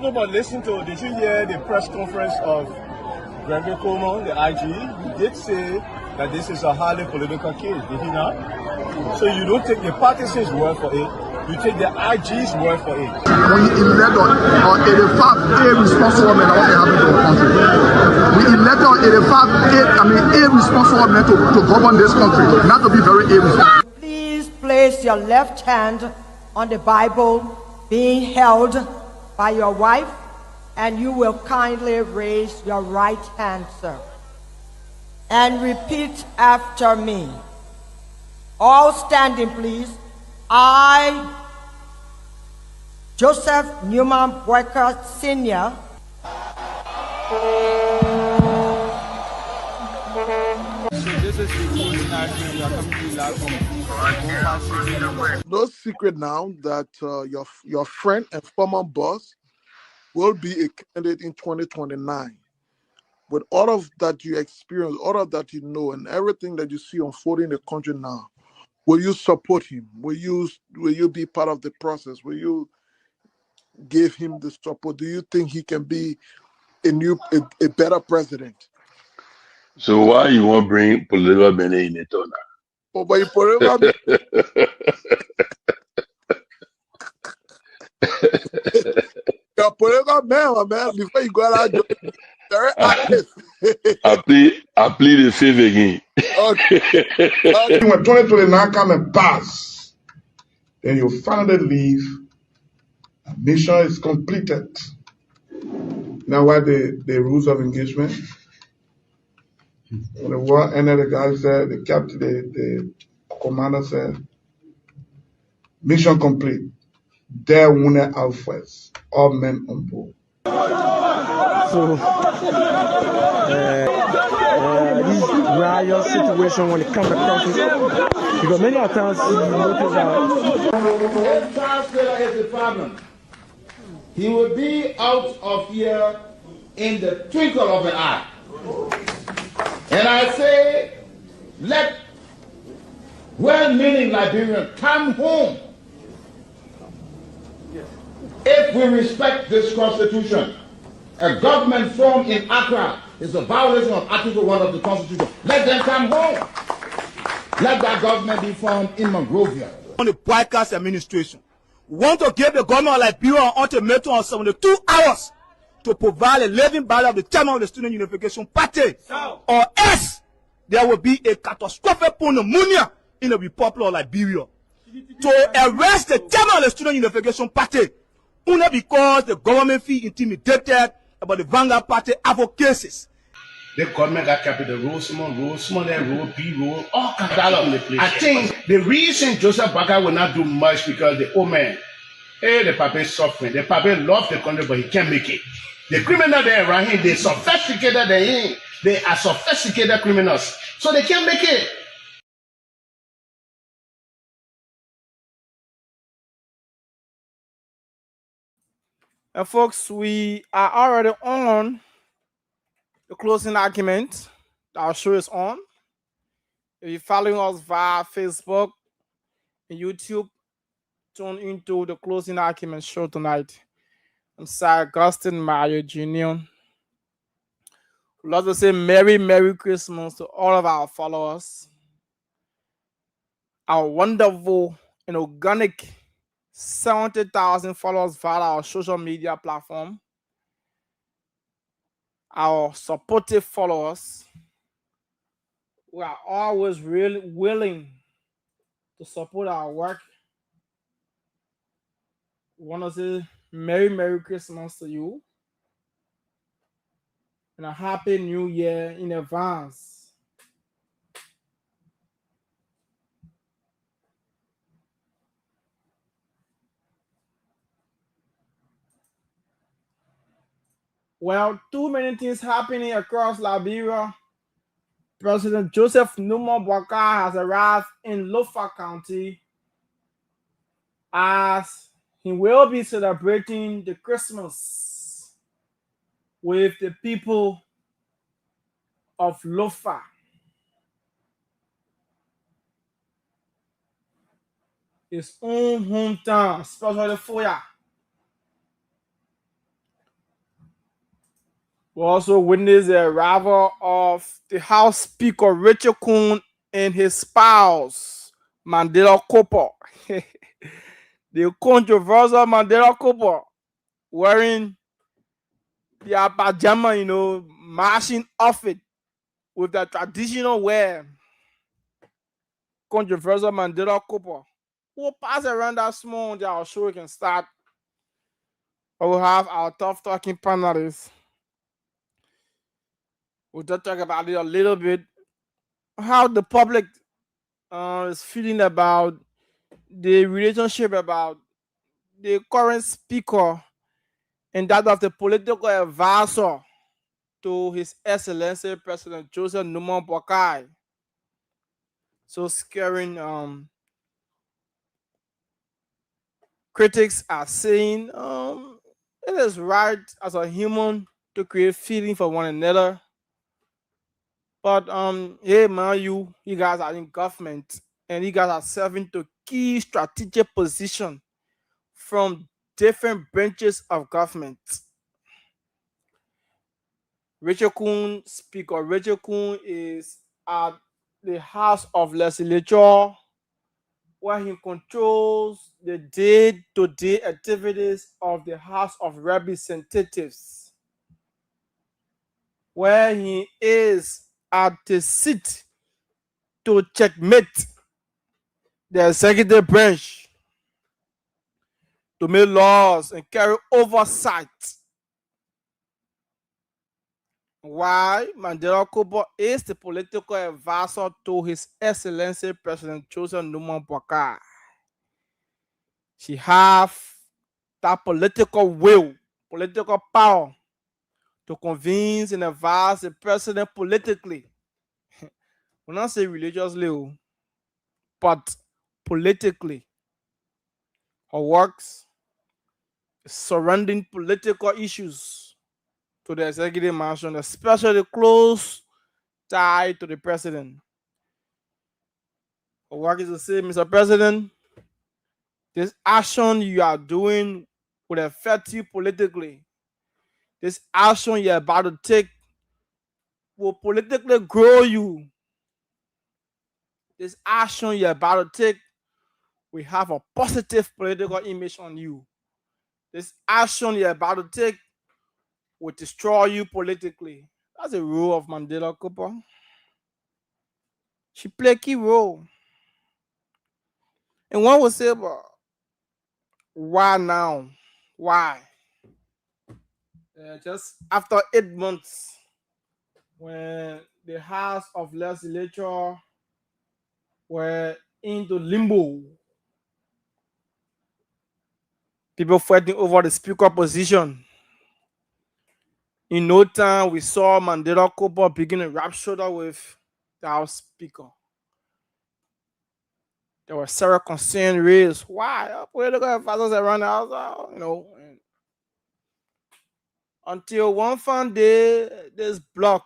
No, but listen to, did you hear the press conference of Seleke Kromah, the IG? He did say that this is a highly political case, did he not? So you don't take the partisans' word for it, you take the IG's word for it. We elect on 85 irresponsible men what happened to our country. We elect on 85 irresponsible men to govern this country, not to be very irresponsible. Please place your left hand on the Bible being held by your wife, and you will kindly raise your right hand, sir, and repeat after me. All standing, please. I, Joseph Newman Boyka Sr. No secret now that your friend and former boss will be a candidate in 2029. With all of that you experience, all of that you know, and everything that you see unfolding in the country now, will you support him? Will you be part of the process? Will you give him the support? Do you think he can be a better president? So why you want to bring political Benin in it now? Oh, but political you're political man, before you go out, very active. I plead the fifth again. Okay. When 2029 come and pass, then you finally leave. Mission is completed. Now, what the rules of engagement? When the war ended, the guy said, the captain, the commander said, mission complete. There winner out first. All men on board. So, this riot situation when it comes to country, because many times you notice that if Charles Taylor is the problem, he will be out of here in the twinkle of an eye. And I say, let well-meaning Liberians come home. If we respect this constitution, a government formed in Accra is a violation of Article 1 of the Constitution. Let them come home. Let that government be formed in Monrovia. On the Boyka's administration, we want to give the government of Liberia an ultimatum of 72 hours to provide a living ballot of the chairman of the Student Unification Party, or else there will be a catastrophic pneumonia in the Republic of Liberia. To arrest the chairman of the Student Unification Party, only because the government feel intimidated about the Vanguard Party advocacies. The government got kept the road, small, B road, all kinds of place. I think the reason Joseph Baka will not do much because the old man, the papa is suffering. The papa loves the country, but he can't make it. The criminal there around him, they sophisticated than him. They are sophisticated criminals, so they can't make it. And folks, we are already on the closing argument. Our show is on. If you're following us via Facebook and YouTube, tune into the closing argument show tonight. I'm Sir Augustine Mario Jr. We'd love to say Merry Christmas to all of our followers. Our wonderful and organic 70,000 followers via our social media platform. Our supportive followers who are always really willing to support our work. We want to say Merry Christmas to you and a Happy New Year in advance. Well, too many things happening across Liberia. President Joseph Numa Boyka has arrived in Lofa County as he will be celebrating the Christmas with the people of Lofa. His own hometown, especially Foya. We also witnessed the arrival of the House Speaker Richard Kuhn and his spouse, Mandela Kopa. The controversial Mandela Kopa wearing their pajama, marching off it with the traditional wear. Controversial Mandela Kopa. We'll pass around that small and our show can start. We'll have our tough talking panelists. We'll just talk about it a little bit. How the public is feeling about the relationship about the current speaker and that of the political advisor to His Excellency President Joseph Numa Boakai. So scaring critics are saying it is right as a human to create feeling for one another. But hey man, you guys are in government and you guys are serving to key strategic position from different branches of government. Richard Kuhn, Speaker Richard Kuhn is at the House of Legislature where he controls the day-to-day activities of the House of Representatives, where he is at the seat to checkmate the executive branch, to make laws and carry oversight. Why Mandela Kopa is the political advisor to His Excellency President Joseph Numa Boakai. She have that political will, political power to convince and advise the president politically. When I say religiously, but politically. Her works surrounding political issues to the executive mansion, especially close tie to the president. Her work is to say, Mr. President, this action you are doing will affect you politically. This action you're about to take will politically grow you. This action you're about to take will have a positive political image on you. This action you're about to take will destroy you politically. That's the role of Mandela Kopa. She played a key role. And one would say, but why now? Why? Just after 8 months, when the House of Legislature were into limbo, people fighting over the speaker position. In no time, we saw Mandela Kopa begin to rub shoulder with the House Speaker. There were several concerns raised. Why? Political advisors around the house, until one fine day, this blog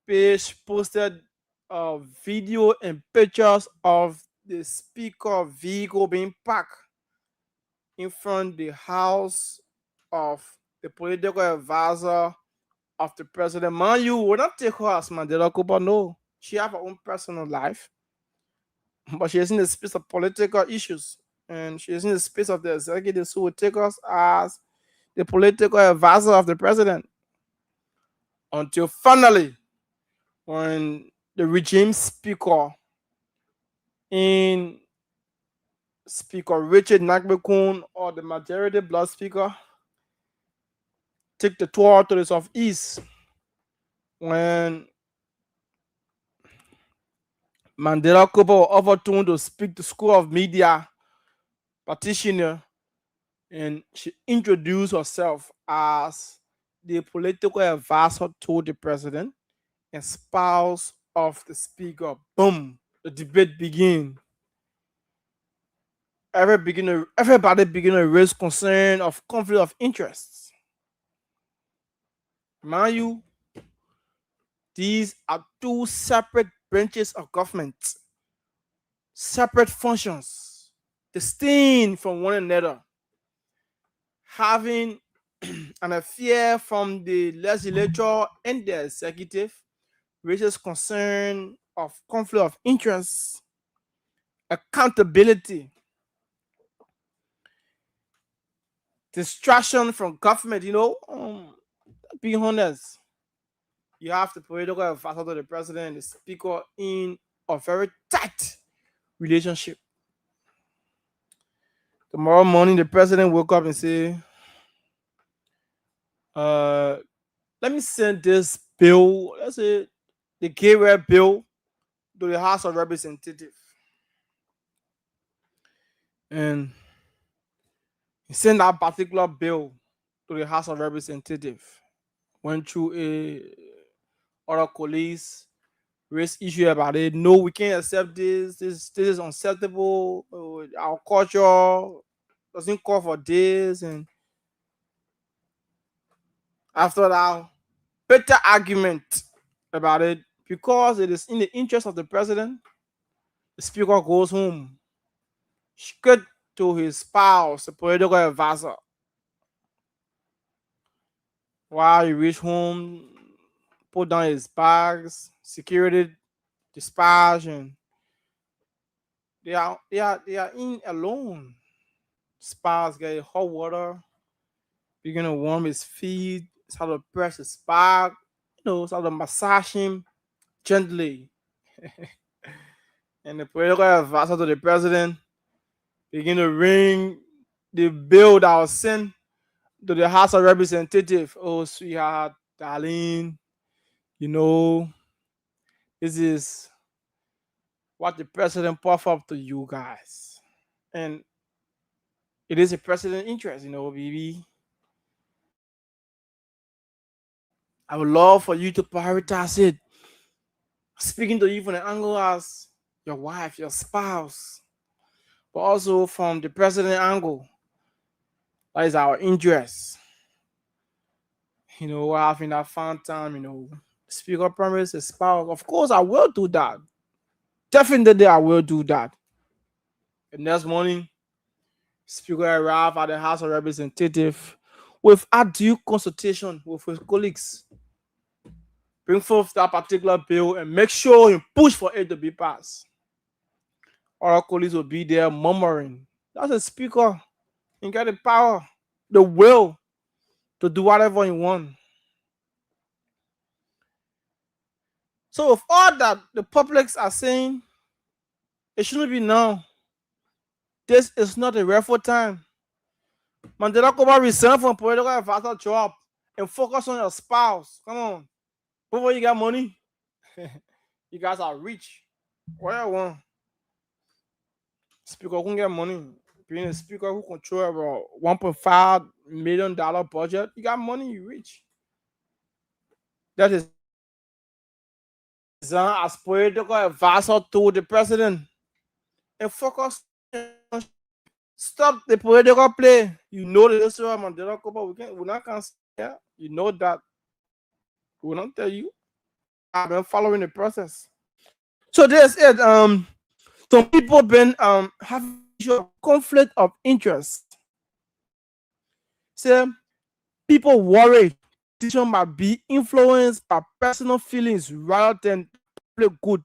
page posted video and pictures of the speaker vehicle being parked in front of the house of the political advisor of the president. Man, you would not take her as Mandela Kopa, no. She have her own personal life, but she is in the space of political issues, and she is in the space of the executives who would take us as the political advisor of the president. Until finally, when the regime speaker in Speaker Richard Nagbe or the majority blood speaker take the tour to the southeast, when Mandela Kopa was overturned to speak to School of Media practitioner, and she introduced herself as the political advisor to the president and spouse of the speaker. Boom, the debate began. Everybody began to raise concern of conflict of interests. Mind you, these are two separate branches of government, separate functions, distinct from one another, having and a fear from the legislature and the executive raises concern of conflict of interest, accountability, distraction from government. Be honest, you have the political advisor to the president and the speaker in a very tight relationship. Tomorrow morning, the president woke up and say, let me send this bill, let's say the gateway bill, to the House of Representatives. And he sent that particular bill to the House of Representatives. Went through other colleagues, raised issue about it. No, we can't accept this. This is unacceptable. Our culture doesn't call for this. And after that, better argument about it, because it is in the interest of the president, the speaker goes home, straight to his spouse, the political advisor. While he reached home, put down his bags, security dispatch, and they are in alone. Spouse get hot water, begin to warm his feet, start to press his back, start to massage him gently. And the political advisor to the president begin to ring the bill that was sent to the House of Representatives. Oh, sweetheart, darling, this is what the president puff up to you guys. And it is a president interest, baby. I would love for you to prioritize it. Speaking to you from the angle as your wife, your spouse, but also from the president angle. That is our interest. Having that fun time, speaker promise a spouse. Of course, I will do that. Definitely, I will do that. The next morning, speaker arrived at the House of Representatives without due consultation with his colleagues. Bring forth that particular bill and make sure he push for it to be passed. Our colleagues will be there murmuring. That's a speaker. He got the power, the will to do whatever he wants. So with all that the publics are saying, it shouldn't be now. This is not a referral time. Mandela Koba resign from political advisor job and focus on your spouse. Come on. Before you got money, you guys are rich. What you want? Speaker who get money. Being a speaker who control about $1.5 million budget, you got money, you rich. That is as political advisor to the president. And focus. Stop the political play. The history of Mandela Koba. We're not going to say you know that. We will not tell you. I've been following the process. So there's it. Some people been having a conflict of interest. So people worry decision might be influenced by personal feelings rather than public good,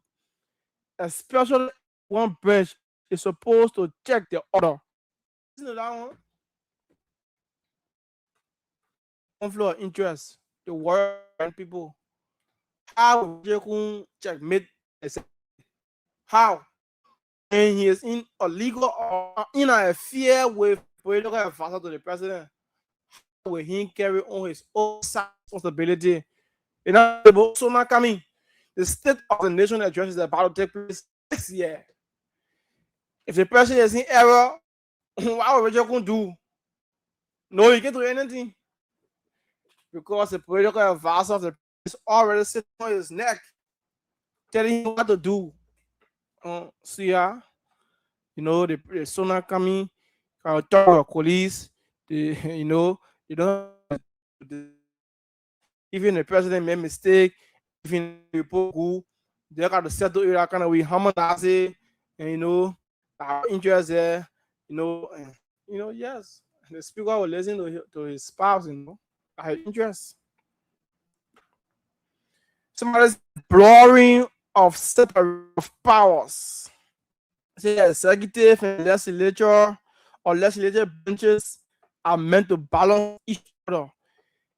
especially one branch is supposed to check the other. Isn't that one? Conflict of interest. The worry people. How you checkmate? How? And he is in a legal or in an affair with political advisor to the president. How will he carry on his own responsibility? So now coming, the state of the nation address is about to take place next year. If the president is in error, what are we going to do? No, you can't do anything. Because the political advisor of the president is already sitting on his neck, telling him what to do. See ya. The sonar coming, talk to police, even the president made mistake, even the people they got to settle it kind of we harmonize it, and our interest there, yes, the speaker will listen to his spouse, her interests. Somebody's blurring of separate of powers. Say executive and legislature or legislative branches are meant to balance each other.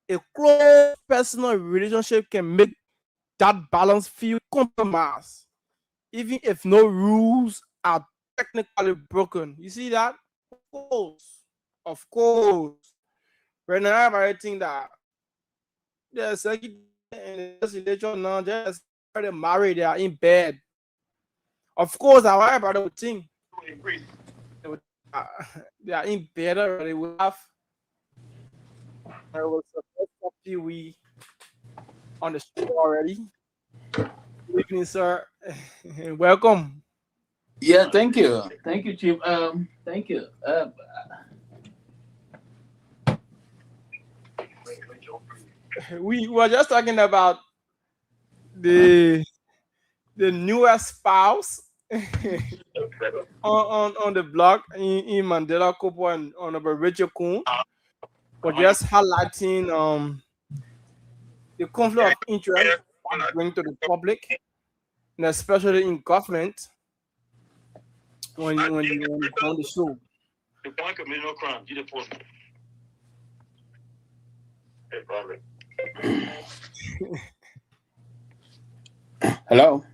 A close personal relationship can make that balance feel compromised, even if no rules are technically broken. You see that? Of course. Right now, I think that the executive and the legislature now just married, they are in bed. Of course, our everybody would think they are in bed already. We have Sylvester Pewee on the show already. Good evening, sir. Welcome. Yeah, thank you, Chief. Thank you. We were just talking about the newest spouse on the blog in Mandela Kopo and Honorable Richard Kuhn. We're just highlighting the conflict of interest bring to the public, and especially in government when you on the show. The point of no crime, you deport me. Hey, brother. Hello.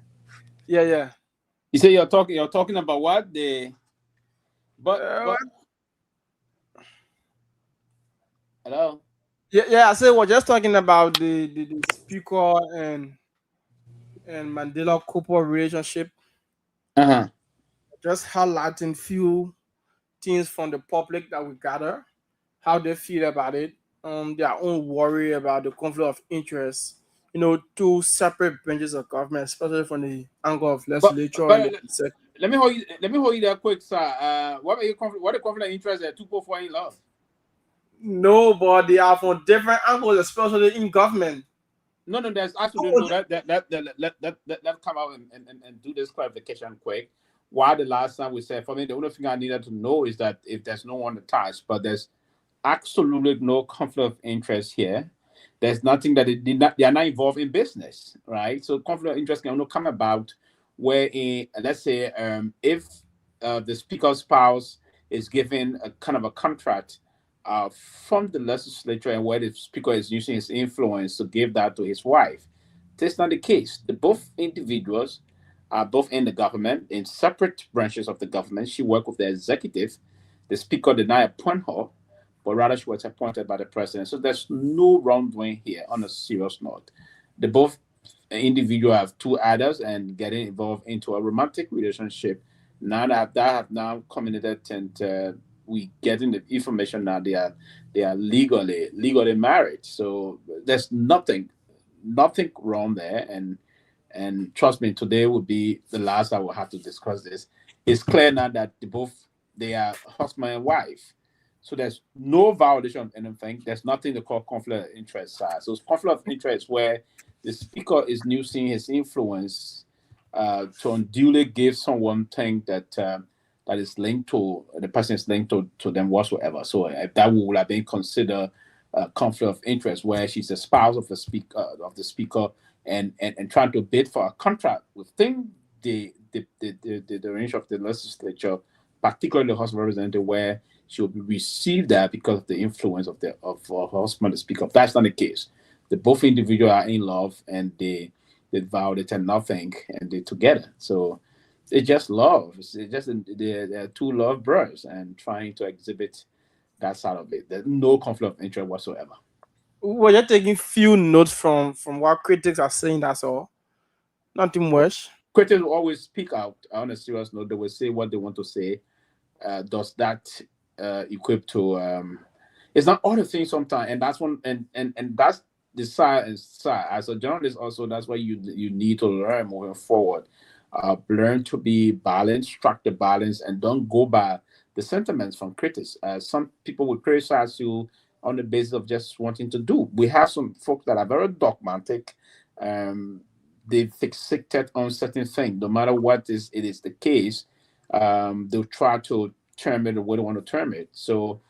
Yeah. You say you're talking about what the but hello. Yeah. I said we're just talking about the speaker and Mandela Kopo relationship. Just highlighting few things from the public that we gather, how they feel about it, their own worry about the conflict of interest. Two separate branches of government, especially from the angle of legislature. Let me hold you there quick, sir. What the conflict of interest that 2.4 in love? No, but they are from different angles, especially in government. No, there's absolutely let come out and do this clarification quick. Why the last time we said, for me, the only thing I needed to know is that if there's no one attached, but there's absolutely no conflict of interest here. There's nothing that they are not involved in business, right? So conflict of interest can only come about where, let's say, if the speaker's spouse is given a kind of a contract from the legislature and where the speaker is using his influence to give that to his wife. That's not the case. Both individuals are both in the government, in separate branches of the government. She worked with the executive. The speaker did not appoint her, but rather she was appointed by the president. So there's no wrongdoing here on a serious note. The both individuals have two others and getting involved into a romantic relationship. Now that have now committed and we getting the information now they are legally married. So there's nothing wrong there. And trust me, today would be the last I will have to discuss this. It's clear now that they are husband and wife. So there's no violation of anything. There's nothing to call conflict of interest. So it's conflict of interest where the speaker is using his influence to unduly give someone thing that is linked to the person is linked to them whatsoever. So if that would have been considered a conflict of interest where she's a spouse of the speaker and trying to bid for a contract within the range of the legislature, particularly the House of Representatives, where she will be received that because of the influence of her husband, the speaker. That's not the case. The both individuals are in love and they vow they tell nothing and they're together. So it's just love. It's just they're two love brothers and trying to exhibit that side of it. There's no conflict of interest whatsoever. We're just taking few notes from what critics are saying, that's all. Nothing much. Critics will always speak out on a serious note. They will say what they want to say. Does that equip to it's not all the things sometimes, and that's one and that's the side as a journalist also. That's why you need to learn moving forward. Learn to be balanced, strike the balance, and don't go by the sentiments from critics. Some people will criticize you on the basis of just wanting to do. We have some folks that are very dogmatic. They fixated on certain things. No matter what it is the case, they'll try to term it the way they want to term it. So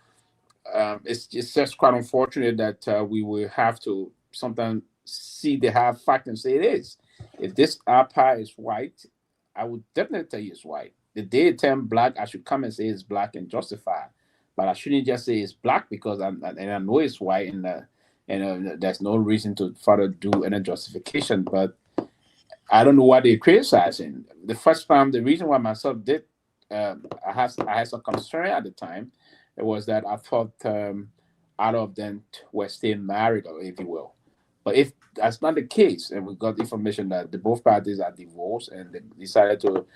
it's just quite unfortunate that we will have to sometimes see the hard fact and say it is. If this APA is white, I would definitely tell you it's white. The day it turn black, I should come and say it's black and justify. But I shouldn't just say it's black because I know it's white and there's no reason to further do any justification. But I don't know why they're criticizing. The first time, the reason why myself did, I had some concern at the time. It was that I thought out of them were still married, or if you will. But if that's not the case, and we got information that both parties are divorced and they decided to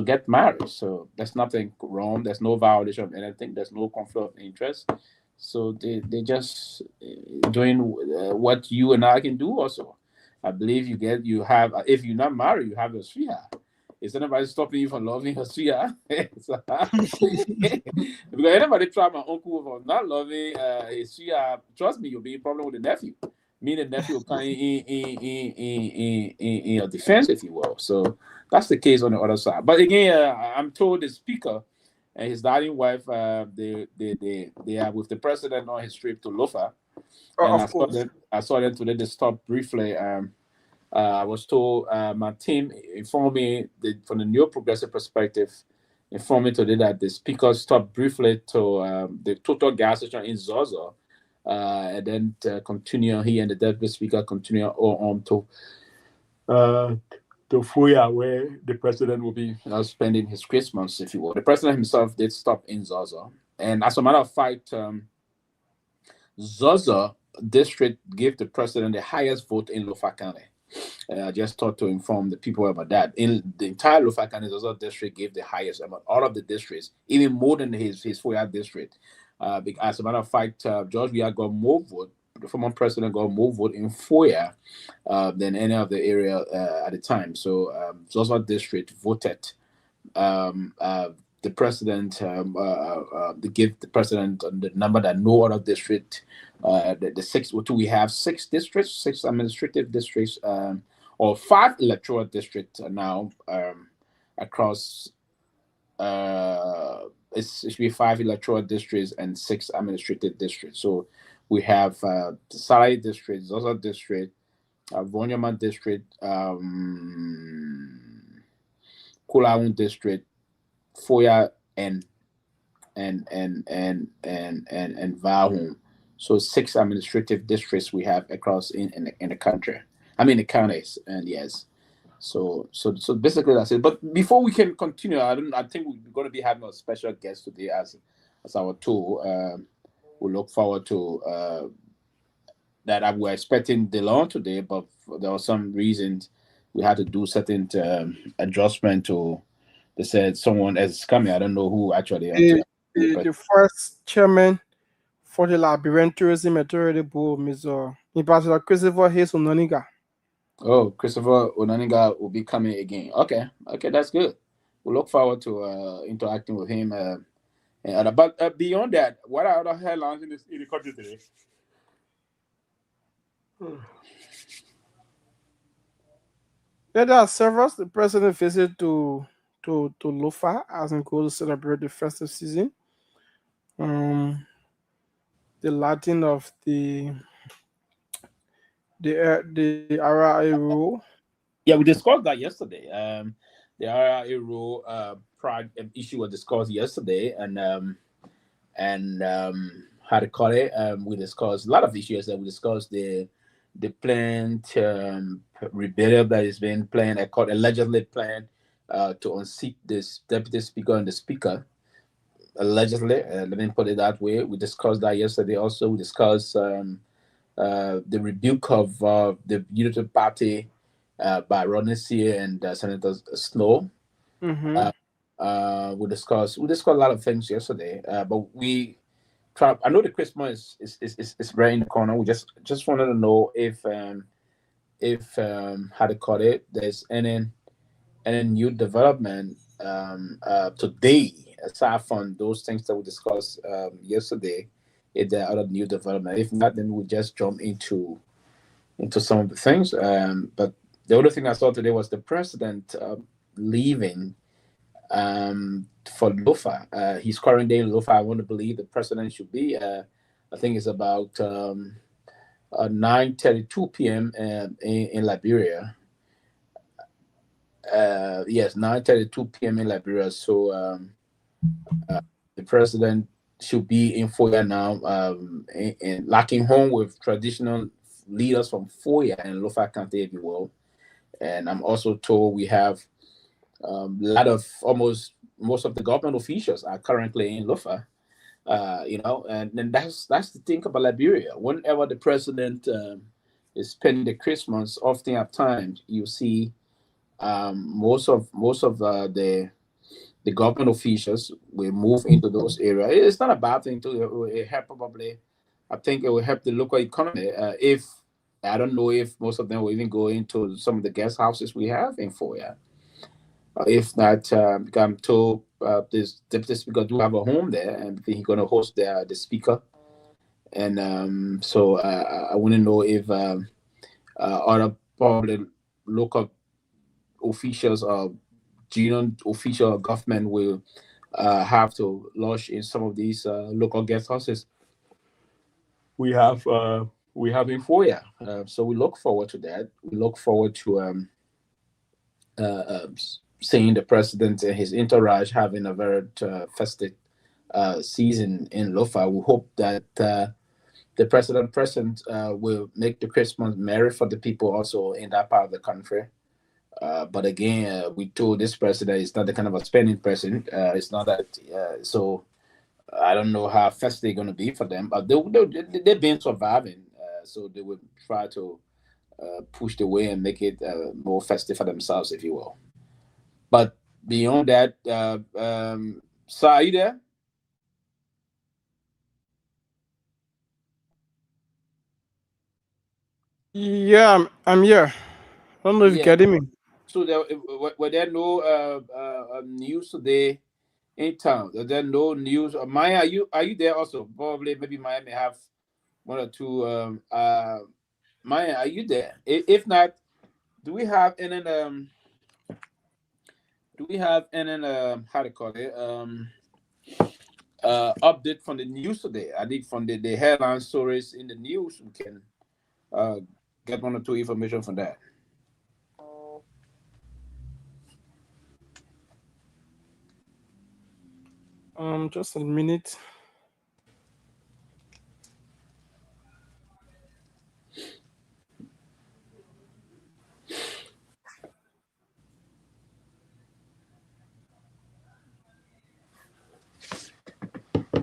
get married, so there's nothing wrong. There's no violation of anything. There's no conflict of interest. So they just doing what you and I can do also. I believe you have if you're not married, you have your sweetheart. Is anybody stopping you from loving your sweetheart? Because anybody try my uncle for not loving his sweetheart, trust me, you'll be in problem with the nephew. Me and the nephew will come in your defense, if you will. So that's the case on the other side. But again, I'm told the speaker and his darling wife, they are with the president on his trip to Lofa. And I saw them today. They stopped briefly. I was told my team informed me from the New Progressive perspective, informed me today that the speaker stopped briefly to the total gas station in Zozo, and then continue. He and the deputy speaker continue on to Fuya, where the president will be spending his Christmas, if you will. The president himself did stop in Zozo, and as a matter of fact, Zozo district gave the president the highest vote in Lofa County. I just thought to inform the people about that. In the entire Lofa County, Zozo district gave the highest among all of the districts, even more than his Fuya district. As a matter of fact, George Weah got more vote. The former president got more vote in Fuya than any of the area at the time. So Zozo district voted the president. They give the president the number that no other district. The six. We have 6 districts, 6 administrative districts, or 5 electoral districts now across. It should be 5 electoral districts and 6 administrative districts. So we have Salai district, Zozo district, Vonyama district, Kulaun district, Foya, and Vahum. So 6 administrative districts we have across in the country. I mean the counties, and yes. So basically that's it. But before we can continue, I think we're going to be having a special guest today as our tool. We look forward to that. We're expecting DeLon today, but there was some reasons we had to do certain adjustment to. They said someone else is coming. I don't know who actually. The first chairman for the Liberian Tourism Authority Board, Mr. Ambassador Christopher Hayes Onaniga. Oh, Christopher Onaniga will be coming again. Okay, that's good. We look forward to interacting with him. But beyond that, what are other headlines in the country today? Yeah, there are several. The president visited to Lofa as in goal to celebrate the festive season. The Latin of the RRA rule. Yeah, we discussed that yesterday. The RRA rule issue was discussed yesterday, and how to call it. We discussed a lot of issues. That we discussed the planned rebellion that is being planned. I call allegedly planned to unseat this deputy speaker and the speaker. Allegedly, let me put it that way. We discussed that yesterday. Also, we discussed the rebuke of the Unity Party by Rodney Sear and Senator Snow. Mm-hmm. We discussed a lot of things yesterday, but we try. I know the Christmas is right in the corner. We just wanted to know if how to call it. There's any new development today aside from those things that we discussed yesterday. If there are other new development, if not, then we'll just jump into some of the things. But the other thing I saw today was the president leaving for Lofa. His current day in Lofa, I want to believe the president should be. I think it's about 9:32 p.m. In Liberia. Yes, 9:32 p.m. in Liberia. So the president should be in Foya now, and locking home with traditional leaders from Foya and Lofa County, if you will. And I'm also told we have a lot of most of the government officials are currently in Lofa. And then that's the thing about Liberia. Whenever the president is spending the Christmas, often at times you see most of the government officials will move into those areas. It's not a bad thing too. It help probably. I think it will help the local economy. If I don't know if most of them will even go into some of the guest houses we have in Foya. If not, I'm told this deputy speaker do have a home there, and he's going to host the speaker. And so I want to know if other probably local officials or junior official government will have to lodge in some of these local guest houses we have in Foya. So we look forward to that. We look forward to seeing the president and his entourage having a very festive season in Lofa. We hope that the president will make the Christmas merry for the people also in that part of the country. But again, we told this president is not the kind of a spending person. It's not that. So I don't know how festive they're going to be for them. But they've been surviving. So they will try to push the way and make it more festive for themselves, if you will. But beyond that, Sa, are you there? Yeah, I'm here. I don't know if you're getting me. So were there no news today in town? Are there no news? Myean, are you there also? Probably, maybe Myean may have one or two. Myean, are you there? If not, do we have any how to call it update from the news today? I think from the headline stories in the news, we can get one or two information from that. Just a minute.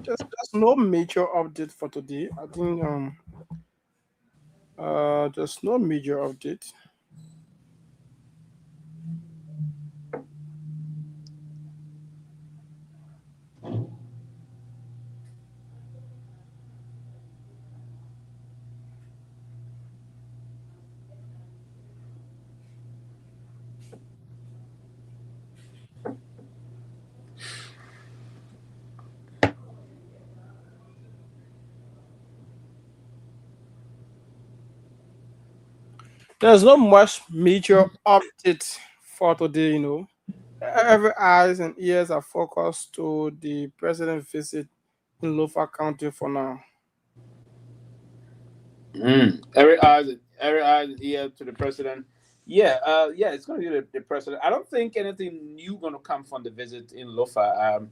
Just no major update for today. I think just no major update. There's not much major update for today, Every eyes and ears are focused to the president's visit in Lofa County for now. Every eyes and ear to the president. Yeah, it's going to be the president. I don't think anything new going to come from the visit in Lofa.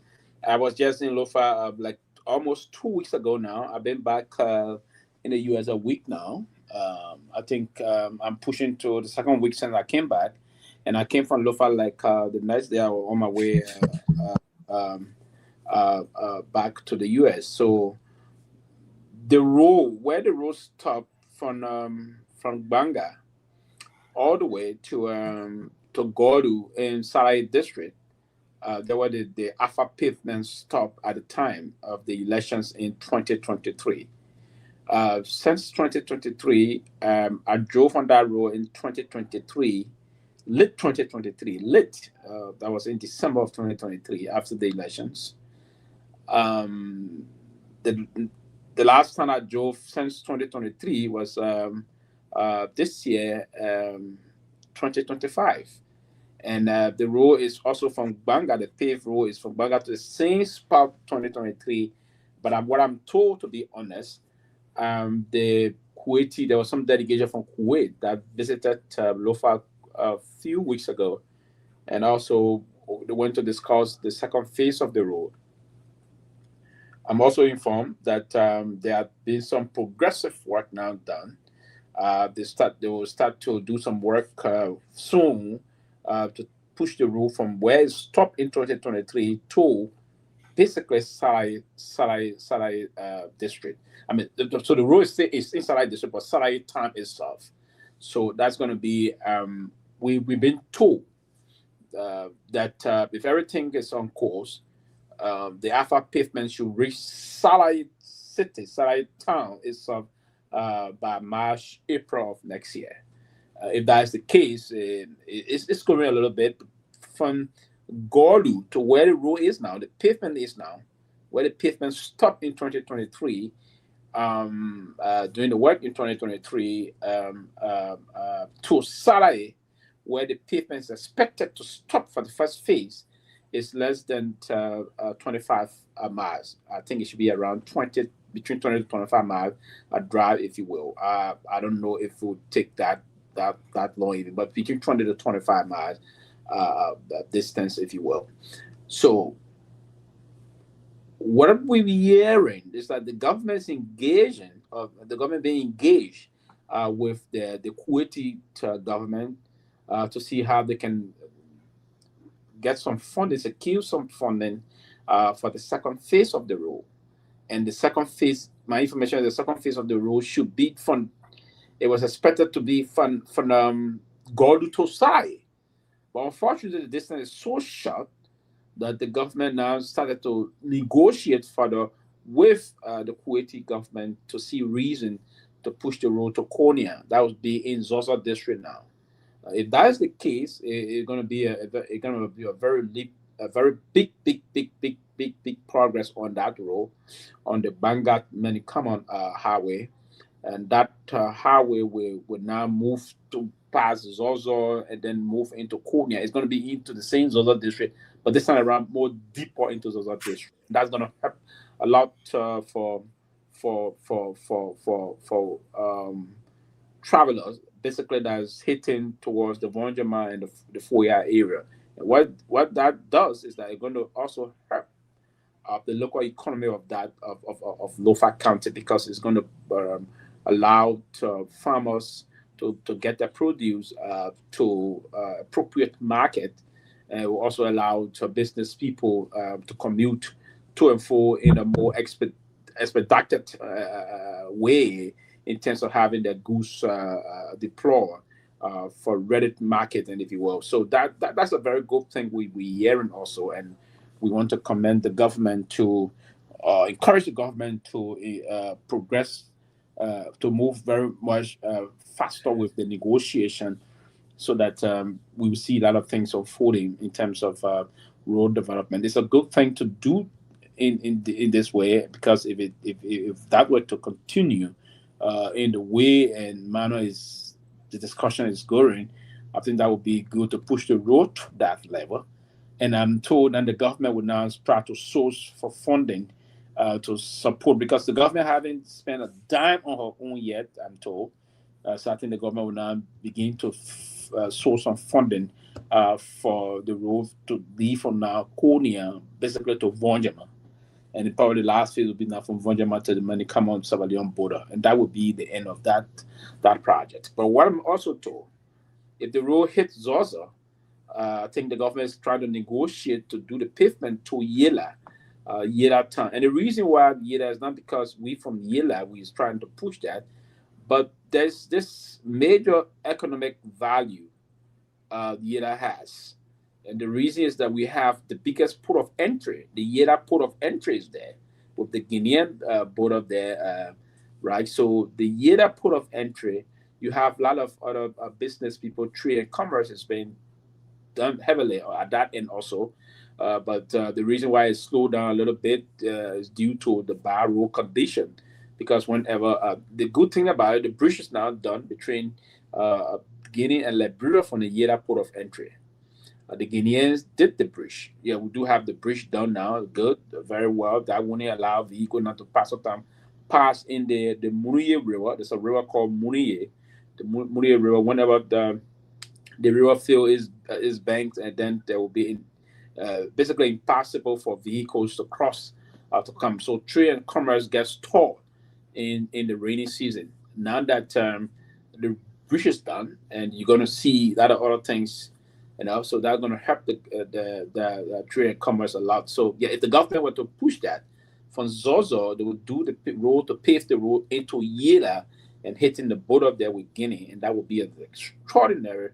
I was just in Lofa like almost 2 weeks ago now. I've been back in the U.S. a week now. I think I'm pushing to the second week since I came back, and I came from Lofa like the next day I was on my way back to the U.S. So the road stopped from Banga all the way to Godu in Sarai district. There were the Alpha pavement stop at the time of the elections in 2023. Since 2023, I drove on that road in 2023, late 2023, that was in December of 2023 after the elections. The last time I drove since 2023 was this year, 2025. And the road is also from Banga. The paved road is from Banga to the same spot 2023. But what I'm told, to be honest, the Kuwaiti, there was some delegation from Kuwait that visited Lofa a few weeks ago, and also they went to discuss the second phase of the road. I'm also informed that there have been some progressive work now done. They will start to do some work soon to push the road from where it stopped in 2023 to basically Sarai district. I mean, so the road is in Sarai district, but Sarai town itself. So that's going to be, we've been told that if everything is on course, the Alpha pavement should reach Sarai city, Sarai town itself by March, April of next year. If that's the case, it's going a little bit from Golu to where the road is now, the pavement is now, where the pavement stopped in 2023, doing the work in 2023, to Sarai, where the pavement is expected to stop for the first phase, is less than 25 miles. I think it should be around between 20 to 25 miles a drive, if you will. I don't know if it would take that long even, but between 20 to 25 miles distance, if you will. So what we're hearing is that the government's engaging, the government being engaged with the Kuwaiti government to see how they can get some funding, secure some funding for the second phase of the road. And the second phase, my information is the second phase of the road should be from, it was expected to be from Gordu to Sai. But unfortunately, the distance is so short that the government now started to negotiate further with the Kuwaiti government to see reason to push the road to Konya. That would be in Zosa district now. If that is the case, it's going to be a very big progress on that road, on the Bangat Manikamon highway, and that highway will now move to past Zozo and then move into Konya. It's going to be into the same Zozo district, but this time around more deeper into Zozo district. That's going to help a lot for travelers. Basically, that's hitting towards the Vonjama and the Foya area. And what that does is that it's going to also help the local economy of Lofa County, because it's going to allow farmers to get their produce to appropriate market, and will also allow business people to commute to and fro in a more expedited way, in terms of having their goods deployed for Reddit market, and if you will. So that's a very good thing we're hearing also, and we want to commend the government to encourage the government to progress, to move very much faster with the negotiation, so that we will see a lot of things unfolding in terms of road development. It's a good thing to do in this way, because if that were to continue in the way and manner is the discussion is going, I think that would be good to push the road to that level. And I'm told that the government would now start to source for funding to support, because the government haven't spent a dime on her own yet, I'm told. So I think the government will now begin to source some funding for the road to leave from now Konya, basically to Vonjama. And probably the last phase will be now from Vonjama to the Manikamon-Savalion border. And that would be the end of that project. But what I'm also told, if the road hits Zosa, I think the government is trying to negotiate to do the pavement to Yela town. And the reason why Yela is not because we from Yela, we're trying to push that, but there's this major economic value Yela has. And the reason is that we have the biggest port of entry. The Yela port of entry is there, with the Guinean border there, right? So the Yela port of entry, you have a lot of other business people, trade and commerce is being done heavily at that end also. But the reason why it slowed down a little bit is due to the bar road condition. Because whenever, the good thing about it, the bridge is now done between Guinea and Liberia from the Yela port of entry. The Guineans did the bridge. Yeah, we do have the bridge done now. Good, very well. That won't allow vehicle not to pass in the Myean River. There's a river called Myean. The Myean River. Whenever the river fill is banked, and then there will be basically impossible for vehicles to cross to come. So trade and commerce gets stalled in the rainy season. Now that the bridge is done, and you're going to see a lot of other things, so that's going to help the trade and commerce a lot. So yeah, if the government were to push that from Zozo, they would do the road to pave the road into Yela and hitting the border there with Guinea, and that would be an extraordinary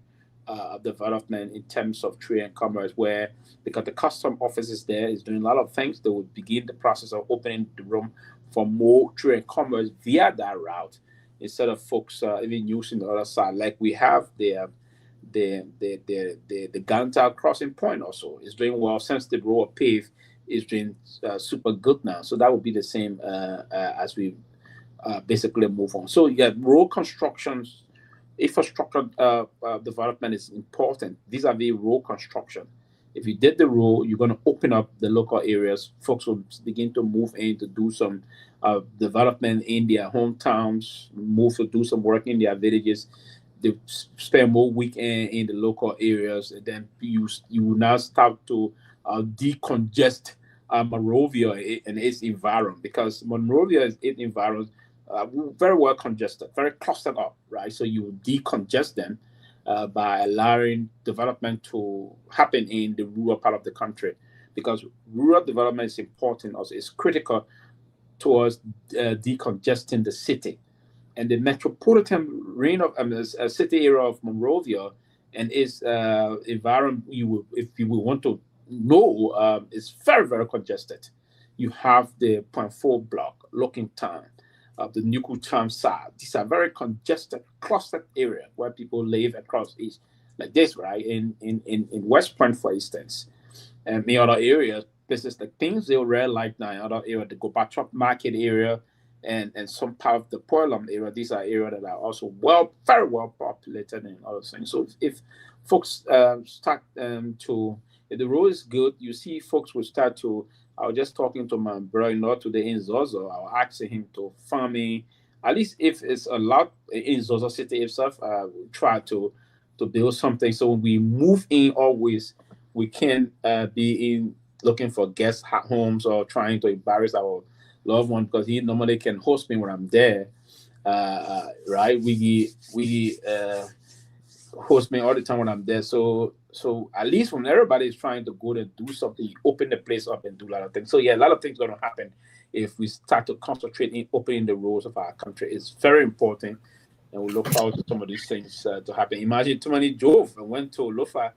development in terms of trade and commerce, where because the custom offices there is doing a lot of things, they would begin the process of opening the room for more trade and commerce via that route, instead of folks even using the other side. Like we have the Ganta crossing point also is doing well since the road paved is doing super good now. So that would be the same as we basically move on. So yeah, road constructions, infrastructure development is important vis-a-vis road construction. If you did the road, you're going to open up the local areas. Folks will begin to move in to do some development in their hometowns, move to do some work in their villages. They spend more weekend in the local areas, and then you will now start to decongest Monrovia and its environment, because Monrovia is its environment very well congested, very clustered up, right? So you decongest them by allowing development to happen in the rural part of the country, because rural development is important, also it's critical towards decongesting the city. And the metropolitan ring of city area of Monrovia and its environment, if you will want to know, is very, very congested. You have the 0.4 block, Looking Town, the Nuku Town side. These are very congested, clustered area where people live across east, like this, right? In West Point, for instance, and many other areas, places like Thingsville, Red Light Now, other area, the Gobachop Market area, and some part of the Portland area. These are areas that are also very well populated and other things. So if folks start if the road is good, you see folks will start to. I was just talking to my brother-in-law today in Zozo. I was asking him to farm me, at least if it's a lot in Zozo City itself, try to build something. So when we move in, always we can be in looking for guest homes or trying to embarrass our loved one, because he normally can host me when I'm there. Right? We host me all the time when I'm there. So at least when everybody is trying to go there and do something, you open the place up and do a lot of things. So yeah, a lot of things going to happen if we start to concentrate in opening the roads of our country. It's very important, and we look forward to some of these things to happen. Imagine Tumani drove and went to Lofa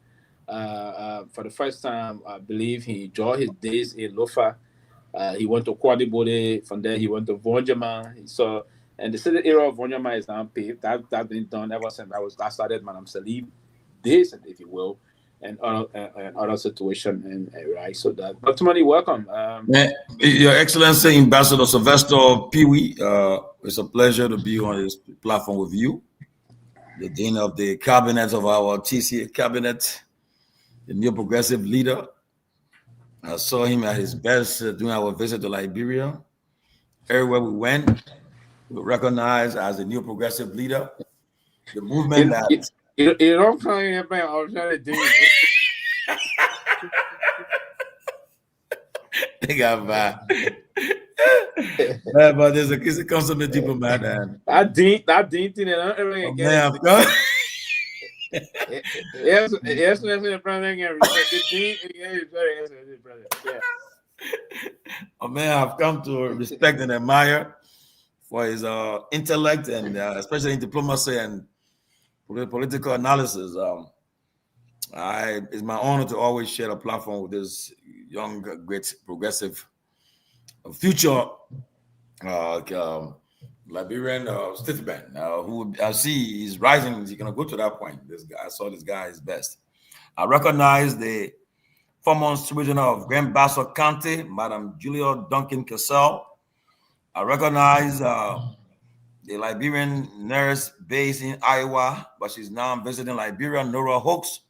for the first time. I believe he enjoyed his days in Lofa. He went to Quadibode. From there, he went to Vonjama. He saw, and the city area of Vonjama is now paved. That's been done ever since I started Madam Salib days, if you will, and other situation, and right. So that, but Tumani, welcome. Your Excellency, Ambassador Sylvester Pewee, it's a pleasure to be on this platform with you, the Dean of the Cabinet of our TCA Cabinet, the new progressive leader. I saw him at his best during our visit to Liberia. Everywhere we went, we were recognized as the new progressive leader. The movement that... You don't come here, man. I was trying to do it. They got bad. Yeah, but there's a consummate diplomat, and that dean thing, man, yes, a man I've come to respect and admire for his intellect, and especially in diplomacy and political analysis. It's my honor to always share a platform with this young, great, progressive, future Liberian statesman who I see is rising. He's going to go to that point. This guy, I saw this guy is best. I recognize the former Regional of Grand Bassa County, Madam Julia Duncan Cassell. I recognize the Liberian nurse based in Iowa, but she's now visiting Liberia, Nora Hooks.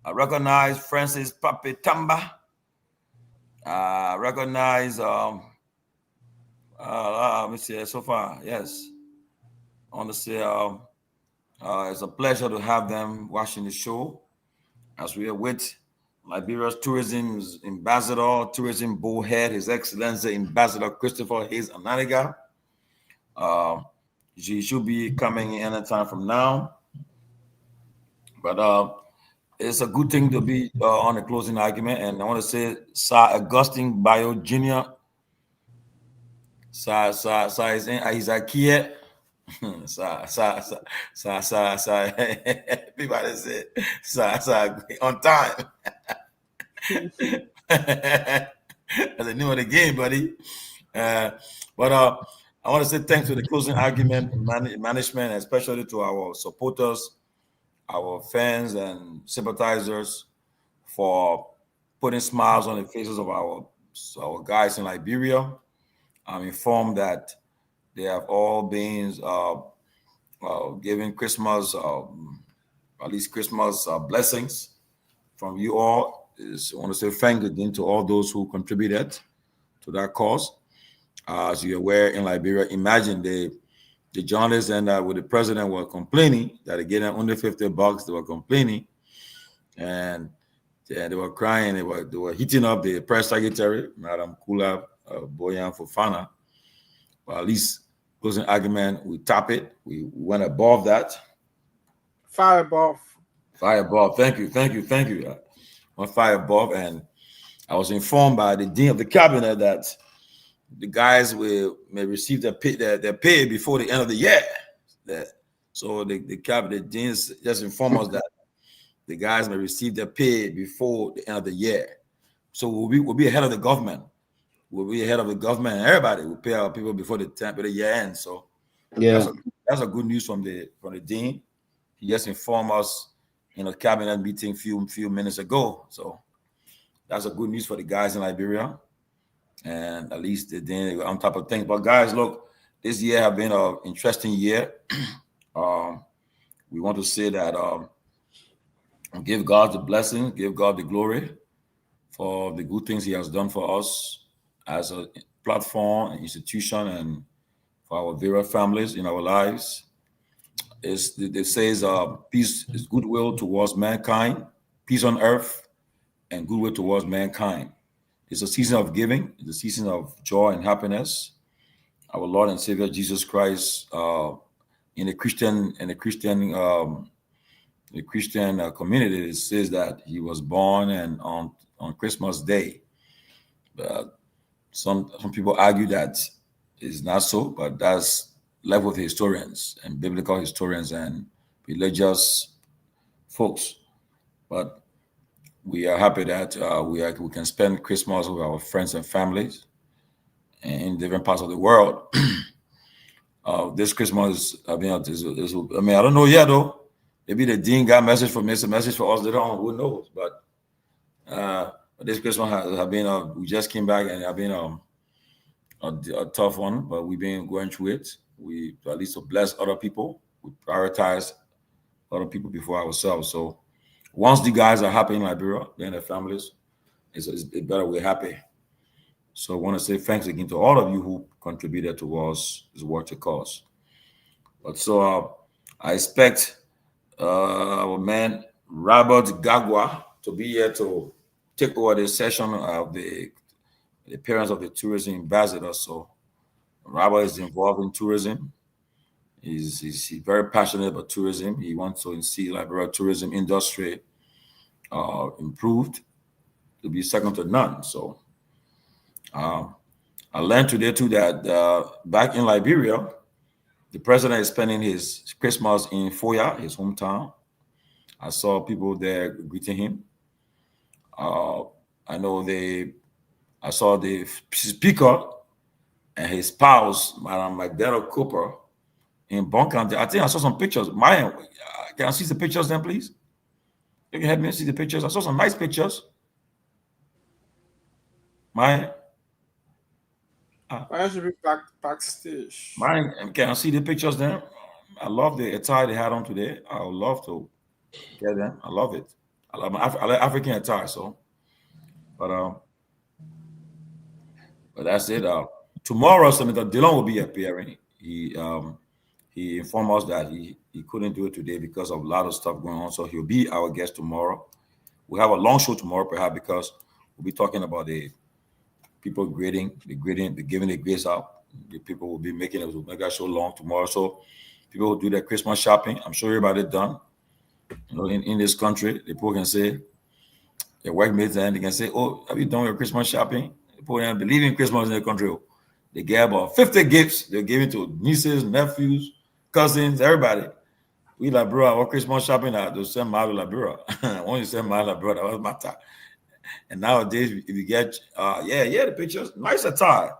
I recognize Francis Pape Tamba. I recognize let me see so far. Yes. I want to say it's a pleasure to have them watching the show as we are with Liberia's tourism ambassador, tourism bullhead, His Excellency Ambassador Christopher Hayes Ananiga. She should be coming in anytime from now. But it's a good thing to be on the closing argument. And I want to say Sir Augustine Bio Jr. Sir is IKEA. Sir. Everybody said Sir on time. That's the name of the game, buddy. But I want to say thanks to the closing argument management, especially to our supporters, our fans and sympathizers for putting smiles on the faces of our guys in Liberia. I'm informed that they have all been giving Christmas, at least Christmas blessings from you all. I want to say thank you again to all those who contributed to that cause. As you're aware, in Liberia, imagine the journalists and with the president were complaining that they get only $50. They were complaining, and they were crying. They were hitting up the press secretary, Madam Kula Boyan Fofana. But at least closing argument, we top it. We went above that. Fire above. Fire above. Thank you. Went fire above, and I was informed by the dean of the cabinet that the guys may receive their pay before the end of the year. So the cabinet deans just informed us that the guys may receive their pay before the end of the year. So we'll be ahead of the government. We'll be ahead of the government, and everybody will pay our people before the year ends. So yeah, that's a good news from the dean. He just informed us in a cabinet meeting few minutes ago. So that's a good news for the guys in Liberia. And at least they're on top of things. But guys, look, this year have been an interesting year. We want to say that give God the blessing, give God the glory for the good things He has done for us as a platform, an institution, and for our various families in our lives. It says peace is goodwill towards mankind, peace on earth, and goodwill towards mankind. It's a season of giving. It's a season of joy and happiness. Our Lord and Savior Jesus Christ, in the Christian community, it says that He was born and on Christmas Day. Some people argue that it's not so, but that's left with historians and biblical historians and religious folks. But we are happy that we can spend Christmas with our friends and families in different parts of the world. This Christmas, I mean, I don't know yet though. Maybe the dean got a message for me, it's a message for us later on. Who knows? But this Christmas has been we just came back and have been a tough one, but we've been going through it. We at least to bless other people. We prioritize other people before ourselves. So once the guys are happy in Liberia, then their families, it's better we're happy. So I want to say thanks again to all of you who contributed towards this work to cause. But so I expect our man Robert Garguah to be here to take over the session of the appearance of the tourism ambassador. So Robert is involved in tourism. He's very passionate about tourism. He wants to see Liberia tourism industry improved to be second to none. So I learned today too that back in Liberia, the president is spending his Christmas in Foya, his hometown. I saw people there greeting him. I saw the speaker and his spouse, Madam Magdalena Cooper, in Bon County. I think I saw some pictures. Myean, can I see the pictures then, please? You can help me see the pictures. I saw some nice pictures. Myean. I should be backstage. Myean, can I see the pictures then? I love the attire they had on today. I would love to get them. I love it. I like African attire, so. But that's it. Tomorrow, Senator Dillon will be appearing. He informed us that he couldn't do it today because of a lot of stuff going on. So he'll be our guest tomorrow. We have a long show tomorrow, perhaps, because we'll be talking about the people giving the grades out. The people will be making it mega show long tomorrow. So people will do their Christmas shopping. I'm sure everybody done. You know, in this country, the people can say their workmates and they can say, "Oh, have you done your Christmas shopping?" People don't believe in Christmas in the country. They get about 50 gifts. They're giving to nieces, nephews, cousins, everybody. We like, bro, our Christmas shopping at to send my Liberia. When you send my Liberia, that was matter. And nowadays, if you get, the pictures, nice attire.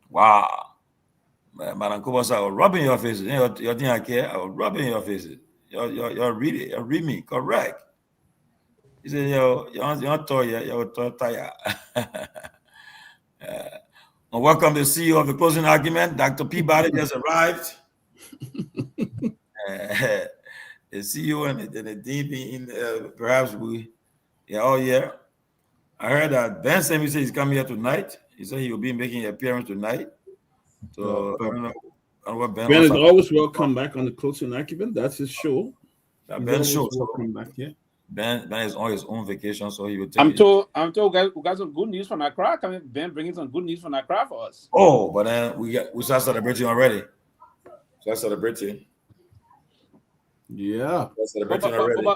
Wow. Madam Kubasa, I was rubbing your faces. You think I care? I was rubbing your faces. You're read me, correct. He said, you're tired. Welcome to the CEO of the closing argument. Dr. Peabody just arrived. The CEO and the dean, perhaps all year. I heard that Ben Sanvee said he's coming here tonight. He said he will be making an appearance tonight. So I don't know what Ben is always welcome back on the closing argument. That's his show. Ben's show. Welcome back here. Ben is on his own vacation, so he will take. I'm told we got some good news from Accra. Ben bringing some good news from Accra for us. Oh, but then we start celebrating already. Start celebrating. Yeah.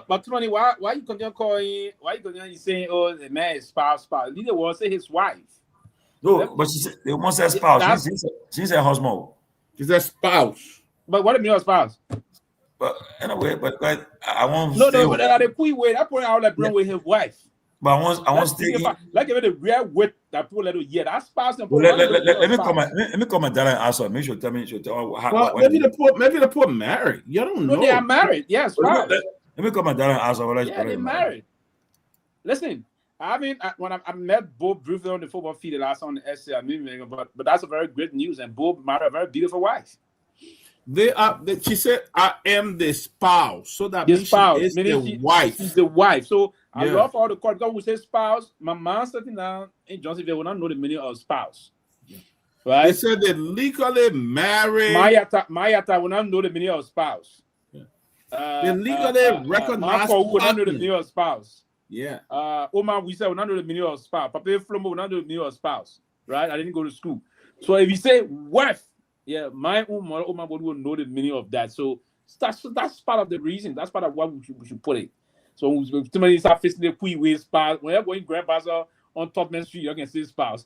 But Tony, why you continue calling? Why you continue saying, "Oh, the man is spouse"? Neither was say his wife. No, but they won't say spouse. She said husband. She said spouse. But what do you mean spouse? But anyway, but I won't. No, but the quick way that point out like bring with his wife. But I want to stay. Like even the real wit that people let you that spouse. Let me comment that and answer. Make sure tell me. Maybe the poor married. You don't know. No, they are married. Yes, right. Let me comment that and answer. Yeah, they're married. Listen, when I met Bob briefly on the football field the last on the SC, but that's a very great news. And Bob married a very beautiful wife. She said, "I am the spouse," so that the means spouse, she is the wife. She's the wife. So I love all the court because we say spouse. My mom sitting down in Johnsonville will not know the meaning of spouse. Right? They said they legally married. Mayata will not know the meaning of spouse. They legally recognize. Will not know the meaning of spouse. Yeah. Oma, we said will not know the meaning of spouse. Papa Flomo will not know the meaning of spouse. Right? I didn't go to school. So if you say wife. Yeah, my own body will know the meaning of that. So that's part of the reason. That's part of what we should put it. So when somebody start facing the Pewee spouse, when you're going grandpa's on Topman Street, you can say spouse.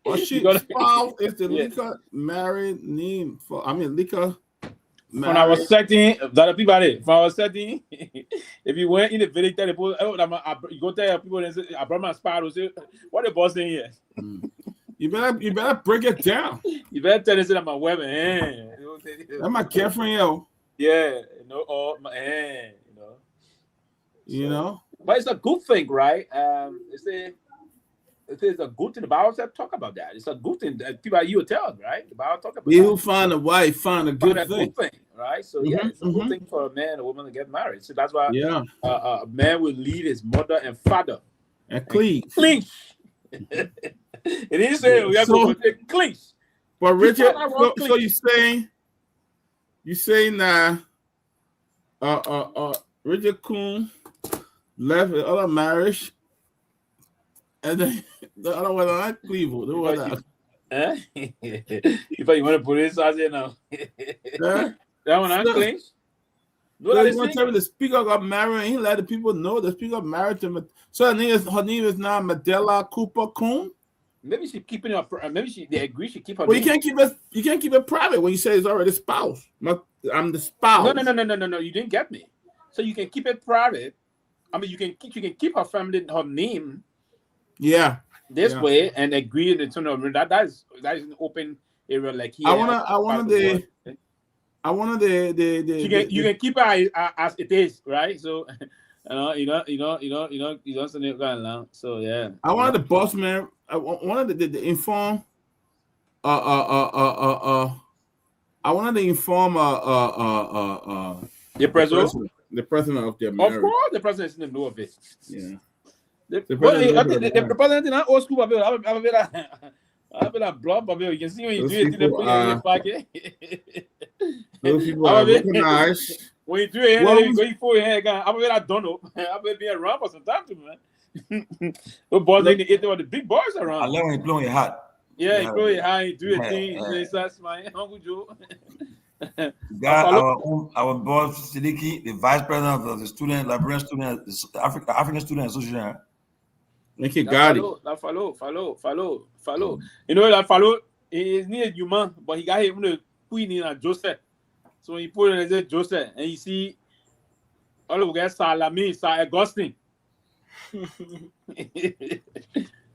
Well, spouse is the legal married name for. Legal. When I was setting that Peabody, if you went in the village, tell people, you go tell people and say, I brought my spouse. What the boss saying here? You better break it down. You better tell us that I'm a woman. That's my girlfriend, yo. Yeah, you know. But it's a good thing, right? It's a good thing. The Bible said talk about that. It's a good thing that people you tell, right? The Bible talk about. He who find a wife find a good thing, right? So it's a good thing for a man and a woman to get married. So that's why a man will leave his mother and father and cleave. It didn't say we have to clinch. But Richard, so you saying now, Richard Kuhn left the other marriage, and then the other one not Cleveland. If you want to put it out there now, that one not clinch. So you want to tell me the speaker got married and he let the people know the speaker married to. So her name is now Medela Cooper Kuhn. Maybe she keeping it. Maybe they agree she keep her. Well, you can't keep it private when you say it's already spouse. I'm the spouse. No. You didn't get me. So you can keep it private. You can keep her family, her name. Yeah. This way and agree in the turnover. That is an open area like here. I want the. You can keep her as it is, right? So. You don't send it going along. So yeah. I wanted the boss man. I wanted the inform. I wanted to inform. The president. The president of their Of marriage. course, the president is in the know of it. Yeah. The president in our old school, I will blob, but you can see when you do it in the pocket. Those people are recognized. When you do it, you go for your hair. I will don't know. I will be around for some time too, man. The boys like the big boys around. I love when you blow your hat. Yeah, you blow your hat, you do your thing. That's my Uncle Joe. Our boss Seleke, the vice president of the student Liberian student, the African Student Association. Make it got it. Follow. You know that follow is near human, but he got him the queen in Joseph. So when you put it as Joseph, and you see all of guys Salami, Sir Augustine.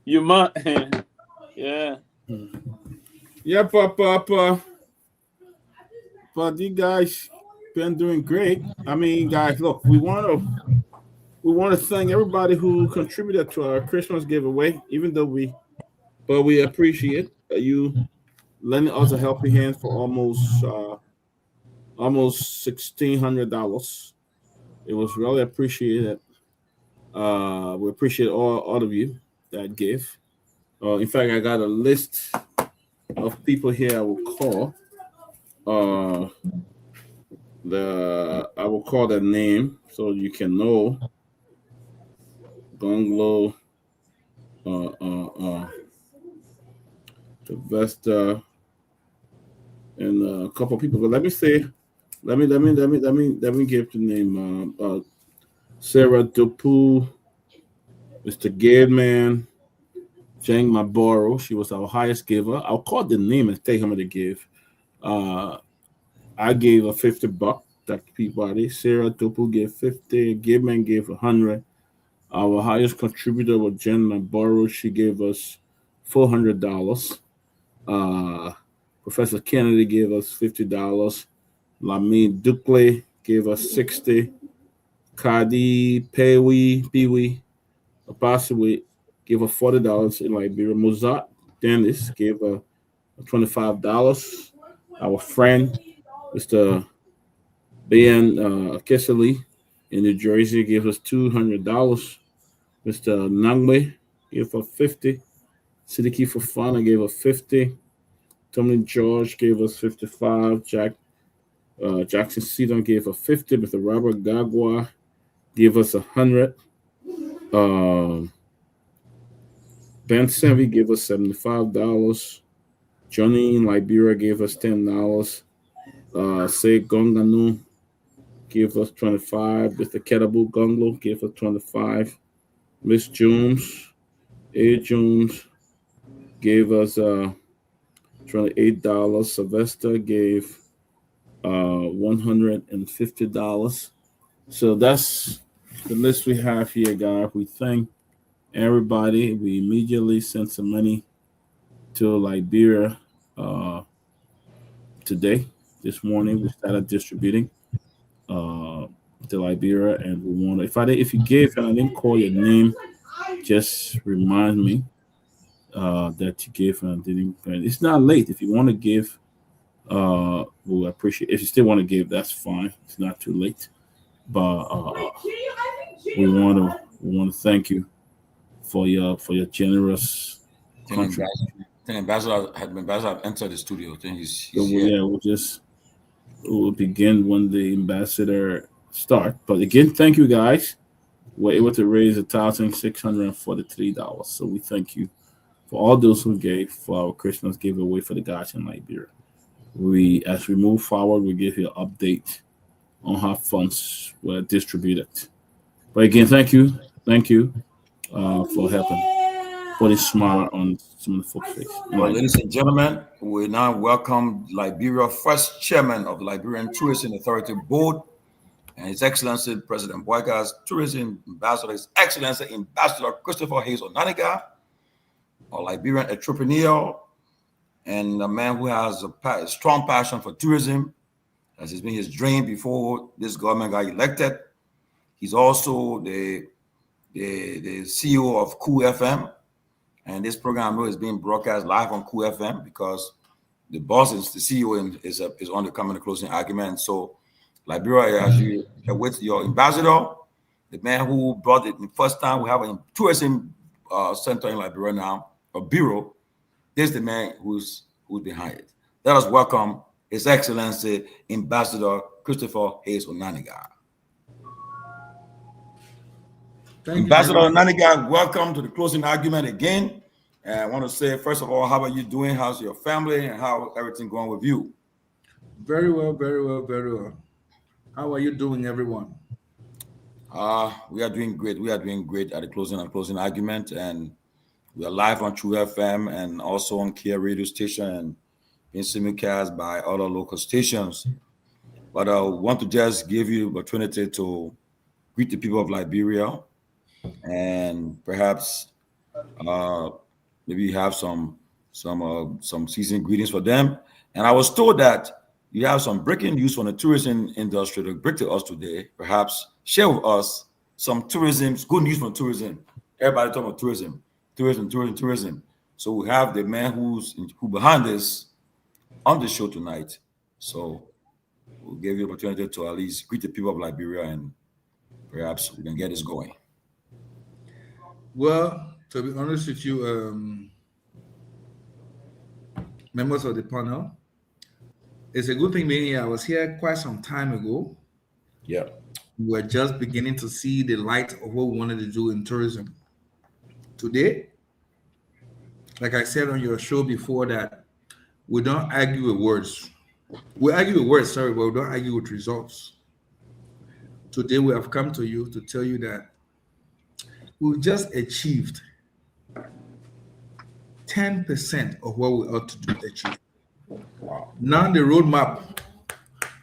Human, yeah. Yeah, Papa. But you guys been doing great. I mean, guys, look, we want to thank everybody who contributed to our Christmas giveaway, even though we appreciate you lending us a helping hand for almost $1,600. It was really appreciated. We appreciate all of you that gave. In fact, I got a list of people here I will call. I will call their name so you can know. Gongloe, Sylvester, and a couple of people. But let me give the name. Sarah Dopoh, Mr. Gayman, Jang Maboro. She was our highest giver. I'll call the name and tell him to give. I gave a $50. Dr. Peabody. Sarah Dopoh gave 50. Gayman gave 100. Our highest contributor was Jen Maboro. She gave us $400. Professor Kennedy gave us $50. Lamine Ducle gave us $60. Kadi Pewee, Apostle gave us $40 in Liberia. Mozart Dennis gave us $25. Our friend, Mr. Ben Sanvee in New Jersey, gave us $200. Mr. Nagbe gave us $50. Sidiki Fofana gave us $50. Tomalin George gave us $55. Jackson Seaton gave us $50. Mr. Robert Garguah gave us $100. Ben Sanvee gave us $75. Johnny in Liberia gave us $10. Seleke Kromah gave us $25. Mr. Kehleboe Gongloe gave us $25. Miss Jones, A. Jones gave us $28. Sylvester gave $150. So that's the list we have here, guys. We thank everybody. We immediately sent some money to Liberia today. This morning we started distributing to Liberia, and we want to. If you gave and I didn't call your name, just remind me that you gave and I didn't. It's not late. If you want to give, we'll appreciate. If you still want to give, that's fine. It's not too late. But we want to thank you for your generous contribution. Ambassador entered the studio. I think he's here. We'll begin when the ambassador start. But again, thank you guys. We're able to raise $1,643. So we thank you for all those who gave for our Christmas giveaway for the guys in Liberia. As we move forward, we give you an update on how funds were distributed. But again, thank you for helping put a smile on some of the folks' face. Well, ladies and gentlemen, we now welcome Liberia first chairman of the Liberian Tourism Authority Board, and His Excellency President Boyka's Tourism Ambassador, His Excellency Ambassador Christopher Hayes Onaniga, a Liberian entrepreneur and a man who has a strong passion for tourism, as has been his dream before this government got elected. He's also the CEO of Cool FM, and this program is being broadcast live on Cool FM because the boss is the CEO is on the coming to closing argument. So Liberia, as you with your ambassador, the man who brought it the first time. We have a tourism center in Liberia now, a bureau. This is the man who's behind it. Let us welcome His Excellency Ambassador Christopher Hayes Onaniga. Ambassador Onaniga, welcome to the closing argument again. And I want to say, first of all, how are you doing? How's your family and how everything going with you? Very well, very well, very well. How are you doing, everyone? We are doing great. We are doing great at the closing argument, and we are live on True FM and also on Kia radio station and being simulcast by other local stations. But I want to just give you the opportunity to greet the people of Liberia, and perhaps maybe you have some seasoned greetings for them. And I was told that you have some breaking news from the tourism industry to bring to us today. Perhaps share with us some good news from tourism. Everybody talking about tourism. So we have the man who behind this on the show tonight. So we'll give you an opportunity to at least greet the people of Liberia, and perhaps we can get this going. Well, to be honest with you, members of the panel, it's a good thing being here. I was here quite some time ago. Yeah. We're just beginning to see the light of what we wanted to do in tourism. Today, like I said on your show before, that we don't argue with words. We argue with words, but we don't argue with results. Today, we have come to you to tell you that we've just achieved 10% of what we ought to achieve. Wow. Now the roadmap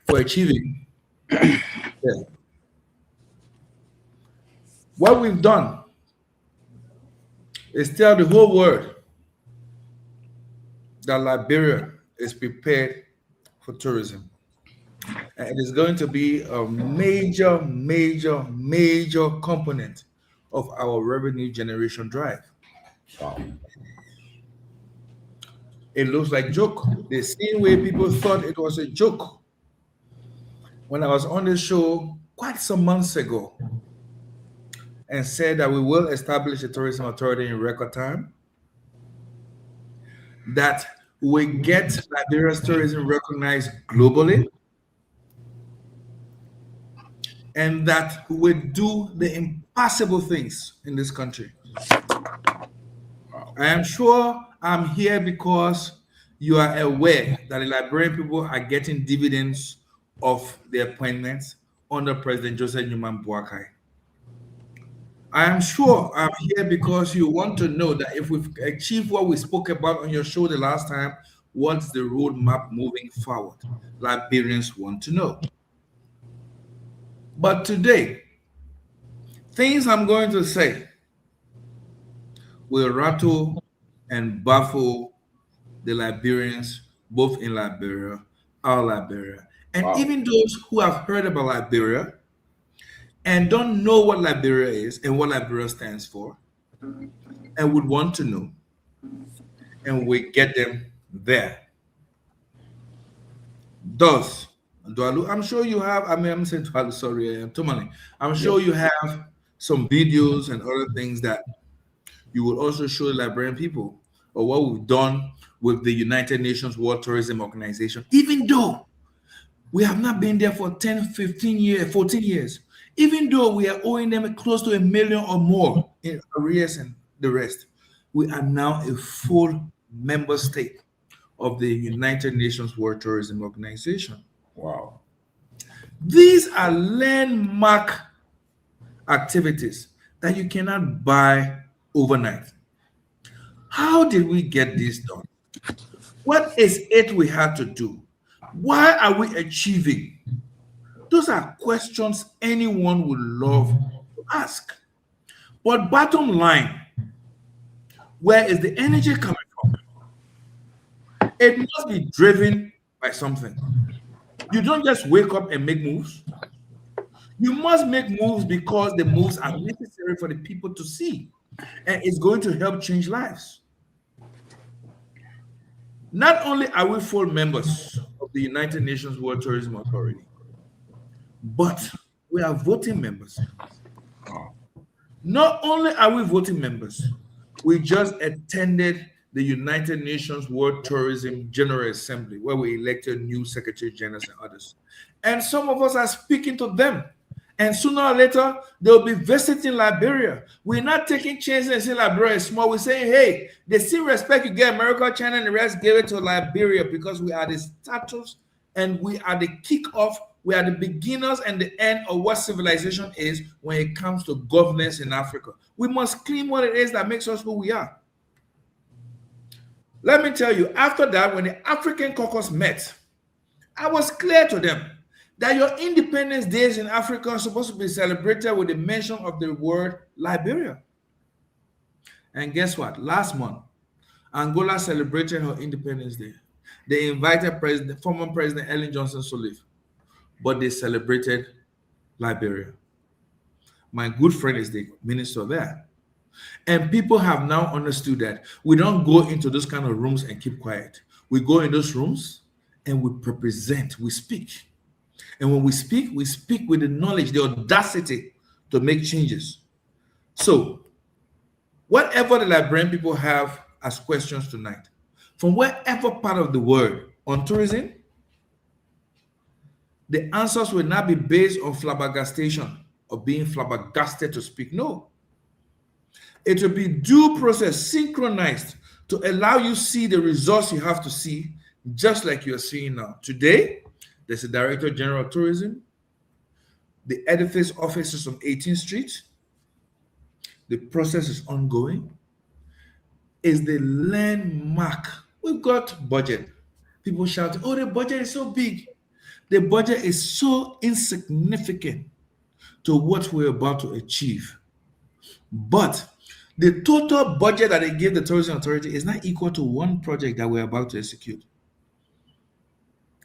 for achieving what we've done is tell the whole world that Liberia is prepared for tourism. And it is going to be a major component of our revenue generation drive. Wow. It looks like a joke. The same way people thought it was a joke when I was on the show quite some months ago and said that we will establish a tourism authority in record time, that we get Liberia's tourism recognized globally, and that we do the impossible things in this country. I am sure I'm here because you are aware that the Liberian people are getting dividends of their appointments under President Joseph Newman Boakai. I am sure I'm here because you want to know that if we've achieved what we spoke about on your show the last time, what's the roadmap moving forward? Liberians want to know. But today, things I'm going to say will rattle and baffle the Liberians, both in Liberia, our Liberia, and even those who have heard about Liberia and don't know what Liberia is and what Liberia stands for, and would want to know, and we get them there. Thus, I'm sure you have, I'm saying Tomalin. I'm sure you have some videos and other things that you will also show the Liberian people of what we've done with the United Nations World Tourism Organization, even though we have not been there for 10, 15 years, 14 years, even though we are owing them close to $1 million or more in arrears and the rest. We are now a full member state of the United Nations World Tourism Organization. Wow. These are landmark activities that you cannot buy overnight. How did we get this done? What is it we had to do? Why are we achieving? Those are questions anyone would love to ask. But bottom line, where is the energy coming from? It must be driven by something. You don't just wake up and make moves. You must make moves because the moves are necessary for the people to see, and it's going to help change lives. Not only are we full members of the United Nations World Tourism Authority, But we are voting members. Not only are we voting members, we just attended the United Nations World Tourism General Assembly, where we elected new Secretary Generals and others. And some of us are speaking to them. And sooner or later, they'll be visiting Liberia. We're not taking chances and saying Liberia is small. We're saying, hey, the same respect you get America, China, and the rest, give it to Liberia, because we are the status and we are the kickoff. We are the beginners and the end of what civilization is when it comes to governance in Africa. We must claim what it is that makes us who we are. Let me tell you, after that, when the African caucus met, I was clear to them that your Independence Days in Africa are supposed to be celebrated with the mention of the word Liberia. And guess what? Last month, Angola celebrated her Independence Day. They invited former President Ellen Johnson Sirleaf, but they celebrated Liberia. My good friend is the minister there. And people have now understood that we don't go into those kind of rooms and keep quiet. We go in those rooms and we represent, we speak. And when we speak with the knowledge, the audacity to make changes. So, whatever the Liberian people have as questions tonight, from wherever part of the world on tourism, the answers will not be based on flabbergastation or being flabbergasted to speak. No. It will be due process, synchronized, to allow you see the results you have to see, just like you're seeing now. Today, there's a Director General of Tourism. The edifice office is on 18th Street. The process is ongoing. Is the landmark. We've got budget. People shouting, oh, the budget is so big. The budget is so insignificant to what we're about to achieve. But the total budget that they give the Tourism Authority is not equal to one project that we're about to execute.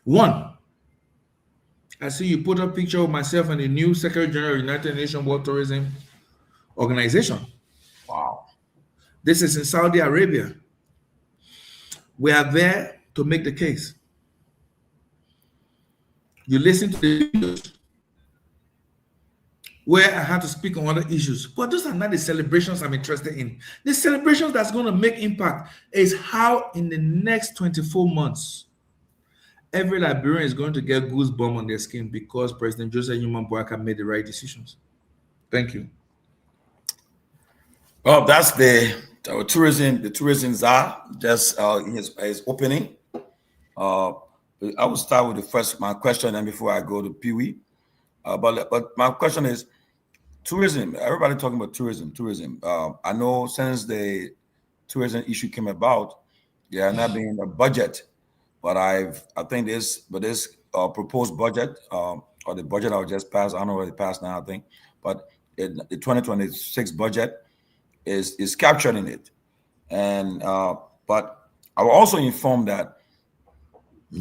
One. I see you put a picture of myself and the new Secretary General of United Nations World Tourism Organization. Wow. This is in Saudi Arabia. We are there to make the case. You listen to the videos where I had to speak on other issues, but those are not the celebrations I'm interested in. The celebrations that's going to make impact is how in the next 24 months, every Liberian is going to get goosebumps on their skin because President Joseph Newman Boyaka made the right decisions. Thank you. Well, that's the tourism czar just in his opening. I will start with my question, and before I go to Pewee. But my question is tourism. Everybody talking about tourism. I know since the tourism issue came about, there are not being a budget. But I think this proposed budget or the budget that was just passed, I don't know whether it passed now, I think, but the 2026 budget is captured in it. And but I will also inform that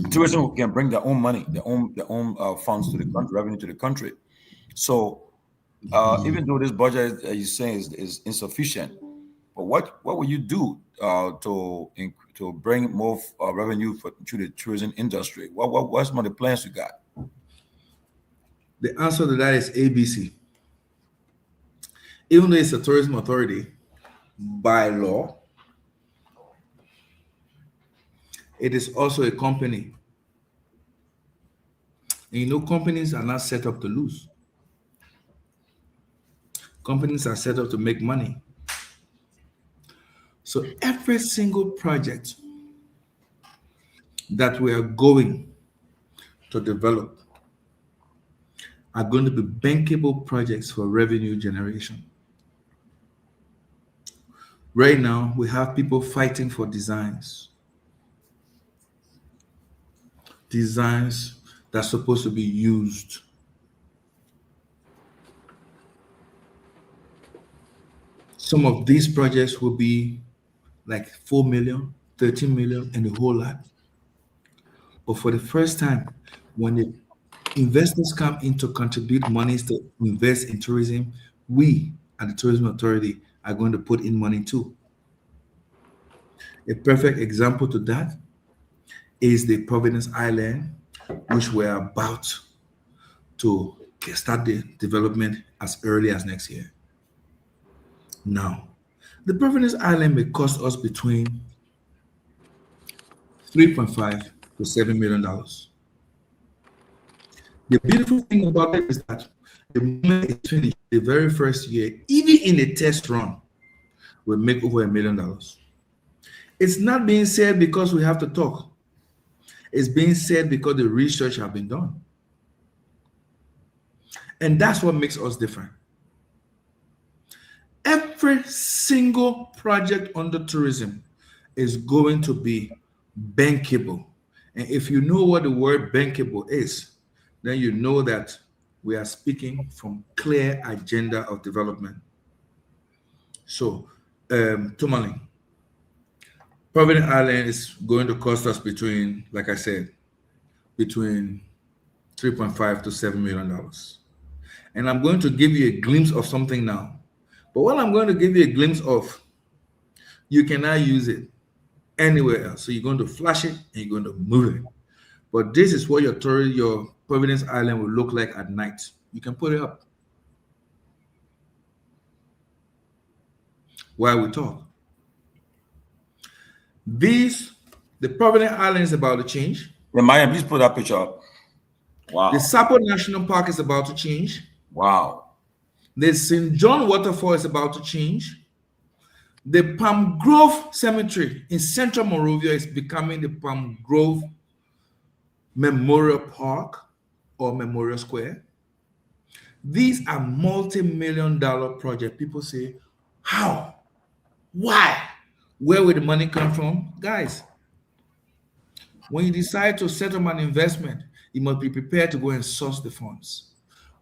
tourism can bring their own money, their own funds to the country, revenue to the country. So even though this budget, as you're saying, is insufficient, but what will you do to bring more revenue to the tourism industry? What's some of the plans you got? The answer to that is ABC. Even though it's a tourism authority, by law, it is also a company. And you know, companies are not set up to lose. Companies are set up to make money. So every single project that we are going to develop are going to be bankable projects for revenue generation. Right now, we have people fighting for designs. Designs that's supposed to be used. Some of these projects will be like 4 million, 13 million, and a whole lot. But for the first time, when the investors come in to contribute monies to invest in tourism, we at the Tourism Authority are going to put in money too. A perfect example to that is the Providence Island, which we're about to start the development as early as next year. Now, the Providence Island may cost us between $3.5 to $7 million. The beautiful thing about it is that the moment it's finished, the very first year, even in a test run, we'll make over $1 million. It's not being said because we have to talk. It's being said because the research has been done. And that's what makes us different. Every single project under tourism is going to be bankable. And if you know what the word bankable is, then you know that we are speaking from clear agenda of development. So, Tomalin, Providence Island is going to cost us between, like I said, between $3.5 to $7 million. And I'm going to give you a glimpse of something now. But what I'm going to give you a glimpse of, you cannot use it anywhere else. So you're going to flash it and you're going to move it. But this is what your Providence Island will look like at night. You can put it up while we talk. The Providence Island is about to change. Yeah, Myean, please put that picture up. Wow. The Sapo National Park is about to change. Wow. The St. John Waterfall is about to change. The Palm Grove Cemetery in Central Monrovia is becoming the Palm Grove Memorial Park or Memorial Square. These are multi-million-dollar projects. People say, how? Why? Where will the money come from? Guys, when you decide to set up an investment, you must be prepared to go and source the funds.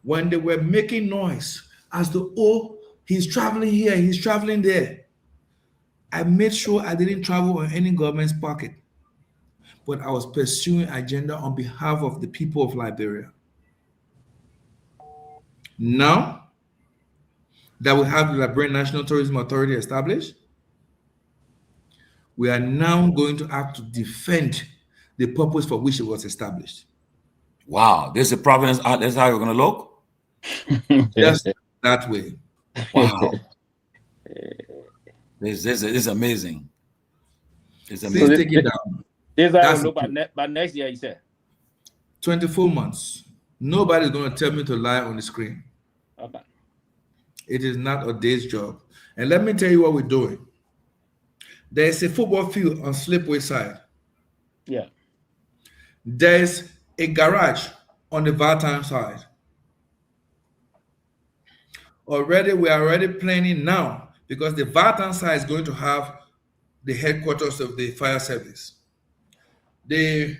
When they were making noise as the, oh, he's traveling here, he's traveling there, I made sure I didn't travel on any government's pocket, but I was pursuing agenda on behalf of the people of Liberia. Now that we have the Liberian National Tourism Authority established, we are now going to have to defend the purpose for which it was established. Wow, this is the Providence. That's how you're going to look? Just that way. Wow. This is amazing. It's amazing. Please take it down. This I will look by next year, you said. 24 months. Nobody's going to tell me to lie on the screen. Okay. It is not a day's job. And let me tell you what we're doing. There is a football field on Slipway side. Yeah. There's a garage on the Valentine side. We are already planning now because the Valentine side is going to have the headquarters of the fire service. The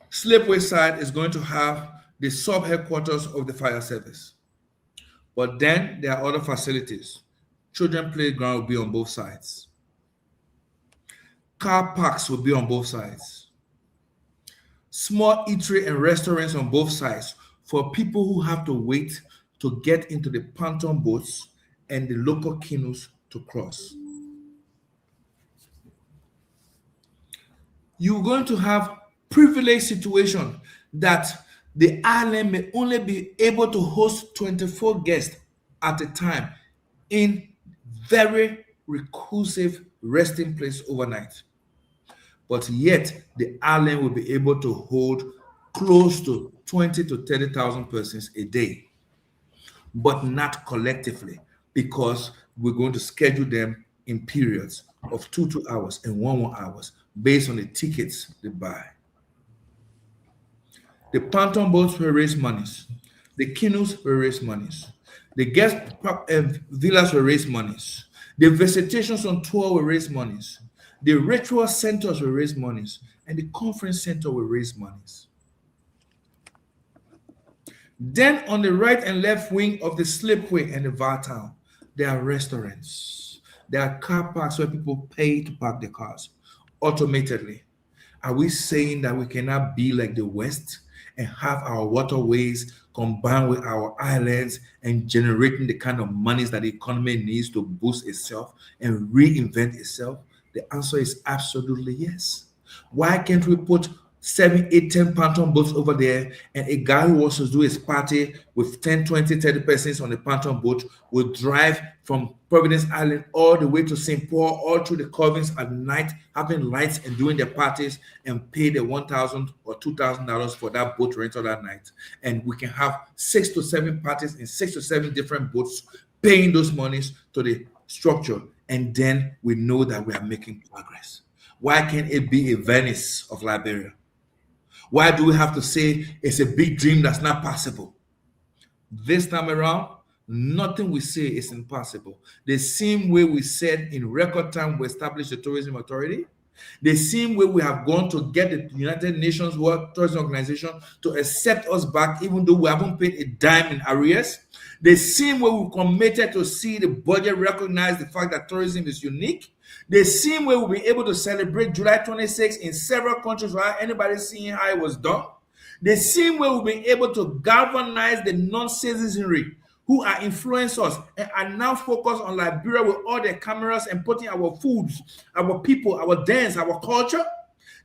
Slipway side is going to have the sub-headquarters of the fire service. But then there are other facilities. Children playground will be on both sides. Car parks will be on both sides. Small eatery and restaurants on both sides for people who have to wait to get into the pontoon boats and the local canoes to cross. You're going to have privileged situation that the island may only be able to host 24 guests at a time in very reclusive resting place overnight. But yet the island will be able to hold close to 20 to 30,000 persons a day, but not collectively, because we're going to schedule them in periods of 2 hours and 1 hours based on the tickets they buy. The pontoon boats will raise monies. The canoes will raise monies. The guest villas will raise monies. The visitations on tour will raise monies. The ritual centers will raise monies. And the conference center will raise monies. Then on the right and left wing of the Slipway and the Valtown, there are restaurants. There are car parks where people pay to park their cars automatically. Are we saying that we cannot be like the West and have our waterways combined with our islands and generating the kind of monies that the economy needs to boost itself and reinvent itself? The answer is absolutely yes. Why can't we put 7, 8, 10 pontoon boats over there, and a guy who wants to do his party with 10, 20, 30 persons on the pontoon boat will drive from Providence Island all the way to St. Paul, all through the Covens at night, having lights and doing their parties, and pay the $1,000 or $2,000 for that boat rental that night. And we can have 6 to 7 parties in 6 to 7 different boats, paying those monies to the structure, and then we know that we are making progress. Why can't it be a Venice of Liberia? Why do we have to say it's a big dream that's not possible? This time around, nothing we say is impossible. The same way we said in record time we established the Tourism Authority, the same way we have gone to get the United Nations World Tourism Organization to accept us back, even though we haven't paid a dime in arrears. The same way we committed to see the budget recognize the fact that tourism is unique. The same way we'll be able to celebrate July 26 in several countries without anybody seeing how it was done. The same way we'll be able to galvanize the non-citizenry who are influencers and are now focused on Liberia with all their cameras and putting our foods, our people, our dance, our culture.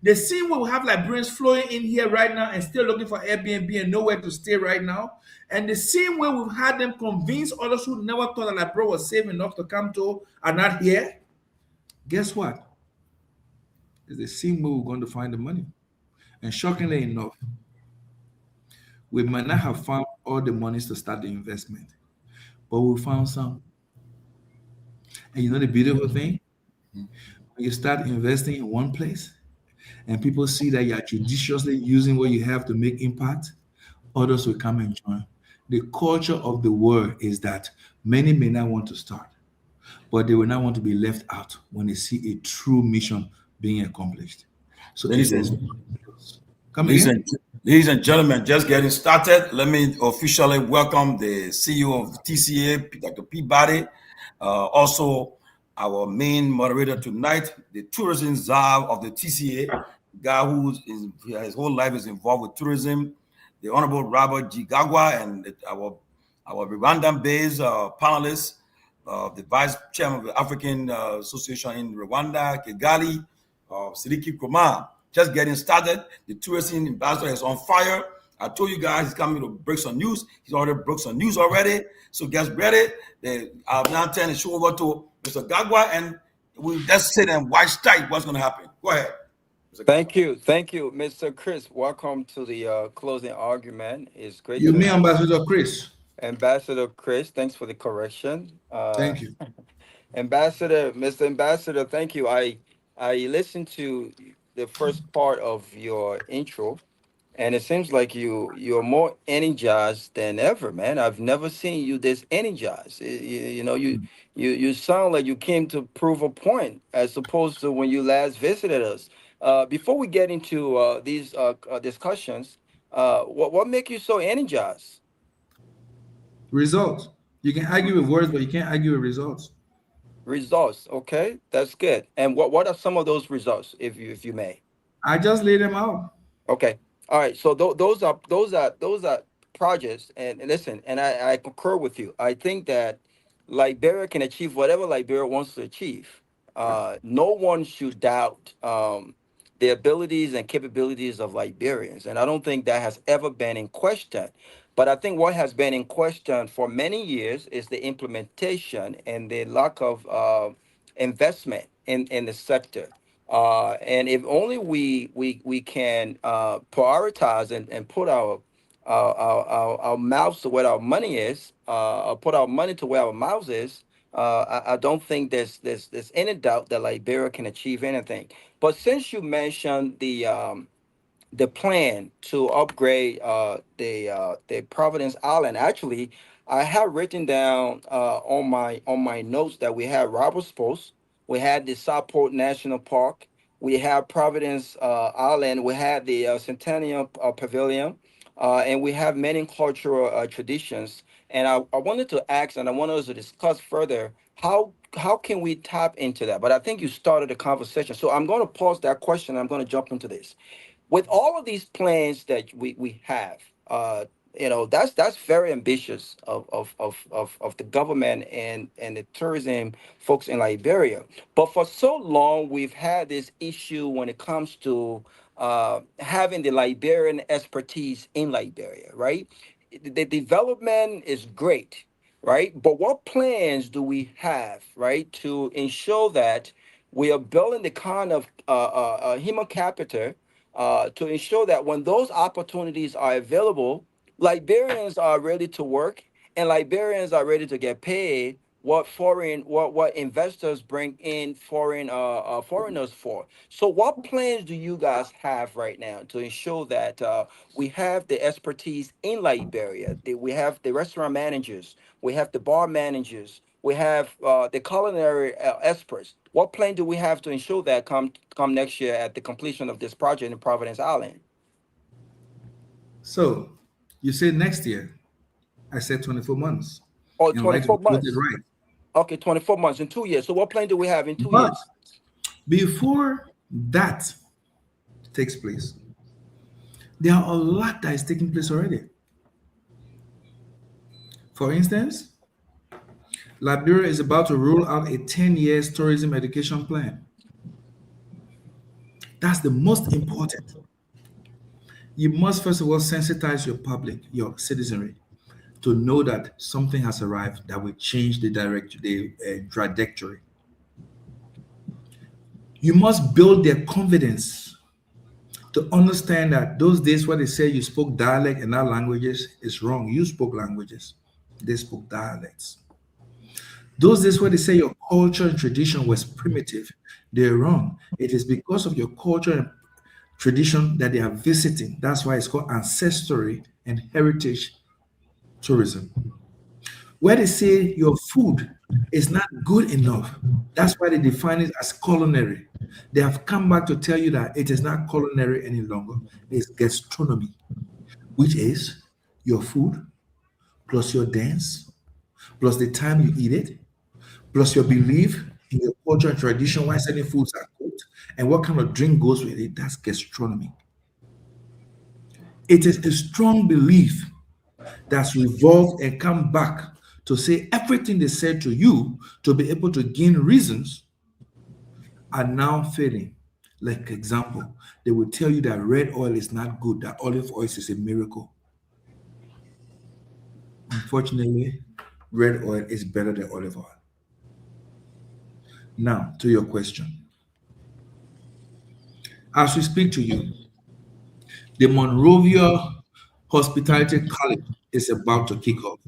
The same way we have Liberians flowing in here right now and still looking for Airbnb and nowhere to stay right now. And the same way we've had them convince others who never thought that Liberia was safe enough to come to are not here. Guess what? It's the same way we're going to find the money. And shockingly enough, we might not have found all the monies to start the investment, but we found some. And you know the beautiful thing? When you start investing in one place and people see that you're judiciously using what you have to make impact, others will come and join. The culture of the world is that many may not want to start, but they will not want to be left out when they see a true mission being accomplished. So ladies and gentlemen, just getting started. Let me officially welcome the CEO of TCA, Dr. Peabody. Also, our main moderator tonight, the tourism czar of the TCA, guy who his whole life is involved with tourism, the Honorable Robert G. Garguah, and our Rwandan-based panelists, the Vice Chairman of the African Association in Rwanda, Kigali, Seleke Kromah. Just getting started. The tourism ambassador is on fire. I told you guys he's coming to break some news. He's already broke some news already. So get ready. I'll now turn the show over to Mr. Garguah, and we'll just sit and watch tight what's going to happen. Go ahead. Thank you, Mr. Chris. Welcome to the closing argument. It's great. You mean Ambassador Chris? Ambassador Chris, thanks for the correction. Thank you. Mr. Ambassador, thank you. I listened to the first part of your intro, and it seems like you're more energized than ever, man. I've never seen you this energized. You sound like you came to prove a point, as opposed to when you last visited us. Before we get into these discussions, what make you so energized? Results. You can argue with words, but you can't argue with results. Results, okay, that's good. And what are some of those results, if you may? I just laid them out. Okay, all right. So those are projects, and listen, and I concur with you. I think that Liberia can achieve whatever Liberia wants to achieve. No one should doubt the abilities and capabilities of Liberians, and I don't think that has ever been in question. But I think what has been in question for many years is the implementation and the lack of investment in the sector. And if only we can prioritize and put our mouths to where our money is, put our money to where our mouths is, I don't think there's any doubt that Liberia can achieve anything. But since you mentioned the plan to upgrade the Providence Island, actually, I have written down on my notes that we had Roberts Post, we had the Southport National Park, we have Providence Island, we had the Centennial Pavilion, and we have many cultural traditions. And I wanted to ask, and I wanted us to discuss further, how can we tap into that? But I think you started the conversation. So I'm going to pause that question. I'm going to jump into this. With all of these plans that we have, that's very ambitious of the government and the tourism folks in Liberia. But for so long, we've had this issue when it comes to having the Liberian expertise in Liberia, right? The development is great, right? But what plans do we have, right, to ensure that we are building the kind of human capital to ensure that when those opportunities are available, Liberians are ready to work and Liberians are ready to get paid what investors bring in foreigners for. So what plans do you guys have right now to ensure that we have the expertise in Liberia? We have the restaurant managers, we have the bar managers, we have the culinary experts. What plan do we have to ensure that come next year at the completion of this project in Providence Island? So you say next year. I said 24 months. Oh, And 24 put it months. right. Okay, 24 months in 2 years. So what plan do we have in 2 But years? before that takes place, there are a lot that is taking place already. For instance, Liberia is about to roll out a 10 years tourism education plan. That's the most important. You must first of all sensitize your public, your citizenry, to know that something has arrived that will change the trajectory. You must build their confidence to understand that those days where they say you spoke dialect and not languages is wrong. You spoke languages, they spoke dialects. Those days where they say your culture and tradition was primitive, they're wrong. It is because of your culture and tradition that they are visiting. That's why it's called ancestry and heritage tourism. Where they say your food is not good enough, that's why they define it as culinary. They have come back to tell you that it is not culinary any longer, it's gastronomy, which is your food plus your dance, plus the time you eat it, plus your belief in your culture and tradition, why certain foods are cooked, and what kind of drink goes with it. That's gastronomy. It is a strong belief that's revolved and come back to say everything they said to you to be able to gain reasons are now failing. Like example, they will tell you that red oil is not good, that olive oil is a miracle. Unfortunately, red oil is better than olive oil. Now, to your question. As we speak to you, the Monrovia Hospitality College is about to kick off.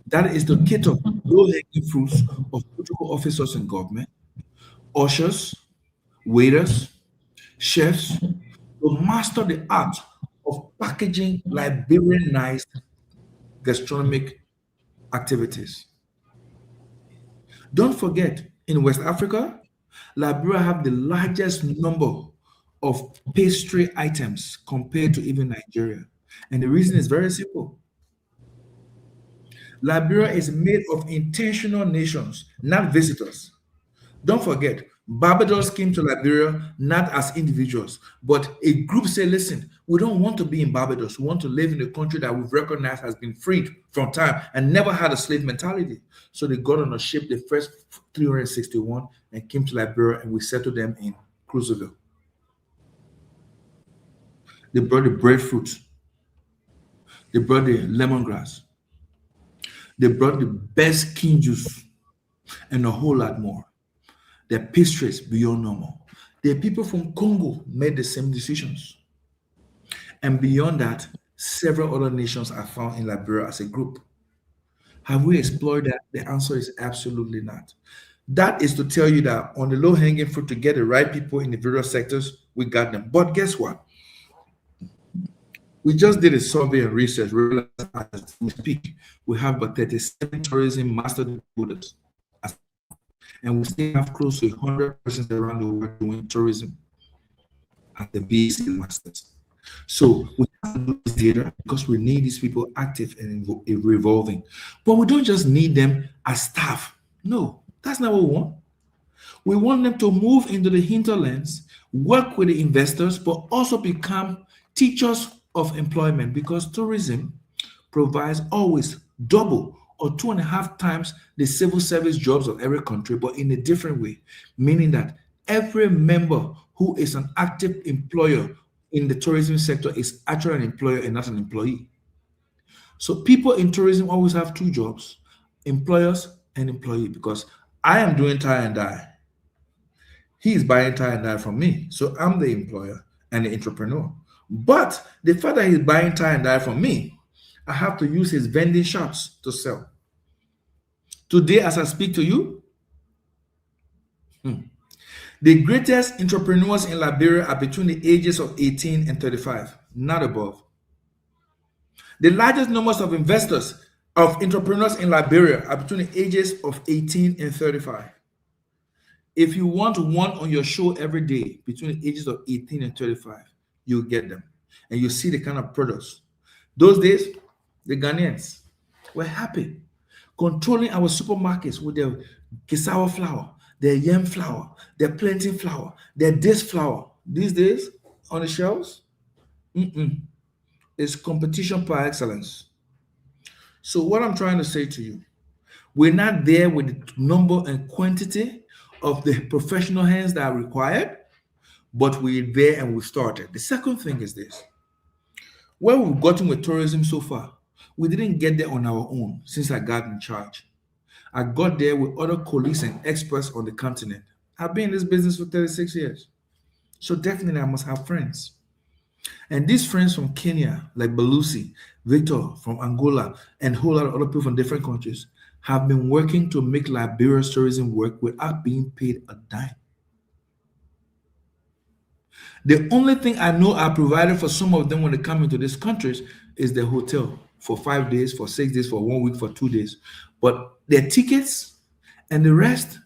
That is the kit of low-hanging fruits of protocol officers in government, ushers, waiters, chefs, to master the art of packaging Liberianized gastronomic activities. Don't forget, in West Africa, Liberia have the largest number of pastry items compared to even Nigeria. And the reason is very simple. Liberia is made of intentional nations, not visitors. Don't forget, Barbados came to Liberia not as individuals, but a group said, listen, we don't want to be in Barbados. We want to live in a country that we've recognized has been freed from time and never had a slave mentality. So they got on a ship, the first 361, and came to Liberia, and we settled them in Cruiseville. They brought the breadfruit. They brought the lemongrass. They brought the best king juice and a whole lot more. Their pastries beyond normal. The people from Congo made the same decisions. And beyond that, several other nations are found in Liberia as a group. Have we explored that? The answer is absolutely not. That is to tell you that on the low-hanging fruit to get the right people in the various sectors, we got them. But guess what? We just did a survey and research. As we speak, we have about 37 tourism master builders. And we still have close to 100 persons around the world doing tourism at the BC Masters. So we have to do this data because we need these people active and revolving. But we don't just need them as staff. No, that's not what we want. We want them to move into the hinterlands, work with the investors, but also become teachers of employment, because tourism provides always double or 2.5 times the civil service jobs of every country, but in a different way, meaning that Every member who is an active employer in the tourism sector is actually an employer and not an employee. So people in tourism always have two jobs, employers and employee, because I am doing tie and dye. He's buying tie and dye from me. So I'm the employer and the entrepreneur. But the fact that he's buying tie and dye from me, I have to use his vending shops to sell. Today, as I speak to you, the greatest entrepreneurs in Liberia are between the ages of 18 and 35, not above. The largest numbers of investors, of entrepreneurs in Liberia are between the ages of 18 and 35. If you want one on your show every day between the ages of 18 and 35, you'll get them. And you see the kind of products. Those days, the Ghanaians were happy controlling our supermarkets with their cassava flour, their yam flour, their plantain flour, their this flour. These days, on the shelves, it's competition par excellence. So what I'm trying to say to you, we're not there with the number and quantity of the professional hands that are required, but we're there and we started. The second thing is this. Where we've gotten with tourism so far, we didn't get there on our own since I got in charge. I got there with other colleagues and experts on the continent. I've been in this business for 36 years. So definitely I must have friends. And these friends from Kenya, like Balusi, Victor from Angola, and a whole lot of other people from different countries have been working to make Liberia's tourism work without being paid a dime. The only thing I know I provided for some of them when they come into these countries is the hotel for 5 days, for 6 days, for 1 week, for 2 days. But their tickets and the rest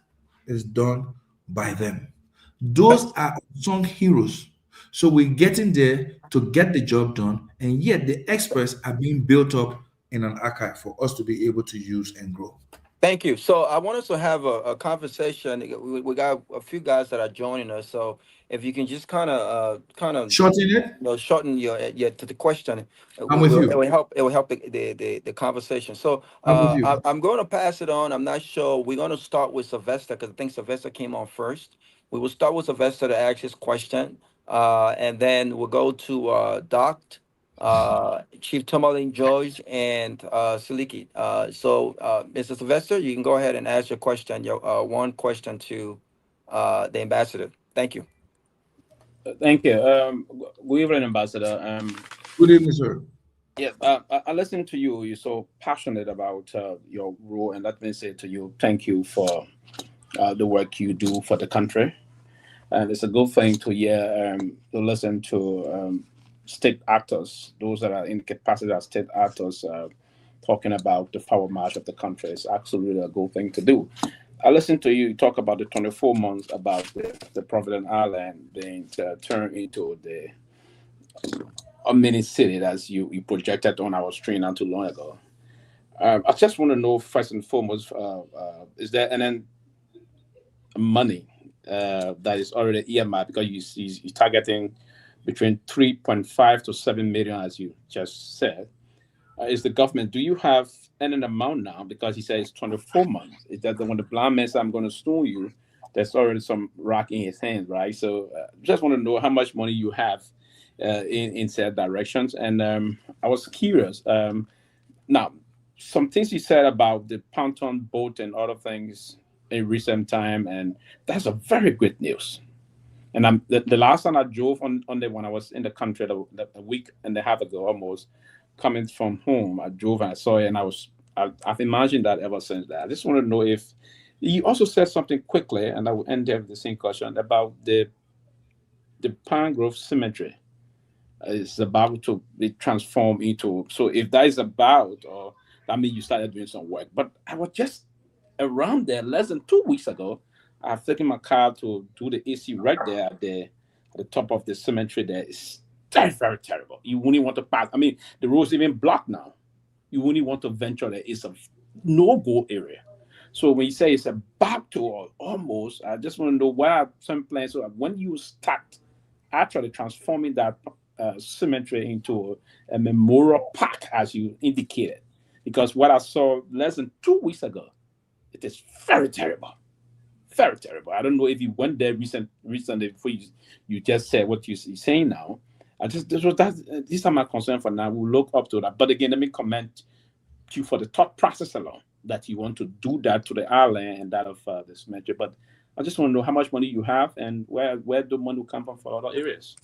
is done by them. Those are unsung heroes. So we're getting there to get the job done, and yet the experts are being built up in an archive for us to be able to use and grow. Thank you. So I want us to have a conversation. We got a few guys that are joining us. So if you can just kind of shorten it, shorten your to the question. I'm with you. It will help. It will help the conversation. So I'm going to pass it on. I'm not sure. We're going to start with Sylvester because I think Sylvester came on first. We will start with Sylvester to ask his question, and then we'll go to Doc, Chief Tomalin, George, and Seleke. So, Mr. Sylvester, you can go ahead and ask your question, your one question to the ambassador. Thank you. Thank you. Good evening, Ambassador. Good evening, sir. Yeah, I listened to you. You're so passionate about your role, and let me say to you, thank you for the work you do for the country. And it's a good thing to hear, to listen to state actors, those that are in capacity as state actors, talking about the power march of the country. It's absolutely a good thing to do. I listened to you talk about the 24 months about the Providence Island being turned into a mini city as you projected on our screen not too long ago. I just want to know, first and foremost, is there any money that is already earmarked, because you're targeting between 3.5 to 7 million, as you just said. Is the government, do you have any amount now? Because he says 24 months. Is that when the blind man says, I'm going to stone you, there's already some rock in his hand, right? So just want to know how much money you have in said directions. And I was curious. Now, some things you said about the pontoon boat and other things in recent time, and that's a very good news. And the last time I drove on the when I was in the country a week and a half ago almost, coming from home, I drove and I saw it, and I've imagined that ever since that. I just want to know if you also said something quickly, and I will end there with the same question about the Pine Grove Cemetery. It's about to be transformed into, so if that is about, or that means you started doing some work. But I was just around there less than 2 weeks ago. I've taken my car to do the AC right there at the top of the cemetery. There is very, very terrible. You wouldn't want to pass. I mean, the road's even blocked now. You wouldn't want to venture there. It's a no-go area. So when you say it's about to or almost, I just want to know what are some plans so that when you start actually transforming that cemetery into a memorial park, as you indicated. Because what I saw less than 2 weeks ago, it is very terrible. very terrible. I don't know if you went there recently before you just said what you're saying now. These are my concerns for now. We'll look up to that. But again, let me comment you for the thought process alone that you want to do that to the island and that of this measure. But I just want to know how much money you have and where the money will come from for other areas.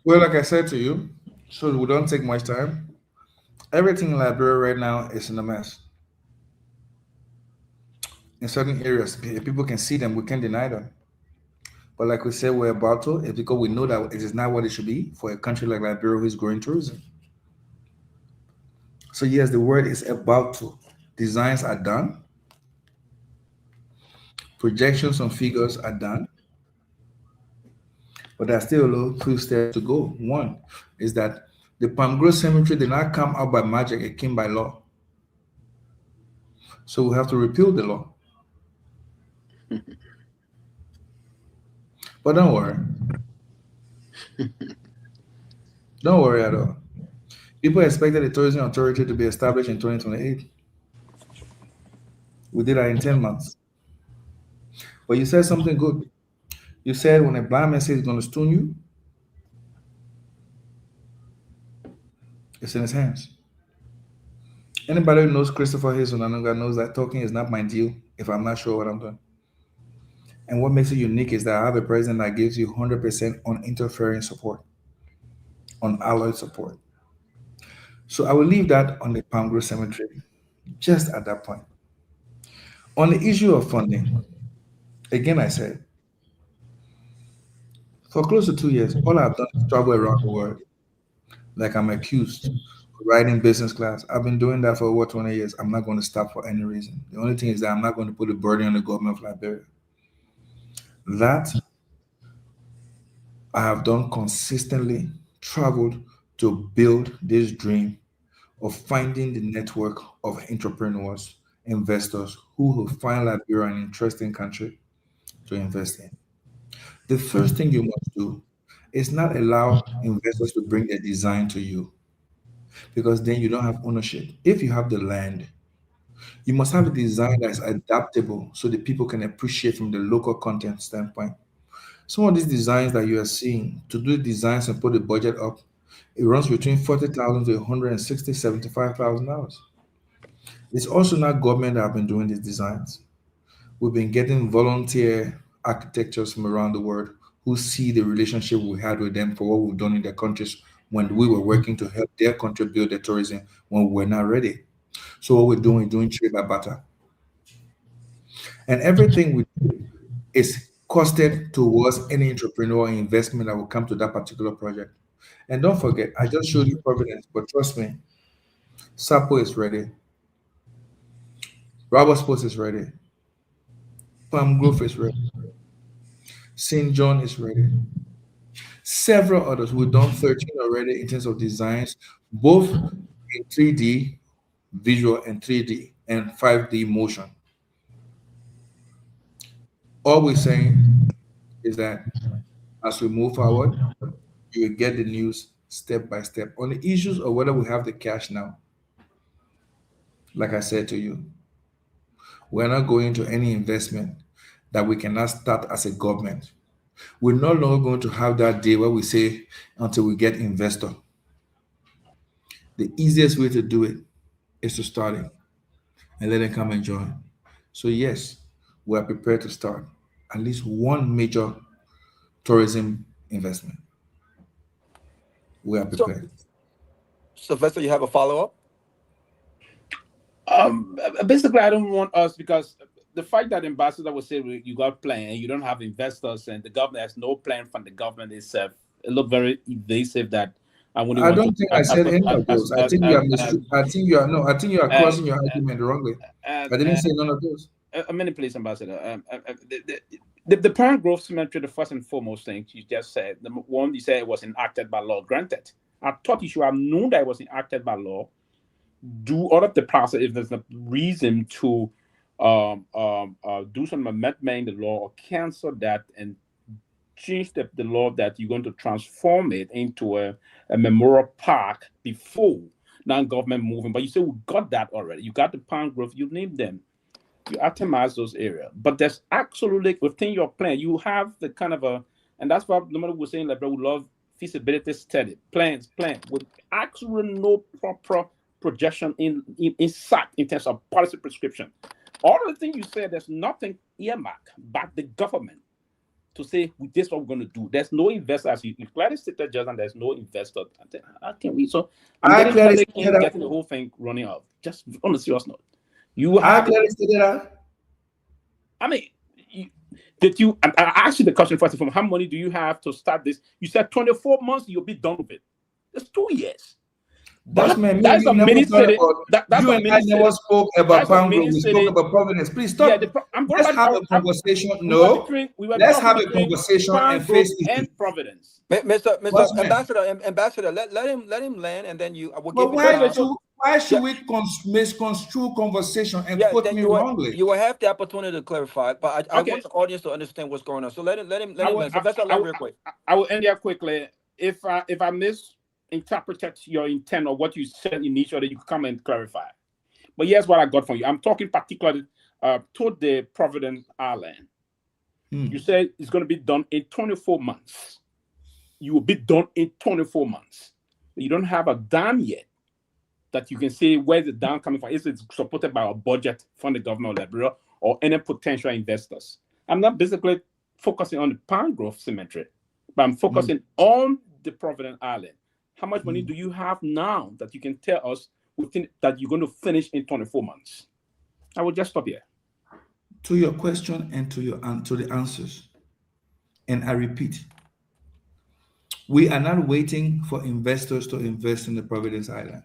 Well, like I said to you, so we don't take much time. Everything in Liberia right now is in a mess. In certain areas, people can see them, we can't deny them. But like we said, we're about to, it's because we know that it is not what it should be for a country like Liberia who is growing tourism. So yes, the word is about to. Designs are done. Projections and figures are done. But there's still a little 2 steps to go. One is that the Palm Grove Cemetery did not come out by magic, it came by law. So we have to repeal the law. But don't worry. Don't worry at all. People expected the tourism authority to be established in 2028. We did that in 10 months. But you said something good. You said when a blind man says he's going to stone you, it's in his hands. Anybody who knows Christopher Hayes Onanunga knows that talking is not my deal if I'm not sure what I'm doing. And what makes it unique is that I have a president that gives you 100% uninterfering support, unalloyed support. So I will leave that on the Palm Grove Cemetery, just at that point. On the issue of funding, again, I said, for close to 2 years, all I've done is travel around the world, like I'm accused of riding business class. I've been doing that for over 20 years. I'm not going to stop for any reason. The only thing is that I'm not going to put a burden on the government of Liberia. That I have done consistently, traveled to build this dream of finding the network of entrepreneurs, investors who will find Liberia an interesting country to invest in. The first thing you must do is not allow investors to bring their design to you, because then you don't have ownership. If you have the land, you must have a design that is adaptable so that people can appreciate from the local content standpoint. Some of these designs that you are seeing, to do designs and put the budget up, it runs between $40,000 to $175,000. It's also not government that have been doing these designs. We've been getting volunteer architects from around the world who see the relationship we had with them for what we've done in their countries when we were working to help their country build their tourism when we were not ready. So what we're doing trade by barter. And everything we do is costed towards any entrepreneur investment that will come to that particular project. And don't forget, I just showed you Providence, but trust me, Sapo is ready. Roberts Post is ready. Palm Grove is ready. St. John is ready. Several others. We've done 13 already in terms of designs, both in 3D, visual and 3D, and 5D motion. All we're saying is that as we move forward, you will get the news step by step. On the issues of whether we have the cash now, like I said to you, we're not going to any investment that we cannot start as a government. We're no longer going to have that day where we say until we get investor. The easiest way to do it is to start it and let them come and join. So yes, we are prepared to start at least one major tourism investment. We are prepared. Sylvester, you have a follow-up? Basically, I don't want us, because the fact that ambassador will say you got plan and you don't have investors and the government has no plan from the government itself, it looked very evasive. That I don't think I said any of those. I think you are I think you are crossing your argument wrongly. I didn't say none of those. Many place, ambassador. The Palm Grove Cemetery, the first and foremost thing you just said, the one you said it was enacted by law. Granted, I thought you should have known that it was enacted by law. Do all of the process if there's a reason to do some amendment in the law or cancel that and change the law that you're going to transform it into a memorial park before non-government moving. But you say we got that already. You got the Palm Grove, you named them. You optimize those areas. But there's absolutely within your plan, you have the kind of a, and that's why no matter we're saying like, bro, we love feasibility study, plan with actually no proper projection in sight in terms of policy prescription. All of the things you said, there's nothing earmarked by the government to say this is what we're going to do. There's no investor, as you clearly stated, just, and there's no investor. How can we? So I'm getting the whole thing running off. Just on a serious note, you have. I mean, did you? I asked you the question first. From how money do you have to start this? You said 24 months. You'll be done with it. It's 2 years. That's a mini city. You and I never spoke about Pangro. We spoke about Providence. Please stop. Let's have a conversation. No, let's have a conversation and face it. Providence. Mr. Ambassador, let him land, and then you. Why should we misconstrue conversation and put me wrongly? You will have the opportunity to clarify, but I want the audience to understand what's going on. So let him land. So that's real quick. I will end there quickly. If I misinterpreted your intent or what you said initially, you can come and clarify. But here's what I got from you. I'm talking particularly to the Providence Island. You said it's going to be done in 24 months. You will be done in 24 months. You don't have a dime yet that you can say where's the dime coming from. Is it supported by a budget from the government of Liberia or any potential investors? I'm not basically focusing on the Palm Grove Cemetery, but I'm focusing on the Providence Island. How much money do you have now that you can tell us that you're going to finish in 24 months? I will just stop here. To your question and to the answers, and I repeat, we are not waiting for investors to invest in the Providence Island.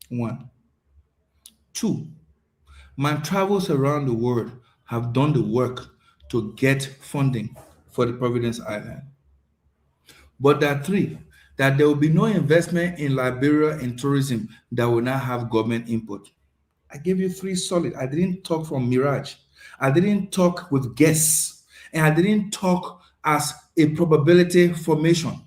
1. 2, my travels around the world have done the work to get funding for the Providence Island. But that 3, that there will be no investment in Liberia in tourism that will not have government input. I gave you 3 solid. I didn't talk from mirage. I didn't talk with guess. And I didn't talk as a probability formation.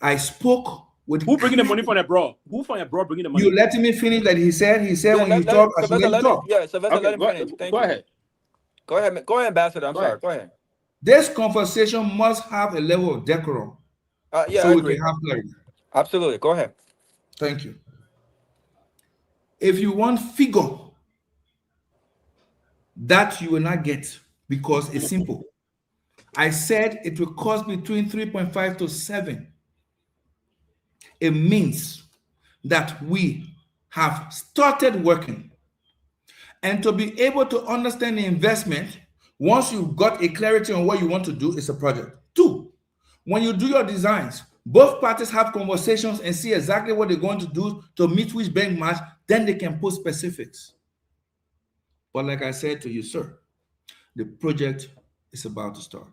I spoke with... Who bringing the money from abroad? Who from abroad bringing the money? You letting me finish that he said when you talk, I should let you talk. Yeah, Sylvester, let him finish. Thank you. Go ahead. Go ahead, Ambassador. I'm sorry. Go ahead. This conversation must have a level of decorum. Yeah, so I we agree. can have clarity. Absolutely. Go ahead. Thank you. If you want figure, that you will not get because it's simple. I said it will cost between 3.5 to 7. It means that we have started working. And to be able to understand the investment, once you've got a clarity on what you want to do, it's a project. 2, when you do your designs, both parties have conversations and see exactly what they're going to do to meet which bank match, then they can put specifics. But like I said to you, sir, the project is about to start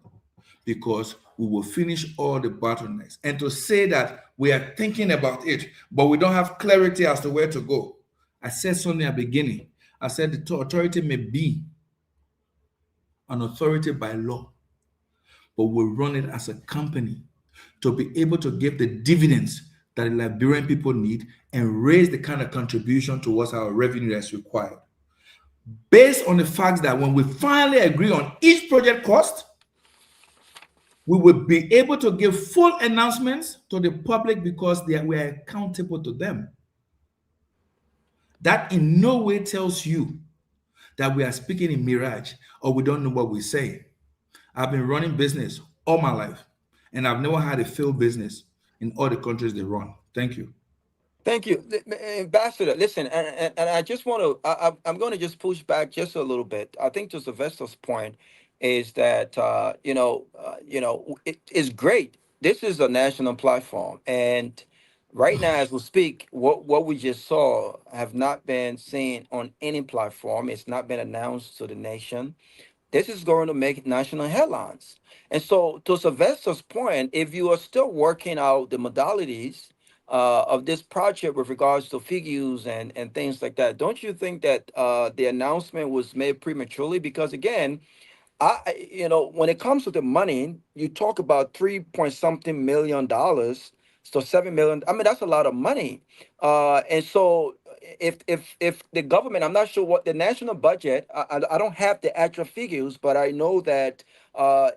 because we will finish all the bottlenecks. And to say that we are thinking about it, but we don't have clarity as to where to go. I said something at the beginning. I said the authority may be an authority by law, but we'll run it as a company to be able to give the dividends that the Liberian people need and raise the kind of contribution towards our revenue that's required. Based on the fact that when we finally agree on each project cost, we will be able to give full announcements to the public because we are accountable to them. That in no way tells you that we are speaking in mirage or we don't know what we say. I've been running business all my life, and I've never had a failed business in all the countries they run. Thank you. Thank you, Ambassador. Listen, and I just want to, I'm going to just push back just a little bit. I think to Sylvester's point is that, it's great. This is a national platform. And right now, as we speak, what we just saw have not been seen on any platform. It's not been announced to the nation. This is going to make national headlines. And so to Sylvester's point, if you are still working out the modalities of this project with regards to figures and things like that, don't you think that the announcement was made prematurely? Because again, when it comes to the money, you talk about $3-point-something million, so $7 million. I mean, that's a lot of money. And so if the government, I'm not sure what the national budget. I don't have the actual figures, but I know that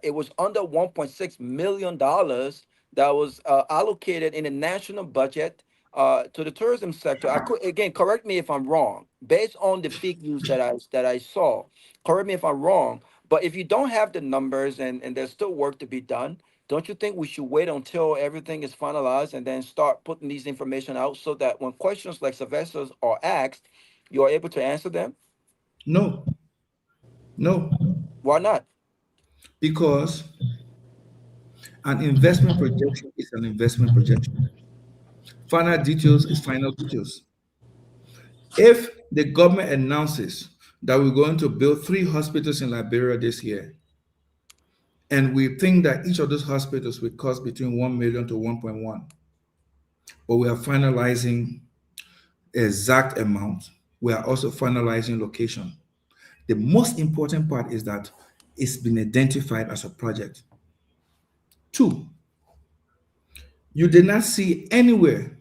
it was under 1.6 million dollars that was allocated in the national budget to the tourism sector. I could, again, correct me if I'm wrong. Based on the figures that I saw, correct me if I'm wrong. But if you don't have the numbers and there's still work to be done, don't you think we should wait until everything is finalized and then start putting these information out so that when questions like Sylvester's are asked, you're able to answer them? No. Why not? Because an investment projection is an investment projection. Final details is final details. If the government announces that we're going to build 3 hospitals in Liberia this year, and we think that each of those hospitals will cost between 1 million to 1.1, but we are finalizing exact amount. We are also finalizing location. The most important part is that it's been identified as a project. 2, you did not see anywhere,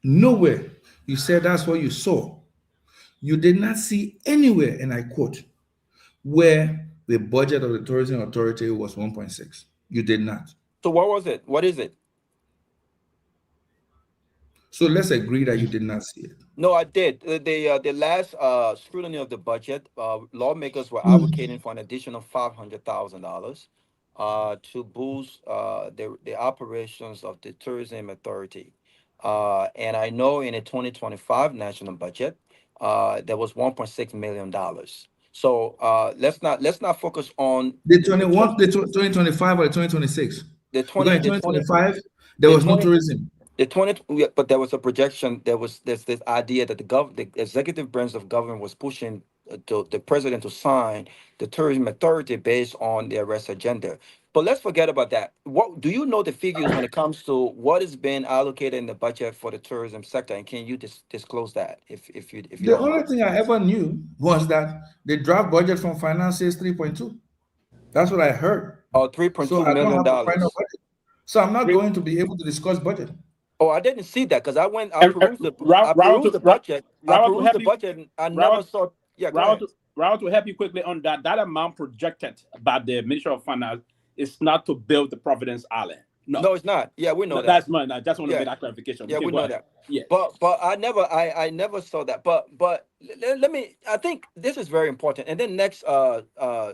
nowhere, you said that's what you saw. You did not see anywhere, and I quote, where the budget of the tourism authority was 1.6. You did not. So what was it? What is it? So let's agree that you did not see it. No, I did. The last scrutiny of the budget, lawmakers were advocating for an additional $500,000 to boost the operations of the tourism authority. And I know in the 2025 national budget, there was $1.6 million. So let's not focus on the 2025 or the 2026. The 2025 there was no tourism. The 20, but there was a projection. There's this idea that the executive branch of government was pushing the president to sign the tourism authority based on their arrest agenda. But let's forget about that. What do you know the figures when it comes to what is being allocated in the budget for the tourism sector? And can you disclose that if you The only thing I ever knew was that the draft budget from finance is 3.2. That's what I heard. Oh, $3.2 million. So I'm not going to be able to discuss budget. Oh, I didn't see that because I perused the budget. I perused the budget and I never saw. Yeah, Raul, to help you quickly on that, that amount projected by the Ministry of Finance is not to build the Providence Island. No, it's not. Yeah, we know that. That's mine. I just want to make that clarification. Yeah, we know that. Yeah. But I never saw that. But let me. I think this is very important. And then next, Dr.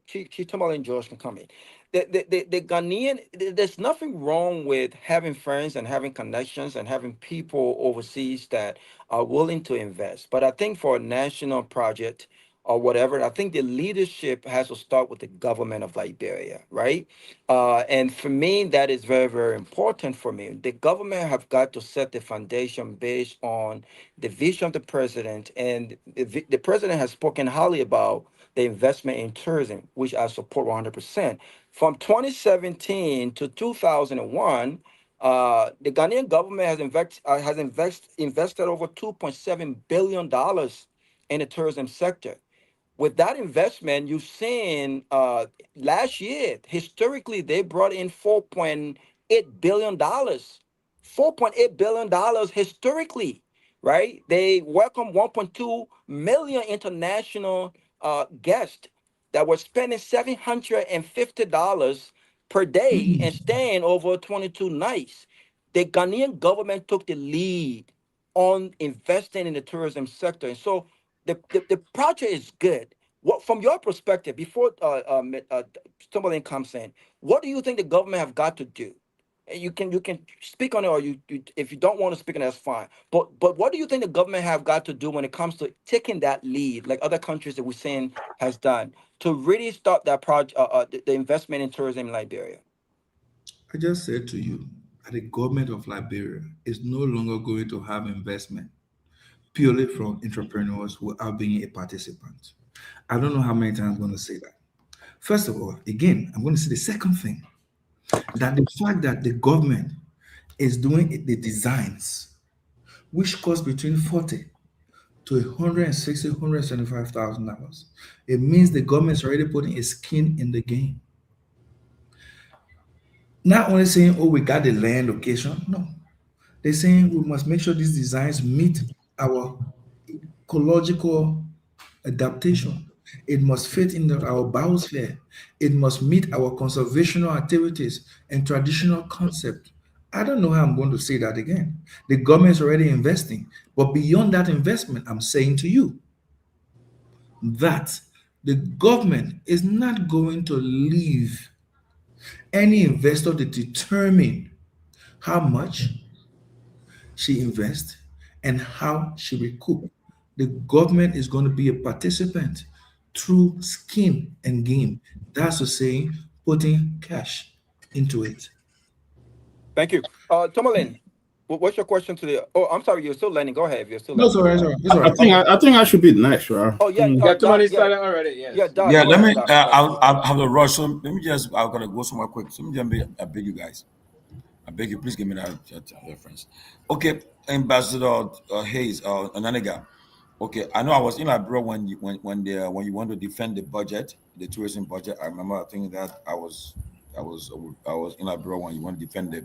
Chief Tomalin George can come in. The Ghanaian, there's nothing wrong with having friends and having connections and having people overseas that are willing to invest. But I think for a national project or whatever, I think the leadership has to start with the government of Liberia, right? And for me, that is very, very important for me. The government have got to set the foundation based on the vision of the president. And the president has spoken highly about the investment in tourism, which I support 100%. From 2017 to 2001, the Ghanaian government has invested over $2.7 billion in the tourism sector. With that investment, you've seen last year, historically, they brought in $4.8 billion. $4.8 billion historically, right? They welcomed 1.2 million international guests that were spending $750 per day and staying over 22 nights. The Ghanaian government took the lead on investing in the tourism sector. And so the project is good. What, from your perspective, before Tomalin comes in, what do you think the government have got to do? You can speak on it, or you if you don't want to speak on it, that's fine. But what do you think the government have got to do when it comes to taking that lead, like other countries that we're seeing has done, to really start that project, the investment in tourism in Liberia? I just said to you that the government of Liberia is no longer going to have investment purely from entrepreneurs without being a participant. I don't know how many times I'm going to say that. First of all, again, I'm going to say the second thing, that the fact that the government is doing the designs, which cost between $40,000 to $160,000, $175,000, it means the government is already putting its skin in the game. Not only saying, oh, we got the land location, no. They're saying we must make sure these designs meet our ecological adaptation. It must fit in our biosphere. It must meet our conservational activities and traditional concept. I don't know how I'm going to say that again. The government is already investing, but beyond that investment, I'm saying to you that the government is not going to leave any investor to determine how much she invests and how she recoup. The government is going to be a participant through skin and game. That's to say, putting cash into it. Thank you. Tomalin, what's your question to the? Oh, I'm sorry, you're still landing. Go ahead. You're still No, landing. sorry, it's all right. I think I should be next, right? Oh yeah, Tomalin started already. Yes. Yeah, Doc, Yeah, go let ahead, me. Doc. I'll have a rush. So let me just. I'm gonna go somewhere quick. So let me just. I beg you guys. I beg you, please give me that reference. Okay, Ambassador Hayes, Ananiga. Okay, I know I was in Liberia when you want to defend the budget, the tourism budget. I remember. I think that I was in Liberia when you want to defend the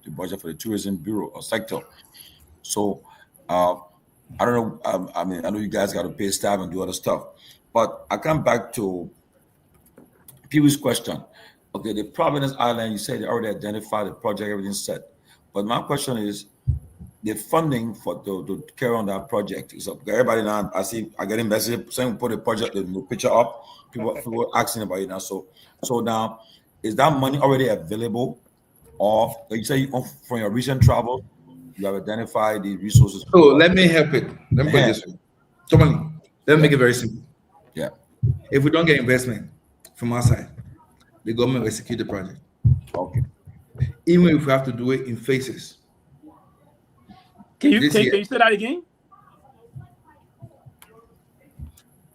budget for the tourism bureau or sector. So, I don't know. I mean, I know you guys got to pay staff and do other stuff, but I come back to Pewee's question. Okay, the Providence Island, you said they already identified the project, everything's set. But my question is, the funding for to carry on that project is up. Everybody now, I getting messages saying put the project, the picture up. People asking about it now. So now, is that money already available, or like you say from your recent travel, you have identified the resources? So let me help it. Let me put it this way. Tommy, let me make it very simple. Yeah. If we don't get investment from our side, the government will execute the project. Okay. Even if we have to do it in phases. Can you say that again?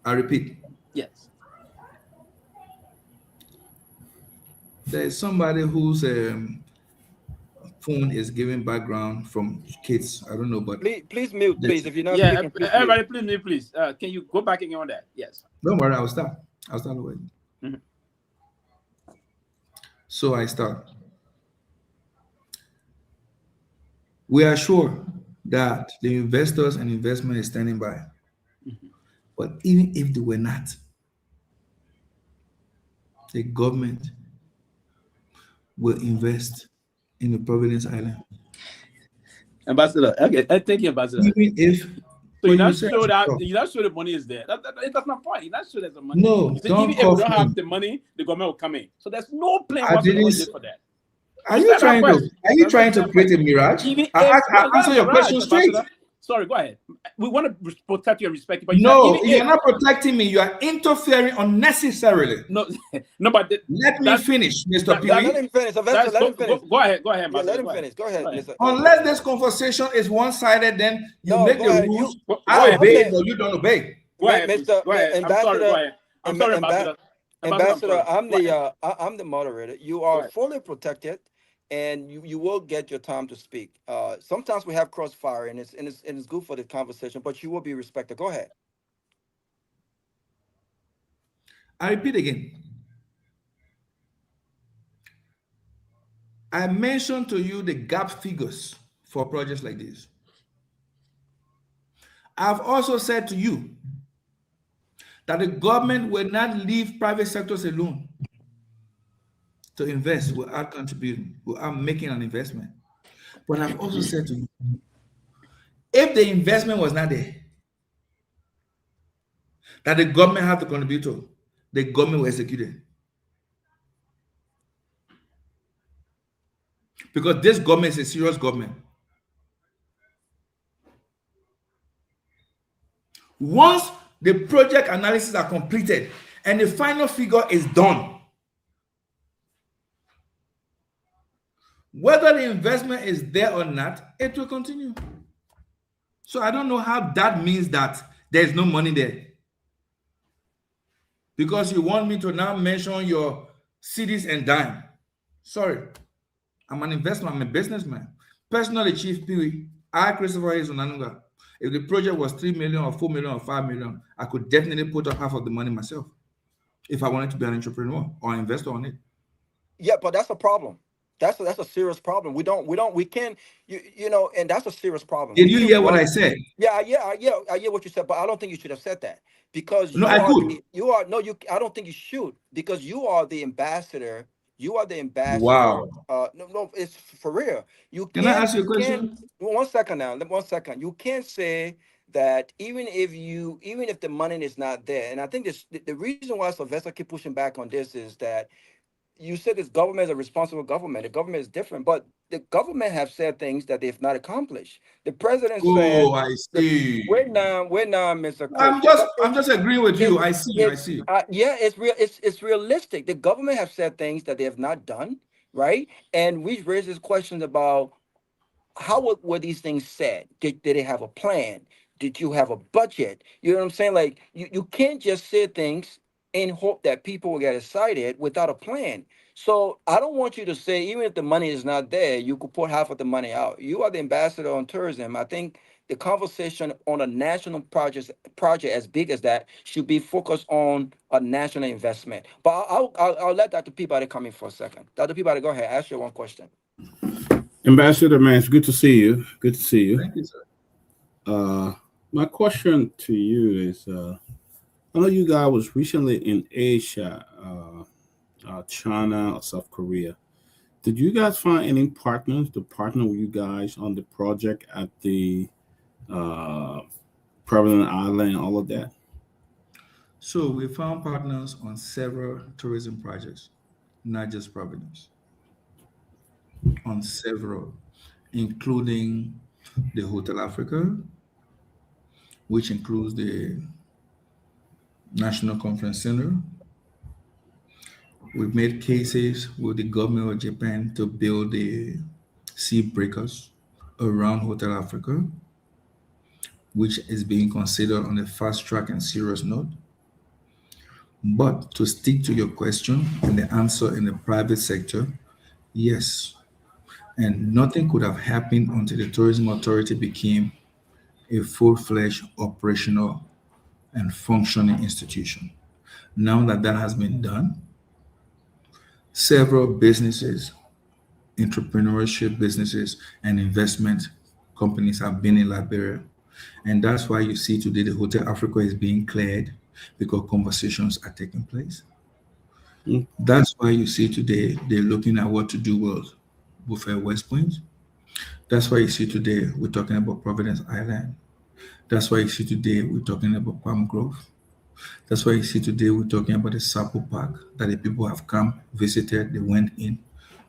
I repeat. Yes. There is somebody whose phone is giving background from kids. I don't know, but please mute, please. If you're not speaking, please everybody, please mute, please. Can you go back again on that? Yes. Don't worry, I'll start waiting. Mm-hmm. So I start. We are sure that the investors and investment is standing by. Mm-hmm. But even if they were not, the government will invest in the Providence Island. Ambassador, okay, thank you, Ambassador. Even if so you're not sure the money is there. That's my point. You're not sure there's the money. No, even if we don't have the money, the government will come in. So there's no plan for that. Are you trying to create a mirage? I answer your question straight. Sorry, go ahead. We want to protect you and respect you, but you're not protecting me. You are interfering unnecessarily. No, but let me finish, Mr. Pewee. Let him finish. Let him finish. Go ahead. Yeah, let him finish. Go ahead. Unless this conversation is one-sided, then you make the rules. I obey, but you don't obey. Go ahead, Mr. Ambassador. I'm sorry, Ambassador. I'm the moderator. You are fully protected. And you will get your time to speak. Sometimes we have crossfire, and it's good for the conversation, but you will be respected. Go ahead. I repeat again. I mentioned to you the gap figures for projects like this. I've also said to you that the government will not leave private sectors alone to invest without contributing, without making an investment. But I've also said to you, if the investment was not there, that the government had to contribute to, the government will execute it. Because this government is a serious government. Once the project analysis are completed and the final figure is done, whether the investment is there or not, it will continue. So I don't know how that means that there's no money there. Because you want me to now mention your cities and dime. Sorry. I'm an investor, I'm a businessman. Personally, Chief Pewee, Christopher Hayes Onanunga, if the project was 3 million or 4 million or 5 million, I could definitely put up half of the money myself if I wanted to be an entrepreneur or an investor on it. Yeah, but that's a problem. That's a serious problem. We can't, you know, and that's a serious problem. Did We you can't hear what run. I said? Yeah, I hear what you said, but I don't think you should have said that because No, I could. I don't think you should because you are the ambassador. You are the ambassador. Wow. No, it's for real. Can I ask you a You can't. question? 1 second now. 1 second. You can't say that even if the money is not there, and I think this the reason why Sylvester keep pushing back on this is that you said this government is a responsible government. The government is different, but the government have said things that they've not accomplished. The president said, Oh, I see. "Wait now, Mr. Cook." I'm just agreeing with you. I see. Yeah, it's real. It's realistic. The government have said things that they have not done, right? And we raised this questions about how were these things said? Did they have a plan? Did you have a budget? You know what I'm saying? Like you can't just say things in hope that people will get excited without a plan. So I don't want you to say even if the money is not there, you could put half of the money out. You are the ambassador on tourism. I think the conversation on a national project as big as that should be focused on a national investment. But I'll let Dr. Peabody come in for a second. Dr. Peabody, go ahead. Ask you one question. Ambassador, man, it's good to see you. Good to see you. Thank you, sir. My question to you is, I know you guys was recently in Asia, China or South Korea. Did you guys find any partners to partner with you guys on the project at the Providence Island and all of that? So we found partners on several tourism projects, not just Providence. On several, including the Hotel Africa, which includes the National Conference Center. We've made cases with the government of Japan to build the sea breakers around Hotel Africa, which is being considered on a fast track and serious note. But to stick to your question and the answer in the private sector, yes. And nothing could have happened until the Tourism Authority became a full-fledged operational and functioning institution. Now that that has been done, several businesses, entrepreneurship businesses, and investment companies have been in Liberia. And that's why you see today the Hotel Africa is being cleared because conversations are taking place. That's why you see today they're looking at what to do with Buffet West Point. That's why you see today we're talking about Providence Island. That's why you see today we're talking about Palm Grove. That's why you see today we're talking about the Sapo Park that the people have come, visited, they went in.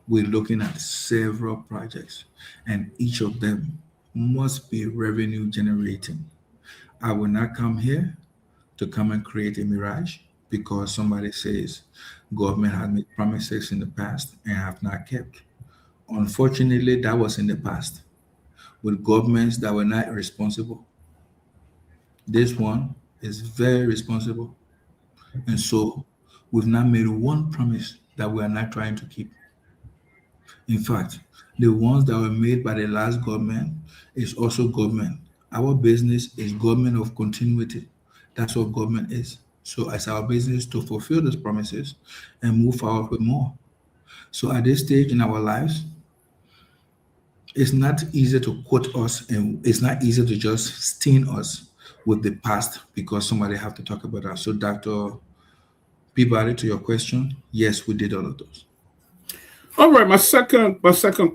We're looking at several projects, and each of them must be revenue generating. I will not come here to come and create a mirage because somebody says government had made promises in the past and have not kept. Unfortunately, that was in the past with governments that were not responsible. This one is very responsible. And so we've not made one promise that we are not trying to keep. In fact, the ones that were made by the last government is also government. Our business is government of continuity. That's what government is. So it's our business to fulfill those promises and move forward with more. So at this stage in our lives, it's not easy to quote us and it's not easy to just stain us with the past because somebody have to talk about that. So Dr. Peabody, to your question, yes, we did all of those. All right, my second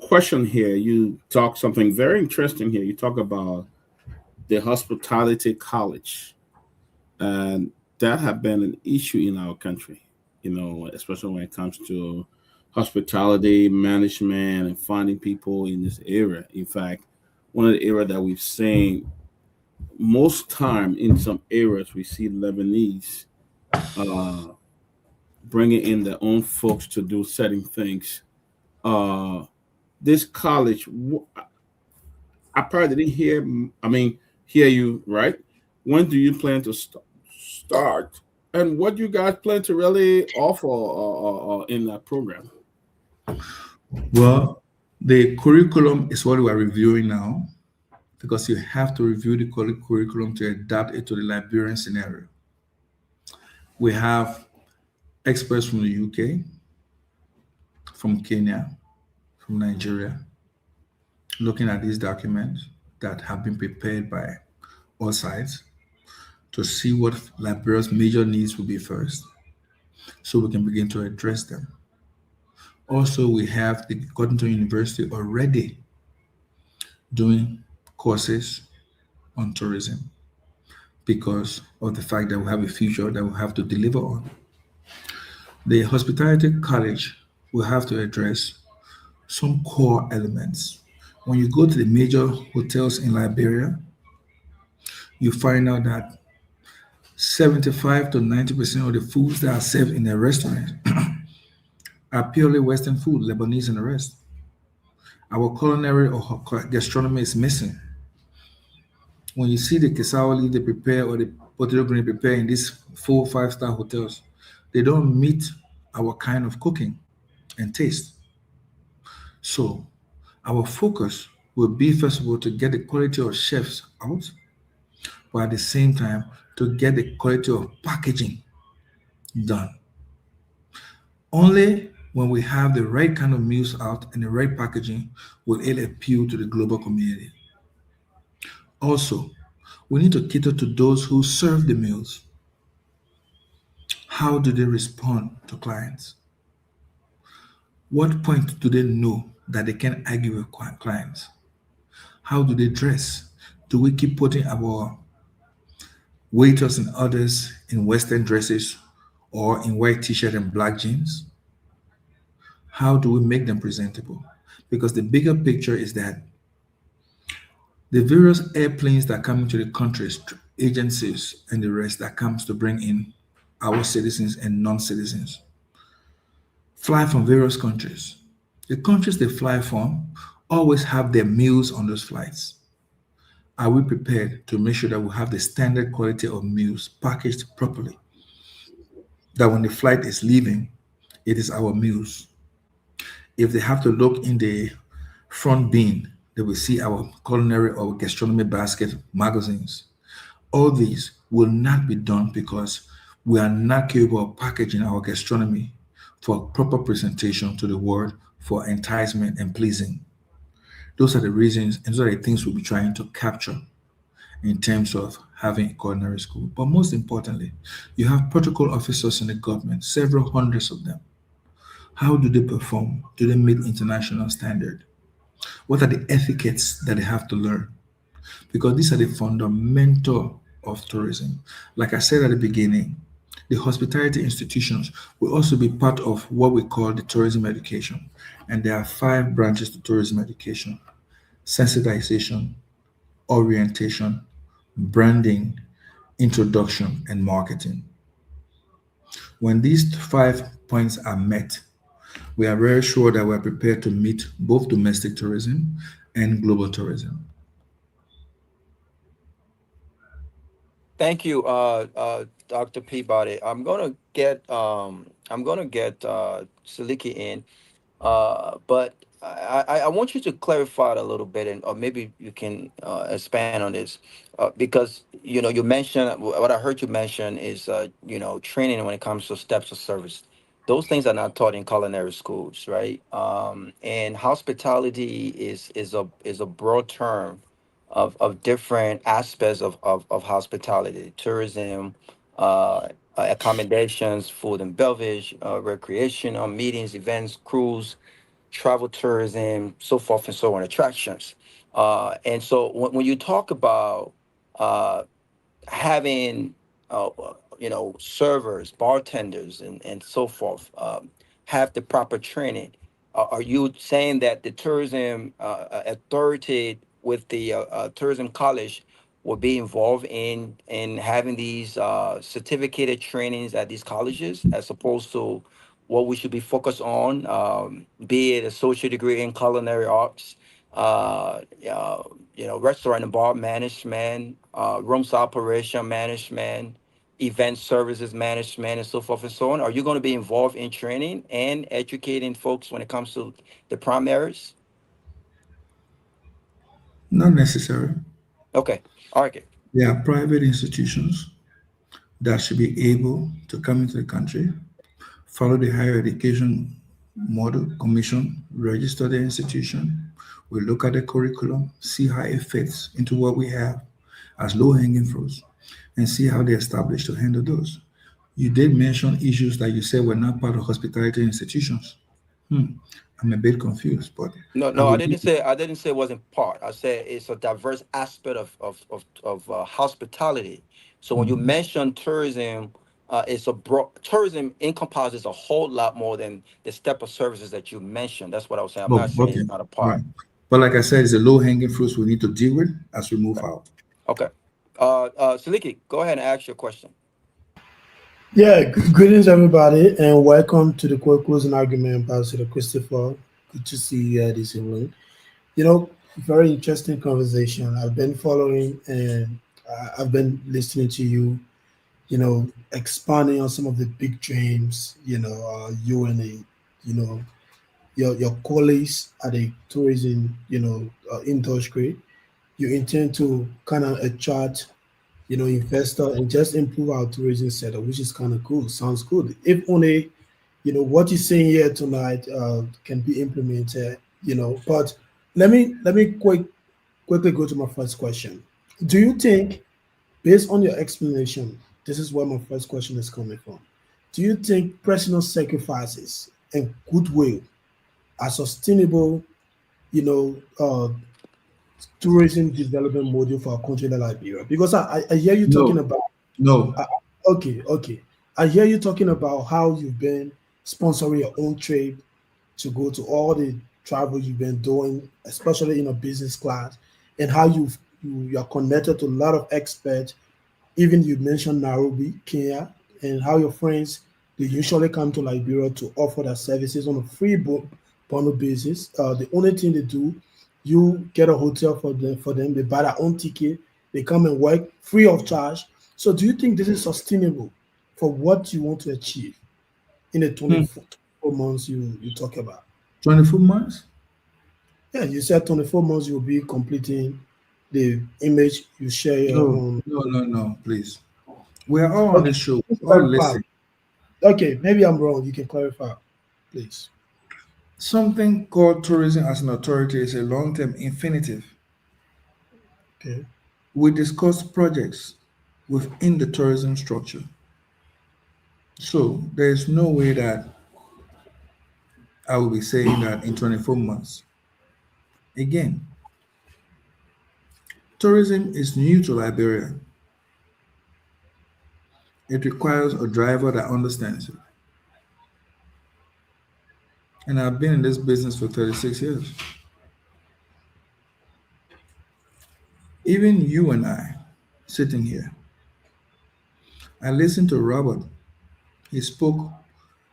question here, you talk something very interesting here. You talk about the hospitality college, and that have been an issue in our country, you know, especially when it comes to hospitality management and finding people in this area. In fact, one of the areas that we've seen most time in some areas, we see Lebanese bringing in their own folks to do certain things. This college, I probably didn't hear you right. When do you plan to start? And what do you guys plan to really offer in that program? Well, the curriculum is what we are reviewing now because you have to review the curriculum to adapt it to the Liberian scenario. We have experts from the UK, from Kenya, from Nigeria, looking at these documents that have been prepared by all sides to see what Liberia's major needs will be first, so we can begin to address them. Also, we have the Cotton University already doing courses on tourism because of the fact that we have a future that we have to deliver on. The Hospitality College will have to address some core elements. When you go to the major hotels in Liberia, you find out that 75 to 90% of the foods that are served in a restaurant are purely Western food, Lebanese and the rest. Our culinary or gastronomy is missing. When you see the cassava leaf they prepare or the potato grain they prepare in these 4 or 5 star hotels, they don't meet our kind of cooking and taste. So our focus will be, first of all, to get the quality of chefs out, but at the same time, to get the quality of packaging done. Only when we have the right kind of meals out and the right packaging will it appeal to the global community. Also, we need to cater to those who serve the meals. How do they respond to clients? What point do they know that they can argue with clients? How do they dress? Do we keep putting our waiters and others in Western dresses or in white t-shirt and black jeans? How do we make them presentable? Because the bigger picture is that the various airplanes that come into the countries, agencies, and the rest that comes to bring in our citizens and non-citizens fly from various countries. The countries they fly from always have their meals on those flights. Are we prepared to make sure that we have the standard quality of meals packaged properly? That when the flight is leaving, it is our meals. If they have to look in the front bin, they will see our culinary or gastronomy basket magazines. All these will not be done because we are not capable of packaging our gastronomy for proper presentation to the world for enticement and pleasing. Those are the reasons and those are the things we'll be trying to capture in terms of having a culinary school. But most importantly, you have protocol officers in the government, several hundreds of them. How do they perform? Do they meet international standard? What are the etiquettes that they have to learn? Because these are the fundamental of tourism. Like I said at the beginning, the hospitality institutions will also be part of what we call the tourism education. And there are 5 branches to tourism education: sensitization, orientation, branding, introduction, and marketing. When these 5 points are met, we are very sure that we are prepared to meet both domestic tourism and global tourism. Thank you, Dr. Peabody. I'm gonna get Seleke in, but I want you to clarify it a little bit, and or maybe you can expand on this, because you mentioned what I heard you mention is training when it comes to steps of service. Those things are not taught in culinary schools, right? And hospitality is a broad term of different aspects of hospitality, tourism, accommodations, food and beverage, recreational meetings, events, cruise, travel tourism, so forth and so on, attractions. And so when you talk about uh, having servers, bartenders, and so forth have the proper training, are you saying that the tourism authority with the tourism college will be involved in having these certificated trainings at these colleges, as opposed to what we should be focused on, be it associate degree in culinary arts, restaurant and bar management, rooms operation management, event services management, and so forth and so on? Are you going to be involved in training and educating folks when it comes to the primaries? Not necessary. Okay. All right. There are private institutions that should be able to come into the country, follow the higher education model commission, register the institution. We look at the curriculum, see how it fits into what we have as low-hanging fruits, and see how they establish to handle those. You did mention issues that you said were not part of hospitality institutions. I'm a bit confused, but No, I no, will. I didn't say it wasn't part. I said it's a diverse aspect of hospitality. So when you Mhm. mention tourism, it's a broad tourism encompasses a whole lot more than the step of services that you mentioned. That's what I was saying. I'm Oh, not saying okay. it's not a All part. right. But like I said, it's the low-hanging fruits we need to deal with as we move out. Okay. Seleke, go ahead and ask your question. Yeah, greetings everybody, and welcome to the quick closing argument, Ambassador Christopher. Good to see you here this evening. Very interesting conversation. I've been following and I've been listening to you. Expanding on some of the big dreams. You and your colleagues at the tourism, industry. You intend to kind of attract investor and just improve our tourism setup, which is kind of cool. Sounds good. If only, what you're saying here tonight can be implemented, But let me quickly go to my first question. Do you think, based on your explanation, this is where my first question is coming from. Do you think personal sacrifices and goodwill are sustainable, you know, uh, tourism development model for a country like Liberia? Because I hear you talking No, about. no. Okay. I hear you talking about how you've been sponsoring your own trip to go to all the travel you've been doing, especially in a business class, and how you are connected to a lot of experts. Even you mentioned Nairobi, Kenya, and how your friends they usually come to Liberia to offer their services on a free bundle basis. The only thing they do, you get a hotel for them. They buy their own ticket. They come and work free of charge. So, do you think this is sustainable for what you want to achieve in the Hmm. 24 months you talk about? 24 months? Yeah, you said 24 months you'll be completing the image you share No, on. no, no, no, please. We are all on Okay, this show. just All clarify. listen. Okay, maybe I'm wrong. You can clarify, please. Something called tourism as an authority is a long-term infinitive. Okay. We discuss projects within the tourism structure. So there is no way that I will be saying that in 24 months. Again, tourism is new to Liberia. It requires a driver that understands it. And I've been in this business for 36 years. Even you and I, sitting here, I listened to Robert. He spoke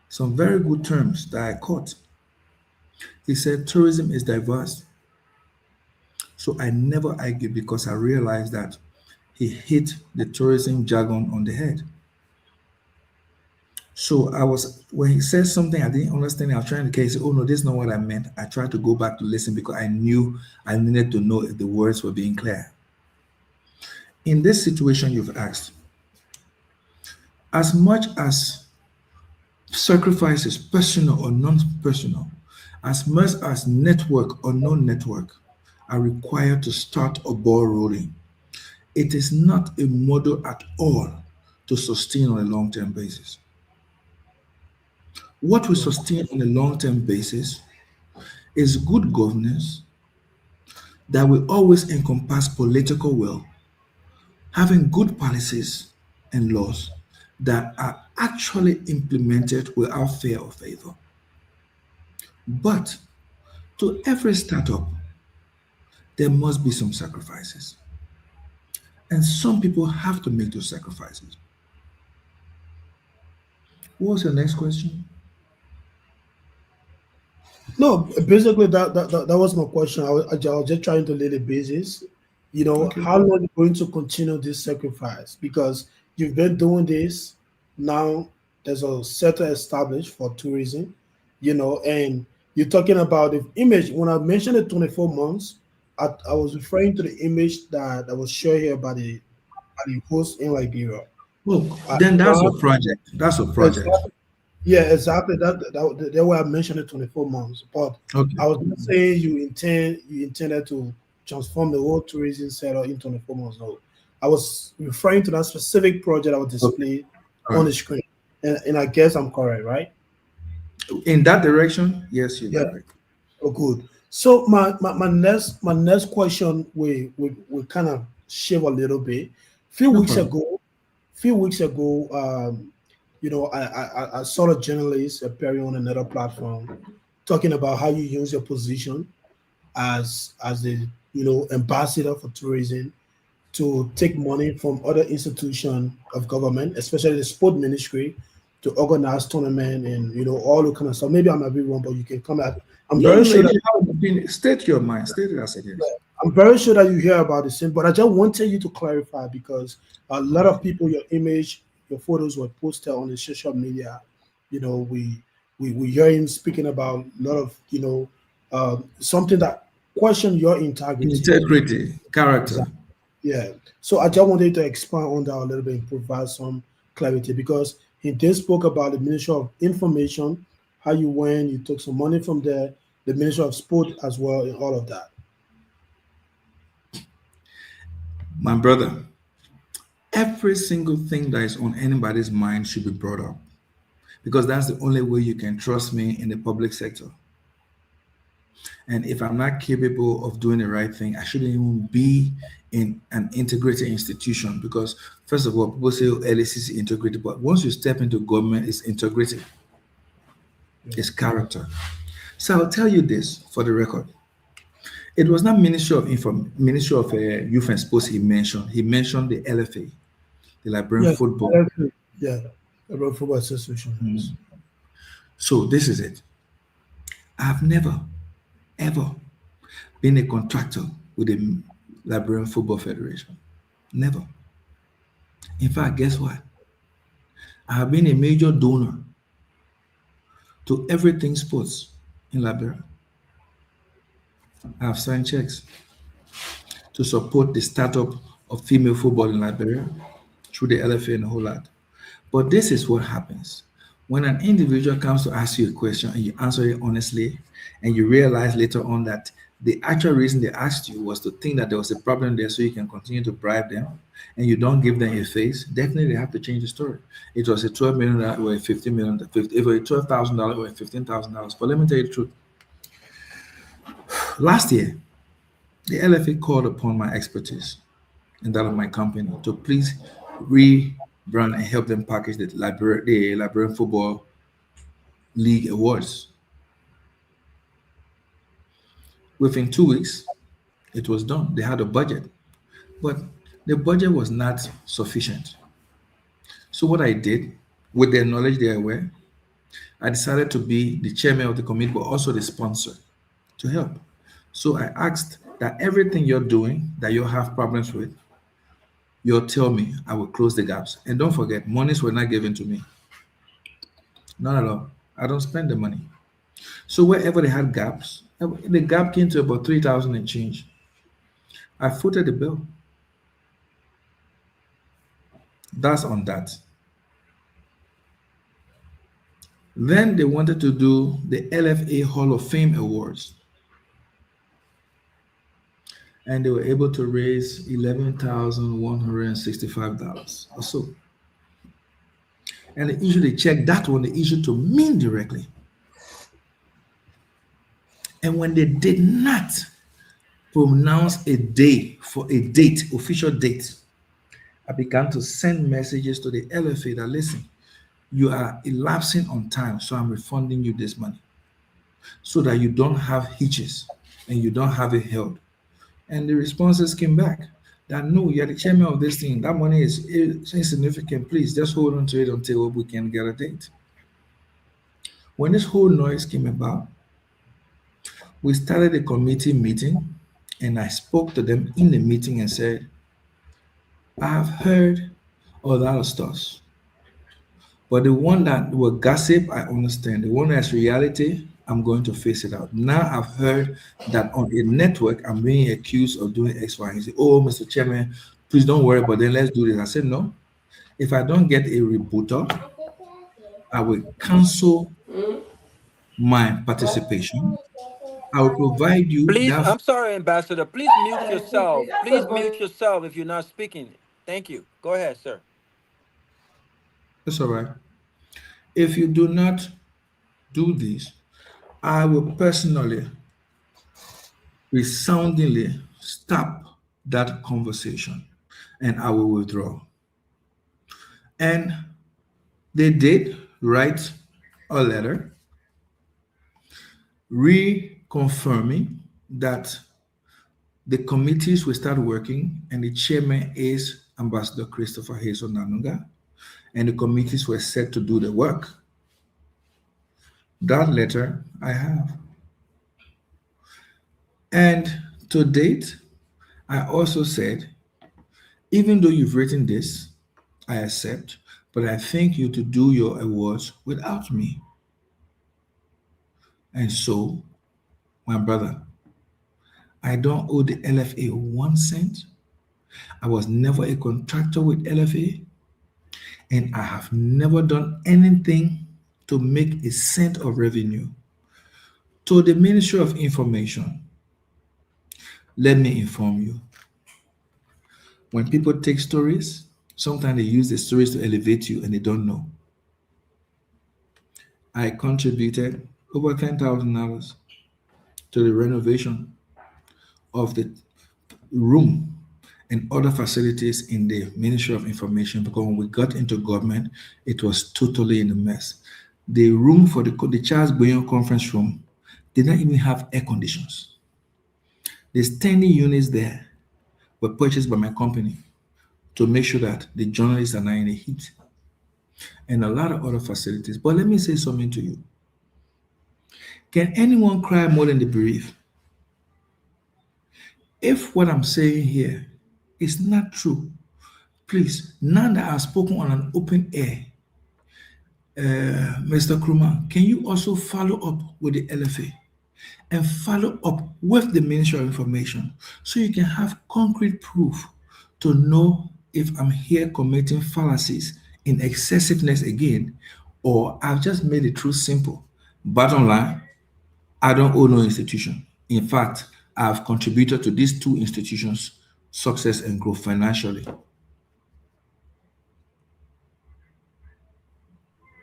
some very good terms that I caught. He said tourism is diverse. So I never argued because I realized that he hit the tourism jargon on the head. So when he said something I didn't understand, I was trying to say, oh no, this is not what I meant. I tried to go back to listen because I knew I needed to know if the words were being clear. In this situation you've asked, as much as sacrifice is personal or non-personal, as much as network or non-network are required to start a ball rolling, it is not a model at all to sustain on a long-term basis. What we sustain on a long-term basis is good governance that will always encompass political will, having good policies and laws that are actually implemented without fear or favor. But to every startup, there must be some sacrifices. And some people have to make those sacrifices. What was your next question? No, basically that was my question. I was just trying to lay the basis. Okay. How long are you going to continue this sacrifice? Because you've been doing this now. There's a sector established for tourism, and you're talking about the image. When I mentioned the 24 months, I was referring to the image that was shared here by the host in Liberia. Well, I then that's a found project. That's a project. exactly Yeah, exactly. That way I mentioned it 24 months. But Okay. I was not saying you intended to transform the whole tourism sector in 24 months. No. I was referring to that specific project that was displayed All on the right. screen. And I guess I'm correct, right? In that direction, yes, you're Yeah. correct. Oh, good. So my next question we kind of shift a little bit. Few No weeks problem. ago, I saw a journalist appearing on another platform talking about how you use your position as the ambassador for tourism to take money from other institutions of government, especially the sport ministry, to organize tournament and all the kind of stuff. Maybe I might be wrong, but you can come at. I'm No, very no, sure that you have an opinion. State your mind. State it as it is. I'm very sure that you hear about the same, but I just wanted you to clarify because a lot of people, your image, your photos were posted on the social media. We hear him speaking about a lot of something that question your integrity. Integrity, character. Exactly. Yeah. So I just wanted to expand on that a little bit and provide some clarity because he did spoke about the Ministry of Information, how you went, you took some money from there, the Ministry of Sport as well, and all of that. My brother, every single thing that is on anybody's mind should be brought up because that's the only way you can trust me in the public sector. And if I'm not capable of doing the right thing, I shouldn't even be in an integrated institution because, first of all, people say LAC is integrated, but once you step into government, it's integrated. It's character. So I'll tell you this for the record. It was not Ministry of Youth and Sports he mentioned. He mentioned the LFA, the Liberian Football. Yeah, Liberia Football Association. So this is it. I've never, ever been a contractor with the Liberian Football Federation. Never. In fact, guess what? I have been a major donor to everything sports in Liberia. I have signed checks to support the startup of female football in Liberia through the LFA and a whole lot. But this is what happens. When an individual comes to ask you a question and you answer it honestly, and you realize later on that the actual reason they asked you was to think that there was a problem there so you can continue to bribe them, and you don't give them a face, definitely they have to change the story. It was a $12 million or a $15 million, if it was $12,000 or a $15,000. But let me tell you the truth. Last year, the LFA called upon my expertise and that of my company to please rebrand and help them package the Liberian Football League awards. Within 2 weeks, it was done. They had a budget, but the budget was not sufficient. So what I did, with their knowledge, they are aware, I decided to be the chairman of the committee, but also the sponsor to help. So I asked that everything you're doing that you have problems with, you'll tell me, I will close the gaps. And don't forget, monies were not given to me. Not at all. I don't spend the money. So wherever they had gaps, the gap came to about 3,000 and change. I footed the bill. That's on that. Then they wanted to do the LFA Hall of Fame Awards. And they were able to raise $11,165 or so. And they usually check that one, they issued to me directly. And when they did not pronounce a day for a date, official date, I began to send messages to the LFA that, listen, you are elapsing on time, so I'm refunding you this money so that you don't have hitches and you don't have it held. And the responses came back that, no, you're the chairman of this thing. That money is insignificant. Please just hold on to it until we can get a date. When this whole noise came about, we started a committee meeting, and I spoke to them in the meeting and said, I've heard all that stuff, but the one that will gossip, I understand. The one that's reality, I'm going to face it out. Now I've heard that on a network, I'm being accused of doing X, Y, and Z. Oh, Mr. Chairman, please don't worry, but then let's do this. I said, no. If I don't get a rebuttal, I will cancel my participation. I will provide you Please, that. I'm sorry, Ambassador. Please mute yourself. Please mute yourself if you're not speaking. Thank you. Go ahead, sir. That's all right. If you do not do this, I will personally, resoundingly stop that conversation and I will withdraw. And they did write a letter reconfirming that the committees will start working and the chairman is Ambassador Christopher Hazel Nanunga and the committees were set to do the work. That letter I have. And to date, I also said, even though you've written this, I accept, but I think you to do your awards without me. And so, my brother, I don't owe the LFA 1 cent. I was never a contractor with LFA, and I have never done anything to make a cent of revenue. To the Ministry of Information, let me inform you. When people take stories, sometimes they use the stories to elevate you and they don't know. I contributed over $10,000 to the renovation of the room and other facilities in the Ministry of Information because when we got into government, it was totally in a mess. The room for the Charles Boyan conference room did not even have air conditions. The standing units there were purchased by my company to make sure that the journalists are not in the heat and a lot of other facilities. But let me say something to you. Can anyone cry more than the bereaved? If what I'm saying here is not true, please, now that I've spoken on an open air, Mr. Kromah, can you also follow up with the LFA and follow up with the Ministry of Information so you can have concrete proof to know if I'm here committing fallacies in excessiveness again, or I've just made the truth simple. Bottom line, I don't owe no institution. In fact, I've contributed to these two institutions' success and growth financially.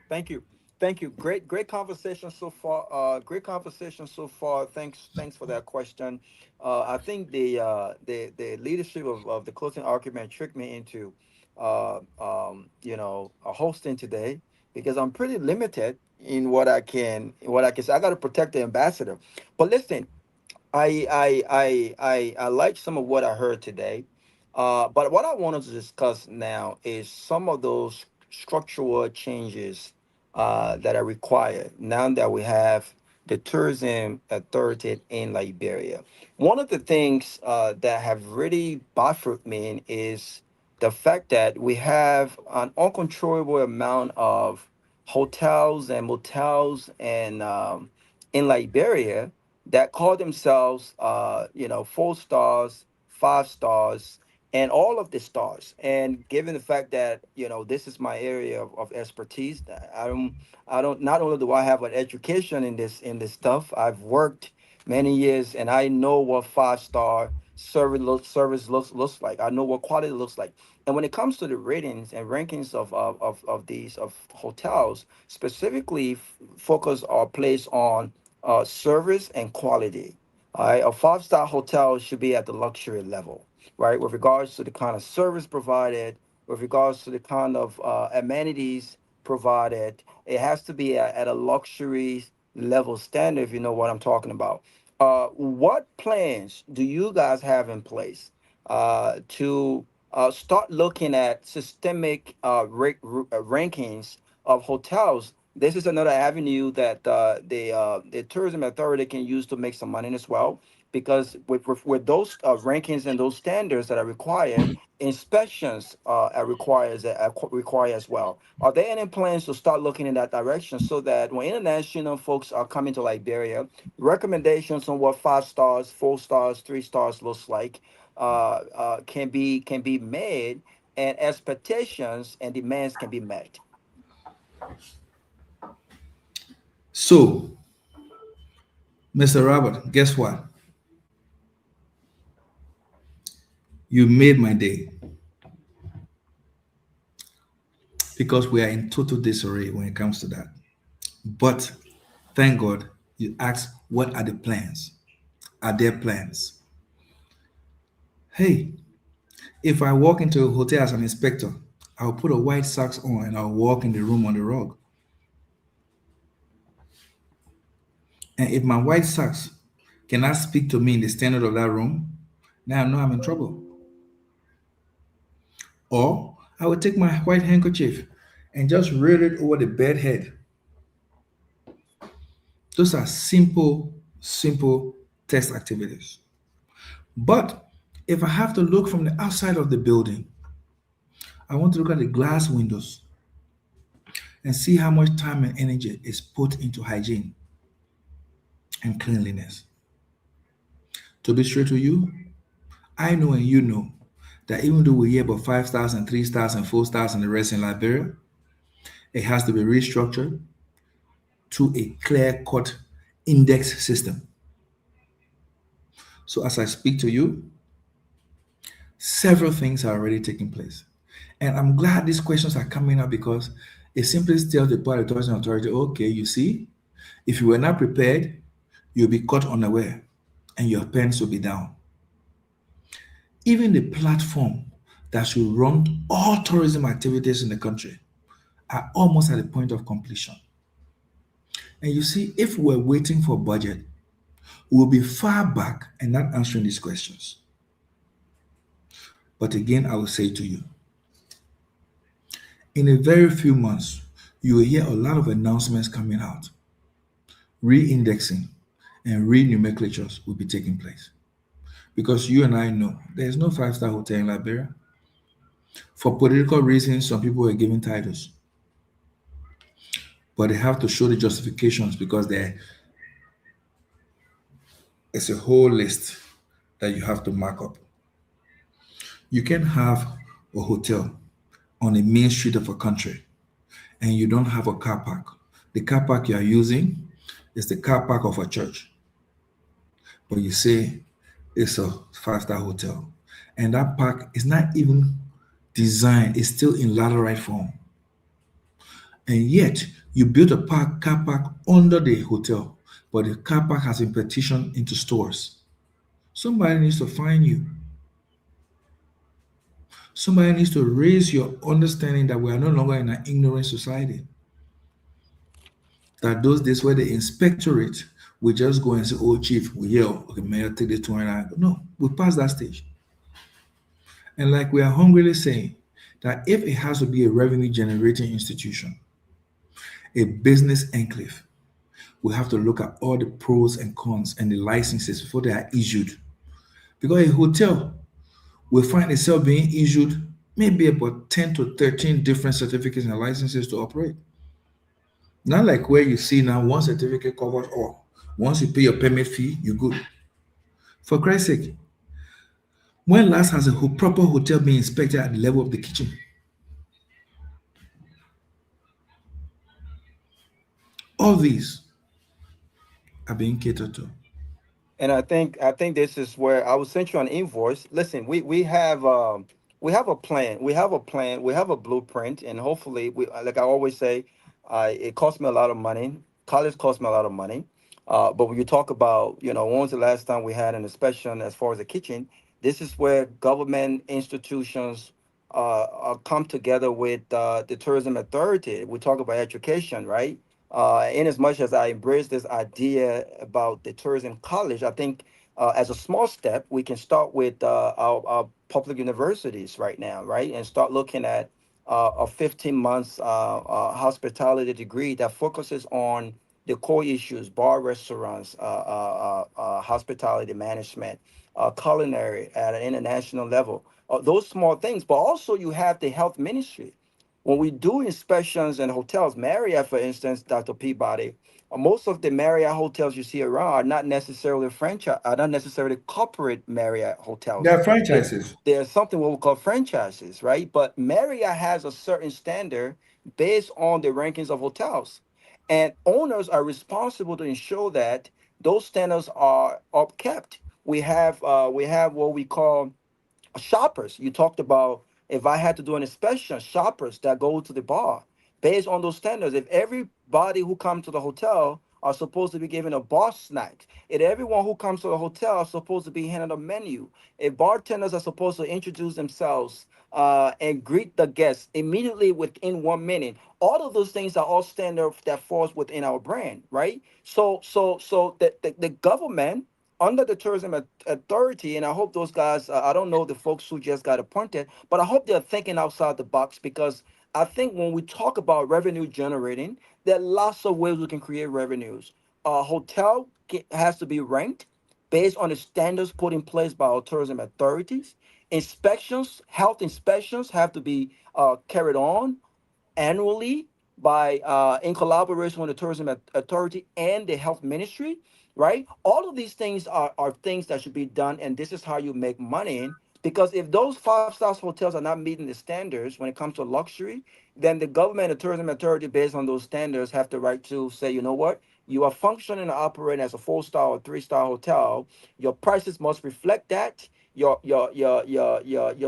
Thank you. Thank you. Great conversation so far. Great conversation so far. Thanks for that question. I think the leadership of the closing argument tricked me into hosting today because I'm pretty limited in what I can say. I got to protect the ambassador. But listen, I like some of what I heard today. But what I wanted to discuss now is some of those structural changes that are required now that we have the tourism authority in Liberia. One of the things that have really baffled me is the fact that we have an uncontrollable amount of hotels and motels and in Liberia that call themselves, 4 stars, 5 stars, and all of the stars. And given the fact that this is my area of expertise, I don't. Not only do I have an education in this stuff, I've worked many years, and I know what 5 star service looks like. I know what quality looks like. And when it comes to the ratings and rankings of hotels, specifically focus or place on service and quality. All right, a 5 star hotel should be at the luxury level, right? With regards to the kind of service provided, with regards to the kind of amenities provided, it has to be at a luxury level standard, if you know what I'm talking about. What plans do you guys have in place to start looking at systemic rankings of hotels? This is another avenue that the tourism authority can use to make some money as well. Because with those rankings and those standards that are required, inspections require as well. Are there any plans to start looking in that direction so that when international folks are coming to Liberia, recommendations on what 5 stars, 4 stars, 3 stars looks like can be made, and expectations and demands can be met? So, Mr. Robert, guess what? You made my day. Because we are in total disarray when it comes to that. But thank God you asked, what are the plans? Are there plans? Hey, if I walk into a hotel as an inspector, I'll put a white socks on and I'll walk in the room on the rug. And if my white socks cannot speak to me in the standard of that room, now I know I'm in trouble. Or I will take my white handkerchief and just roll it over the bed head. Those are simple test activities. But if I have to look from the outside of the building, I want to look at the glass windows and see how much time and energy is put into hygiene and cleanliness. To be straight to you, I know and you know that even though we hear about 5 stars and 3 stars and 4 stars and the rest in Liberia, it has to be restructured to a clear-cut index system. So as I speak to you, several things are already taking place. And I'm glad these questions are coming up because it simply tells the Public Tourism Authority, okay, you see, if you were not prepared, you'll be caught unaware and your pens will be down. Even the platform that should run all tourism activities in the country are almost at the point of completion. And you see, if we're waiting for budget, we'll be far back and not answering these questions. But again, I will say to you, in a very few months, you will hear a lot of announcements coming out. Re-indexing and re-nomenclatures will be taking place. Because you and I know there's no 5-star hotel in Liberia. For political reasons, some people are given titles. But they have to show the justifications because it's a whole list that you have to mark up. You can have a hotel on the main street of a country and you don't have a car park. The car park you are using is the car park of a church. But you say it's a 5-star hotel. And that park is not even designed, it's still in laterite form. And yet you built a car park under the hotel, but the car park has been partitioned into stores. Somebody needs to find you. Somebody needs to raise your understanding that we are no longer in an ignorant society. That those days where the inspectorate will just go and say, oh, chief, we hear, okay, mayor, take this 29. No, we passed that stage. And like we are hungrily saying, that if it has to be a revenue generating institution, a business enclave, we have to look at all the pros and cons and the licenses before they are issued. Because a hotel will find itself being issued maybe about 10 to 13 different certificates and licenses to operate. Not like where you see now one certificate covers all. Once you pay your permit fee, you're good. For Christ's sake, when last has a proper hotel been inspected at the level of the kitchen? All these are being catered to. And I think this is where I will send you an invoice. Listen, we have a plan. We have a plan. We have a blueprint, and hopefully, we, like I always say, it costs me a lot of money. College costs me a lot of money. But when you talk about, when was the last time we had an inspection as far as the kitchen? This is where government institutions come together with the tourism authority. We talk about education, right? In as much as I embrace this idea about the tourism college, I think as a small step, we can start with our public universities right now, right? And start looking at a 15 months hospitality degree that focuses on the core issues: bar, restaurants, hospitality management, culinary at an international level. Those small things, but also you have the health ministry. When we do inspections in hotels, Marriott, for instance, Dr. Peabody, most of the Marriott hotels you see around are not necessarily corporate Marriott hotels. They're franchises. There's something what we call franchises, right? But Marriott has a certain standard based on the rankings of hotels. And owners are responsible to ensure that those standards are kept. We have what we call shoppers. You talked about, if I had to do an inspection, shoppers that go to the bar based on those standards. If everybody who comes to the hotel are supposed to be given a bar snack, if everyone who comes to the hotel are supposed to be handed a menu, if bartenders are supposed to introduce themselves and greet the guests immediately within 1 minute, all of those things are all standard that falls within our brand, right? So the government under the tourism authority, and I hope those guys, I don't know the folks who just got appointed, but I hope they're thinking outside the box, because I think when we talk about revenue generating, there are lots of ways we can create revenues. A hotel has to be ranked based on the standards put in place by our tourism authorities. Inspections, health inspections have to be carried on annually by in collaboration with the tourism authority and the health ministry, right? All of these things are things that should be done, and this is how you make money. Because if those five-star hotels are not meeting the standards when it comes to luxury, then the government and tourism authority, based on those standards, have the right to say, you know what, you are functioning and operating as a 4-star or 3-star hotel. Your prices must reflect that. Your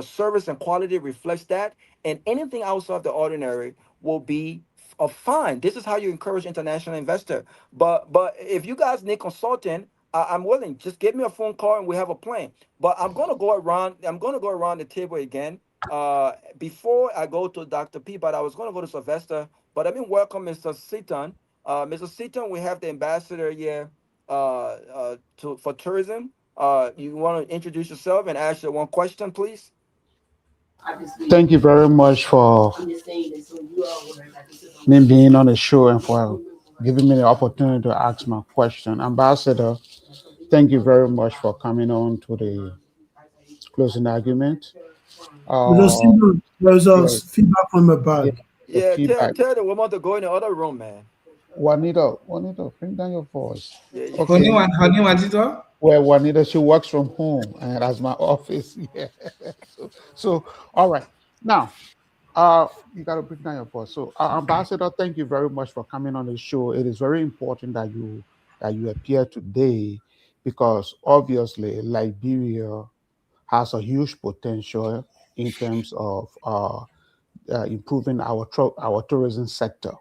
service and quality reflects that, and anything outside of the ordinary will be a fine. This is how you encourage international investor. But if you guys need consulting, I'm willing. Just give me a phone call and we have a plan. But I'm gonna go around. I'm gonna go around the table again. Before I go to Dr. Peabody, I was gonna go to Sylvester, but I mean welcome Mr. Seaton. Mr. Seaton, we have the ambassador here for tourism. You want to introduce yourself and ask your one question, please? Thank you very much for me being on the show and for giving me the opportunity to ask my question. Ambassador, thank you very much for coming on to the closing argument. Uh, There's yes, feedback from the yeah, back. the Yeah, tell feedback. tell the woman to go in the other room, man. Juanita, bring down your voice. Yeah, yeah. Okay. Honey, what is it? Well, Juanita, she works from home, and that's my office. Yeah. So, all right. Now, you got to bring down your voice. So, Ambassador, thank you very much for coming on the show. It is very important that you appear today because obviously Liberia has a huge potential in terms of improving our tourism sector.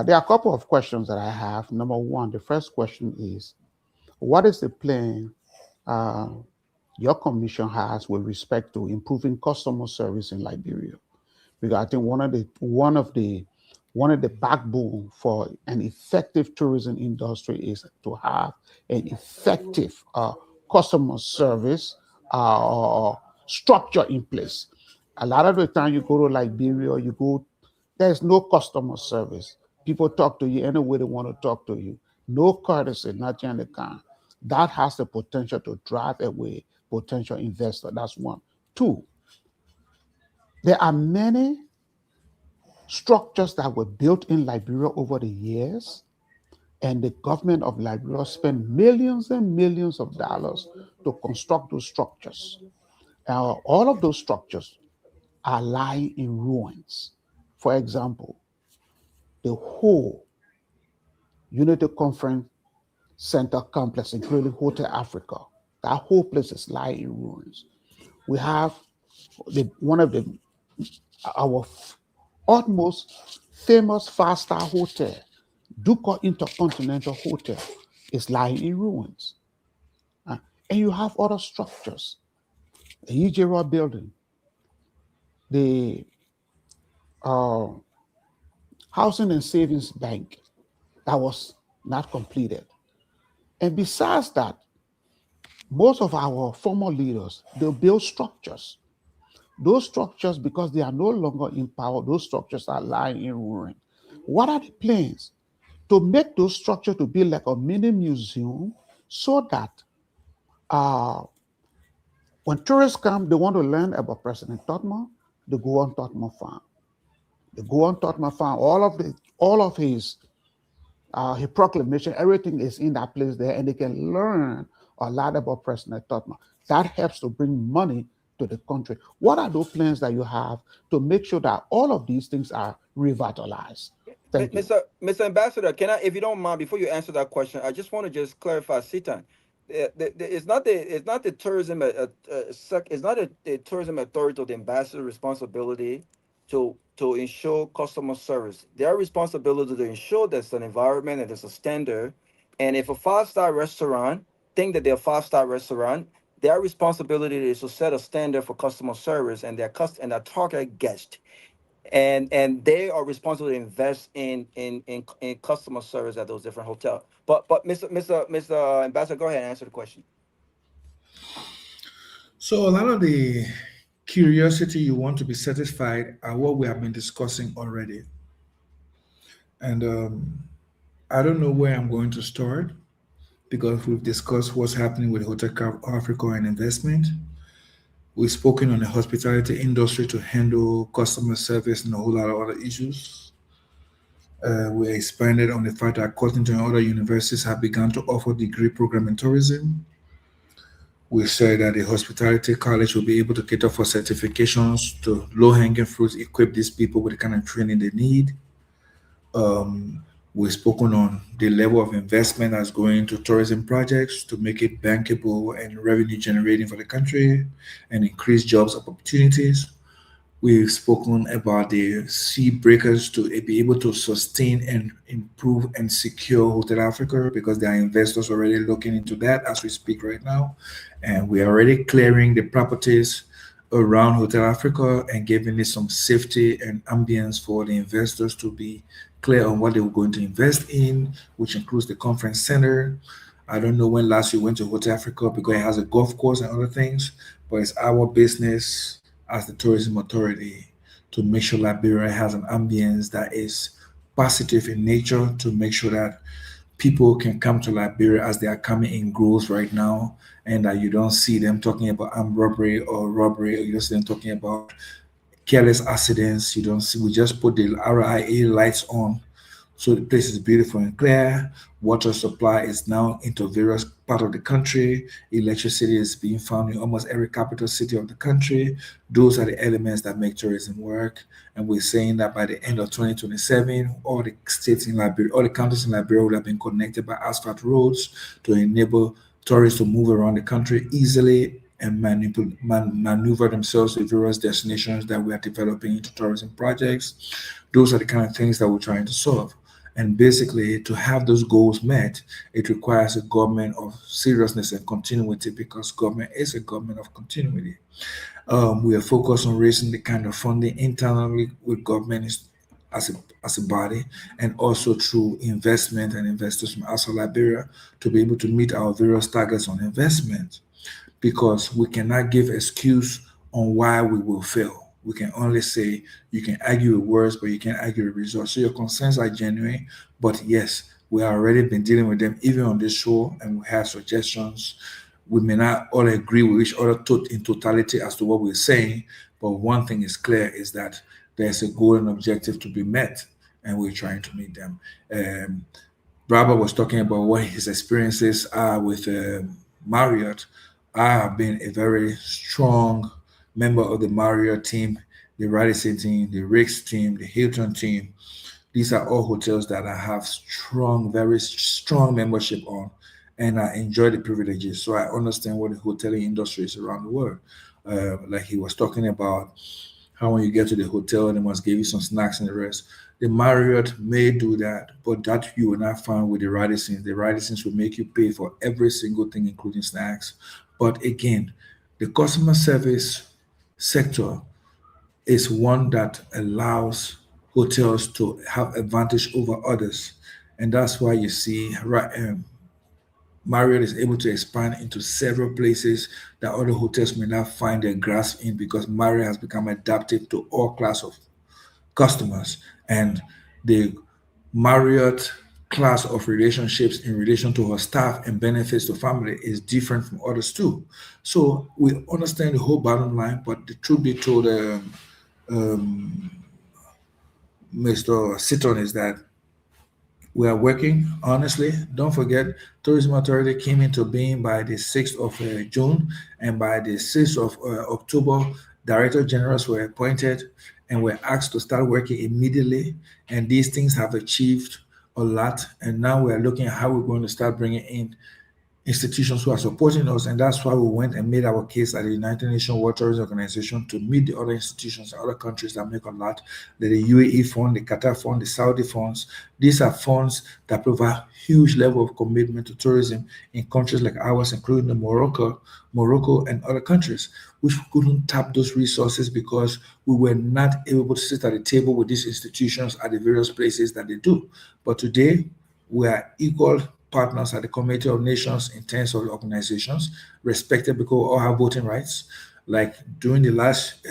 There are a couple of questions that I have. Number one, the first question is, what is the plan uh, your commission has with respect to improving customer service in Liberia? Because I think one of the backbone for an effective tourism industry is to have an effective customer service structure in place. A lot of the time you go to Liberia, there's no customer service. People talk to you any way they want to talk to you. No courtesy, nothing in the kind. That has the potential to drive away potential investor. That's one. Two, there are many structures that were built in Liberia over the years, and the government of Liberia spent millions and millions of dollars to construct those structures. All of those structures are lying in ruins. For example, the whole Unity Conference Center complex, including Hotel Africa, that whole place is lying in ruins. We have one of our utmost famous five-star hotel, Ducal Intercontinental Hotel, is lying in ruins. And you have other structures, the Ijera building, the Housing and Savings Bank that was not completed. And besides that, most of our former leaders, they build structures. Those structures, because they are no longer in power, those structures are lying in ruin. What are the plans to make those structures to be like a mini museum so that when tourists come, they want to learn about President Totma, they go on Totma Farm. They go on Totma Farm, all of his proclamation, everything is in that place there, and they can learn a lot about President Totma. That helps to bring money to the country. What are those plans that you have to make sure that all of these things are revitalized? Thank you. Mr. Ambassador, can I, if you don't mind, before you answer that question, I just want to just clarify, Sitan. It's not the tourism it's not the tourism authority or the ambassador responsibility to ensure customer service. Their responsibility to ensure there's an environment and there's a standard. And if a 5-star restaurant think that they're a 5-star restaurant, their responsibility is to set a standard for customer service and and their target guest. And they are responsible to invest in customer service at those different hotels. But Mr. Ambassador, go ahead and answer the question. So a lot of the curiosity you want to be satisfied are what we have been discussing already. And I don't know where I'm going to start because we've discussed what's happening with Hotel Africa and investment. We've spoken on the hospitality industry to handle customer service and a whole lot of other issues. We expanded on the fact that Cottington and other universities have begun to offer degree program in tourism. We said that the hospitality college will be able to cater for certifications to low-hanging fruits, equip these people with the kind of training they need. We've spoken on the level of investment that's going into tourism projects to make it bankable and revenue generating for the country and increase jobs opportunities. We've spoken about the sea breakers to be able to sustain and improve and secure Hotel Africa because there are investors already looking into that as we speak right now. And we are already clearing the properties around Hotel Africa and giving it some safety and ambience for the investors to be clear on what they were going to invest in, which includes the conference center. I don't know when last you went to Hotel Africa because it has a golf course and other things, but it's our business as the tourism authority to make sure Liberia has an ambience that is positive in nature, to make sure that people can come to Liberia as they are coming in groves right now, and that you don't see them talking about armed robbery or you don't see them talking about careless accidents. You don't see, we just put the RIA lights on. So the place is beautiful and clear. Water supply is now into various parts of the country. Electricity is being found in almost every capital city of the country. Those are the elements that make tourism work. And we're saying that by the end of 2027, all the states in Liberia, all the counties in Liberia will have been connected by asphalt roads to enable tourists to move around the country easily and maneuver themselves to various destinations that we are developing into tourism projects. Those are the kind of things that we're trying to solve. And basically, to have those goals met, it requires a government of seriousness and continuity because government is a government of continuity. We are focused on raising the kind of funding internally with government as a body, and also through investment and investors from outside Liberia to be able to meet our various targets on investment, because we cannot give excuse on why we will fail. We can only say you can argue with words, but you can't argue with results. So your concerns are genuine, but yes, we have already been dealing with them even on this show, and we have suggestions. We may not all agree with each other in totality as to what we're saying, but one thing is clear is that there's a goal and objective to be met, and we're trying to meet them. Braba was talking about what his experiences are with Marriott. I have been a very strong member of the Marriott team, the Radisson team, the Ritz team, the Hilton team. These are all hotels that I have very strong membership on, and I enjoy the privileges. So I understand what the hoteling industry is around the world. Like he was talking about how when you get to the hotel, they must give you some snacks and the rest. The Marriott may do that, but that you will not find with the Radissons. The Radissons will make you pay for every single thing, including snacks. But again, the customer service sector is one that allows hotels to have advantage over others. And that's why you see Marriott is able to expand into several places that other hotels may not find their grasp in, because Marriott has become adaptive to all class of customers. And the Marriott class of relationships in relation to her staff and benefits to family is different from others too. So we understand the whole bottom line, but the truth be told, Mr. Siton, is that we are working honestly. Don't forget, Tourism Authority came into being by the 6th of June, and by the 6th of October, director generals were appointed and were asked to start working immediately. And these things have achieved a lot. And now we are looking at how we're going to start bringing in institutions who are supporting us, and that's why we went and made our case at the United Nations World Tourism Organization to meet the other institutions, other countries that make a lot, the UAE fund, the Qatar fund, the Saudi funds. These are funds that provide huge level of commitment to tourism in countries like ours, including the Morocco and other countries, which we couldn't tap those resources because we were not able to sit at the table with these institutions at the various places that they do. But today, we are equal partners at the Committee of Nations in terms of organizations, respected because we all have voting rights. Like during the last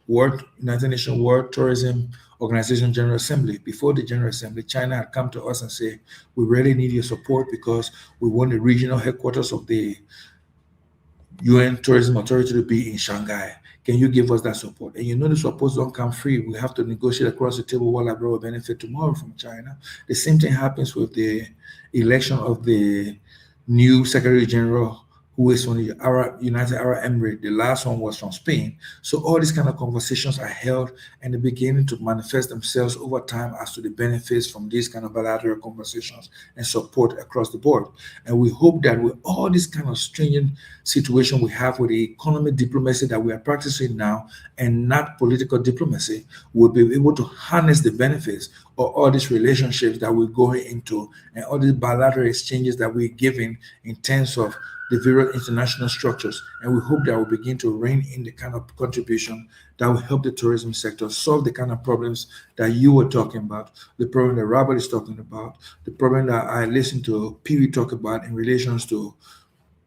United Nations World Tourism Organization General Assembly, before the General Assembly, China had come to us and said, we really need your support because we want the regional headquarters of the UN Tourism Authority to be in Shanghai. Can you give us that support? And the support don't come free. We have to negotiate across the table what Liberia will benefit tomorrow from China. The same thing happens with the election of the new Secretary General, who is from the United Arab Emirates. The last one was from Spain. So all these kind of conversations are held and they're beginning to manifest themselves over time as to the benefits from these kind of bilateral conversations and support across the board. And we hope that with all this kind of stringent situation we have with the economic diplomacy that we are practicing now and not political diplomacy, we'll be able to harness the benefits of all these relationships that we're going into and all these bilateral exchanges that we're giving in terms of the various international structures. And we hope that we'll begin to rein in the kind of contribution that will help the tourism sector solve the kind of problems that you were talking about, the problem that Robert is talking about, the problem that I listened to Pewee talk about in relations to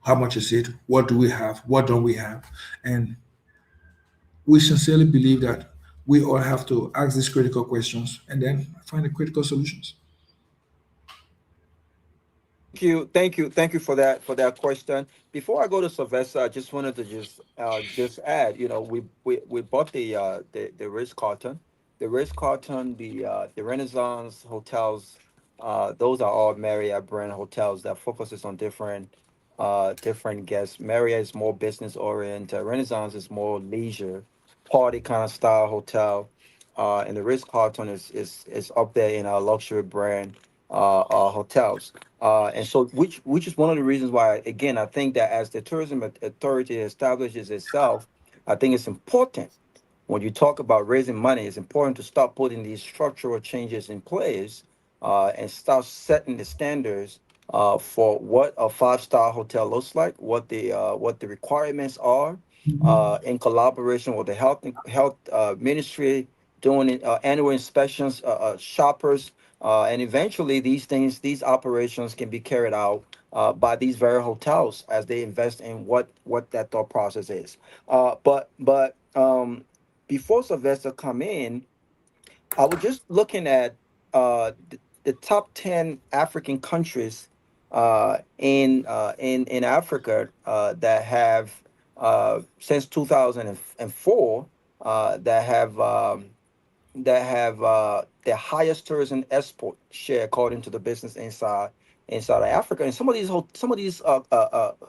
how much is it, what do we have, what don't we have. And we sincerely believe that we all have to ask these critical questions and then find the critical solutions. Thank you for that question. Before I go to Sylvester, I just wanted to just add, we bought the Ritz Carlton, the Renaissance hotels. Those are all Marriott brand hotels that focuses on different guests. Marriott is more business oriented. Renaissance is more leisure, party kind of style hotel. And the Ritz Carlton is up there in our luxury brand hotels. And so, which is one of the reasons why, again, I think that as the tourism authority establishes itself, I think it's important when you talk about raising money, it's important to start putting these structural changes in place and start setting the standards for what a five-star hotel looks like, what the requirements are, in collaboration with the health ministry, doing annual inspections, shoppers. And eventually, these operations can be carried out by these very hotels as they invest in what that thought process is. But before Sylvester come in, I was just looking at the top 10 African countries in Africa that have since 2004 that have the highest tourism export share according to the Business inside of Africa. And some of these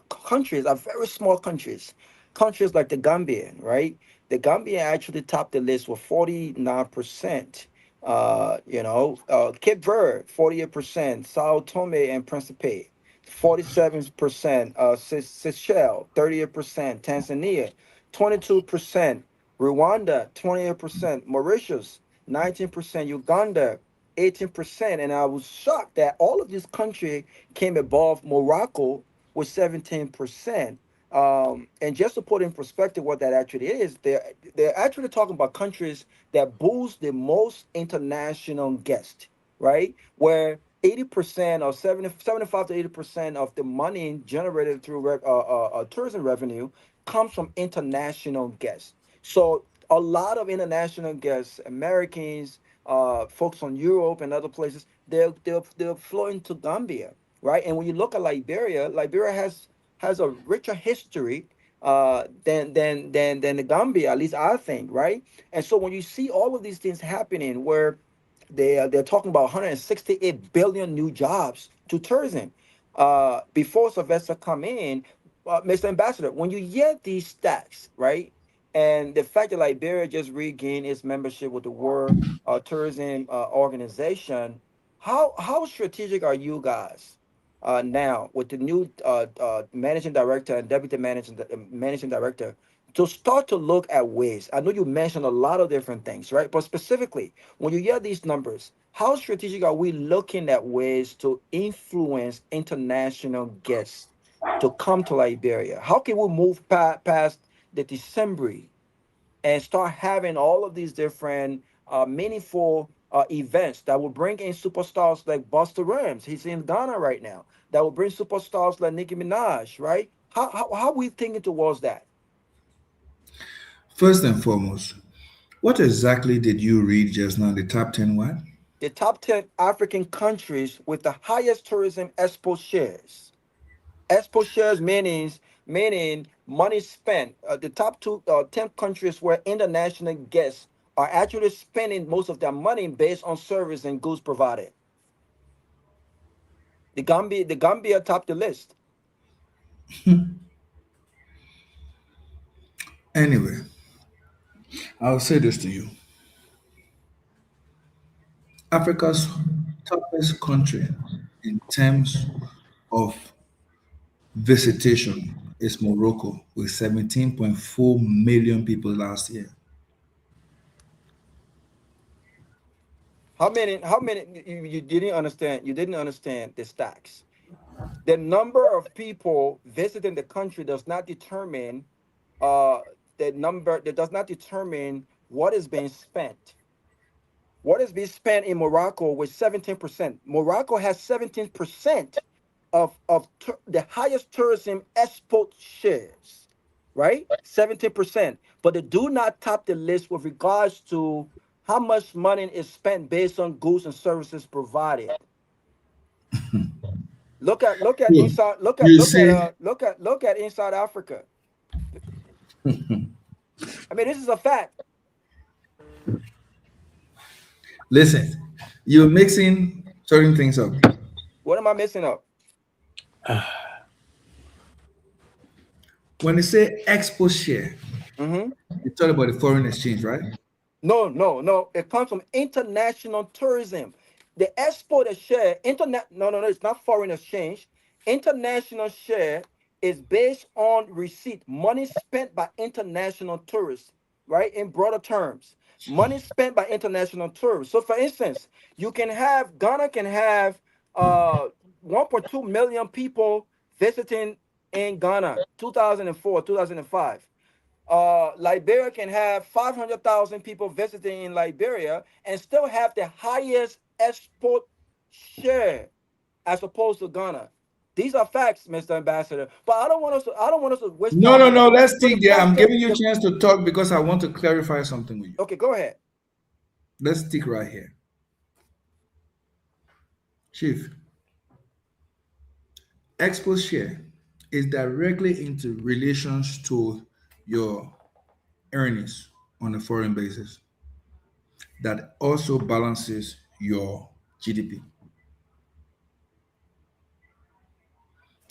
countries are very small countries like the Gambia, right? The Gambia actually topped the list with 49%. Cape Verde 48%, Sao Tome and Principe 47%, Seychelles 38%, Tanzania 22%, Rwanda 28%, Mauritius 19%, Uganda 18%, and I was shocked that all of these countries came above Morocco with 17%. And just to put in perspective what that actually is, they're actually talking about countries that boost the most international guests, right? Where 80% or 75 to 80% of the money generated through tourism revenue comes from international guests. So a lot of international guests, Americans, folks from Europe and other places, they're flowing to Gambia, right? And when you look at Liberia has a richer history than the Gambia, at least I think, right? And so when you see all of these things happening, where they're talking about 168 billion new jobs to tourism, before Sylvester come in, Mr. Ambassador, when you hear these stats, right? And the fact that Liberia just regained its membership with the World Tourism Organization, how strategic are you guys now with the new managing director and deputy managing director to start to look at ways? I know you mentioned a lot of different things, right? But specifically, when you hear these numbers, how strategic are we looking at ways to influence international guests to come to Liberia? How can we move past the December and start having all of these different meaningful events that will bring in superstars like Busta Rhymes? He's in Ghana right now. That will bring superstars like Nicki Minaj, right? How are we thinking towards that? First and foremost, what exactly did you read just now? The top 10 what? The top 10 African countries with the highest tourism expo shares. Expo shares meaning money spent. The top 10 countries where international guests are actually spending most of their money based on service and goods provided. The Gambia topped the list. Anyway, I'll say this to you. Africa's toughest country in terms of visitation is Morocco with 17.4 million people last year. How many you didn't understand? You didn't understand the stacks. The number of people visiting the country does not determine the number, that does not determine what is being spent. What is being spent in Morocco with 17%. Morocco has 17% of the highest tourism export shares, right? 17%. But they do not top the list with regards to how much money is spent based on goods and services provided. Look at inside look at inside Africa. I mean, this is a fact. Listen, you're mixing certain things up. What am I missing up? When they say expo share, you talk about the foreign exchange, right? No. It comes from international tourism. The export share, no, it's not foreign exchange. International share is based on receipt, money spent by international tourists, right? In broader terms, money spent by international tourists. So, for instance, Ghana can have 1.2 million people visiting in Ghana, 2004, 2005. Liberia can have 500,000 people visiting in Liberia and still have the highest export share as opposed to Ghana. These are facts, Mr. Ambassador. But I don't want us to waste No. time. Let's stick there. I'm giving you a chance to talk because I want to clarify something with you. Okay, go ahead. Let's stick right here. Chief, export share is directly into relations to your earnings on a foreign basis. That also balances your GDP.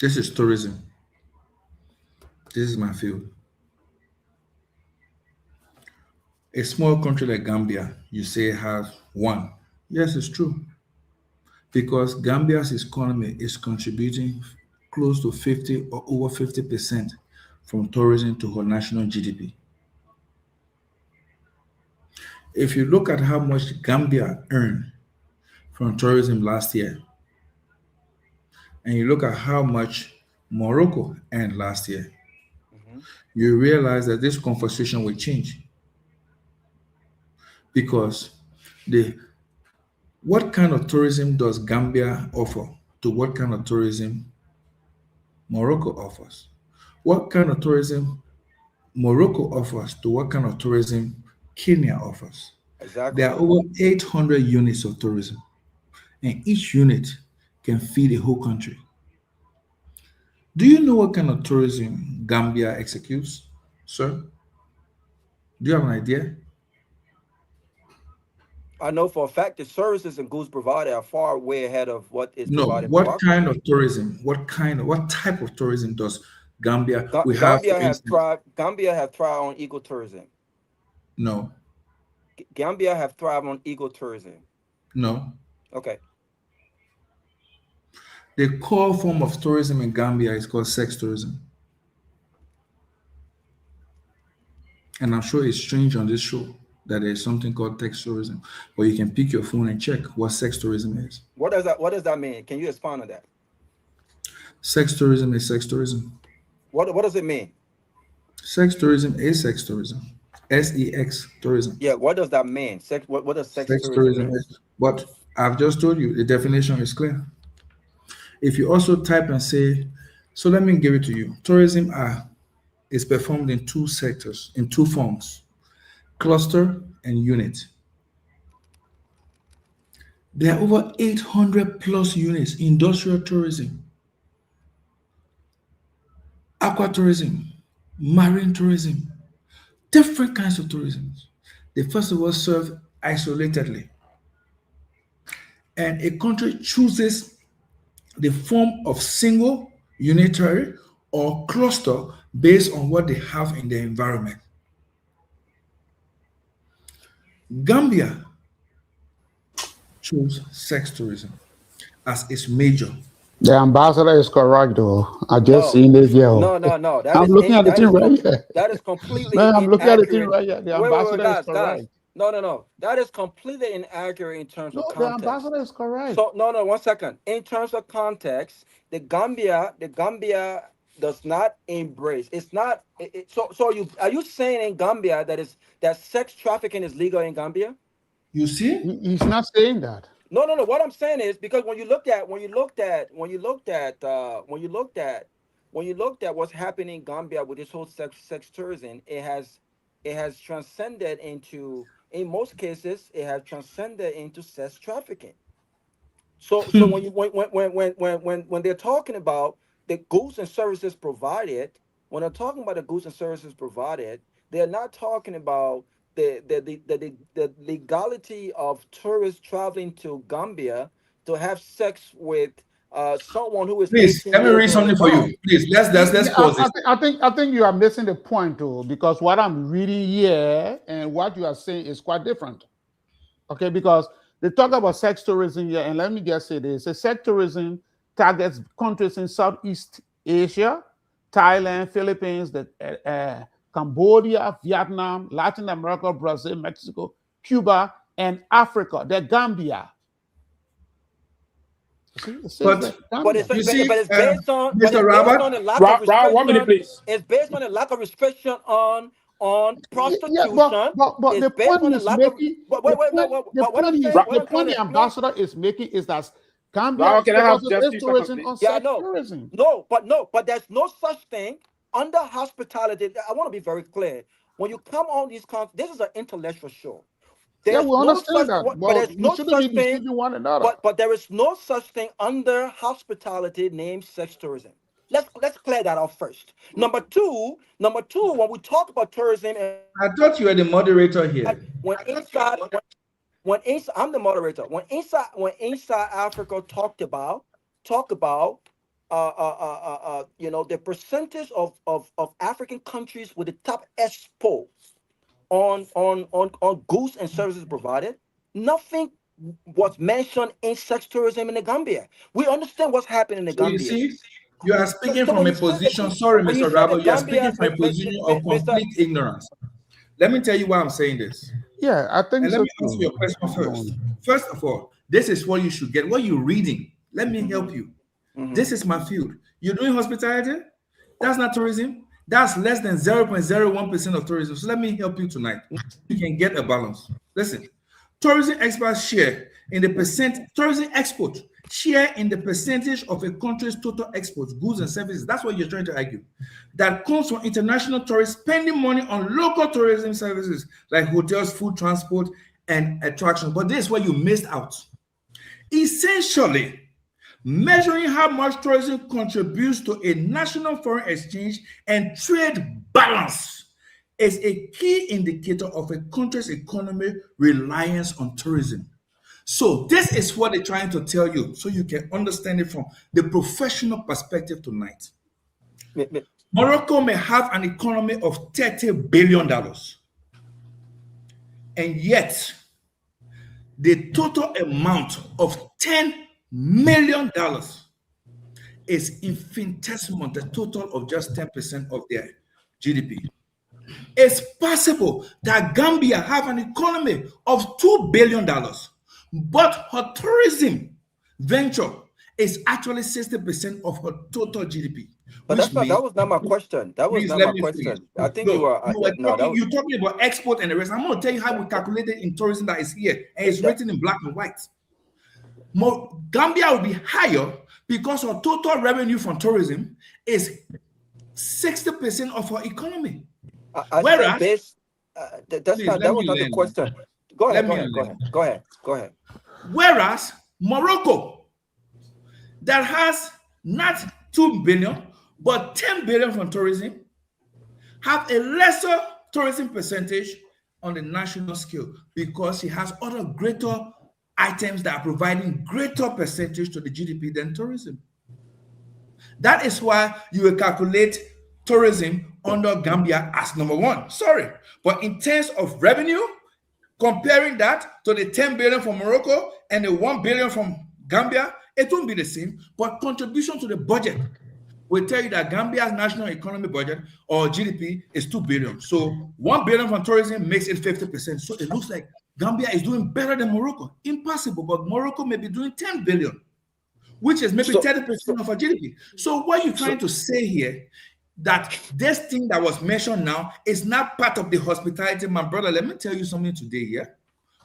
This is tourism. This is my field. A small country like Gambia, you say has one. Yes, it's true. Because Gambia's economy is contributing close to 50 or over 50% from tourism to her national GDP. If you look at how much Gambia earned from tourism last year, and you look at how much Morocco earned last year, you realize that this conversation will change. Because what kind of tourism does Gambia offer to what kind of tourism Morocco offers? What kind of tourism Morocco offers to what kind of tourism Kenya offers? Exactly. There are over 800 units of tourism, and each unit can feed a whole country. Do you know what kind of tourism Gambia executes, sir? Do you have an idea? I know for a fact the services and goods provided are far way ahead of what is No. provided in What Morocco. kind of tourism? What type of tourism does Gambia. Gambia have thrived on ecotourism. No. Gambia have thrived on ecotourism. No. Okay. The core form of tourism in Gambia is called sex tourism. And I'm sure it's strange on this show that there's something called sex tourism, but you can pick your phone and check what sex tourism is. What does that mean? Can you expand on that? Sex tourism is sex tourism. What does it mean? Sex tourism is sex tourism. SEX tourism. Yeah, what does that mean? What does sex tourism mean? is? But I've just told you the definition is clear. If you also type and say, so let me give it to you. Tourism is performed in two sectors, in two forms, cluster and unit. There are over 800 plus units: industrial tourism, aquatourism, marine tourism, different kinds of tourism. They first of all serve isolatedly. And a country chooses the form of single, unitary, or cluster based on what they have in their environment. Gambia chose sex tourism as its major. The ambassador is correct, though. I just seen this, yo. No. I'm looking at the thing right here. That is completely No, I'm looking at the thing inaccurate. right here. The ambassador is correct. No. That is completely inaccurate in terms of context. The ambassador is correct. So no, 1 second. In terms of context, the Gambia does not embrace. It's not. Are you saying in Gambia that sex trafficking is legal in Gambia? You see, he's not saying that. No. What I'm saying is because when you looked at what's happening in Gambia with this whole sex tourism, it has transcended into, in most cases, it has transcended into sex trafficking. So when they're talking about the goods and services provided, when they're talking about the goods and services provided, they're not talking about the legality of tourists traveling to Gambia to have sex with someone who is. Please, let me read something for you. Please, let's pause this. I think you are missing the point, too, because what I'm reading here and what you are saying is quite different. Okay, because they talk about sex tourism here, and let me just say this: sex tourism targets countries in Southeast Asia, Thailand, Philippines, Cambodia, Vietnam, Latin America, Brazil, Mexico, Cuba, and Africa. The Gambia. But it's based on a lack of restriction. It's based on a lack of restriction on prostitution. Yeah, but the point is making. The point the ambassador is making is that Gambia is tourism on sex tourism. No, but there's no such thing under hospitality. I want to be very clear. When you come on these this is an intellectual show. We understand that. But there's no such thing. One another. But there is no such thing under hospitality named sex tourism. Let's clear that out first. Number two, when we talk about tourism, I thought you were the moderator here. I'm the moderator. When Inside Africa talk about the percentage of African countries with the top expo on goods and services provided, nothing was mentioned in sex tourism in the Gambia. We understand what's happening in the Gambia. You see, you are speaking from a position. Sorry, Mr. Rabo, you are speaking from a position of complete ignorance. Let me tell you why I'm saying this. Yeah, I think. And let me answer your question first. First of all, this is what you should get. What you're reading. Let me help you. This is my field. You're doing hospitality. That's not tourism. That's less than 0.01% of tourism. So let me help you tonight. You can get a balance. Listen, tourism experts share in the tourism export share in the percentage of a country's total exports, goods and services. That's what you're trying to argue. That comes from international tourists spending money on local tourism services like hotels, food, transport, and attractions. But this is where you missed out. Essentially, measuring how much tourism contributes to a national foreign exchange and trade balance is a key indicator of a country's economic reliance on tourism. So this is what they're trying to tell you so you can understand it from the professional perspective tonight. Morocco may have an economy of $30 billion, and yet the total amount of $10 million is infinitesimal, the total of just 10% of their GDP. It's possible that Gambia have an economy of $2 billion, but her tourism venture is actually 60% of her total GDP. But that was not my question. That was not my question. I think you are you're talking about export and the rest. I'm going to tell you how we calculate it in tourism that is here, and it's written in black and white. Gambia will be higher because our total revenue from tourism is 60% of our economy. Whereas, that was not the question. Go ahead. Whereas Morocco, that has not 2 billion but 10 billion from tourism, have a lesser tourism percentage on the national scale because it has other greater items that are providing greater percentage to the GDP than tourism. That is why you will calculate tourism under Gambia as number one. Sorry, but in terms of revenue, comparing that to the 10 billion from Morocco and the 1 billion from Gambia, it won't be the same, but contribution to the budget will tell you that Gambia's national economy budget or GDP is 2 billion. So 1 billion from tourism makes it 50%. So it looks like Gambia is doing better than Morocco. Impossible, but Morocco may be doing 10 billion, which is maybe 30% of our GDP. So what you're trying to say here, that this thing that was mentioned now is not part of the hospitality. My brother, let me tell you something today, yeah?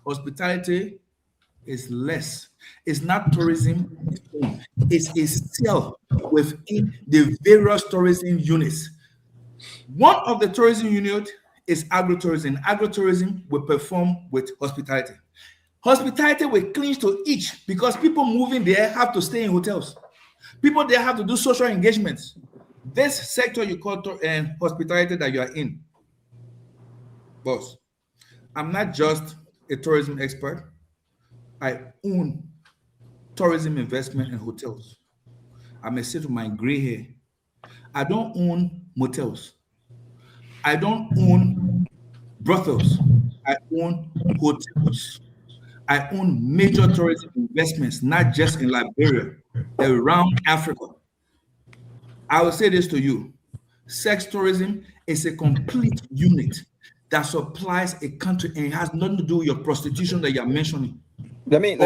Hospitality is less. It's not tourism. It's a cell within the various tourism units. One of the tourism units is agritourism. Agritourism will perform with hospitality. Hospitality will cling to each because people moving there have to stay in hotels. People there have to do social engagements. This sector you call hospitality that you are in, boss, I'm not just a tourism expert. I own tourism investment in hotels. I may say to my gray hair, I don't own motels. I don't own brothels. I own hotels. I own major tourism investments, not just in Liberia, around Africa. I will say this to you. Sex tourism is a complete unit that supplies a country and it has nothing to do with your prostitution that you're mentioning. Let me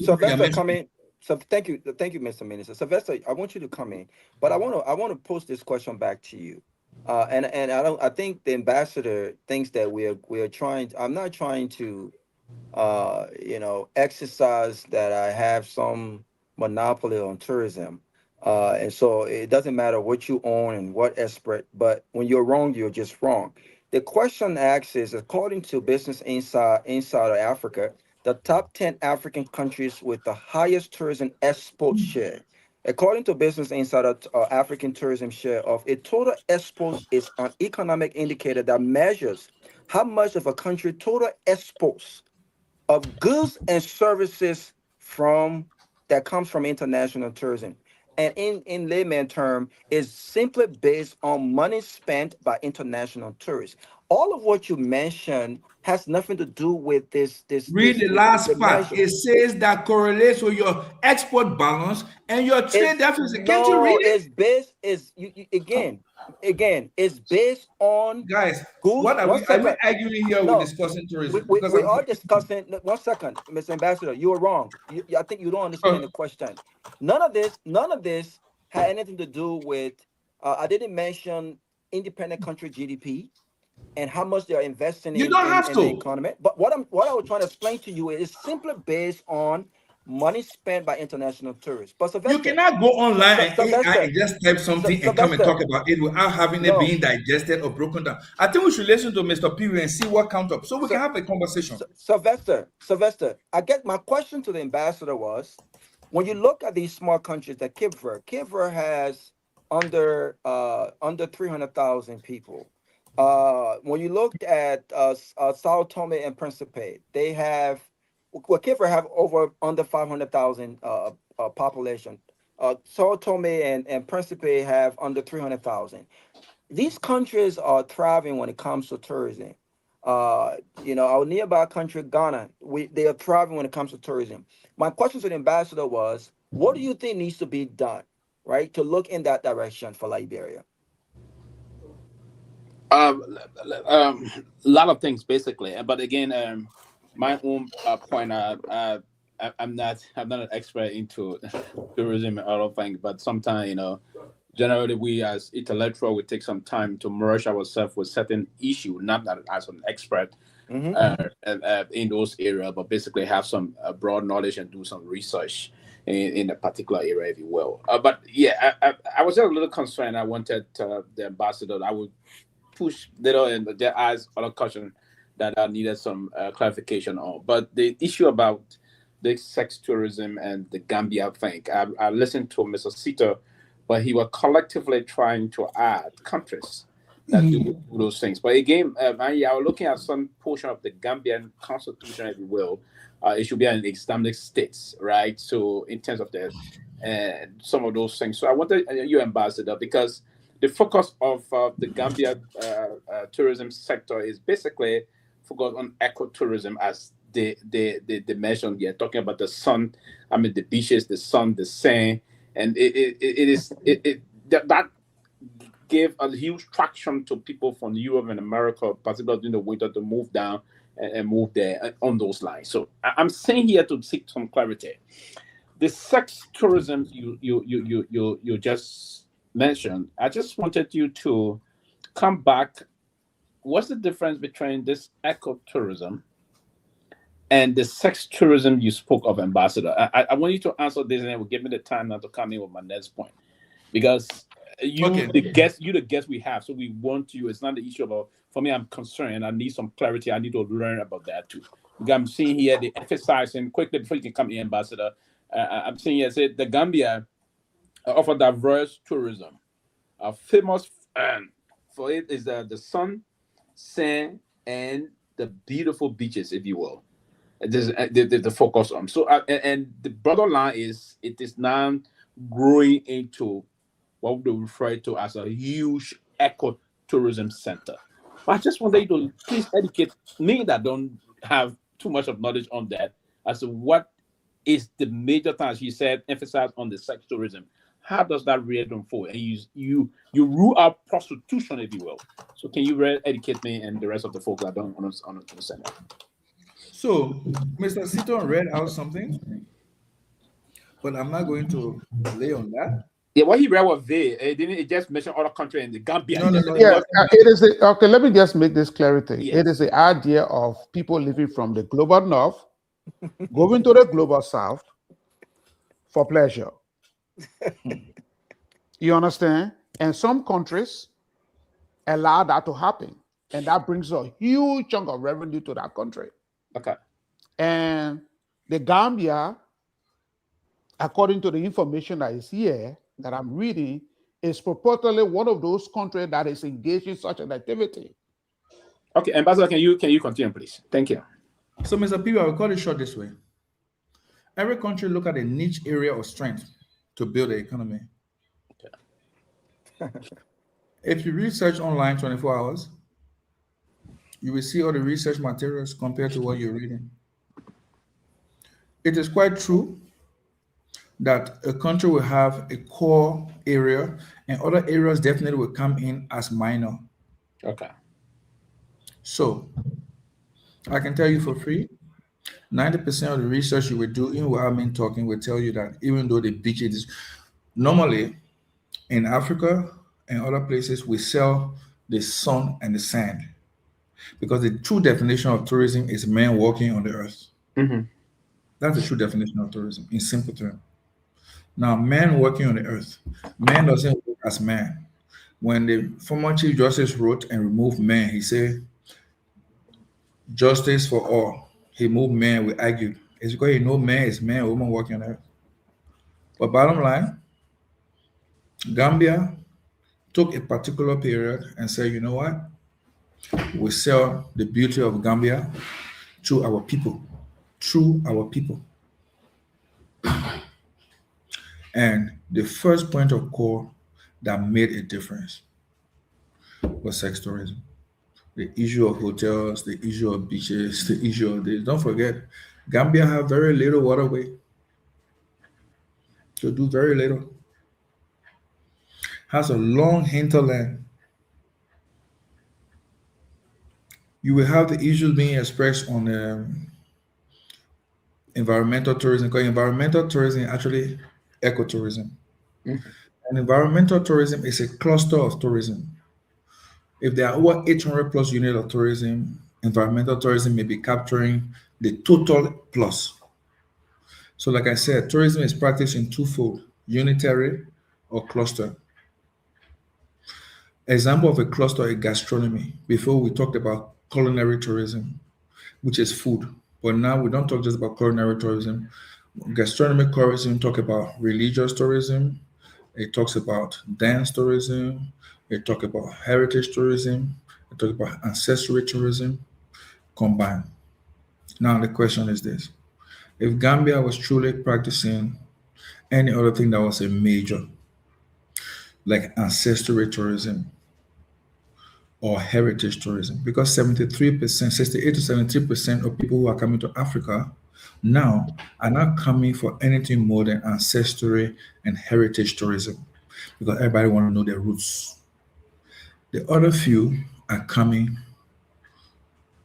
Sylvester come in. So thank you, Mr. Minister. Sylvester, I want you to come in, but I want to post this question back to you. And I think the ambassador thinks that we're trying. I'm not trying to exercise that I have some monopoly on tourism. And so it doesn't matter what you own and what expert, but when you're wrong, you're just wrong. The question asks is, according to Business Insider Africa, the top 10 African countries with the highest tourism export share. According to Business Insider, African tourism share of a total exports is an economic indicator that measures how much of a country total exports of goods and services that comes from international tourism. And in layman term, is simply based on money spent by international tourists. All of what you mentioned has nothing to do with this. Read the last part. It says that correlates with your export balance and your trade deficit. Can't you read it? It's based on guys. What are we arguing here? We're discussing tourism. We are discussing. 1 second, Mr. Ambassador, you are wrong. I think you don't understand the question. None of this had anything to do with. I didn't mention independent country GDP and how much they are investing in the economy. But what I was trying to explain to you is simply based on money spent by international tourists. But Sylvester, you cannot go online and just type something and come and talk about it without having it being digested or broken down. I think we should listen to Mr. Pewee and see what comes up so we can have a conversation. Sylvester, I get my question to the ambassador was, when you look at these small countries like Cape Verde has under 300,000 people. When you look at Sao Tome and Principe, they have Cape Verde have under 500,000 population. Sao Tome and Principe have under 300,000. These countries are thriving when it comes to tourism. Our nearby country, Ghana, they are thriving when it comes to tourism. My question to the ambassador was, what do you think needs to be done, right, to look in that direction for Liberia? A lot of things basically, but again, my own point. I'm not an expert into tourism and other things, but sometimes generally we as intellectual we take some time to merge ourselves with certain issue, not that as an expert in those areas, but basically have some broad knowledge and do some research in a particular area, if you will. But yeah, I was a little concerned. I wanted the ambassador. I would push little in their eyes other question that I needed some clarification on. But the issue about the sex tourism and the Gambia thing, I listened to Mr. Sito, but he was collectively trying to add countries that do those things. But again, I was looking at some portion of the Gambian constitution, if you will. It should be an Islamic states, right? So in terms of the some of those things. So I wanted you, ambassador, because the focus of the Gambia tourism sector is basically focused on ecotourism, as they mentioned here, talking about the sun, the beaches, the sun, the sand, and that gave a huge traction to people from Europe and America, particularly in the winter, to move down and move there on those lines. So I'm saying here to seek some clarity. The sex tourism you just mentioned, I just wanted you to come back. What's the difference between this ecotourism and the sex tourism you spoke of, ambassador? I want you to answer this, and then will give me the time now to come in with my next point, because the guest we have, so we want you. It's not the issue about. For me, I'm concerned. I need some clarity. I need to learn about that too. Because I'm seeing here the emphasizing quickly before you can come in, ambassador. I'm seeing here say the Gambia offer diverse tourism. Famous for it is the sun, sand, and the beautiful beaches, if you will. This the focus on. So and the bottom line is it is now growing into what we refer to as a huge ecotourism center. But I just want you to please educate me that don't have too much of knowledge on that as to what is the major thing, as you said, emphasize on the sex tourism. How does that really unfold? And you rule out prostitution, if you will. So can you educate me and the rest of the folks that don't understand that? So Mr. Sito read out something, but I'm not going to lay on that. Yeah, what he read was there. It just mentioned other countries in the Gambia. No. Yeah, it is okay. Let me just make this clarity. Yes. It is the idea of people living from the global north going to the global south for pleasure. You understand? And some countries allow that to happen, and that brings a huge chunk of revenue to that country. Okay. And the Gambia, according to the information that is here, that I'm reading, is purportedly one of those countries that is engaged in such an activity. Okay, Ambassador, can you continue, please? Thank you. So, Mr. Pewee, I will cut it short this way. Every country look at a niche area of strength to build the economy. Okay. If you research online 24 hours, you will see all the research materials compared to what you're reading. It is quite true that a country will have a core area and other areas definitely will come in as minor. Okay. So I can tell you for free, 90% of the research you will do, even without me talking, will tell you that even though the beaches, normally in Africa and other places, we sell the sun and the sand. Because the true definition of tourism is men walking on the earth. Mm-hmm. That's the true definition of tourism in simple terms. Now, man working on the earth, man doesn't work as man. When the former Chief Justice wrote and removed man, he said, justice for all. He moved man, we argued. It's because you know man is man, woman working on the earth. But bottom line, Gambia took a particular period and said, you know what? We sell the beauty of Gambia to our people, through our people. And the first point of call that made a difference was sex tourism. The issue of hotels, the issue of beaches, the issue of this. Don't forget, Gambia have very little waterway. To do very little. Has a long hinterland. You will have the issues being expressed on environmental tourism, because environmental tourism is actually ecotourism. And environmental tourism is a cluster of tourism. If there are over 800 plus units of tourism, environmental tourism may be capturing the total plus. So like I said, tourism is practiced in twofold, unitary or cluster. Example of a cluster is gastronomy. Before we talked about culinary tourism, which is food. But now we don't talk just about culinary tourism. Gastronomic tourism talk about religious tourism. It talks about dance tourism. It talk about heritage tourism. It talk about ancestry tourism combined. Now the question is this. If Gambia was truly practicing any other thing that was a major, like ancestry tourism or heritage tourism, because 73%, 68 to 73% of people who are coming to Africa now are not coming for anything more than ancestry and heritage tourism, because everybody want to know their roots. The other few are coming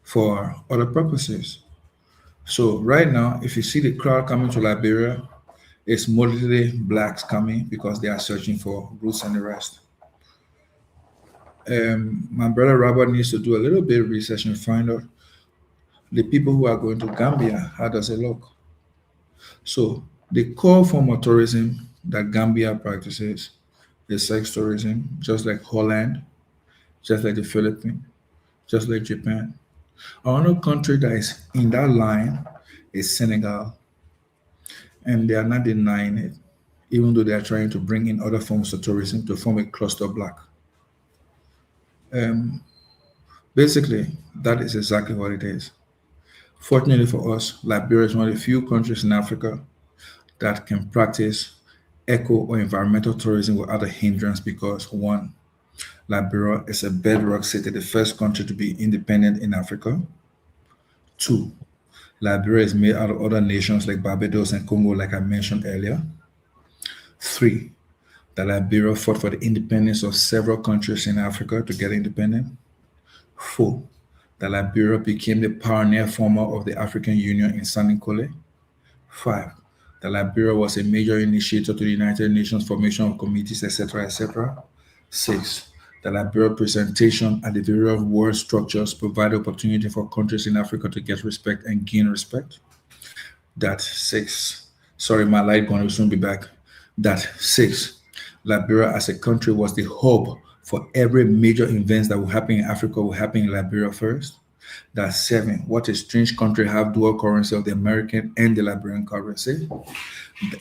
for other purposes. So right now, if you see the crowd coming to Liberia, it's mostly blacks coming because they are searching for roots and the rest. My brother Robert needs to do a little bit of research and find out the people who are going to Gambia, how does it look? So the core form of tourism that Gambia practices is sex tourism, just like Holland, just like the Philippines, just like Japan. Another country that is in that line is Senegal, and they are not denying it, even though they are trying to bring in other forms of tourism to form a cluster block. Basically, that is exactly what it is. Fortunately for us, Liberia is one of the few countries in Africa that can practice eco or environmental tourism without a hindrance because one, Liberia is a bedrock city, the first country to be independent in Africa. Two, Liberia is made out of other nations like Barbados and Congo, like I mentioned earlier. Three, that Liberia fought for the independence of several countries in Africa to get independent. Four, that Liberia became the pioneer former of the African Union in Sanikole. Five, that Liberia was a major initiator to the United Nations formation of committees, etc., etc. Six, that Liberia presentation at the various world structures provide opportunity for countries in Africa to get respect and gain respect. That six, sorry, my light gun will soon be back. That six, Liberia as a country was the hub for every major events that will happen in Africa will happen in Liberia first. That seven, what a strange country have dual currency of the American and the Liberian currency.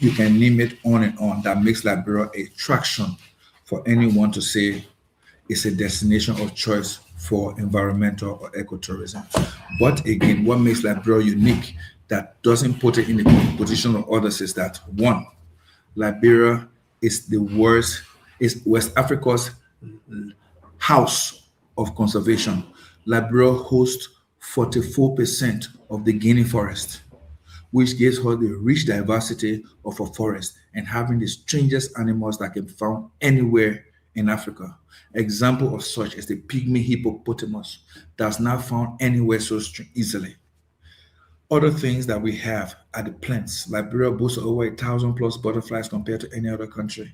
You can name it on and on. That makes Liberia a attraction for anyone to say it's a destination of choice for environmental or ecotourism. But again, what makes Liberia unique that doesn't put it in the position of others is that one, Liberia is the worst, is West Africa's house of conservation. Liberia hosts 44% of the Guinea forest, which gives her the rich diversity of a forest and having the strangest animals that can be found anywhere in Africa. Example of such is the pygmy hippopotamus that's not found anywhere so easily. Other things that we have are the plants. Liberia boasts over 1,000 plus butterflies compared to any other country.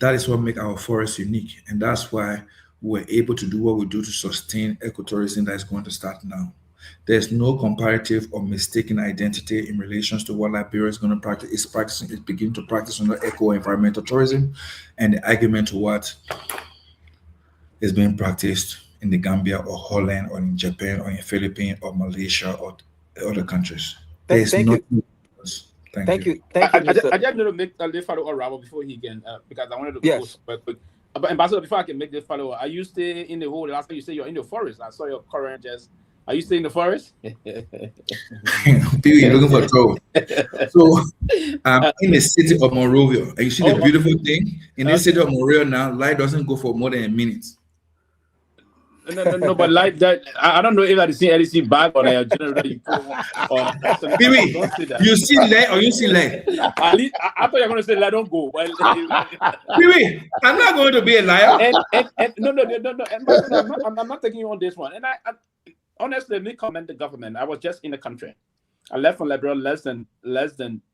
That is what makes our forests unique, and that's why we're able to do what we do to sustain ecotourism that is going to start now. There's no comparative or mistaken identity in relations to what Liberia is going to practice. It's beginning to practice under eco-environmental tourism, and the argument to what is being practiced in the Gambia or Holland or in Japan or in Philippines or Malaysia or other countries. Thank you. Thank you. I just need to make a little follow around before he can, because I wanted to go somewhere quick. But Ambassador, before I can make this follow, are you still in the hole? Last time you said you're in the forest. I saw your current just Are you staying in the forest? Pewee, looking for trouble. So I'm in the city of Monrovia, and you see the beautiful thing in this city of Monrovia now. Light doesn't go for more than a minute. No, but like that, I don't know if I've seen anything bad on a general that you put on personal. Pewee, Don't say that. you see light or you see light? At least, I thought you were going to say, "Let don't go." Well, Pewee, I'm not going to be a liar. and no. And I'm not taking you on this one. And I honestly, let me commend the government. I was just in the country. I left from Liberia less than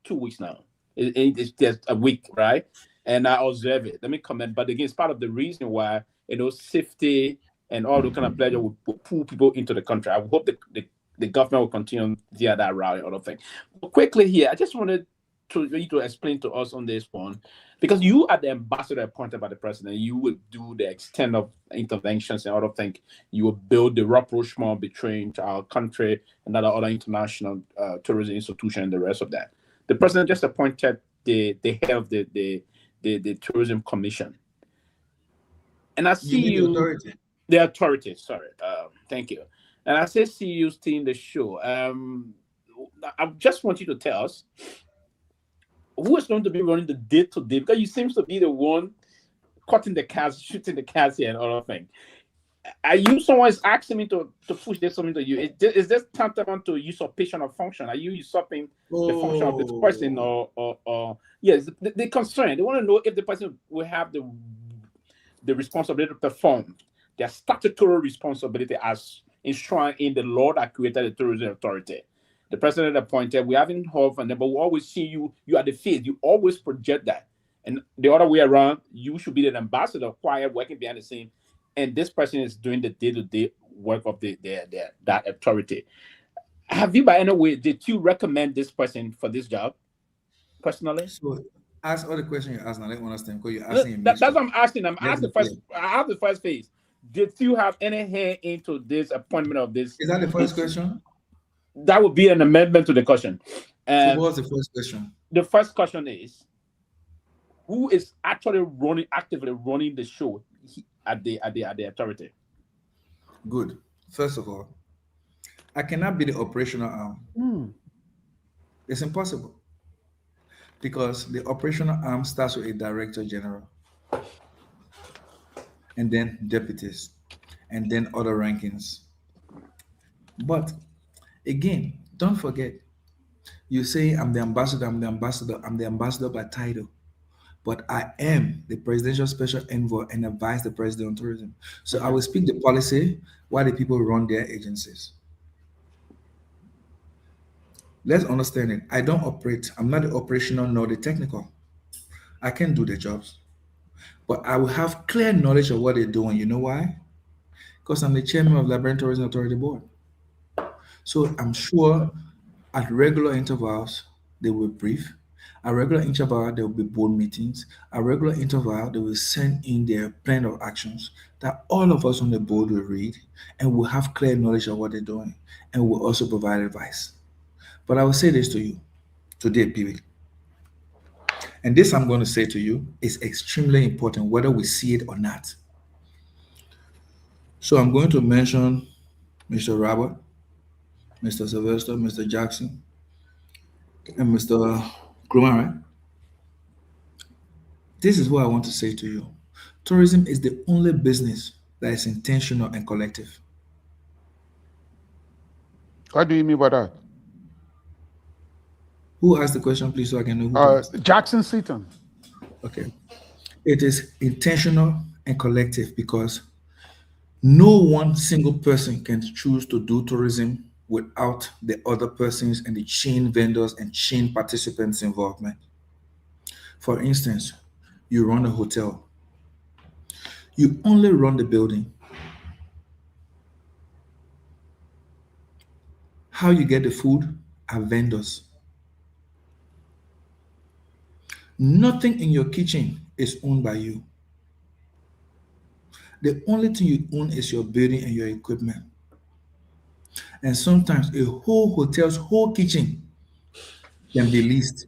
2 weeks now. It's just a week, right? And I observe it. Let me comment. But again, it's part of the reason why safety and all the kind of pleasure will pull people into the country. I hope the government will continue via that route and other thing. But quickly here, I just wanted you to explain to us on this one, because you are the ambassador appointed by the president. You will do the extent of interventions and other things. You will build the rapprochement between our country and other international tourism institutions and the rest of that. The president just appointed the head of the tourism commission. And I see the authority, sorry. Thank you. And I see you seeing the show. I just want you to tell us who is going to be running the day-to-day, because you seem to be the one cutting the cats, shooting the cats here and all of things. Are you someone is asking me to push this something to you? Is this tantamount to usurpation of function? Are you usurping the function of this person, or yes, the concern? They want to know if the person will have the responsibility to perform their statutory responsibility as enshrined in the law that created the tourism authority. The president appointed, we haven't heard from them, but we always see you are the face. You always project that. And the other way around, you should be the ambassador, quiet, working behind the scene. And this person is doing the day-to-day work of that authority. Have you, by any way, did you recommend this person for this job personally? So ask all the questions you ask now. Let me understand, because you're asking. That's what I'm asking. I have the first phase. Did you have any hand into this appointment of this? Is that the first question? That would be an amendment to the question. So what was the first question? The first question is, who is actually actively running the show at the authority? Good. First of all, I cannot be the operational arm. It's impossible, because the operational arm starts with a director general, and then deputies, and then other rankings. But again, don't forget, you say I'm the ambassador by title, but I am the presidential special envoy and advise the president on tourism. So I will speak the policy while the people run their agencies. Let's understand it. I don't operate. I'm not the operational nor the technical. I can do the jobs, but I will have clear knowledge of what they're doing. You know why? Because I'm the chairman of Liberia Tourism Authority Board. So I'm sure at regular intervals, they will brief. At regular interval, there will be board meetings. At regular interval, they will send in their plan of actions that all of us on the board will read, and will have clear knowledge of what they're doing, and will also provide advice. But I will say this to you today, Pewee. And this I'm going to say to you is extremely important, whether we see it or not. So I'm going to mention Mr. Robert, Mr. Sylvester, Mr. Jackson, and Mr. Kromah, right? This is what I want to say to you. Tourism is the only business that is intentional and collective. What do you mean by that? Who asked the question, please, so I can know who asked? Jackson Seaton. Okay. It is intentional and collective, because no one single person can choose to do tourism without the other persons and the chain vendors and chain participants' involvement. For instance, you run a hotel. You only run the building. How you get the food are vendors. Nothing in your kitchen is owned by you. The only thing you own is your building and your equipment. And sometimes a whole hotel's whole kitchen can be leased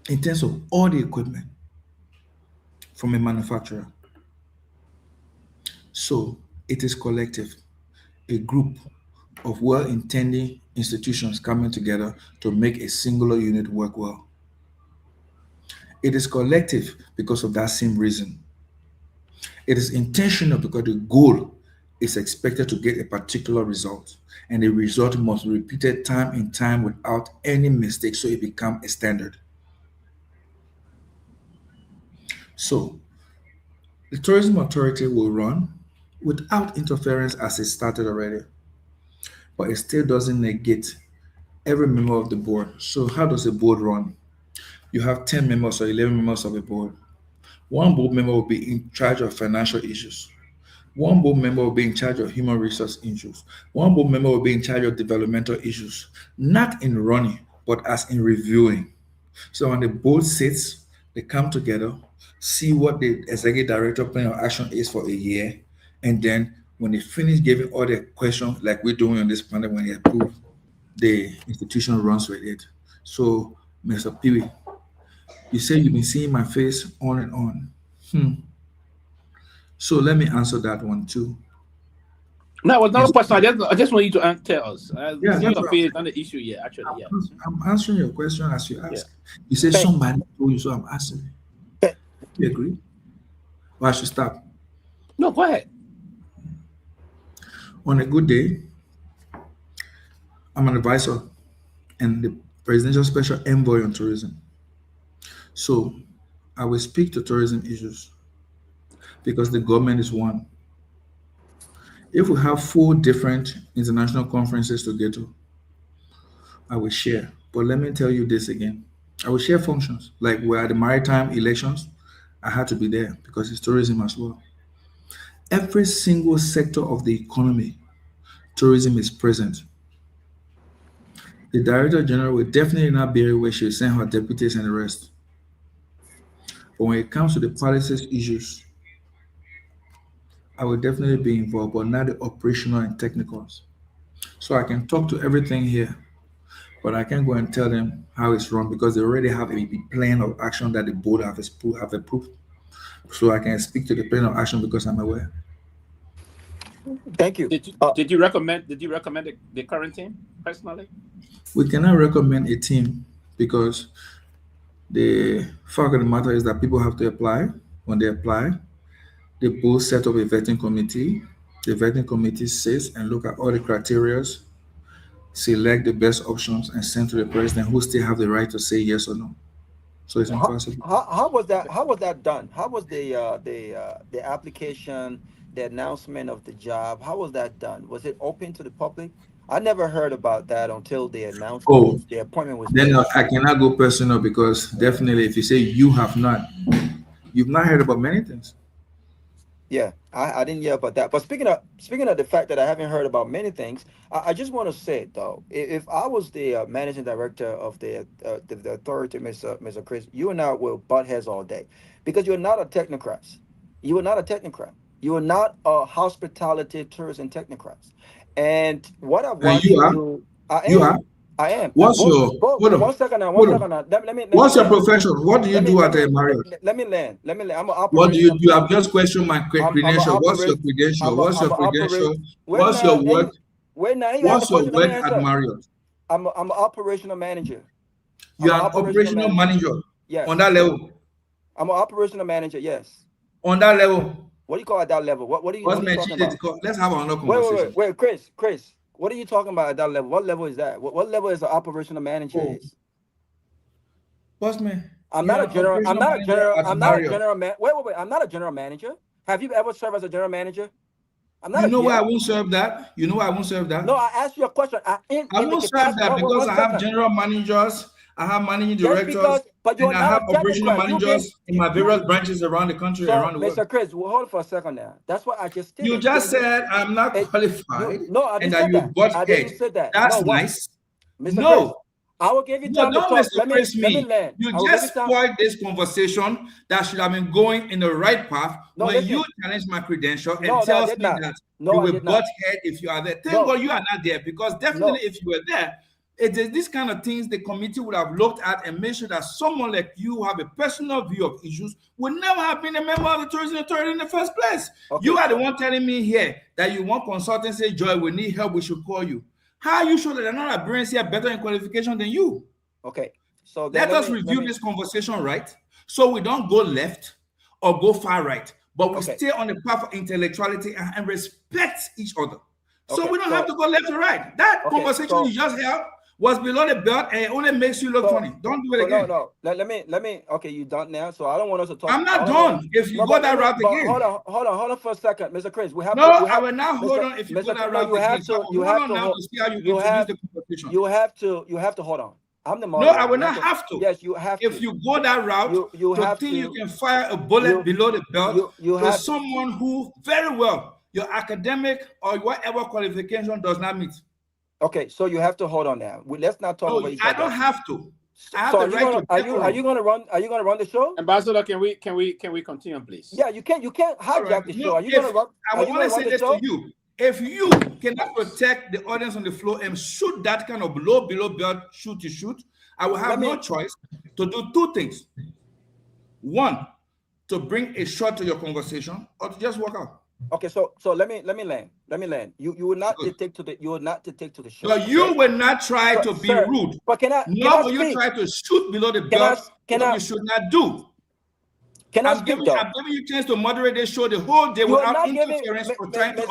in terms of all the equipment from a manufacturer. So it is collective, a group of well-intending institutions coming together to make a singular unit work well. It is collective because of that same reason. It is intentional because the goal is expected to get a particular result, and the result must be repeated time and time without any mistake so it becomes a standard. So, the Tourism Authority will run without interference as it started already, but it still doesn't negate every member of the board. So, how does the board run? You have 10 members or 11 members of a board. One board member will be in charge of financial issues. One board member will be in charge of human resource issues. One board member will be in charge of developmental issues, not in running, but as in reviewing. So when the board sits, they come together, see what the executive director plan of action is for a year, and then when they finish giving all the questions like we're doing on this panel, when they approve, the institution runs with it. So, Mr. Pewee, you say you've been seeing my face on and on. So let me answer that one too. No, it was not a question. I just want you to tell us. Yeah, Your face is not the issue yet, actually. Yeah. I'm answering your question as you ask. Yeah. You say somebody told you, so I'm asking. You agree? Or I should stop? No, go ahead. On a good day, I'm an advisor and the Presidential Special Envoy on Tourism. So I will speak to tourism issues because the government is one. If we have 4 different international conferences to get to, I will share. But let me tell you this again. I will share functions. Like we're at the maritime elections, I had to be there because it's tourism as well. Every single sector of the economy, tourism is present. The Director General will definitely not be where she'll send her deputies and the rest. But when it comes to the policies issues, I will definitely be involved, but not the operational and technicals. So I can talk to everything here, but I can't go and tell them how it's run because they already have a plan of action that the board have approved. So I can speak to the plan of action because I'm aware. Thank you. Did you recommend the current team personally? We cannot recommend a team because the fact of the matter is that people have to apply. When they apply, they both set up a vetting committee. The vetting committee sits and look at all the criteria, select the best options, and send to the president, who still have the right to say yes or no. So it's impossible. How was that? How was that done? How was the application, the announcement of the job? How was that done? Was it open to the public? I never heard about that until the announcement. The appointment was. Then I cannot go personal because definitely, if you say you've not heard about many things. Yeah, I didn't hear about that. But speaking of the fact that I haven't heard about many things, I just want to say though, if I was the managing director of the authority, Mr. Chris, you and I will butt heads all day, because you're not a technocrat. You are not a technocrat. You are not a hospitality tourism technocrat. And what I've watched you do, I am. What's your one second now? What's your profession? What do you do at Marriott? Let me land. I'm an operator. What do you do? I've just questioned my credential. What's your credential? What's your credential? What's your work? What's your work at Marriott? I'm an operational manager. You are an operational manager. Yes. On that level. I'm an operational manager. Yes. On that level. What do you call at that level? What are you talking about? Let's have another conversation. Wait, Chris. What are you talking about at that level? What level is that? What level is an operational manager is? Boss man. I'm not a general manager. Wait. I'm not a general manager. Have you ever served as a general manager? I'm not. You know why I won't serve that? You know why I won't serve that? No, I asked you a question. I won't serve that because I have general managers, I have managing directors, and I have operational managers in my various branches around the country, around the world. Mr. Chris, well, hold for a second now. That's what I just did. You just said I'm not qualified. No, I didn't say that. That's nice. Mr. Chris, I will give you time to talk. Let me land. You just spoiled this conversation that should have been going in the right path when you challenge my credential and tells me that you will butt head if you are there. Thank God you are not there, because definitely if you were there, it is these kind of things the committee would have looked at and made sure that someone like you who have a personal view of issues would never have been a member of the tourism authority in the first place. Okay. You are the one telling me here that you want consultancy, Joy, we need help, we should call you. How are you sure that they're not Liberians here better in qualification than you? Okay. So let us review this conversation, right? So we don't go left or go far right, but we stay on the path of intellectuality and respect each other. So we don't have to go left or right. That conversation you just held was below the belt and it only makes you look funny. Don't do it again. No. Let me. Okay, you done now. So I don't want us to talk. I'm not done. If you go that route again. Hold on for a second, Mr. Chris. We have. No, I will not hold on. If you go that route again, you have to hold on. I'm the moderator. No, I will not have to. Yes, you have to. If you go that route, you think you can fire a bullet below the belt to someone who very well your academic or whatever qualification does not meet. Okay, so you have to hold on now. Let's not talk about each other. I don't have to. I have so the right to. Are you gonna run? Are you gonna run the show? Ambassador, can we continue, please? Yeah, you can't hijack the show. Are you gonna run? I want to say this to you. If you cannot protect the audience on the floor and shoot that kind of below belt shoot, I will have no choice to do two things. One, to bring a shot to your conversation, or to just walk out. Okay, so let me land. You will not dictate to the show. But you will not try to be rude. But can you try to shoot below the belt. You should not do. I'm giving you a chance to moderate this show the whole day without interference or trying to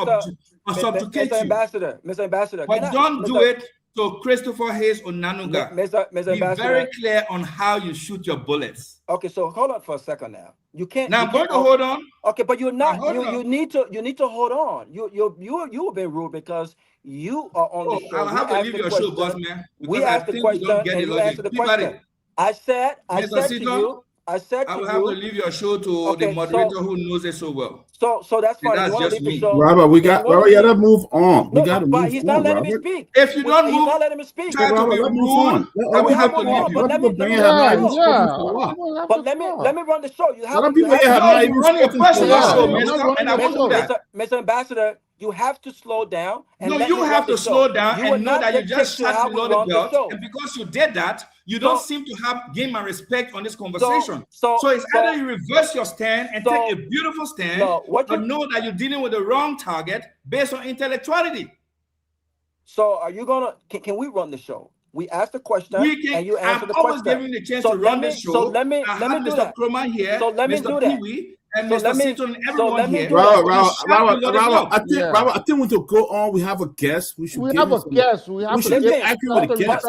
subjugate you. Mr. Ambassador. But don't do it to Christopher Hayes or Nanuga. Mr. Be very clear on how you shoot your bullets. Okay, so hold on for a second now. You can't. Now I'm going to hold on. Okay, but you're not. You need to hold on. You have been rude because you are on the show. I'll have to leave your show, boss man. We asked the question and you answered the question. I said to you. I will have to leave your show to the moderator who knows it so well. So that's fine. That's just me. Robert, we got to move on. We got to move on. But he's not letting me speak. If you don't move, he's not letting me speak. Try to be rude. I will have to leave you. But let me run the show. You have to run your personal show, mister, and I won't do that. Mr. Ambassador, you have to slow down. No, you have to slow down and know that you just shot below the belt. And because you did that, you don't seem to have gain my respect on this conversation. So it's either you reverse your stand and take a beautiful stand, or know that you're dealing with the wrong target based on intellectuality. So are you gonna? Can we run the show? We asked the question and you answered the question. I'm always giving the chance to run the show. So let me do Mr. that. Kromah here, so let me Mr. do that. Pewee, and Mr. Seaton, and everyone here. Robert, I think we need to go on. We have a guest. We have a guest. We have to get accurate with the guest.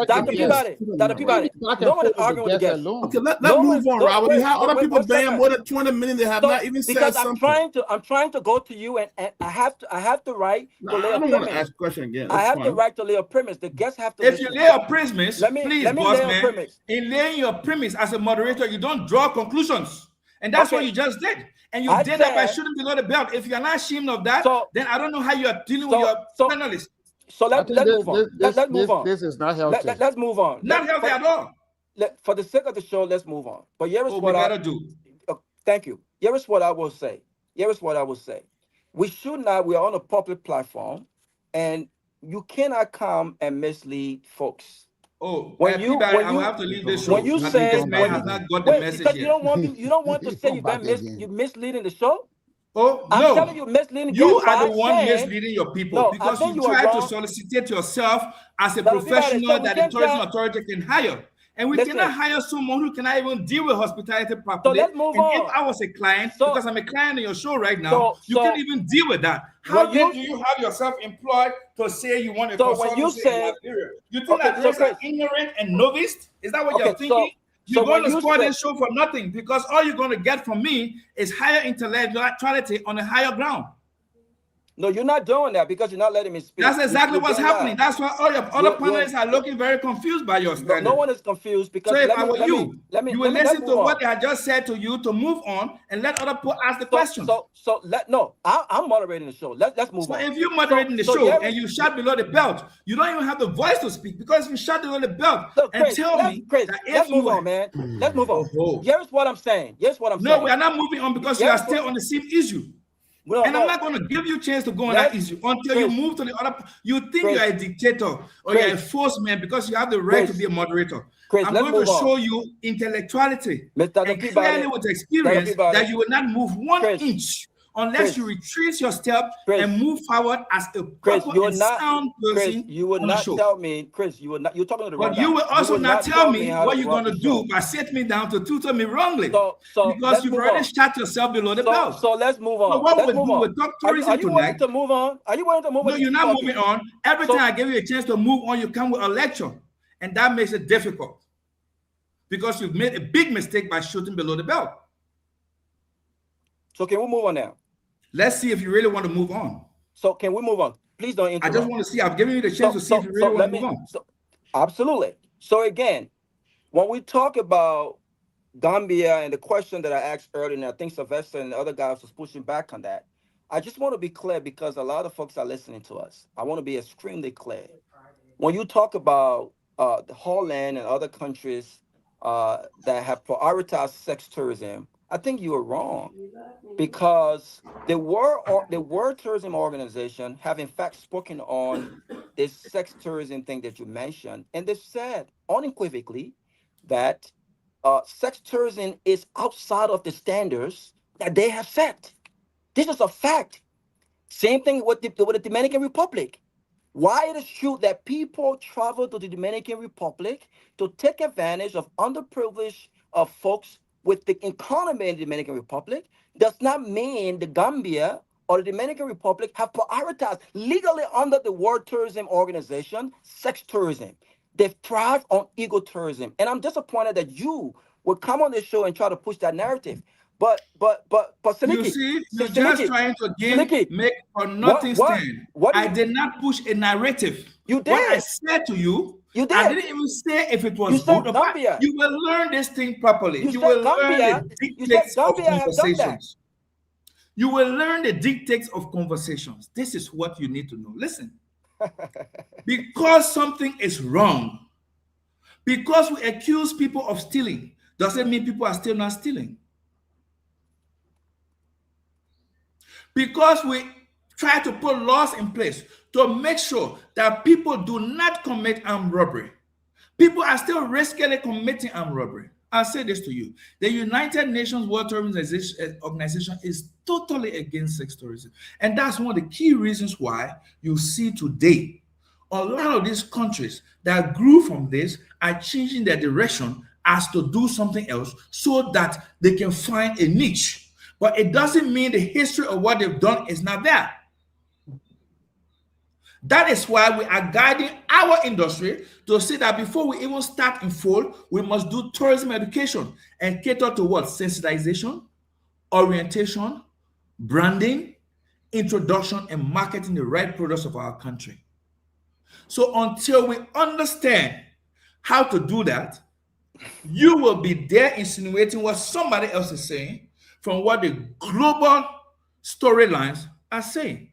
Dr. Peabody, no one is arguing with the guest. Okay, let's move on, Robert. We have other people banned more than 20 minutes. They have not even said something. Because I'm trying to go to you, and I have the right to lay a premise. I don't want to ask a question again. I have the right to lay a premise. The guests have to. If you lay a premise, please, boss man, in laying your premise as a moderator, you don't draw conclusions. And that's what you just did. And you did that by shooting below the belt. If you're not ashamed of that, then I don't know how you're dealing with your panelists. So let's move on. Let's move on. This is not healthy. Let's move on. Not healthy at all. For the sake of the show, let's move on. But here's what we gotta do. Thank you. Here's what I will say. We should not. We are on a public platform, and you cannot come and mislead folks. Oh, I will have to leave this show. When you say, this man has not got the message because yet. you don't want to say you're misleading the show. Oh, I'm no. telling you, misleading. You are the one misleading your people because you try to solicitate yourself as a professional that the tourism authority can hire. And we cannot hire someone who cannot even deal with hospitality properly. So let's move on. If I was a client, because I'm a client in your show right now, you can't even deal with that. How do you have yourself employed to say you want a consultancy in Liberia? You think that those are ignorant and novice? Is that what you're thinking? You're going to score this show for nothing because all you're going to get from me is higher intellectuality on a higher ground. No, you're not doing that because you're not letting me speak. That's exactly what's happening. That's why all your other panelists are looking very confused by your standard. No one is confused because. So if I were you, you will listen to what they had just said to you to move on and let other people ask the questions. I'm moderating the show. Let's move on. So if you're moderating the show and you shot below the belt, you don't even have the voice to speak because you shot below the belt and tell me that if let's move on, man. Let's move on. Here's what I'm saying. No, we are not moving on because you are still on the same issue. I'm not going to give you a chance to go on that issue until you move to the other. You think you're a dictator or you're a force man because you have the right to be a moderator. I'm going to show you intellectuality and clearly with experience that you will not move 1 inch unless you retrace your step and move forward as a proper and sound person. You would not tell me, Chris. You would not. You're talking to the wrong But guy. you will also not tell me what you're going to do by setting me down to tutor me wrongly. So because you've already shot yourself below the belt. So let's move on. So what we'll do with tourism Are you willing to move on? Are you willing to move on? No, you're not moving on. Every time I give you a chance to move on, you come with a lecture, and that makes it difficult because you've made a big mistake by shooting below the belt. So can we move on now? Let's see if you really want to move on. So can we move on? Please don't interrupt. I just want to see. I've given you the chance to see if you really want to move on. Absolutely. So again, when we talk about Gambia and the question that I asked earlier, and I think Sylvester and the other guys was pushing back on that, I just want to be clear because a lot of folks are listening to us. I want to be extremely clear. When you talk about the Holland and other countries that have prioritized sex tourism, I think you are wrong, because the World Tourism Organization have in fact spoken on this sex tourism thing that you mentioned, and they said unequivocally that sex tourism is outside of the standards that they have set. This is a fact. Same thing with the Dominican Republic. Why it is true that people travel to the Dominican Republic to take advantage of underprivileged folks with the economy in the Dominican Republic does not mean the Gambia or the Dominican Republic have prioritized legally under the World Tourism Organization sex tourism. They've thrived on ecotourism. And I'm disappointed that you would come on this show and try to push that narrative. But Seleke, you see, you're just trying to again make or nothing stand. I did not push a narrative. You did. What I said to you, you did. I didn't even say if it was good or bad. You will learn this thing properly. You will learn the dictates of conversations. You will learn the dictates of conversations. This is what you need to know. Listen, because something is wrong, because we accuse people of stealing, doesn't mean people are still not stealing. Because we try to put laws in place to make sure that people do not commit armed robbery, people are still risking committing armed robbery. I'll say this to you. The United Nations World Tourism Organization is totally against sex tourism. And that's one of the key reasons why you see today a lot of these countries that grew from this are changing their direction as to do something else so that they can find a niche. But it doesn't mean the history of what they've done is not there. That is why we are guiding our industry to say that before we even start in full, we must do tourism education and cater to what? Sensitization, orientation, branding, introduction, and marketing the right products of our country. So until we understand how to do that, you will be there insinuating what somebody else is saying from what the global storylines are saying.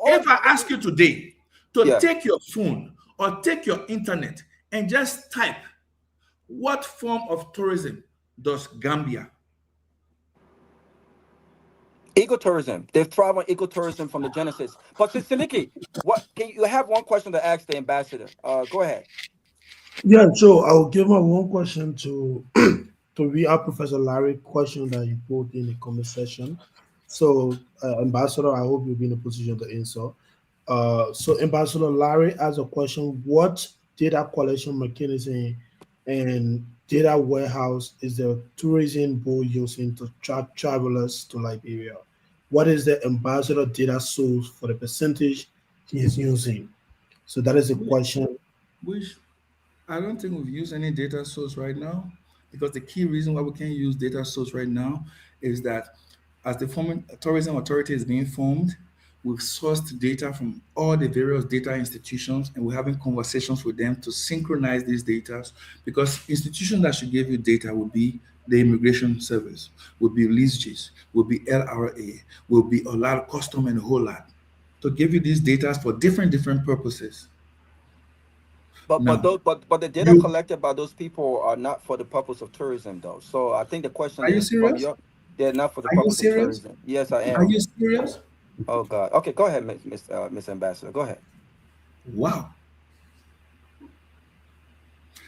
If I ask you today to take your phone or take your internet and just type, what form of tourism does Gambia? Ecotourism. They've thrived on ecotourism from the genesis. But Seleke, you have one question to ask the ambassador. Go ahead. Yeah, so I'll give my one question to read out Professor Larry question that he put in the comment section. So, Ambassador, I hope you'll be in a position to answer. So, Ambassador Larry has a question: what data collection mechanism and data warehouse is the tourism board using to track travelers to Liberia? What is the ambassador data source for the percentage he is using? So that is a question. Which I don't think we've used any data source right now, because the key reason why we can't use data source right now is that as the tourism authority is being formed, we've sourced data from all the various data institutions, and we're having conversations with them to synchronize these data, because institutions that should give you data will be the Immigration Service, will be LeaseGIS, will be LRA, will be a lot of custom and a whole lot, to give you these data for different purposes. But the data collected by those people are not for the purpose of tourism, though. So I think the question is, are you serious? They're not for the purpose of tourism. Yes, I am. Are you serious? Oh God. Okay, go ahead, Miss Ambassador. Go ahead. Wow.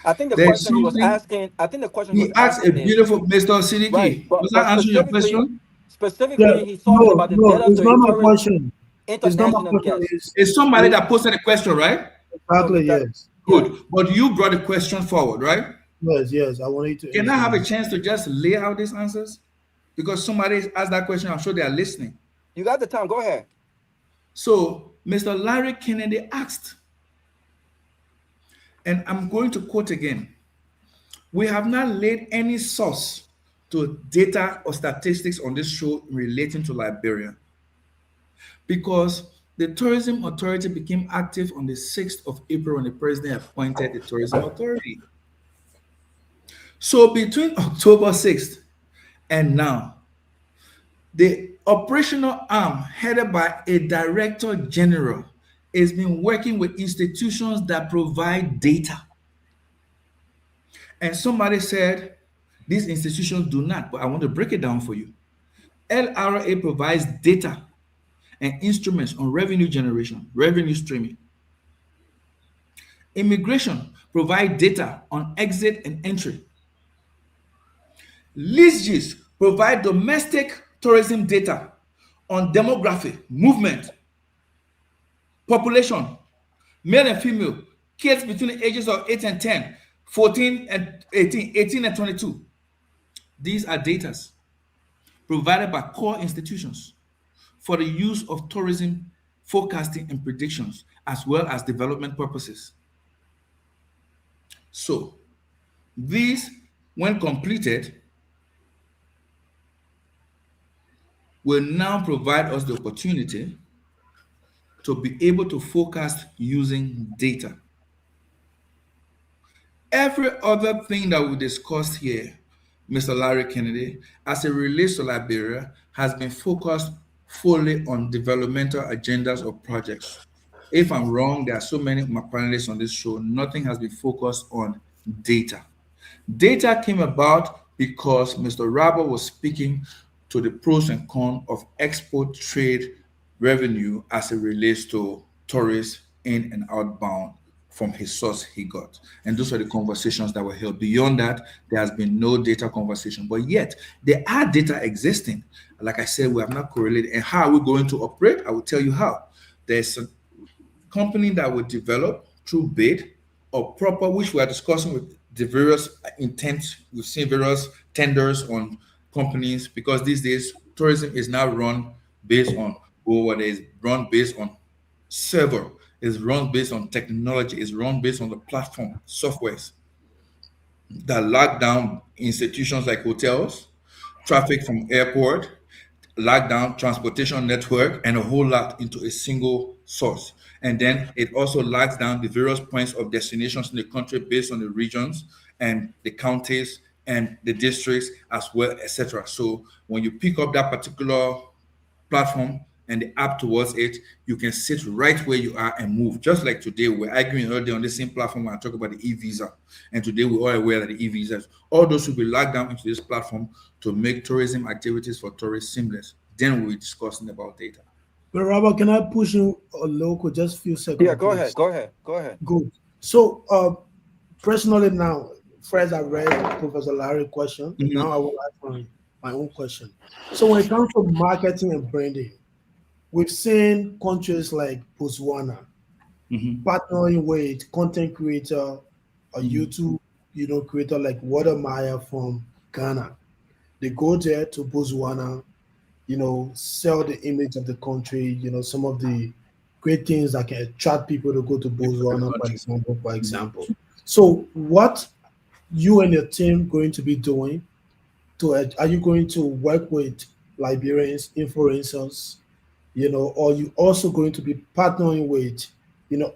I think the question he was asking. I think the question he asked a beautiful Mr. Seleke. Right, was I answering your question? Specifically, he's talking about the debt of it's the not my tourist question. It's not my international question. guests. It's somebody that posted a question, right? Exactly, yes. Good. But you brought the question forward, right? Yes. I want you to Can I have a answer. chance to just lay out these answers? Because somebody asked that question, I'm sure they are listening. You got the time, go ahead. So, Mr. Larry Kennedy asked, and I'm going to quote again, we have not laid any source to data or statistics on this show relating to Liberia because the tourism authority became active on the 6th of April when the president appointed the tourism authority. So between October 6th and now, the operational arm headed by a director general has been working with institutions that provide data. And somebody said, these institutions do not, but I want to break it down for you. LRA provides data and instruments on revenue generation, revenue streaming. Immigration provides data on exit and entry. Leases provide domestic tourism data on demography, movement, population, male and female, kids between the ages of 8 and 10, 14 and 18, 18 and 22. These are data provided by core institutions for the use of tourism forecasting and predictions, as well as development purposes. So, these, when completed, will now provide us the opportunity to be able to forecast using data. Every other thing that we discussed here, Mr. Larry Kennedy, as it relates to Liberia, has been focused fully on developmental agendas or projects. If I'm wrong, there are so many of my panelists on this show, nothing has been focused on data. Data came about because Mr. Rabo was speaking to the pros and cons of export trade revenue as it relates to tourists in and outbound from his source he got. And those are the conversations that were held. Beyond that, there has been no data conversation. But yet, there are data existing. Like I said, we have not correlated. And how are we going to operate? I will tell you how. There's a company that will develop through bid or proper, which we are discussing with the various intents. We've seen various tenders on companies because these days tourism is now run based on what is run based on server, is run based on technology, is run based on the platform softwares that lock down institutions like hotels, traffic from airport, lock down transportation network, and a whole lot into a single source. And then it also locks down the various points of destinations in the country based on the regions and the counties and the districts as well, etc. So when you pick up that particular platform and the app towards it, you can sit right where you are and move. Just like today, we're arguing earlier on the same platform when I talk about the e-visa. And today we're all aware that the e-visas, all those will be logged down into this platform to make tourism activities for tourists seamless. Then we'll be discussing about data. But Robert, can I push you a local just a few seconds? Yeah, go ahead. Good. So personally now, first I read Professor Larry's question. Now I will ask my own question. So when it comes to marketing and branding, we've seen countries like Botswana partnering with content creator, a YouTube, creator like Watermeyer from Ghana. They go there to Botswana, sell the image of the country, some of the great things that can attract people to go to Botswana, for example. So what you and your team going to be doing are you going to work with Liberians, influencers, or you also going to be partnering with,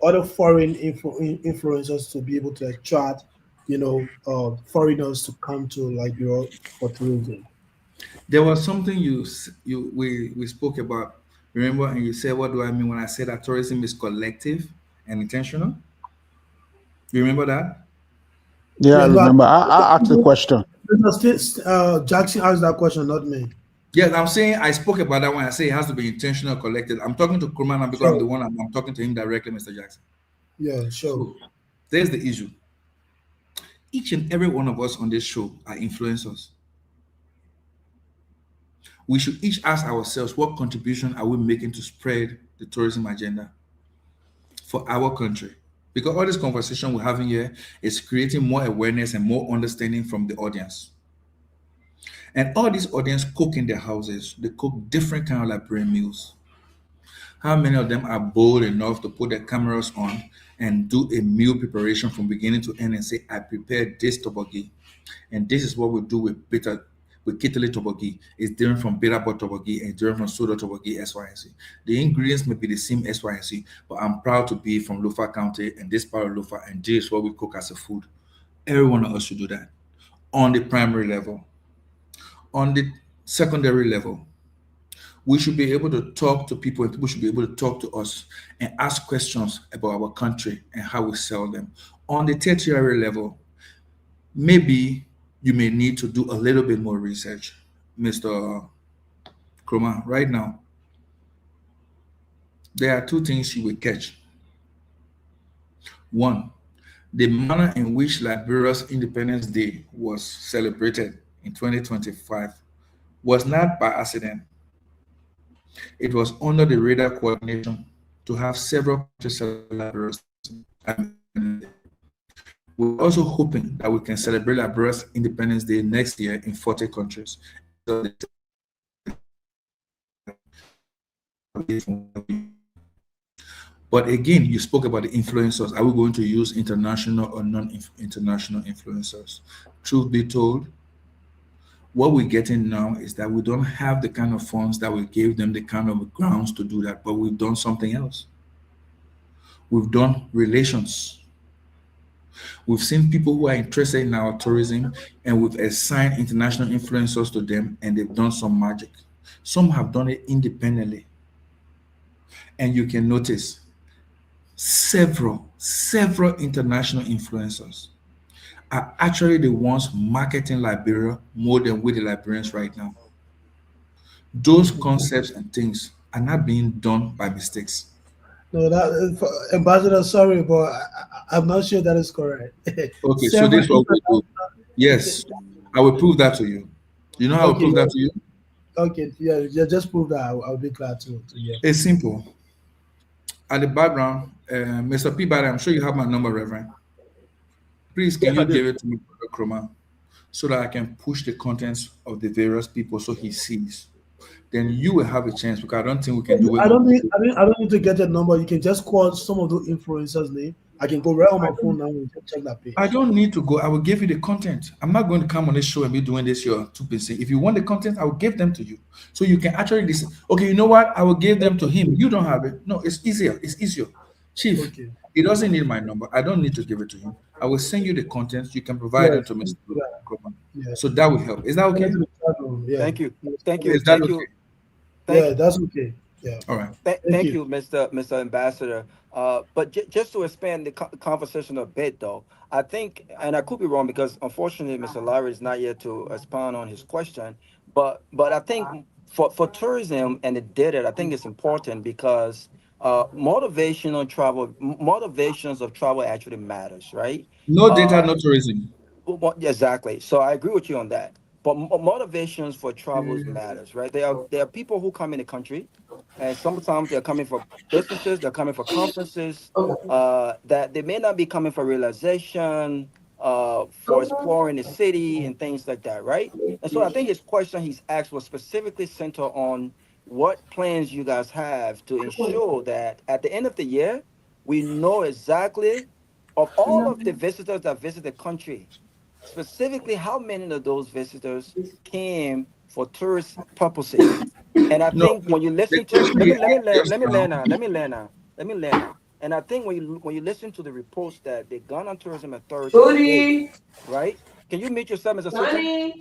other foreign influencers to be able to attract, foreigners to come to Liberia for tourism? There was something we spoke about, remember, and you said, what do I mean when I say that tourism is collective and intentional? You remember that? Yeah, I remember. I asked the question. Jackson asked that question, not me. Yes, I'm saying I spoke about that when I say it has to be intentional, collective. I'm talking to Kromah now because I'm the one, I'm talking to him directly, Mr. Jackson. Yeah, sure. So, there's the issue. Each and every one of us on this show are influencers. we should each ask ourselves, what contribution are we making to spread the tourism agenda for our country? Because all this conversation we're having here is creating more awareness and more understanding from the audience. And all these audience cook in their houses. They cook different kind of Liberian meals. How many of them are bold enough to put their cameras on and do a meal preparation from beginning to end and say, I prepared this toboggi, and this is what we do with Kitele toboggi. It's different from beta bot toboggi and different from soda toboggi, S, Y, and Z. The ingredients may be the same, S, Y, and Z, but I'm proud to be from Lofa County and this part of Lofa, and this is what we cook as a food. Every one of us should do that on the primary level. On the secondary level, we should be able to talk to people, and people should be able to talk to us and ask questions about our country and how we sell them. On the tertiary level, maybe you may need to do a little bit more research, Mr. Kromah. Right now, there are two things you will catch. One, the manner in which Liberia's Independence Day was celebrated in 2025 was not by accident. It was under the radar coordination to have several countries celebrate Liberia's Independence Day. We're also hoping that we can celebrate Liberia's Independence Day next year in 40 countries. But again, you spoke about the influencers. Are we going to use international or non-international influencers? Truth be told, what we're getting now is that we don't have the kind of funds that we gave them the kind of grounds to do that, but we've done something else. We've done relations. We've seen people who are interested in our tourism, and we've assigned international influencers to them, and they've done some magic. Some have done it independently. And you can notice several international influencers are actually the ones marketing Liberia more than we the Liberians right now. Those concepts and things are not being done by mistakes. No, Ambassador, sorry, but I'm not sure that is correct. Okay, so this is what we do. Yes, I will prove that to you. You know how I will prove that to you? Okay, yeah, just prove that. I'll be glad to hear. It's simple. At the background, Mr. Peabody, I'm sure you have my number, Reverend. Please, can you give it to me, Brother Kromah, so that I can push the contents of the various people so he sees. Then you will have a chance, because I don't think we can do it. I don't need to get your number. You can just call some of the influencers' name. I can go right on my phone now and check that page. I don't need to go. I will give you the content. I'm not going to come on this show and be doing this your 2%. If you want the content, I will give them to you. So you can actually listen. Okay, you know what? I will give them to him. You don't have it. No, it's easier. It's easier. Chief, he doesn't need my number. I don't need to give it to him. I will send you the content. You can provide it to Mr. Kromah. So that will help. Is that okay? Thank you. Thank you. Is that Thank okay? you. Yeah, that's okay. Yeah. All right. Thank you, Mr. Ambassador. But just to expand the conversation a bit, though, I think, and I could be wrong because unfortunately, Mr. Larry is not yet to expound on his question. But I think for tourism and the data, I think it's important because motivations of travel actually matters, right? No data, no tourism. Well, exactly. So I agree with you on that. But motivations for travels matters, right? There are people who come in the country, and sometimes they're coming for businesses, they're coming for conferences, that they may not be coming for realization, for exploring the city and things like that, right? And so I think his question he's asked was specifically centered on what plans you guys have to ensure that at the end of the year, we know exactly of all of the visitors that visit the country, specifically how many of those visitors came for tourist purposes. And I think when you listen to let me learn now. And I think when you listen to the reports that the Ghana Tourism Authority gave, right? Can you mute yourself, Mr. Soto?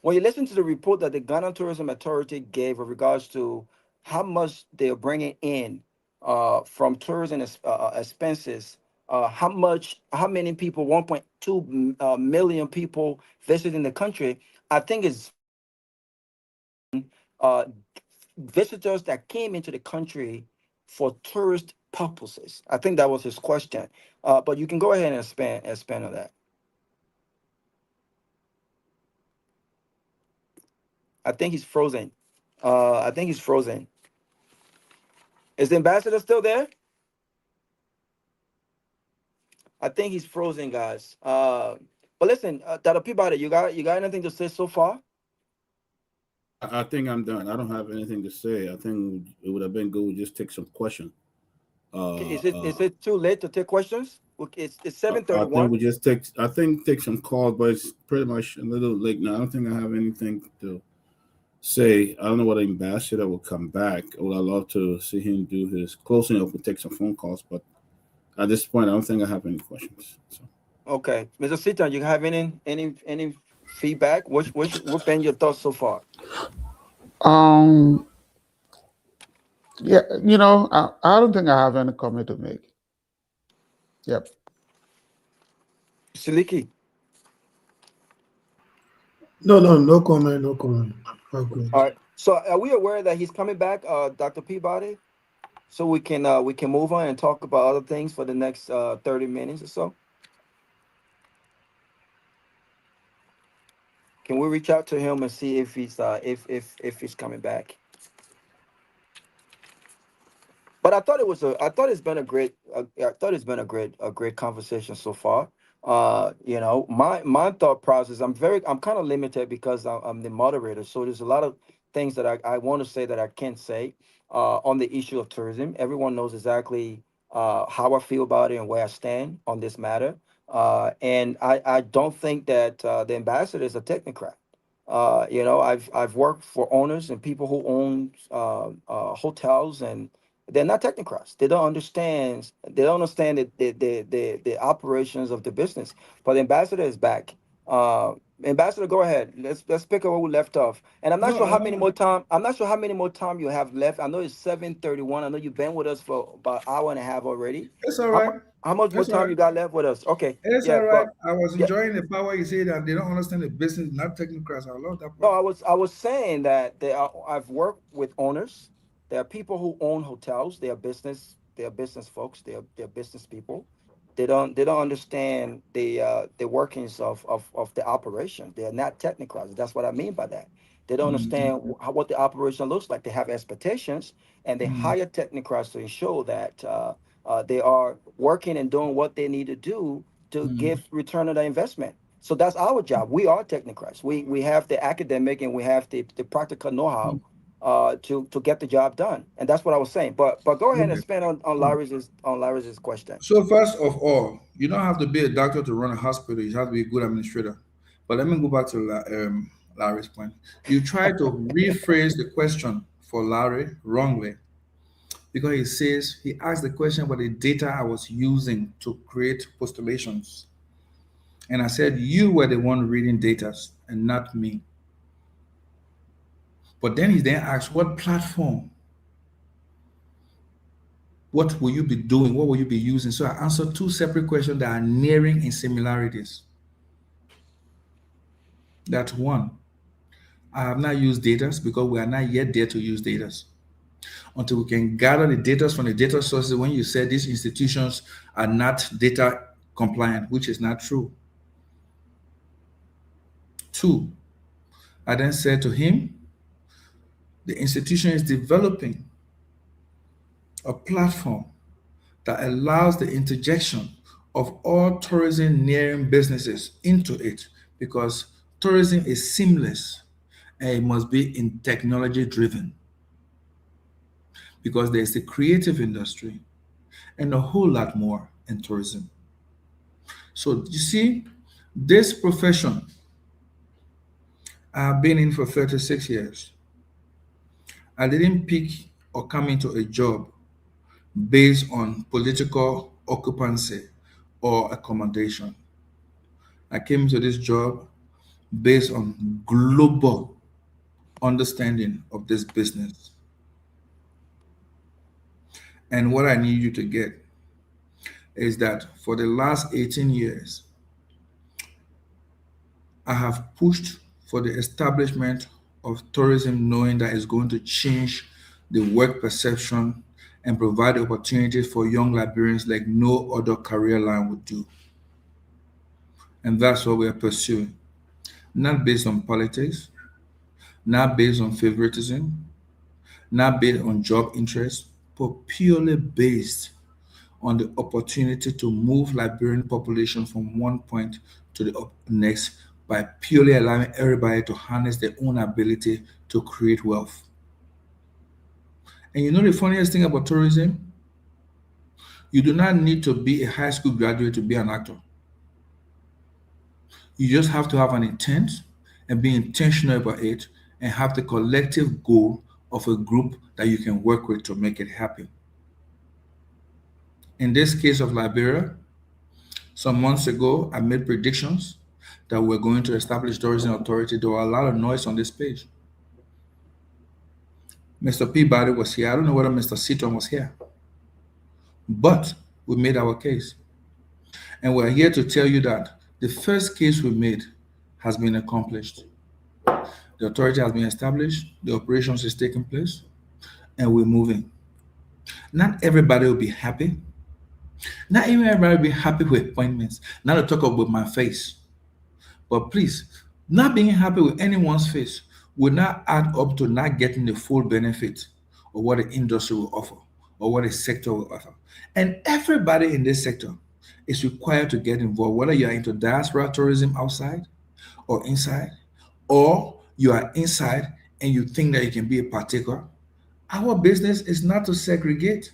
When you listen to the report that the Ghana Tourism Authority gave with regards to how much they're bringing in from tourism expenses, how many people, 1.2 million people visiting the country, I think it's visitors that came into the country for tourist purposes. I think that was his question. But you can go ahead and expand on that. I think he's frozen. I think he's frozen. Is the ambassador still there? I think he's frozen, guys. But listen, Dr. Peabody, you got anything to say so far? I think I'm done. I don't have anything to say. I think it would have been good to just take some questions. Is it too late to take questions? It's I 7:31. think we just take some calls, but it's pretty much a little late now. I don't think I have anything to say. I don't know whether ambassador will come back. I would love to see him do his closing up and take some phone calls, but at this point, I don't think I have any questions. So. Okay, Mr. Sitan, you have any feedback? What been your thoughts so far? Yeah, you know, I don't think I have any comment to make. Yep. Seleke. No comment, no comment. Okay. All right. So are we aware that he's coming back, Dr. Peabody? So we can move on and talk about other things for the next 30 minutes or so. Can we reach out to him and see if he's if he's coming back? But I thought it's been a great great conversation so far. You know, my thought process, I'm kind of limited because I'm the moderator, so there's a lot of things that I want to say that I can't say on the issue of tourism. Everyone knows exactly how I feel about it and where I stand on this matter. And I don't think that the ambassador is a technocrat. You know, I've worked for owners and people who own hotels, and they're not technocrats. They don't understand. They don't understand the operations of the business. But the ambassador is back. Ambassador, go ahead. Let's pick up where we left off. And I'm not sure how many more time. I'm not sure how many more time you have left. I know it's 7:31. I know you've been with us for about an hour and a half already. It's all right. How much more time you got left with us? Okay. It's all right. I was enjoying the power you say that they don't understand the business, not technocrats. I love that part. No, I was saying that I've worked with owners. There are people who own hotels. They are business folks. They're business people. They don't understand the workings of the operation. They are not technocrats. That's what I mean by that. They don't understand what the operation looks like. They have expectations, and they hire technocrats to ensure that they are working and doing what they need to do to give return on their investment. So that's our job. We are technocrats. We have the academic and we have the practical know-how to get the job done. And that's what I was saying. But go ahead and expand on Larry's question. So first of all, you don't have to be a doctor to run a hospital. You have to be a good administrator. But let me go back to Larry's point. You try to rephrase the question for Larry wrongly, because he asked the question about the data I was using to create postulations. And I said, you were the one reading data and not me. But then he then asked, what platform? What will you be doing? What will you be using? So I answered two separate questions that are nearing in similarities. That's one. I have not used data because we are not yet there to use data. Until we can gather the data from the data sources, when you said these institutions are not data compliant, which is not true. Two, I then said to him, the institution is developing a platform that allows the interjection of all tourism nearing businesses into it, because tourism is seamless and it must be in technology driven, because there's the creative industry and a whole lot more in tourism. So you see, this profession I've been in for 36 years. I didn't pick or come into a job based on political occupancy or accommodation. I came into this job based on global understanding of this business. And what I need you to get is that for the last 18 years, I have pushed for the establishment of tourism, knowing that it's going to change the work perception and provide opportunities for young Liberians like no other career line would do. And that's what we are pursuing, not based on politics, not based on favoritism, not based on job interest, but purely based on the opportunity to move Liberian population from one point to the next by purely allowing everybody to harness their own ability to create wealth. And you know the funniest thing about tourism? You do not need to be a high school graduate to be an actor. You just have to have an intent and be intentional about it and have the collective goal of a group that you can work with to make it happen. In this case of Liberia, some months ago, I made predictions that we're going to establish tourism authority. There was a lot of noise on this page. Mr. Peabody was here. I don't know whether Mr. Seaton was here, but we made our case. And we're here to tell you that the first case we made has been accomplished. The authority has been established, the operations is taking place, and we're moving. Not everybody will be happy. Not even everybody will be happy with appointments. Not to talk about my face. But please, not being happy with anyone's face will not add up to not getting the full benefit of what the industry will offer or what the sector will offer. And everybody in this sector is required to get involved, whether you are into diaspora tourism outside or inside, or you are inside and you think that you can be a partaker. Our business is not to segregate.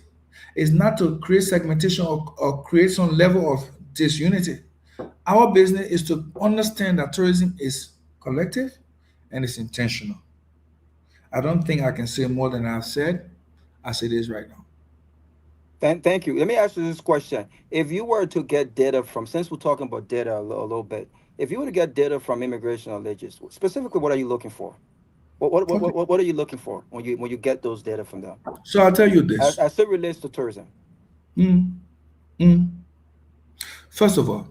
It's not to create segmentation or create some level of disunity. Our business is to understand that tourism is collective and it's intentional. I don't think I can say more than I've said as it is right now. Thank you. Let me ask you this question. If you were to get data from, since we're talking about data a little bit, if you were to get data from immigration or legis, specifically, what are you looking for? What are you looking for when you get those data from them? So I'll tell you this. As it relates to tourism. First of all,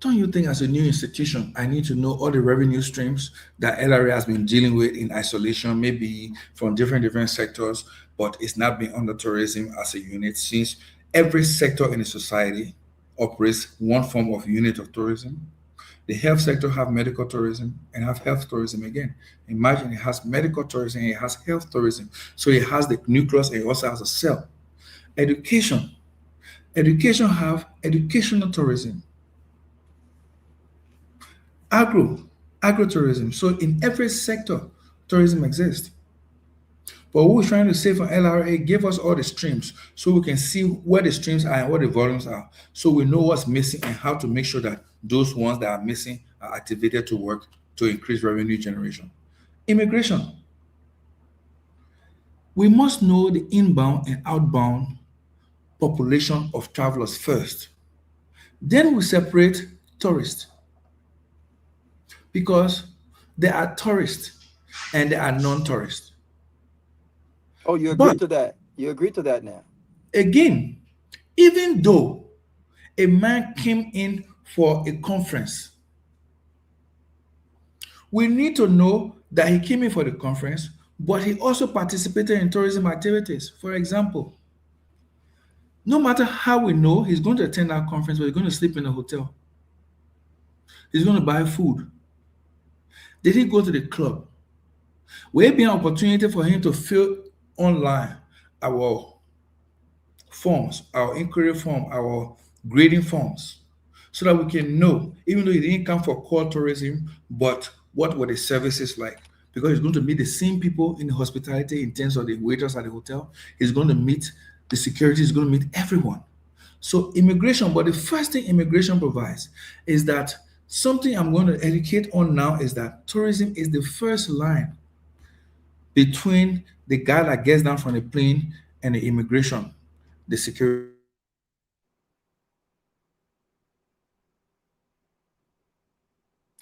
don't you think as a new institution, I need to know all the revenue streams that LRA has been dealing with in isolation, maybe from different sectors, but it's not been under tourism as a unit, since every sector in a society operates one form of unit of tourism? The health sector have medical tourism and have health tourism again. Imagine it has medical tourism and it has health tourism. So it has the nucleus and it also has a cell. Education have educational tourism. Agro-tourism. So in every sector, tourism exists. But what we're trying to say from LRA, give us all the streams so we can see where the streams are and what the volumes are. So we know what's missing and how to make sure that those ones that are missing are activated to work to increase revenue generation. Immigration. We must know the inbound and outbound population of travelers first. Then we separate tourists. Because there are tourists and there are non-tourists. Oh, you agree to that? You agree to that now? Again, even though a man came in for a conference, we need to know that he came in for the conference, but he also participated in tourism activities. For example, no matter how we know he's going to attend our conference, but he's going to sleep in a hotel. He's going to buy food. Did he go to the club? Will it be an opportunity for him to fill online our forms, our inquiry form, our grading forms, so that we can know, even though he didn't come for core tourism, but what were the services like? Because he's going to meet the same people in the hospitality in terms of the waiters at the hotel. He's going to meet the security, he's going to meet everyone. So immigration, but the first thing immigration provides is that something I'm going to educate on now is that tourism is the first line between the guy that gets down from the plane and the immigration, the security.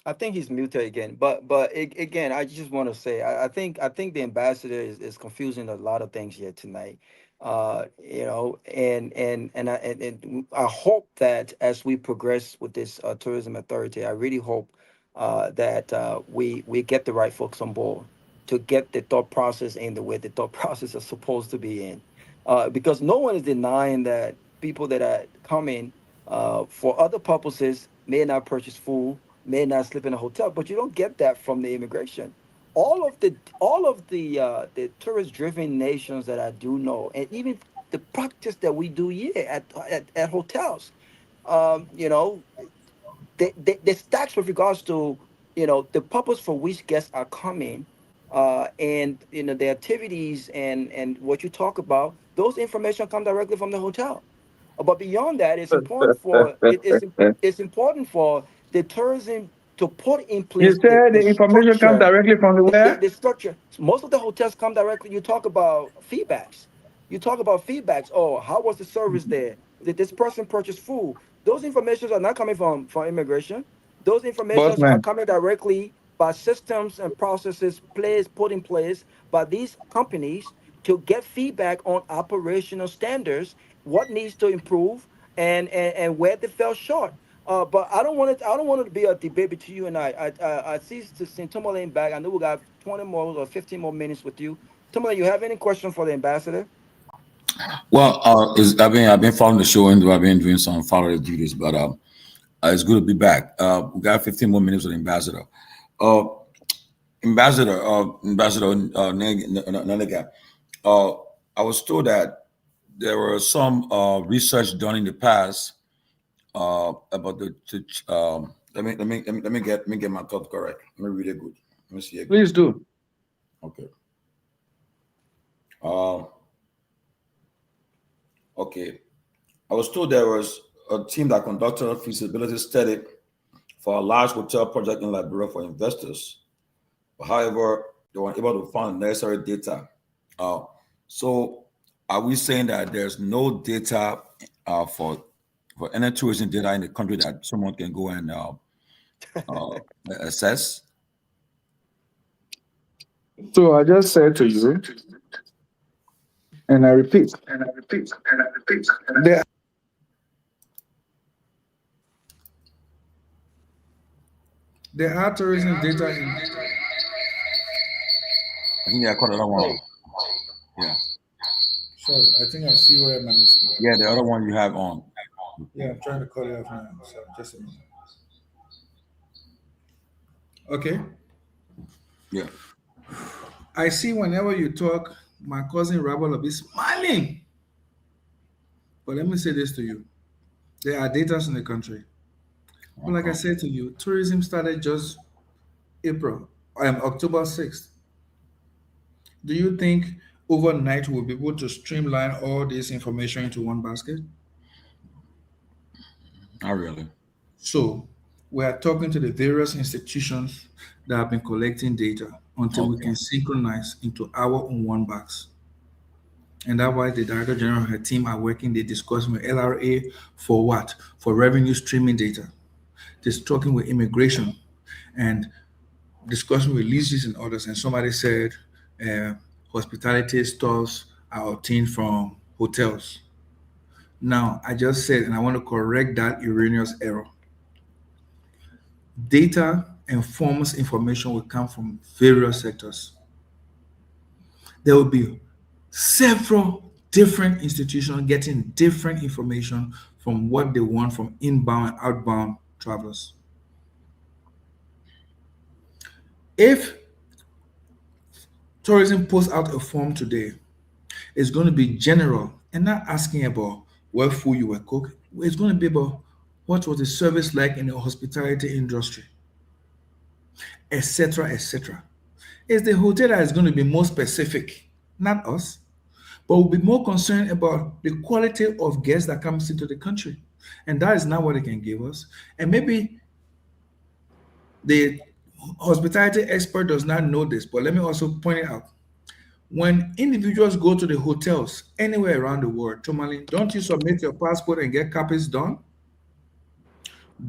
I think he's muted again, but again, I just want to say I think the ambassador is confusing a lot of things here tonight. You know, and I hope that as we progress with this tourism authority, I really hope that we get the right folks on board to get the thought process in the way the thought process is supposed to be in, because no one is denying that people that are coming for other purposes may not purchase food, may not sleep in a hotel, but you don't get that from the immigration. all of the tourist-driven nations that I do know, and even the practice that we do here at hotels, you know, the stacks with regards to the purpose for which guests are coming, and the activities and what you talk about, those information come directly from the hotel. But beyond that, it's important for the tourism to put in You place said the information comes directly from the where? the structure. Most of the hotels come directly. You talk about feedbacks. You talk about feedbacks. Oh, how was the service there? Did this person purchase food? Those informations are not coming from immigration. Those Boss informations are man. coming directly by systems and processes put in place by these companies to get feedback on operational standards, what needs to improve, and where they fell short. But I don't want it. I don't want it to be a debate between you and I. I see Tomalin back. I know we got 20 more or 15 more minutes with you. Tomalin, you have any question for the ambassador? Well, I've been following the show and I've been doing some follow duties, but it's good to be back. We got 15 more minutes with the ambassador. Ambassador Nanaga, I was told that there were some research done in the past about let me get my thought correct. Let me read it good. Let me see it. Please do. Okay. Okay. I was told there was a team that conducted a feasibility study for a large hotel project in Liberia for investors. However, they weren't able to find necessary data. So are we saying that there's no data for any tourism data in the country that someone can go and assess? So I just said to you, and I repeat, there are tourism data in. I think I caught another one. Yeah. Sorry, I think I see where my. Yeah, the other one you have on. Yeah, I'm trying to cut it off now. So just a minute. Okay. Yeah. I see whenever you talk, my cousin Rabbi will be smiling. But let me say this to you. There are data in the country. But like I said to you, tourism started just October 6th. Do you think overnight we'll be able to streamline all this information into one basket? Not really. So we are talking to the various institutions that have been collecting data until we can synchronize into our own one box. And that's why the Director General and her team are working. They discuss with LRA for what? For revenue streaming data. They're talking with immigration and discussing with leases and others. And somebody said hospitality stores are obtained from hotels. Now, I just said, and I want to correct that erroneous error. Data informs information will come from various sectors. There will be several different institutions getting different information from what they want from inbound and outbound travelers. If tourism posts out a form today, it's going to be general and not asking about what food you were cooking. It's going to be about what was the service like in the hospitality industry, etc., etc. It's the hotel that is going to be more specific, not us, but we'll be more concerned about the quality of guests that comes into the country. And that is not what they can give us. And maybe the hospitality expert does not know this, but let me also point it out. When individuals go to the hotels anywhere around the world, Tomalin, don't you submit your passport and get copies done?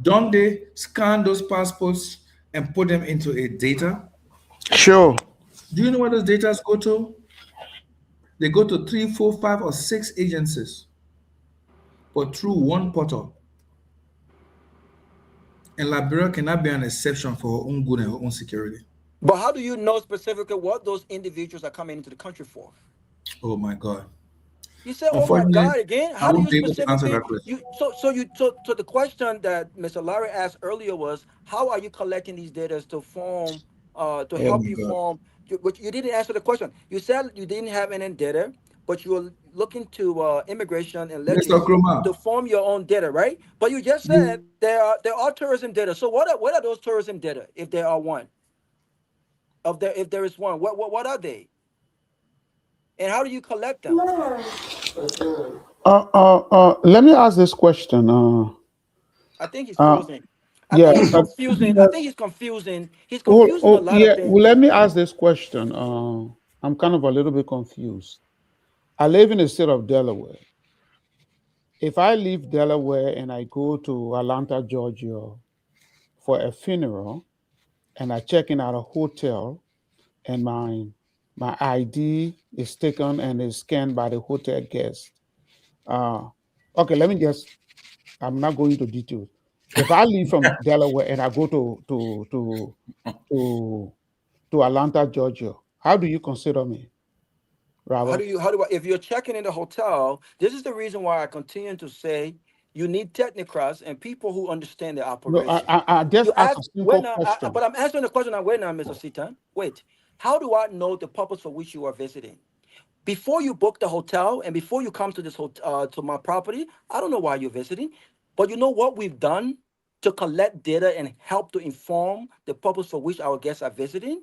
Don't they scan those passports and put them into a data? Sure. Do you know where those data go to? They go to 3, 4, 5, or 6 agencies, but through one portal. And Liberia cannot be an exception for her own good and her own security. But how do you know specifically what those individuals are coming into the country for? Oh my God. You said, "Oh my God!" again. How do you specifically? So the question that Mr. Larry asked earlier was, how are you collecting these data to form to Oh help my you God. form. But you didn't answer the question. You said you didn't have any data, but you were looking to immigration and Mr. legis to Kromah, form your own data, right? But you just said you there are tourism data. So what are those tourism data if there are one? If there is one, what are they? And how do you collect them? Let me ask this question. I think he's Uh, frozen. I yeah. think he's confusing. I Yes. think he's confusing. He's confusing a lot of Yeah. Well, things. let me ask this question. I'm kind of a little bit confused. I live in the state of Delaware. If I leave Delaware and I go to Atlanta, Georgia for a funeral, and I check in at a hotel, and my ID is taken and is scanned by the hotel guest. Okay, let me just. I'm not going into details. If I leave from Delaware and I go to to Atlanta, Georgia, how do you consider me, Robert? If you're checking in the hotel, this is the reason why I continue to say you need technocrats and people who understand the No, operation. I just You ask a ask, wait simple now, question. but I'm answering the question now. Wait now, Mr. Sitan. Wait. How do I know the purpose for which you are visiting? Before you book the hotel and before you come to this hotel, to my property, I don't know why you're visiting. But you know what we've done to collect data and help to inform the purpose for which our guests are visiting?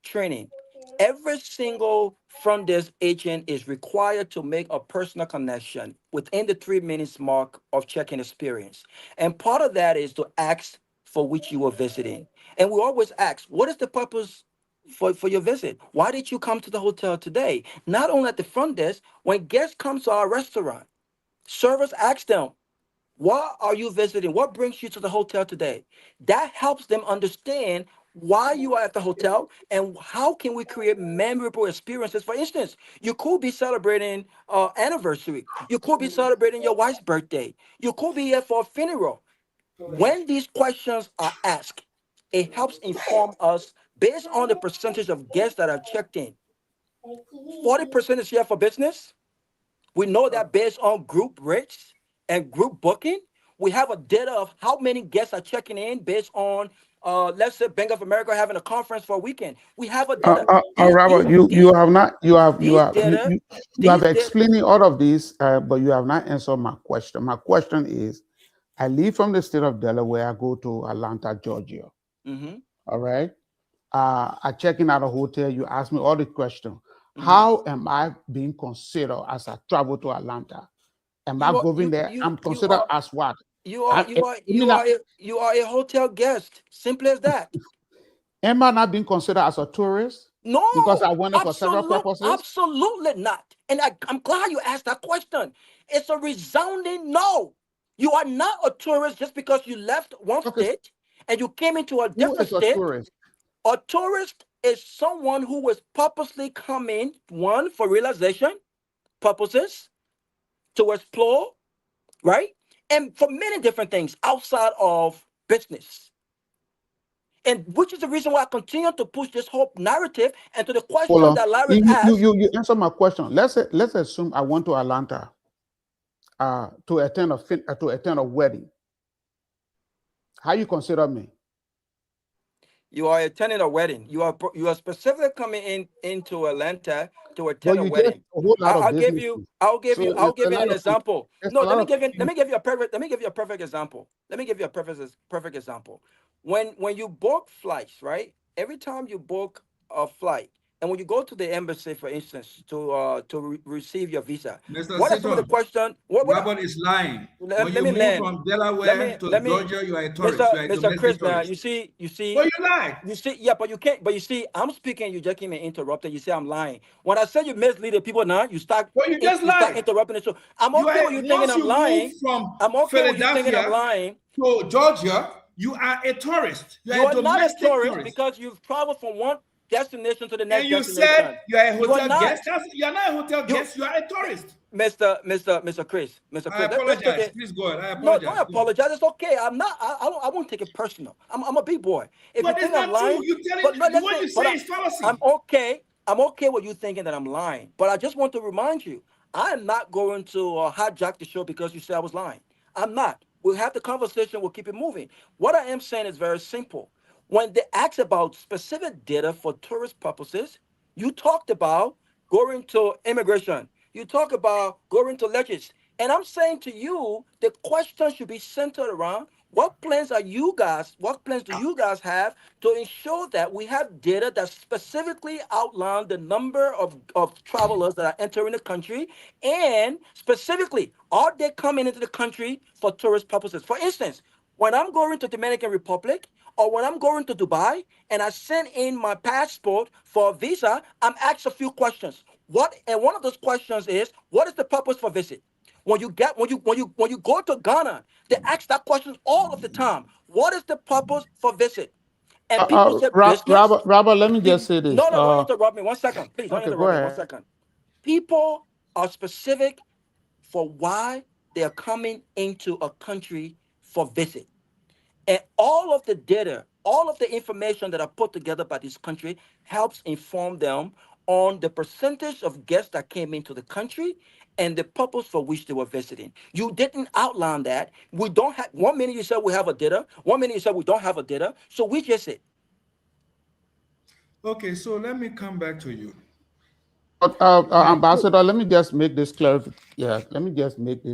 Training. Every single front desk agent is required to make a personal connection within the 3 minutes mark of check-in experience. And part of that is to ask for which you were visiting. And we always ask, what is the purpose for your visit? Why did you come to the hotel today? Not only at the front desk, when guests come to our restaurant, servers ask them, why are you visiting? What brings you to the hotel today? That helps them understand why you are at the hotel and how can we create memorable experiences. For instance, you could be celebrating anniversary. You could be celebrating your wife's birthday. You could be here for a funeral. When these questions are asked, it helps inform us based on the percentage of guests that are checked in. 40% is here for business. We know that based on group rates and group booking, we have a data of how many guests are checking in based on, let's say, Bank of America having a conference for a weekend. We have a data. Robert, you have not These data, you have these data. explaining all of this, but you have not answered my question. My question is, I leave from the state of Delaware, I go to Atlanta, Georgia. Mm-hmm. All right. I check in at a hotel. You ask me all the questions. Mm-hmm. How am I being considered as I travel to Atlanta? Am I going there? I'm considered as what? You are a hotel guest. Simple as that. Am I not being considered as a tourist? No, Because I went there for several purposes? absolutely not. And I'm glad you asked that question. It's a resounding no. You are not a tourist just because you left one state and you came into a different state. Tourist? A tourist is someone who was purposely coming, one, for realization purposes, to explore, right? And for many different things outside of business. And which is the reason why I continue to push this whole narrative and to the question that Larry asked. You answer my question. Let's assume I went to Atlanta to attend a wedding. How you consider me? You are attending a wedding. You are specifically coming into Atlanta to attend a wedding. I'll give you an example. No, let me give you a perfect example. Let me give you a perfect example. When you book flights, right? Every time you book a flight, and when you go to the embassy, for instance, to receive your visa, Mr. what are some of the questions? Robert is lying. When you move from Delaware to Georgia, you are a tourist. You are a Mr. Chris, domestic now tourist. you see. Well, you lie. You see, yeah, but you can't. But you see, I'm speaking. You just came and interrupted. You say I'm lying. When I say you mislead the people, now you start. Well, you just start lied. interrupting the show. I'm okay with you thinking I'm lying. From I'm okay with you thinking I'm Philadelphia lying. to Georgia, you are a tourist. You You are are a not a domestic tourist because you've traveled from one destination to the next And you destination. said you are a You are hotel not. guest. You are not a hotel guest. You are a tourist. Mr. Chris. I apologize. Please go ahead. I apologize. No, don't apologize. It's okay. I'm not. I won't take it personal. I'm a big boy. If But you think it's I'm not true. lying, You tell but it. What you say is fallacy. I'm okay. I'm okay with you thinking that I'm lying. But I just want to remind you, I am not going to hijack the show because you said I was lying. I'm not. We'll have the conversation. We'll keep it moving. What I am saying is very simple. when they ask about specific data for tourist purposes, you talked about going to immigration. You talk about going to legis. And I'm saying to you, the question should be centered around what plans do you guys have to ensure that we have data that specifically outline the number of travelers that are entering the country, and specifically, are they coming into the country for tourist purposes? For instance, when I'm going to Dominican Republic or when I'm going to Dubai and I send in my passport for a visa, I'm asked a few questions. And one of those questions is, what is the purpose for visit? When you go to Ghana, they ask that question all of the time. What is the purpose for visit? And people say business. Robert, let me just say this. No, don't interrupt me. 1 second, please. Don't Okay, interrupt go me. 1 ahead. second. People are specific for why they are coming into a country for visit. And all of the data, all of the information that are put together by this country helps inform them on the percentage of guests that came into the country and the purpose for which they were visiting. You didn't outline that. We don't have, 1 minute you said we have a data, 1 minute you said we don't have a data. So we just said. Okay, so let me come back to you. Ambassador, let me just make this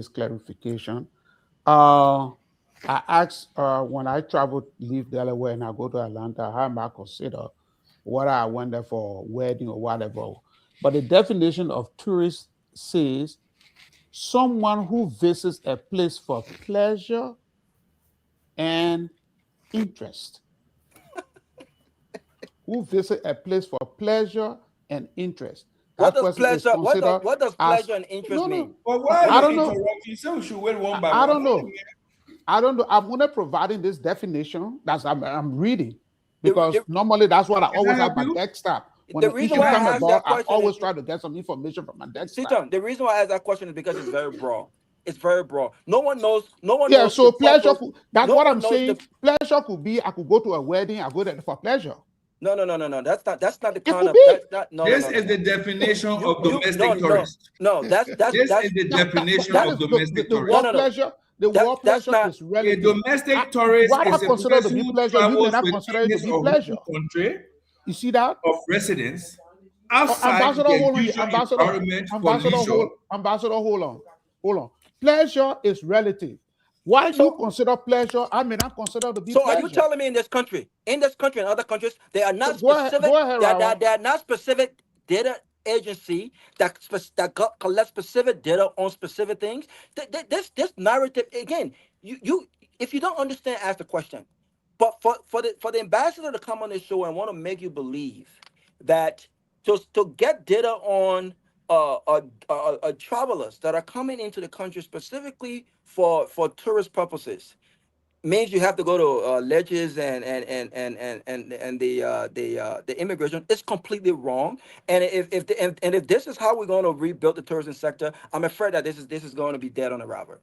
clarification. I asked when I travel, leave Delaware and I go to Atlanta, how am I consider whether I went there for a wedding or whatever. But the definition of tourist says someone who visits a place for pleasure and interest. Who visit a place for pleasure and interest. What does pleasure and interest mean? But why I are don't you know. interrupting? You said we should wait one by one. I don't know. I'm going to providing this definition that I'm reading, because normally that's what I always have my desktop. When the issue comes about, I always try to get some information from my desktop. The reason why I asked that question is because it's very broad. It's very broad. No one knows. Yeah, so pleasure. That's what I'm saying. Pleasure could be I could go to a wedding. I go there for pleasure. No. That's not the kind of. This is the definition of domestic tourist. No, that's this is the definition of domestic tourist. The word pleasure. The word pleasure is relative. A domestic tourist what I is a consider to person be who pleasure, you may travels not consider it to be within pleasure. Country. You see that? Of residence outside Ambassador, the hold on. usual environment for leisure. Ambassador, hold on. Pleasure is relative. Why you consider pleasure, I may not consider to be pleasure. So are you telling me in this country and other countries, they are not specific? Go ahead, they are not specific data agency that collect specific data on specific things. This narrative again. You if you don't understand, ask the question. But for the ambassador to come on this show and want to make you believe that to get data on travelers that are coming into the country specifically for tourist purposes means you have to go to ledges and the immigration. It's completely wrong. And if this is how we're going to rebuild the tourism sector, I'm afraid that this is going to be dead on arrival.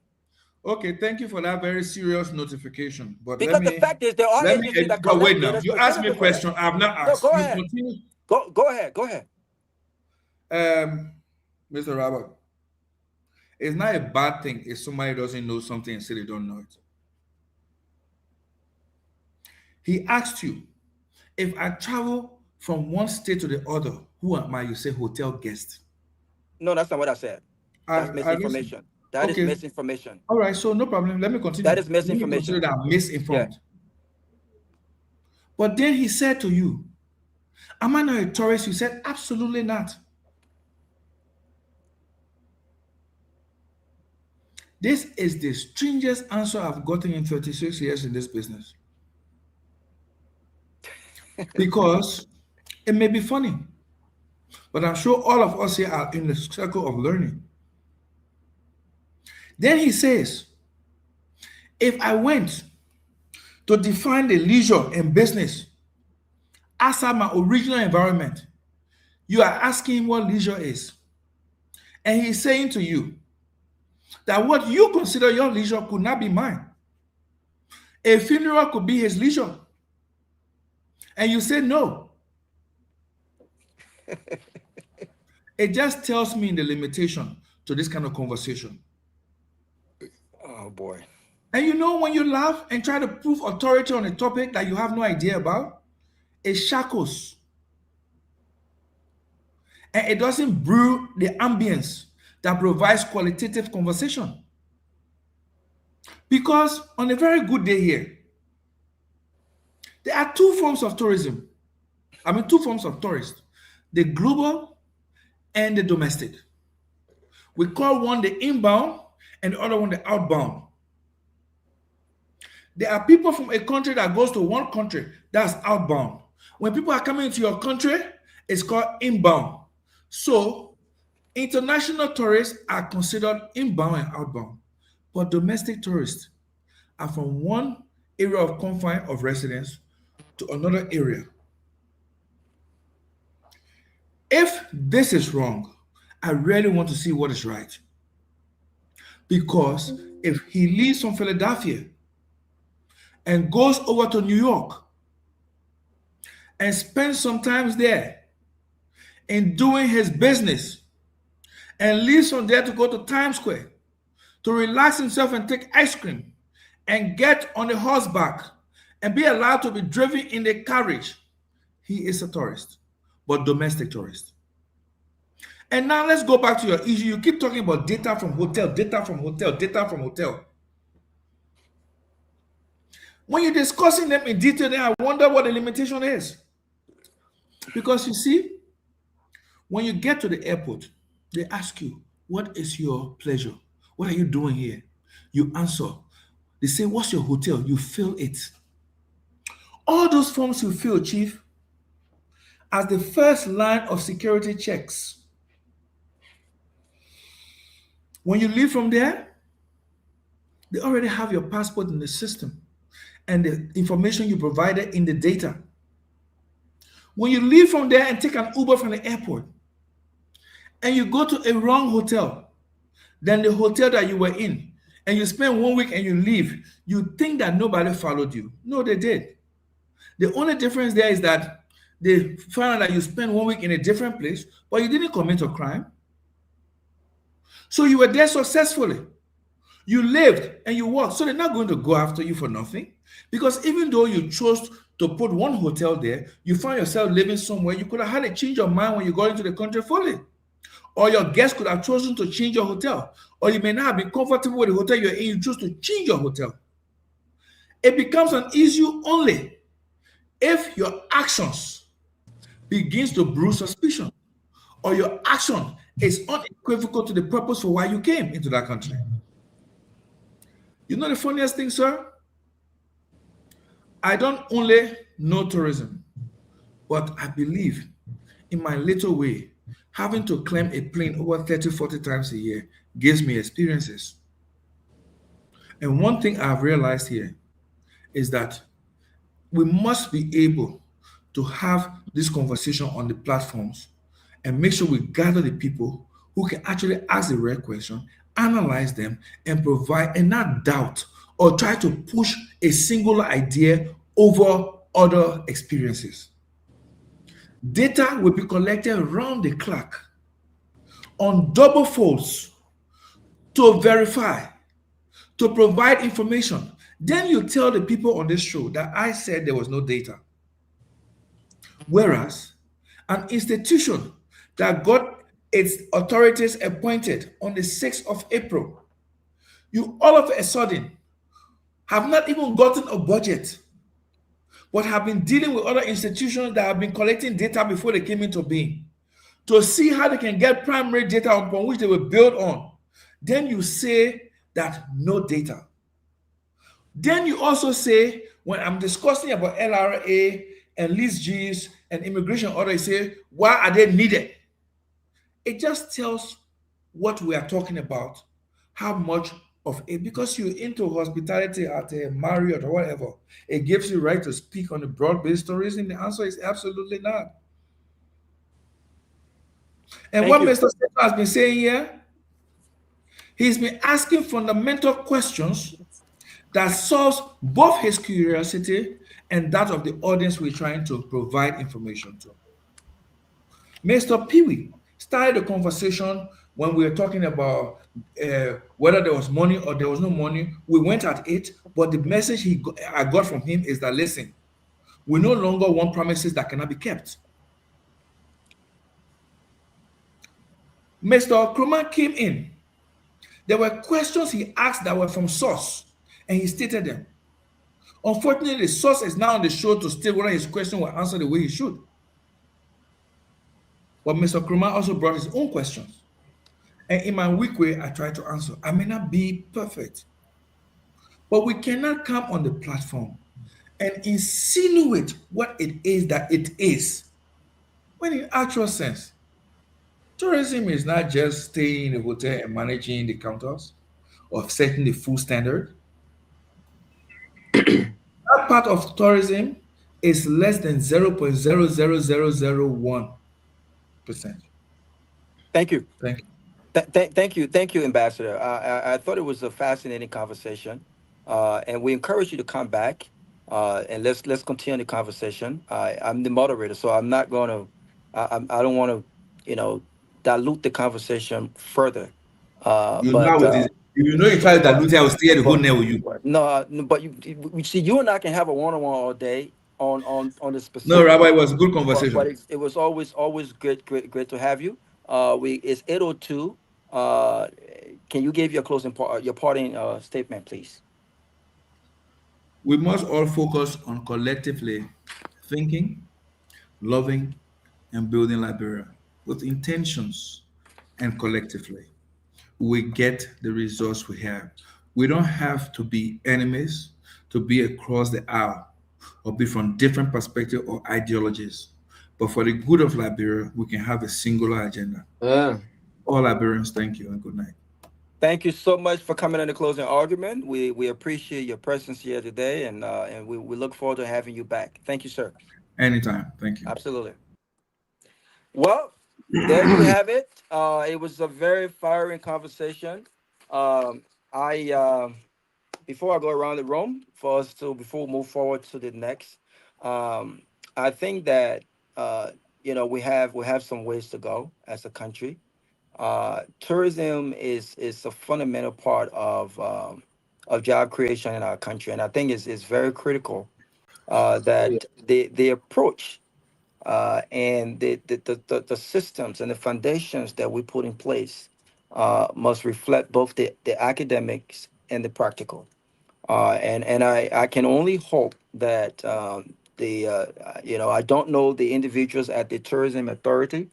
Okay, thank you for that very serious notification. But because the fact is, there are agencies that collect wait now. You asked me a question. I have not asked. No, go ahead. Go ahead. Mr. Robert, it's not a bad thing if somebody doesn't know something and say they don't know it. He asked you, if I travel from one state to the other, who am I? You say hotel guest. No, that's not what I said. That's misinformation. That is misinformation. All right, so no problem. Let me continue. That is misinformation. Let me consider that misinformed. Yeah. But then he said to you, am I not a tourist? You said, absolutely not. This is the strangest answer I've gotten in 36 years in this business. Because it may be funny, but I'm sure all of us here are in the circle of learning. Then he says, if I went to define the leisure and business outside my original environment, you are asking what leisure is. And he's saying to you that what you consider your leisure could not be mine. A funeral could be his leisure. And you say no. It just tells me the limitation to this kind of conversation. Oh boy. And you know, when you laugh and try to prove authority on a topic that you have no idea about, it shackles. And it doesn't brew the ambience that provides qualitative conversation. Because on a very good day here, there are two forms of tourism. I mean, two forms of tourists, the global and the domestic. We call one the inbound and the other one the outbound. There are people from a country that goes to one country, that's outbound. When people are coming into your country, it's called inbound. So international tourists are considered inbound and outbound, but domestic tourists are from one area of confine of residence to another area. If this is wrong, I really want to see what is right. Because if he leaves from Philadelphia and goes over to New York and spends some time there in doing his business and leaves from there to go to Times Square to relax himself and take ice cream and get on a horseback and be allowed to be driven in the carriage, he is a tourist, but domestic tourist. And now let's go back to your issue. You keep talking about data from hotel, data from hotel, data from hotel. When you're discussing them in detail, then I wonder what the limitation is. Because you see, when you get to the airport, they ask you, what is your pleasure? What are you doing here? You answer. They say, what's your hotel? You fill it. All those forms you fill, Chief, as the first line of security checks. When you leave from there, they already have your passport in the system and the information you provided in the data. When you leave from there and take an Uber from the airport and you go to a wrong hotel than the hotel that you were in, and you spend 1 week and you leave, you think that nobody followed you. No, they did. The only difference there is that they found out that you spent 1 week in a different place, but you didn't commit a crime. So you were there successfully. You lived and you worked. So they're not going to go after you for nothing. Because even though you chose to put one hotel there, you found yourself living somewhere, you could have had a change of mind when you got into the country fully. Or your guest could have chosen to change your hotel. Or you may not have been comfortable with the hotel you're in, you choose to change your hotel. It becomes an issue only if your actions begins to brew suspicion, or your action is unequivocal to the purpose for why you came into that country. You know the funniest thing, sir? I don't only know tourism, but I believe in my little way, having to climb a plane over 30, 40 times a year gives me experiences. And one thing I've realized here is that we must be able to have this conversation on the platforms and make sure we gather the people who can actually ask the right question, analyze them, and provide, and not doubt or try to push a singular idea over other experiences. Data will be collected around the clock on double folds to verify, to provide information. Then you tell the people on this show that I said there was no data. Whereas an institution that got its authorities appointed on the 6th of April, you all of a sudden have not even gotten a budget, but have been dealing with other institutions that have been collecting data before they came into being to see how they can get primary data upon which they will build on. Then you say that no data. Then you also say, when I'm discussing about LRA and lease Gs and immigration order, you say, why are they needed? It just tells what we are talking about, how much of it, because you're into hospitality at a Marriott or whatever, it gives you right to speak on the broad-based tourism. The answer is absolutely not. And what Mr. Stephen has been saying here, he's been asking fundamental questions that solves both his curiosity and that of the audience we're trying to provide information to. Mr. Pewee started the conversation when we were talking about whether there was money or there was no money. We went at it, but the message I got from him is that, listen, we no longer want promises that cannot be kept. Mr. Kromah came in. There were questions he asked that were from source, and he stated them. Unfortunately, the source is now on the show to state whether his question will answer the way he should. But Mr. Kromah also brought his own questions. And in my weak way, I tried to answer. I may not be perfect, but we cannot come on the platform and insinuate what it is that it is. When in actual sense, tourism is not just staying in a hotel and managing the counters or setting the food standard. That part of tourism is less than 0.00001%. Thank you. Thank you. Thank you, Ambassador. I thought it was a fascinating conversation, and we encourage you to come back, and let's continue the conversation. I'm the moderator, so I'm not going to, I don't want to, dilute the conversation further. You know, you try to dilute it, I will stay here to go there with you. No, but you see, you and I can have a one-on-one all day on the specific. No, Rabbi, it was a good conversation. But it was always great to have you. It's 8:02. Can you give your your parting statement, please? We must all focus on collectively thinking, loving, and building Liberia with intentions, and collectively we get the results we have. We don't have to be enemies to be across the aisle or be from different perspectives or ideologies. But for the good of Liberia, we can have a singular agenda. All Liberians, thank you and good night. Thank you so much for coming in the closing argument. We appreciate your presence here today, and we look forward to having you back. Thank you, sir. Anytime. Thank you. Absolutely. Well, there you have it. It was a very firing conversation. Before I go around the room before we move forward to the next, I think that we have some ways to go as a country. Tourism is a fundamental part of job creation in our country, and I think it's very critical that the approach and the systems and the foundations that we put in place must reflect both the academics and the practical. And I can only hope that I don't know the individuals at the Tourism Authority,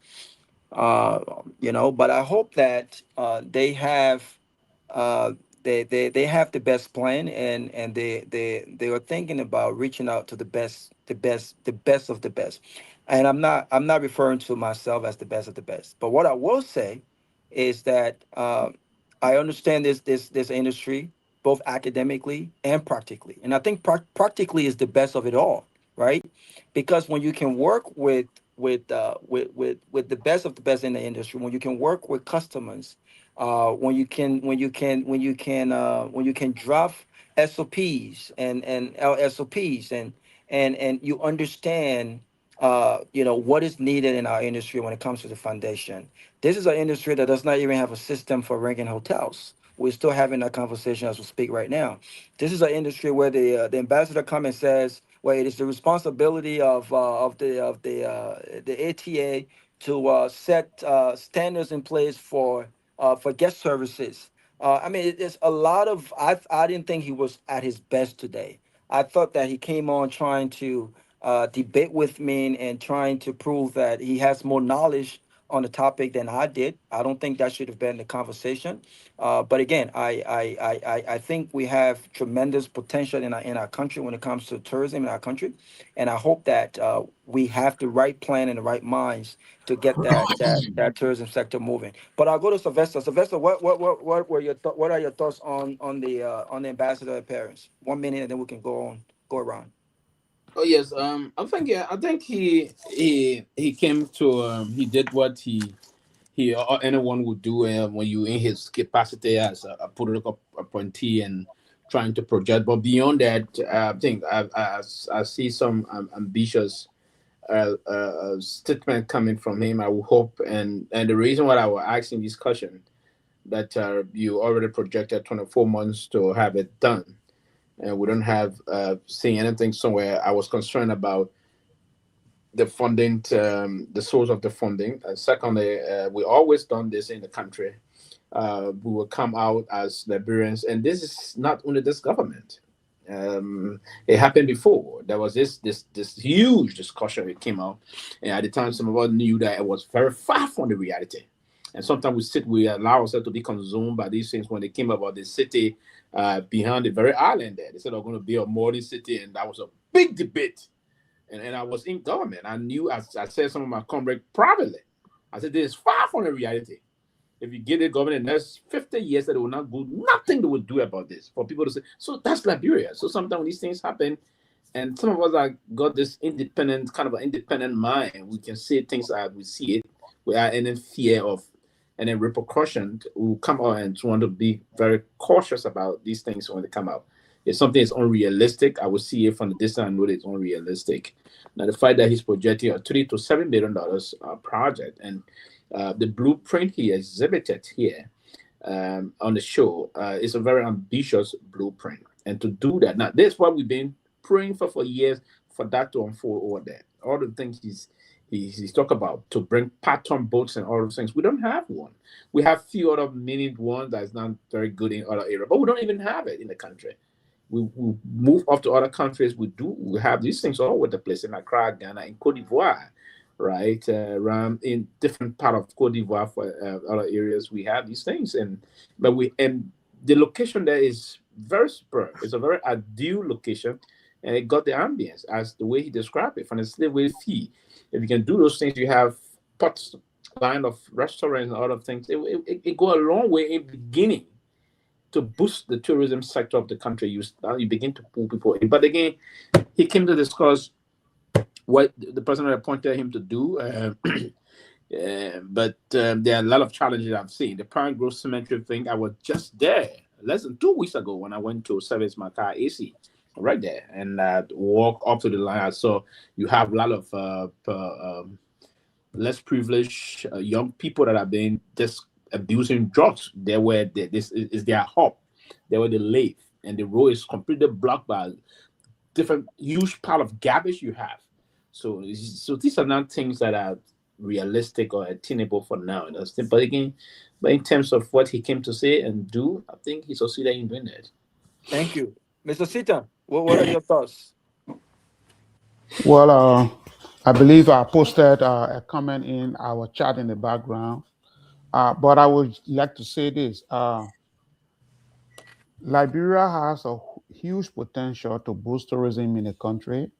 but I hope that they have they have the best plan, and they are thinking about reaching out to the best of the best. And I'm not referring to myself as the best of the best, but what I will say is that I understand this industry both academically and practically, and I think practically is the best of it all, right? Because when you can work with the best of the best in the industry, when you can work with customers, when you can draft SOPs and LSOPs, and you understand what is needed in our industry when it comes to the foundation. This is an industry that does not even have a system for ranking hotels. We're still having that conversation as we speak right now. This is an industry where the ambassador comes and says, well, it is the responsibility of the ATA to set standards in place for guest services. I mean, it's a lot of. I didn't think he was at his best today. I thought that he came on trying to debate with me and trying to prove that he has more knowledge on the topic than I did. I don't think that should have been the conversation. But again, I think we have tremendous potential in our country when it comes to tourism in our country, and I hope that we have the right plan and the right minds to get that tourism sector moving. But I'll go to Sylvester. Sylvester, what were your what are your thoughts on the ambassador appearance? 1 minute, and then we can go around. Oh yes, I think he came to he did what he or anyone would do when you in his capacity as a political appointee and trying to project. But beyond that, I think I see some ambitious statement coming from him. I would hope, and the reason why I was asking this question that you already projected 24 months to have it done, and we don't have seen anything somewhere. I was concerned about the funding, the source of the funding. And secondly, we always done this in the country. We will come out as Liberians, and this is not only this government. It happened before. There was this huge discussion that came out, and at the time, some of us knew that it was very far from the reality. And sometimes we allow ourselves to be consumed by these things when they came about the city behind the very island there. They said they're going to be a modern city, and that was a big debate. And I was in government. I knew, I said some of my comrades privately. I said, this is far from the reality. If you give the government the next 50 years that they will not do nothing they will do about this, for people to say, so that's Liberia. So sometimes when these things happen, and some of us are got this independent, kind of an independent mind, we can see things as we see it without any fear of any repercussion. We'll come out and want to be very cautious about these things when they come out. If something is unrealistic, I will see it from the distance and know that it's unrealistic. Now, the fact that he's projecting a $3 to $7 billion project, and the blueprint he exhibited here on the show is a very ambitious blueprint. And to do that, now, this is what we've been praying for years, for that to unfold over there. All the things he's talked about, to bring pattern boats and all those things. We don't have one. We have few other mini ones that's not very good in other areas, but we don't even have it in the country. We move off to other countries. We have these things all over the place in Accra, Ghana, in Cote d'Ivoire, right? Around in different part of Cote d'Ivoire for other areas, we have these things, and the location there is very superb. It's a very ideal location, and it got the ambience as the way he described it from the slavery fee. If you can do those things, you have pots line of restaurants and other things. It go a long way in beginning to boost the tourism sector of the country. You begin to pull people in. But again, he came to discuss what the president appointed him to do. But there are a lot of challenges I've seen. The Pine Grove Cemetery thing, I was just there less than 2 weeks ago when I went to service my car AC right there, and walk up to the line. I saw you have a lot of less privileged young people that have been just abusing drugs. This is their hub. They were the live, and the road is completely blocked by different huge pile of garbage you have. So these are not things that are realistic or attainable for now. But again, but in terms of what he came to say and do, I think he succeeded in doing that. Thank you, Mr. Sita. What are your thoughts? Well, I believe I posted a comment in our chat in the background. But I would like to say this. Liberia has a huge potential to boost tourism in the country,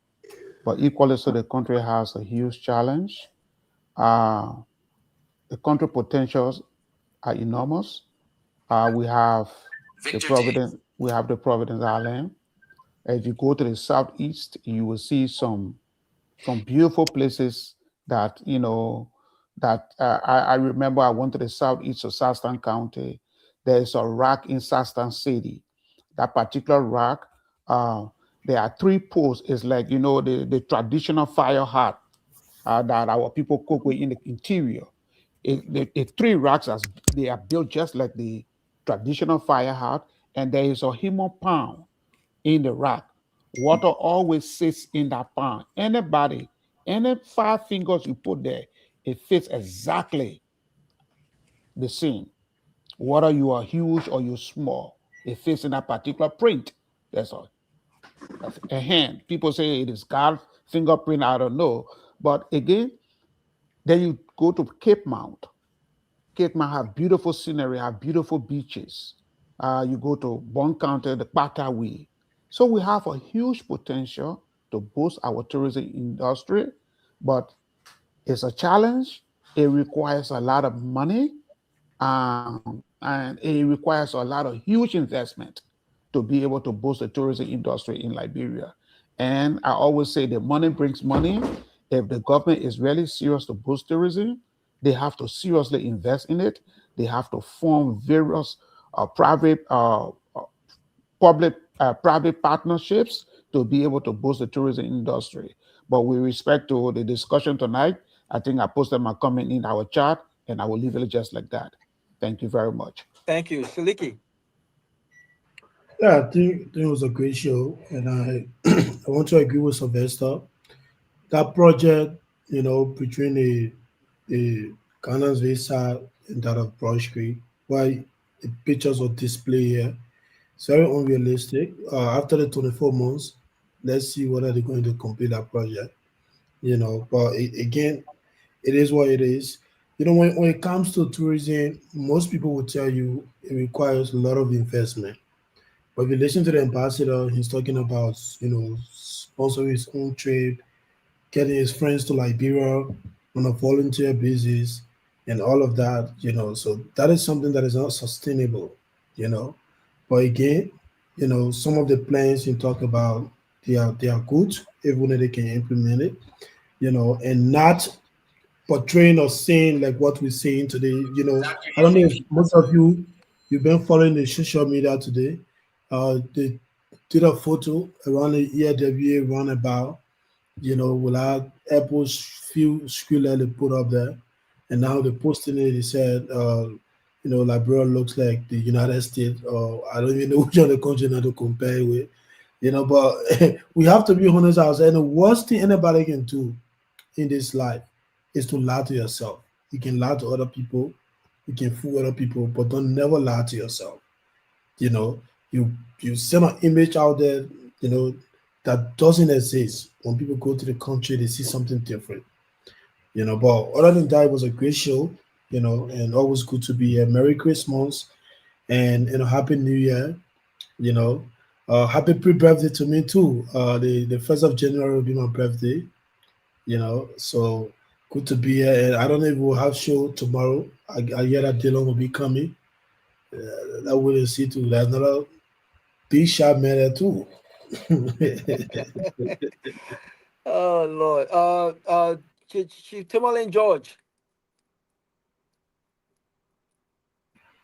but equally so the country has a huge challenge. The country potentials are enormous. We have the Providence Island. If you go to the southeast, you will see some beautiful places that, I remember I went to the southeast of Southern County. There is a rock in Southern City. That particular rock, there are 3 poles. It's like, the traditional fire hut that our people cook with in the interior. The 3 rocks, they are built just like the traditional fire hut, and there is a human pound in the rock. Water always sits in that pond. Any 5 fingers you put there, it fits exactly the same. Whether you are huge or you're small, it fits in that particular print. That's all. A hand. People say it is God's fingerprint. I don't know. But again, then you go to Cape Mount. Cape Mount have beautiful scenery, have beautiful beaches. You go to Bon County, the Patawee. So we have a huge potential to boost our tourism industry, but it's a challenge. It requires a lot of money, and it requires a lot of huge investment to be able to boost the tourism industry in Liberia. And I always say that money brings money. If the government is really serious to boost tourism, they have to seriously invest in it. They have to form various private partnerships to be able to boost the tourism industry. But with respect to the discussion tonight, I think I posted my comment in our chat, and I will leave it just like that. Thank you very much. Thank you. Seleke. Yeah, I think it was a great show, and I want to agree with Sylvester. That project, between the Ghana's visa and that of Brush Creek, why the pictures were displayed here, it's very unrealistic. After the 24 months, let's see whether they're going to complete that project. But again, it is what it is. When it comes to tourism, most people will tell you it requires a lot of investment. But if you listen to the ambassador, he's talking about, sponsoring his own trip, getting his friends to Liberia on a volunteer basis, and all of that, So that is something that is not sustainable, you know. But again, some of the plans you talk about, they are good, even if they can implement it, and not portraying or saying like what we're saying today. I don't know if most of you've been following the social media today. They did a photo around the ERWA roundabout, with our Apple's few script they put up there. And now they're posting it, they said, Liberia looks like the United States, or I don't even know which other country now to compare it with. But we have to be honest ourselves. And the worst thing anybody can do in this life is to lie to yourself. You can lie to other people, you can fool other people, but don't never lie to yourself. You know, you send an image out there, that doesn't exist. When people go to the country, they see something different. But other than that, it was a great show, and always good to be here. Merry Christmas and Happy New Year, you know. Happy pre-birthday to me too. The 1st of January will be my birthday, so good to be here. And I don't know if we'll have show tomorrow. I hear that Dylan will be coming. That will see too. There's another big shot man there too. Oh Lord. Chief Tomalin George.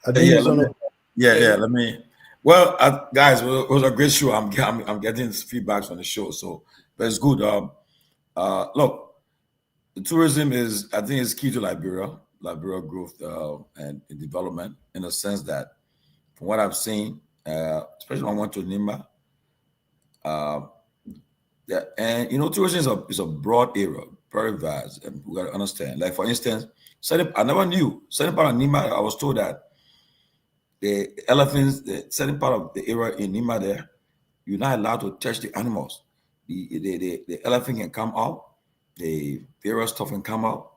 I think it's on. Let me. Well, guys, it was a great show. I'm getting feedbacks from the show, but it's good. Look, the tourism I think is key to Liberia growth and development, in a sense that, from what I've seen, especially when I went to Nima, and tourism is a broad area, very vast, and we got to understand. Like, for instance, I never knew certain part of Nima. I was told that the elephants, the certain part of the area in Nima there, you're not allowed to touch the animals. The elephant can come out, the various stuff can come out.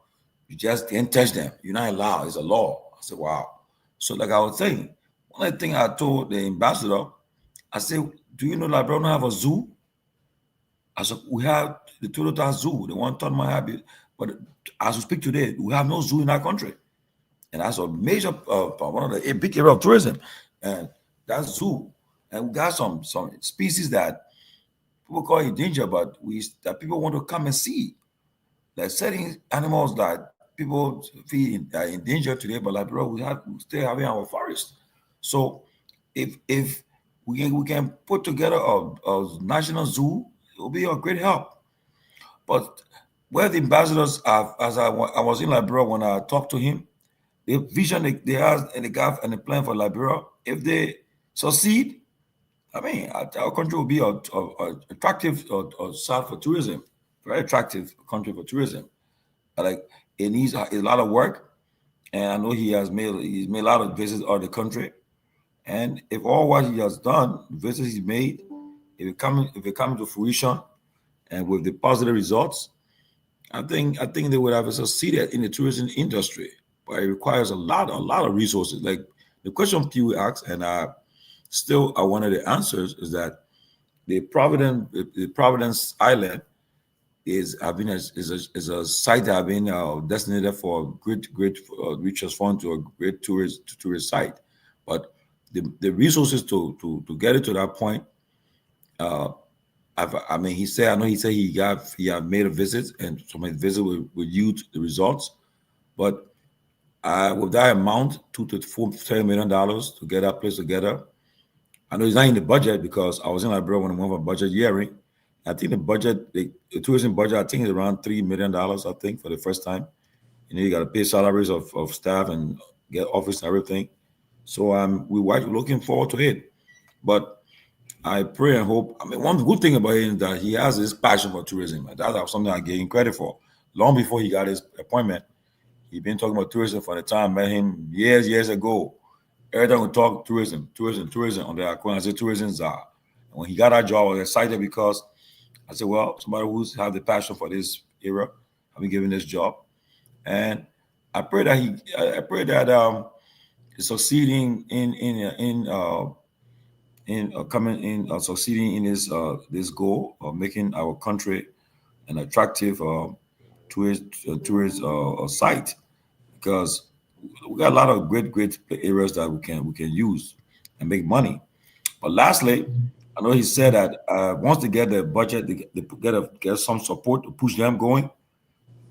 You just can't touch them. You're not allowed. It's a law. I said, wow. So, like I was saying, one of the things I told the ambassador, I said, do you know Liberia don't have a zoo? I said, we have the Toyota Zoo, the one ton my habit, but as we speak today, we have no zoo in our country. And that's a major, one of the big area of tourism. And that's zoo. And we got some species that people call endangered, but that people want to come and see. Like certain animals that people feel are endangered today, but like, bro, we still having our forest. So if we can put together a national zoo, it will be a great help. But where the ambassadors are, as I was in Liberia when I talked to him, the vision they have and the gap and the plan for Liberia, if they succeed, I mean, our country will be a attractive site for tourism, very attractive country for tourism. Like, it needs a lot of work, and I know he's made a lot of visits out of the country. And if all what he has done, visits he's made, if it comes to fruition, and with the positive results, I think they would have succeeded in the tourism industry. But it requires a lot of resources. Like the question Pewee asked, and I one of the answers is that the Providence Island is a site that have been designated for great research fund to a great tourist site. But the resources to get it to that point, he said he had made a visit, and some of the visit will yield the results. But with that amount, $2 to $4 million to get that place together, I know it's not in the budget because I was in Liberia when I went for budget hearing. I think the tourism budget, I think is around $3 million, I think, for the first time. You got to pay salaries of staff and get office and everything. So we're looking forward to it. But I pray and hope. I mean, one good thing about him is that he has this passion for tourism. And that's something I gave him credit for. Long before he got his appointment, he'd been talking about tourism from the time I met him years ago. Every time we talk tourism on the account, I said tourism czar. And when he got that job, I was excited because I said, well, somebody who's have the passion for this era, I've been given this job. And I pray that he's succeeding succeeding in his this goal of making our country an attractive tourist site, because we got a lot of great areas that we can use and make money. But lastly, I know he said that once they get the budget, they get some support to push them going.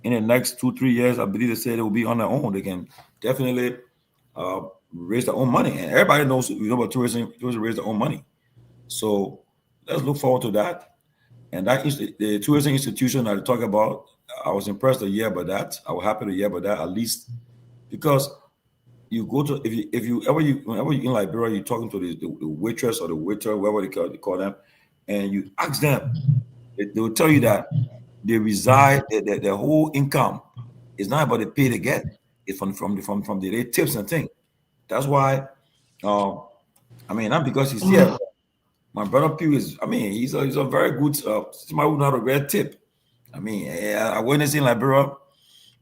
In the next 2-3 years, I believe they said they will be on their own. They can definitely raise their own money. And everybody knows, about tourism raise their own money. So let's look forward to that. And that is the tourism institution that I talk about. I was impressed to hear about that. I was happy to hear about that, at least because you go to whenever you're in Liberia, you're talking to the waitress or the waiter, whatever they call them, and you ask them, they will tell you that they reside, their whole income is not about the pay they get. It's from the tips and things. That's why, not because he's here. My brother Pewee is, he's a very good, somebody who not a red tip. I witnessed in Liberia,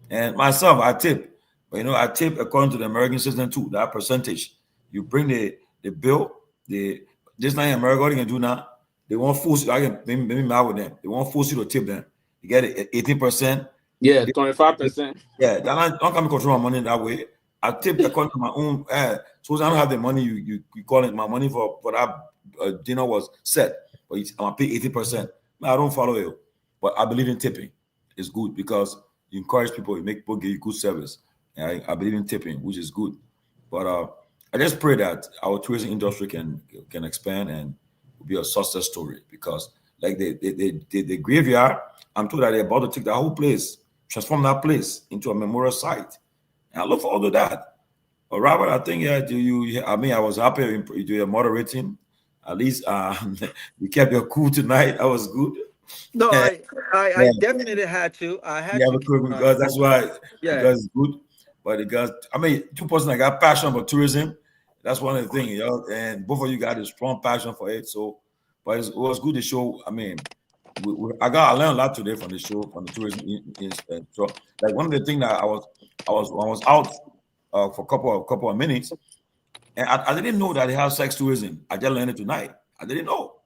and myself, I tip. But I tip according to the American system too, that percentage. You bring the bill, this night in America, what they can do now, they won't force you, I can maybe mad with them. They won't force you to tip them. You get it 18%. Yeah, 25%. Yeah, don't come and control my money that way. I tip according to my own. Suppose I don't have the money, you call it my money for that dinner was set, but I'm gonna pay 80%. I don't follow it, but I believe in tipping. It's good because you encourage people, you make people give you good service. And I believe in tipping, which is good. But I just pray that our tourism industry can expand and be a success story, because like the graveyard, I'm told that they're about to take the whole place, transform that place into a memorial site. And I look forward to that. But Robert, I think I was happy you were moderating. At least you kept your cool tonight. That was good. No, I definitely had to. I had to because that's why. Yeah. Because it's good. But because two persons that got passion for tourism, that's one of the things, and both of you got a strong passion for it. So, but it was good to show. I learned a lot today from the show, from the tourism. So, like one of the things that I was out for a couple of minutes, and I didn't know that they have sex tourism. I just learned it tonight. I didn't know.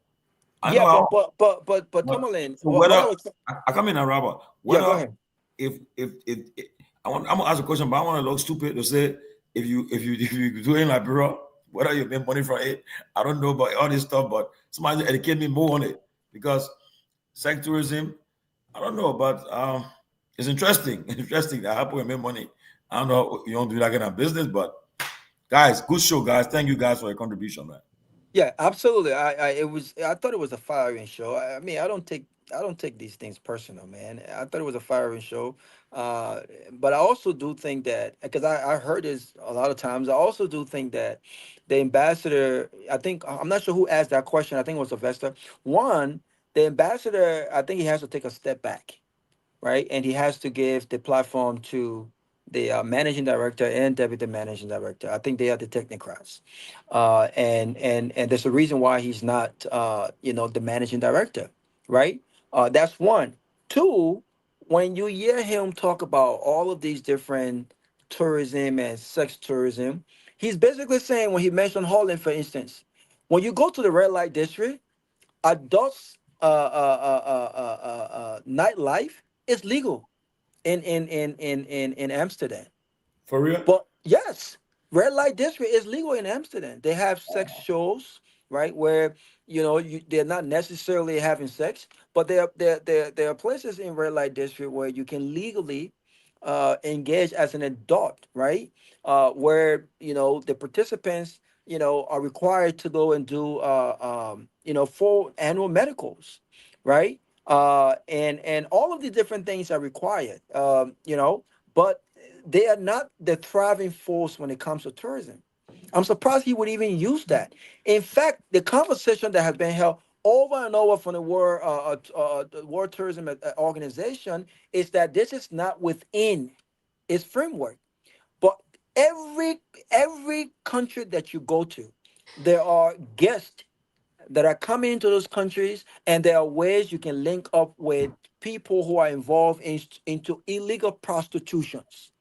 But Tomalin. So whether I come in and Robert, whether go ahead. If I'm gonna ask a question, but I want to look stupid to say if you do in Liberia, whether you make money from it, I don't know about all this stuff, but somebody educate me more on it, because sex tourism, I don't know, but it's interesting. Interesting that how people make money. I don't know, you don't do that kind of business, but guys, good show, guys. Thank you guys for your contribution, man. Yeah, absolutely. I thought it was a firing show. I don't take these things personal, man. I thought it was a firing show. But I also do think that, because I heard this a lot of times, I also do think that the ambassador, I'm not sure who asked that question. I think it was Sylvester. One, the ambassador, I think he has to take a step back, right? And he has to give the platform to the managing director and deputy managing director. I think they are the technocrats, and there's a reason why he's not, the managing director, right? That's one. Two, when you hear him talk about all of these different tourism and sex tourism, he's basically saying, when he mentioned Holland, for instance, when you go to the red light district, adults nightlife is legal in Amsterdam. For real? But yes, red light district is legal in Amsterdam. They have sex shows, right, where they're not necessarily having sex, but there are places in red light district where you can legally engage as an adult, right? Where the participants are required to go and do full annual medicals, right? And all of the different things are required, but they are not the thriving force when it comes to tourism. I'm surprised he would even use that. In fact, the conversation that has been held over and over from the World Tourism Organization is that this is not within its framework. But every country that you go to, there are guests that are coming into those countries, and there are ways you can link up with people who are involved into illegal prostitutions.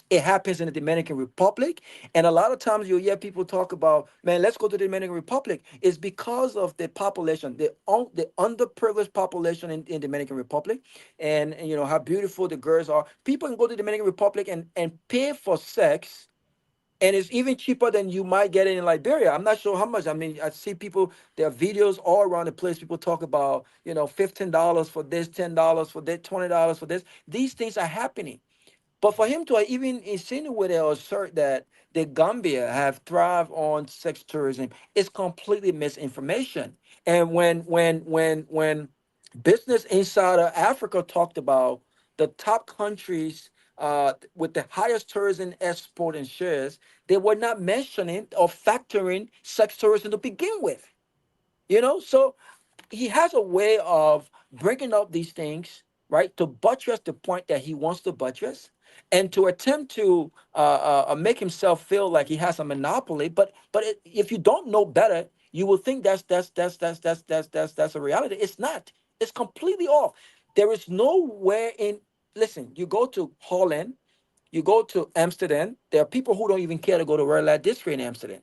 It happens in the Dominican Republic, and a lot of times you hear people talk about, man, let's go to the Dominican Republic. It's because of the population, the underprivileged population in Dominican Republic, and you know how beautiful the girls are. People can go to the Dominican Republic and pay for sex, and it's even cheaper than you might get in Liberia. I'm not sure how much. I mean, I see people, there are videos all around the place. People talk about, you know, $15 for this, $10 for that, $20 for this. These things are happening. But for him to even insinuate or assert that the Gambia have thrived on sex tourism is completely misinformation. And when Business Insider Africa talked about the top countries with the highest tourism export and shares, they were not mentioning or factoring sex tourism to begin with. You know, so he has a way of bringing up these things, right, to buttress the point that he wants to buttress, and to attempt to make himself feel like he has a monopoly. But if you don't know better, you will think that's a reality. It's not. It's completely off. There is nowhere in. Listen, you go to Holland, you go to Amsterdam. There are people who don't even care to go to Red Light District in Amsterdam.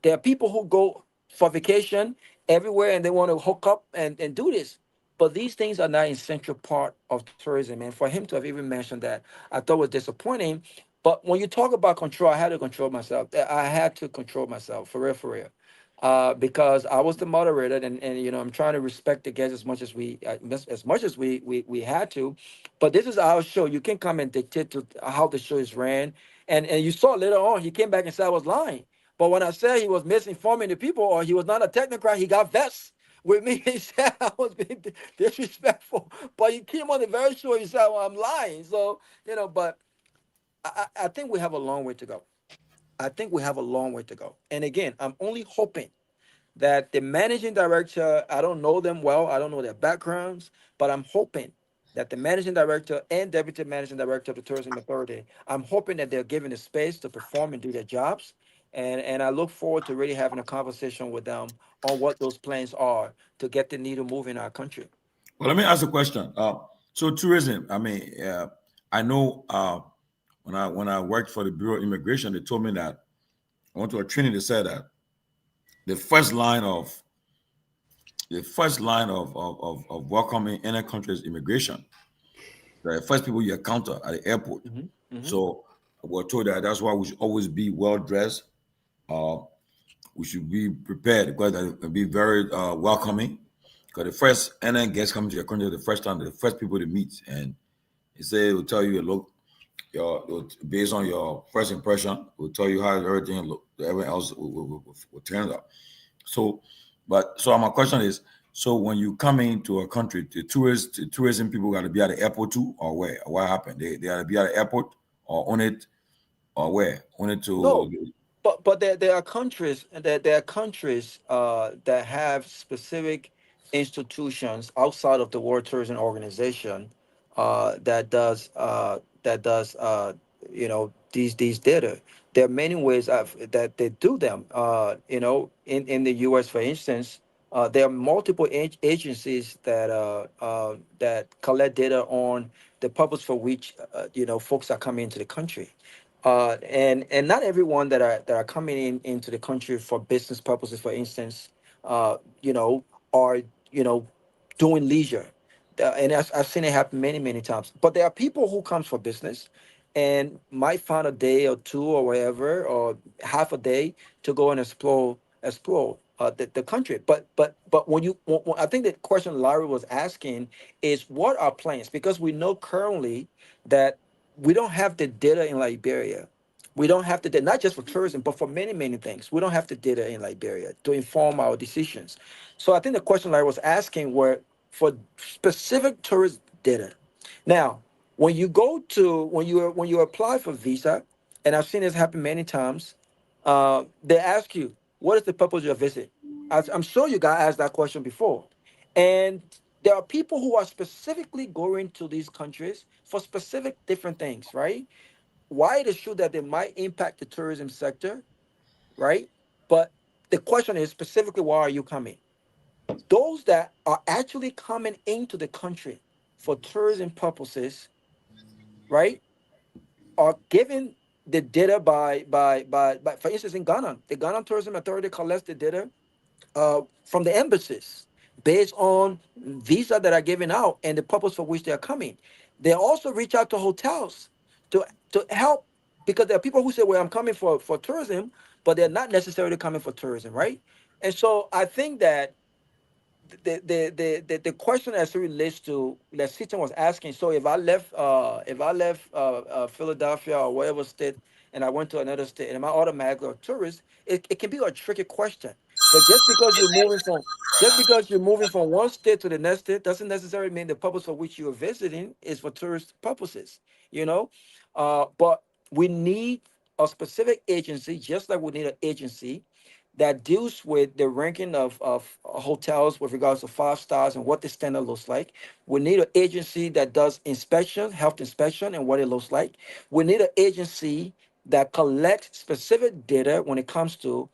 There are people who go for vacation everywhere and they want to hook up and do this. But these things are not an essential part of tourism. And for him to have even mentioned that, I thought was disappointing. But when you talk about control, I had to control myself. I had to control myself, for real, for real. Because I was the moderator, and you know, I'm trying to respect the guests as much as we had to. But this is our show. You can't come and dictate to how the show is ran. And you saw later on, he came back and said I was lying. But when I said he was misinforming the people or he was not a technocrat, he got vexed with me. He said I was being disrespectful. But he came on the very show, he said, well, I'm lying. So, you know, but I think we have a long way to go. I think we have a long way to go. And again, I'm only hoping that the managing director, I don't know them well, I don't know their backgrounds, but I'm hoping that the managing director and deputy managing director of the Tourism Authority, I'm hoping that they're given the space to perform and do their jobs. And I look forward to really having a conversation with them on what those plans are to get the needle moving in our country. Well, let me ask a question. So tourism, I mean, I know when I worked for the Bureau of Immigration, they told me that I went to a training. They said that the first line of welcoming any country is immigration. The first people you encounter at the airport. So we're told that that's why we should always be well dressed. We should be prepared because they'll be very welcoming. Because the first any guest coming to your country, the first time, the first people to meet, and they say it will tell you look. Based on your first impression, will tell you how everything look. Everything else will turn out. So my question is: so when you come into a country, the tourism people got to be at the airport too, or where? What happened? They got to be at the airport or on it, or where? On it to. No, but there are countries that that have specific institutions outside of the World Tourism Organization that does you know these data. There are many ways that they do them. You know, in the U.S. for instance, there are multiple agencies that collect data on the purpose for which you know folks are coming into the country. And not everyone that are coming into the country for business purposes, for instance, you know, are you know doing leisure, and I've seen it happen many times. But there are people who comes for business, and might find a day or two or whatever, or half a day to go and explore the country. But when I think the question Larry was asking is what are plans, because we know currently that we don't have the data in Liberia. We don't have the data, not just for tourism, but for many things. We don't have the data in Liberia to inform our decisions. So I think the question Larry was asking were for specific tourist data. Now, when you go to when you apply for visa, and I've seen this happen many times, they ask you, what is the purpose of your visit? I'm sure you got asked that question before. And there are people who are specifically going to these countries for specific different things, right? Why it is true that they might impact the tourism sector, right? But the question is specifically, why are you coming? Those that are actually coming into the country for tourism purposes, right, are given the data by for instance, in Ghana, the Ghana Tourism Authority collects the data from the embassies based on visa that are given out and the purpose for which they are coming. They also reach out to hotels to help, because there are people who say, well, I'm coming for tourism, but they're not necessarily coming for tourism, right? And so I think that the question as it relates to that Sitan was asking. So if I left Philadelphia or whatever state and I went to another state, and am I automatically a tourist? It can be a tricky question. But just because you're moving from one state to the next state doesn't necessarily mean the purpose for which you're visiting is for tourist purposes. You know, but we need a specific agency, just like we need an agency that deals with the ranking of hotels with regards to 5 stars and what the standard looks like. We need an agency that does inspection, health inspection, and what it looks like. We need an agency that collects specific data when it comes to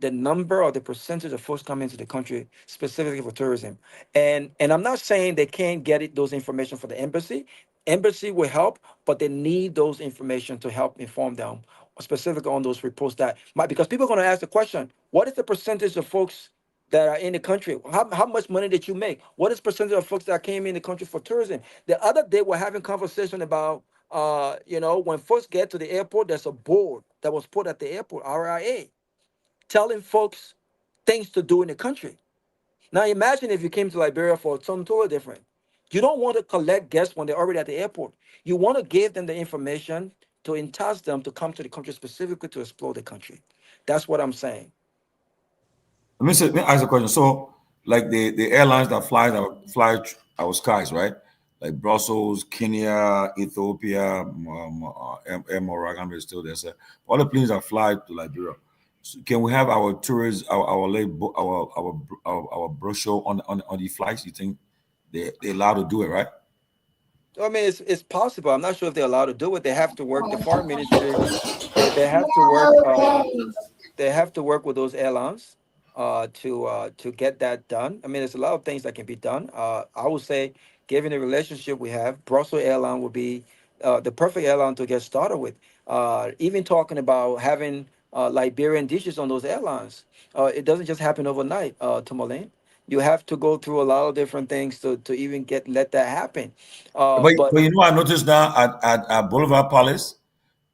the number or the percentage of folks coming into the country specifically for tourism. And I'm not saying they can't get those information for the embassy. Embassy will help, but they need those information to help inform them specifically on those reports that might, because people are going to ask the question, what is the percentage of folks that are in the country? How much money did you make? What is percentage of folks that came in the country for tourism? The other day we're having conversation about when folks get to the airport, there's a board that was put at the airport, RIA, telling folks things to do in the country. Now imagine if you came to Liberia for something totally different. You don't want to collect guests when they're already at the airport. You want to give them the information to entice them to come to the country specifically to explore the country. That's what I'm saying. Let me ask a question. So, like the airlines that fly our skies, right? Like Brussels, Kenya, Ethiopia, Morocco is still there. So all the planes that fly to Liberia. So can we have our tourists, our brochure on the flights? You think they're allowed to do it, right? I mean, it's possible. I'm not sure if they're allowed to do it. They have to work. The foreign ministry, they have to work. They have to work with those airlines to get that done. I mean, there's a lot of things that can be done. I would say, given the relationship we have, Brussels Airline would be the perfect airline to get started with. Even talking about having Liberian dishes on those airlines, it doesn't just happen overnight, Tomalin. You have to go through a lot of different things to even let that happen. But you know, I noticed now at Boulevard Palace,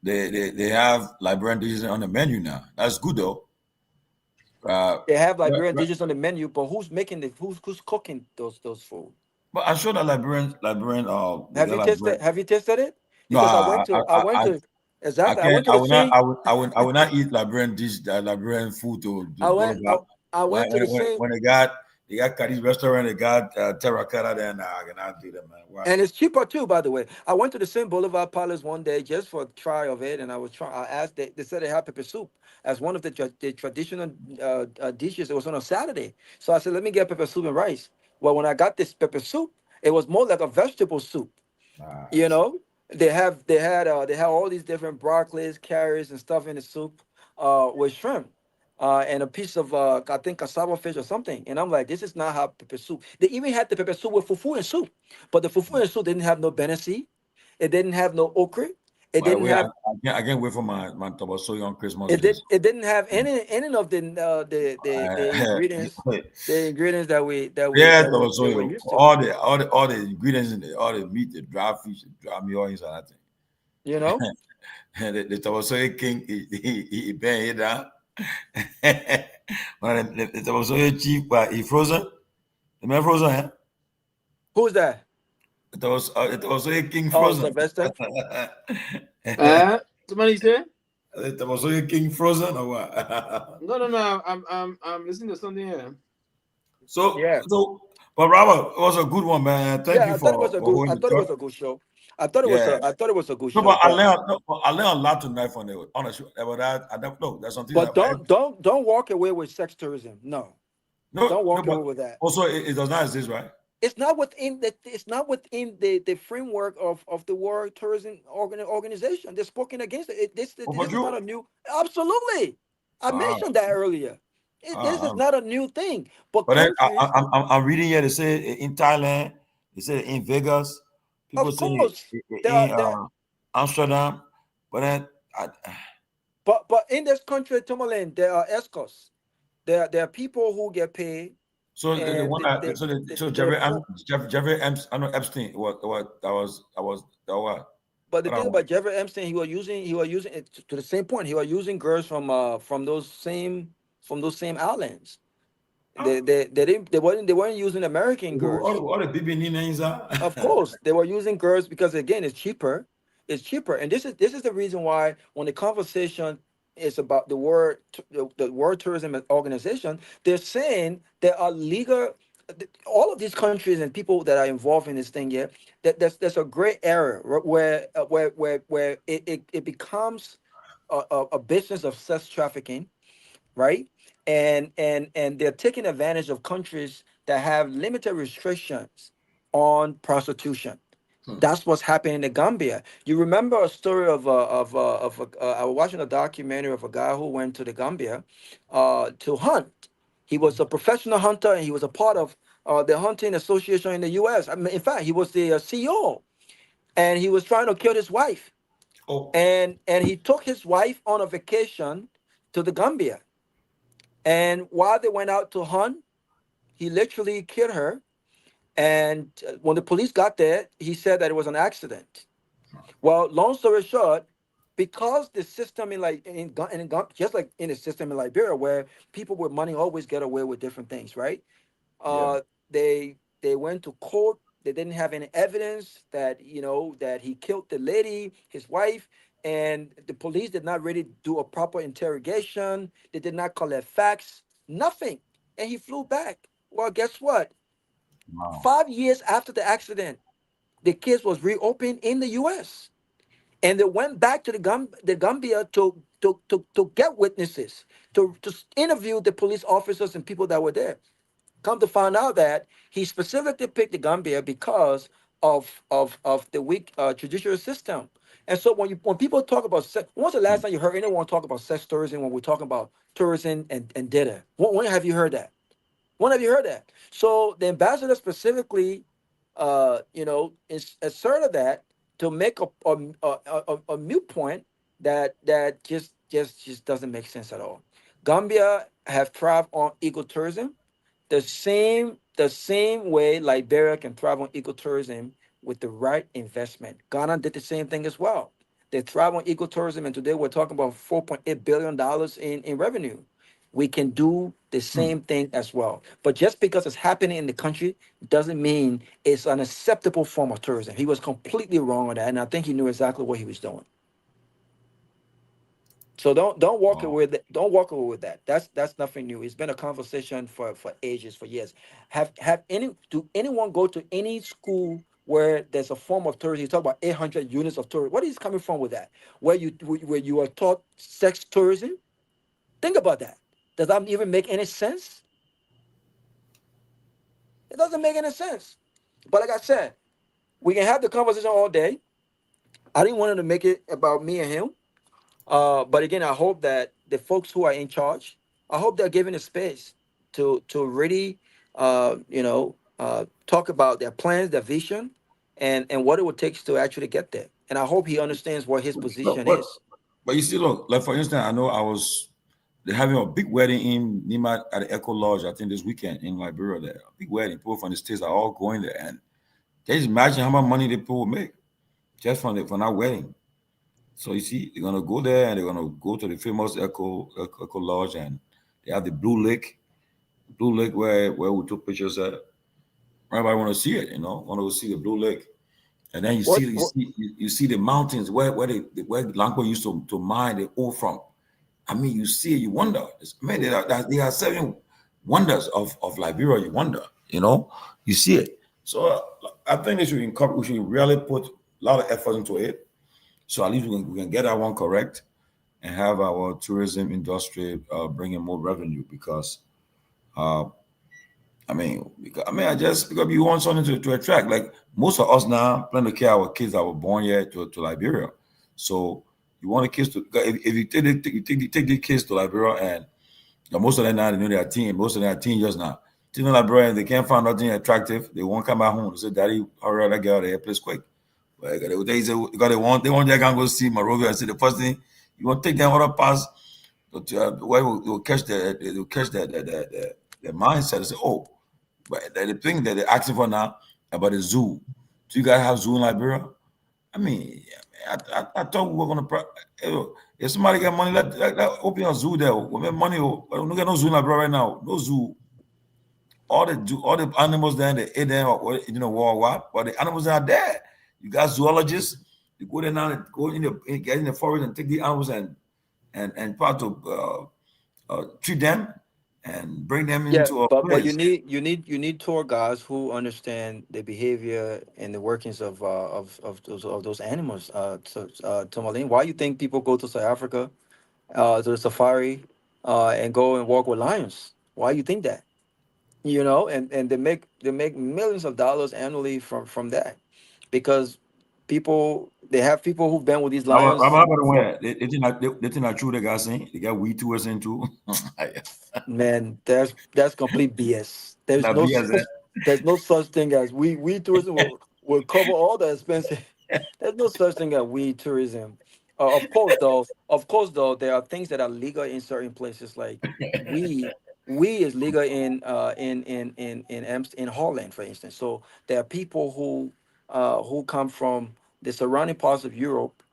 they have Liberian dishes on the menu now. That's good though. They have Liberian dishes on the menu, but who's making who's cooking those food? But I'm sure that Liberian. Have you tasted it? Because no, I went to exactly. I went to I will not eat Liberian Liberian food I went to the same. When they got Cadiz restaurant, they got terracotta. Then I cannot do that, man. Wow. And it's cheaper too, by the way. I went to the same Boulevard Palace one day just for a try of it, and I asked. They said they had pepper soup as one of the traditional dishes. It was on a Saturday, so I said, let me get pepper soup and rice. Well, when I got this pepper soup, it was more like a vegetable soup. You know, they had all these different broccolis, carrots, and stuff in the soup with shrimp. And a piece of I think cassava fish or something, and I'm like, this is not how pepper soup. They even had the pepper soup with fufu and soup, but the fufu and soup didn't have no benesi, it didn't have no okra, it didn't have. I can't wait for my tabasoy on Christmas. It didn't have any of the ingredients, the ingredients that we used to. all the ingredients in it, all the meat, the dry fish, the dry meat, and that thing. You know, the tabasoy king, he been here down. When it was so cheap, but he frozen. The man frozen, eh? Who's that? It was so King Frozen. Sylvester. Somebody say? It was so King Frozen or what? No. I'm listening to something here. So But Robert, it was a good one, man. Thank you I thought it was for a good. I holding the thought it court. was a good show. I thought it was Yeah. a. I thought it was a good No, show. but I learned a lot tonight from it. Honestly, about that, I don't know. There's something But that don't walk away with sex tourism. No, don't walk but away with that. also it does not exist, right? It's not within the framework of the World Tourism Organization. They're spoken against it. This is not a new. Absolutely, I mentioned that earlier. This is not a new thing. But then countries, I'm reading here. They say in Thailand, they say in Vegas, people of say course, in Amsterdam, but then but in this country, Tomalin, there are escorts. There are people who get paid. so the one that so Jeffrey Epstein what. But the thing about Jeffrey Epstein, he was using it to the same point. He was using girls from those same islands. They weren't using American girls. All the baby names are. Of course, they were using girls because again, it's cheaper. It's cheaper, and this is the reason why when the conversation is about the World Tourism Organization, they're saying there are legal. All of these countries and people that are involved in this thing, yeah, that there's a gray area where it becomes a business of sex trafficking, right? And they're taking advantage of countries that have limited restrictions on prostitution. That's what's happening in the Gambia. You remember a story of I was watching a documentary of a guy who went to the Gambia to hunt. He was a professional hunter and he was a part of the hunting association in the U.S. I mean, in fact, he was the CEO, and he was trying to kill his wife. And he took his wife on a vacation to the Gambia. And while they went out to hunt, he literally killed her. And when the police got there, he said that it was an accident. Well, long story short, because the system just like in the system in Liberia, where people with money always get away with different things, right? They went to court. They didn't have any evidence that that he killed the lady, his wife, and the police did not really do a proper interrogation. They did not collect facts, nothing, and he flew back. Well, guess what? Wow. 5 years after the accident, the case was reopened in the U.S. and they went back to the Gambia to get witnesses, to interview the police officers and people that were there. Come to find out that he specifically picked the Gambia because of the weak judicial system. And so when people talk about sex, when's the last time you heard anyone talk about sex tourism when we're talking about tourism and data? When have you heard that? When have you heard that? So the ambassador specifically, asserted that to make a mute point that just doesn't make sense at all. Gambia have thrived on ecotourism, the same way Liberia can thrive on ecotourism with the right investment. Ghana did the same thing as well. They thrive on ecotourism, and today we're talking about $4.8 billion in revenue. We can do the same thing as well. But just because it's happening in the country doesn't mean it's an acceptable form of tourism. He was completely wrong on that, and I think he knew exactly what he was doing. So don't walk away with it. Don't walk away with that. That's nothing new. It's been a conversation for ages, for years. Do anyone go to any school where there's a form of tourism? You talk about 800 units of tourism. What is coming from with that? Where you are taught sex tourism? Think about that. Does that even make any sense? It doesn't make any sense. But like I said, we can have the conversation all day. I didn't want to make it about me and him. But again, I hope that the folks who are in charge, I hope they're given a space to really, talk about their plans, their vision, and what it would take to actually get there. And I hope he understands what his position is. But you see, look, like for instance, I know they're having a big wedding in Nima at the Echo Lodge, I think this weekend in Liberia. There, a big wedding. People from the States are all going there. And just imagine how much money the people will make just from that wedding. So you see, they're gonna go there and they're gonna go to the famous Echo Lodge, and they have the Blue Lake where we took pictures at. Everybody want to see it, want to see the Blue Lake. And then you see the mountains where Langbo used to mine the ore from. I mean, you see it, you wonder. There are 7 wonders of Liberia. You wonder, You know, you see it. So I think we should really put a lot of effort into it. So at least we can get that one correct and have our tourism industry bringing more revenue because, because you want something to attract. Like most of us now plan to carry our kids that were born here to Liberia. So you want the kids to, if you take the kids to Liberia and most of them now, they know their team. Most of them are teenagers now. Teenagers like, bro, and they can't find nothing attractive. They won't come back home. They say, Daddy, hurry up, that girl, they place quick. But they want their gang go see Morovia and say the first thing you want to take them other pass. Where will catch the mindset and say, oh, but the thing that they're asking for now about the zoo. Do you guys have zoo in Liberia? I mean, I thought we were gonna. If somebody got money, let open a zoo there. We make money. We don't get no zoo in Liberia right now. No zoo. All the animals there, they eat them, or what? But the animals are there. You got zoologists. You go there now, get in the forest and take the animals and try to treat them and bring them into a but place. you need tour guides who understand the behavior and the workings of those animals. Tomalin, why you think people go to South Africa, to the safari, and go and walk with lions? Why you think that? And they make millions of dollars annually from that, because they have people who've been with these How lions. about the way they think not true? They got saying they got we tours into. Man, that's complete BS. That BS, eh? There's no such thing as we tourism will cover all the expenses. There's no such thing as we tourism. Of course, though, there are things that are legal in certain places. Like we is legal in Holland, for instance. So there are people who come from the surrounding parts of Europe.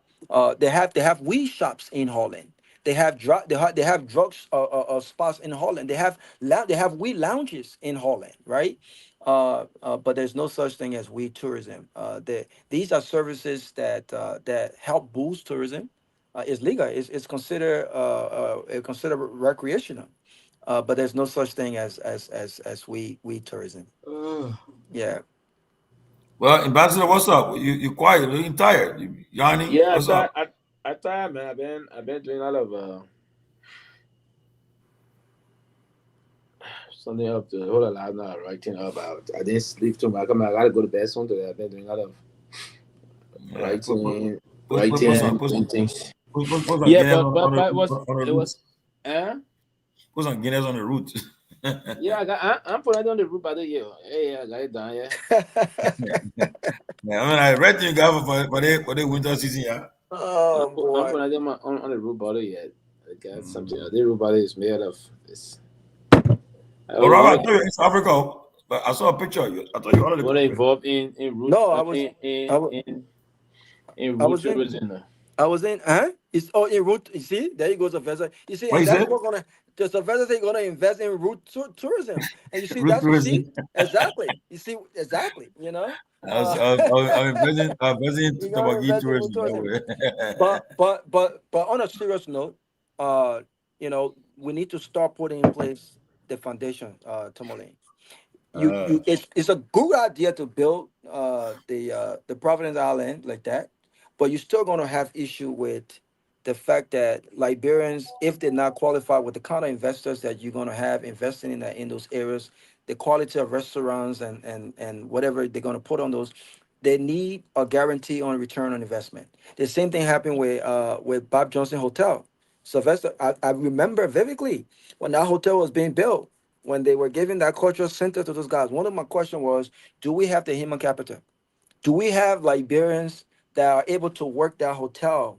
They have weed shops in Holland. They have drugs spots in Holland. They have weed lounges in Holland, right? But there's no such thing as weed tourism. These are services that help boost tourism. It's legal. It's considered recreational. But there's no such thing as weed tourism. Yeah. Well, Ambassador, what's up? You quiet? You're looking tired. Yanni, Yeah, what's up? I thought, man, I've been doing a lot of something up to hold a lot now writing about. I didn't sleep too much. I gotta go to bed soon today. I've been doing a lot of writing and things. Yeah, but it was Put some Guinness on the route. Yeah, I'm putting it on the roof by the year. Hey, I got it done, Yeah, I read you guys for the winter season, yeah. Oh, boy. I'm putting them on the roof bottle yet. I got something. The roof bottle is made of this. Robert, I thought you were in East Africa, but I saw a picture of you. I thought you were What involved in root? No, root tourism. I was in, It's in root. You see, there you go, Sylvester. You see, What and is that's it? what Sylvester said gonna invest in root tourism. And you see, Root tourism. exactly. You see, exactly. I'm investing You gotta invest in root tourism. but on a serious note, we need to start putting in place the foundation, Tomalin. It's a good idea to build the Providence Island like that, but you're still going to have issue with the fact that Liberians, if they're not qualified with the kind of investors that you're going to have investing in those areas, the quality of restaurants and whatever they're going to put on those, they need a guarantee on return on investment. The same thing happened with Bob Johnson Hotel. Sylvester, I remember vividly when that hotel was being built, when they were giving that cultural center to those guys. One of my questions was, do we have the human capital? Do we have Liberians that are able to work that hotel?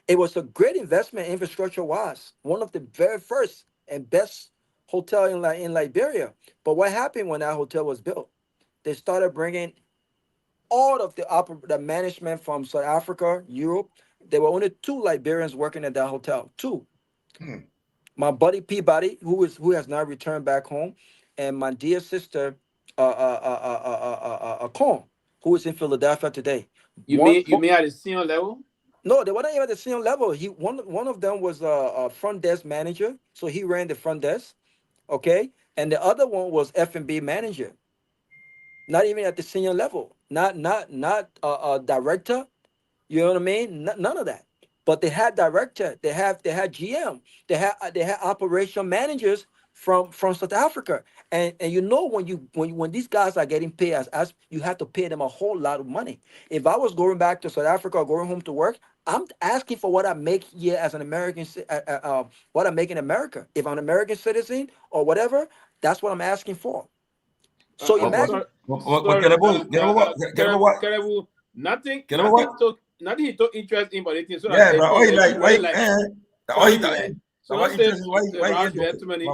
It was a great investment infrastructure-wise. One of the very first and best hotel in Liberia. But what happened when that hotel was built? They started bringing all of the management from South Africa, Europe. There were only 2 Liberians working at that hotel. 2. My buddy Peabody, who has now returned back home, and my dear sister, Con, who is in Philadelphia today. You mean at the senior level? No, they weren't even at the senior level. One of them was a front desk manager, so he ran the front desk, okay, and the other one was F&B manager. Not even at the senior level. Not director. You know what I mean? None of that. But they had director. They had GM. They had operation managers from South Africa. And you know when these guys are getting paid as you have to pay them a whole lot of money. If I was going back to South Africa or going home to work, I'm asking for what I make here as an American, what I make in America. If I'm an American citizen or whatever, that's what I'm asking for. So imagine. Kehleboe, nothing he took interest in, but it so yeah, that but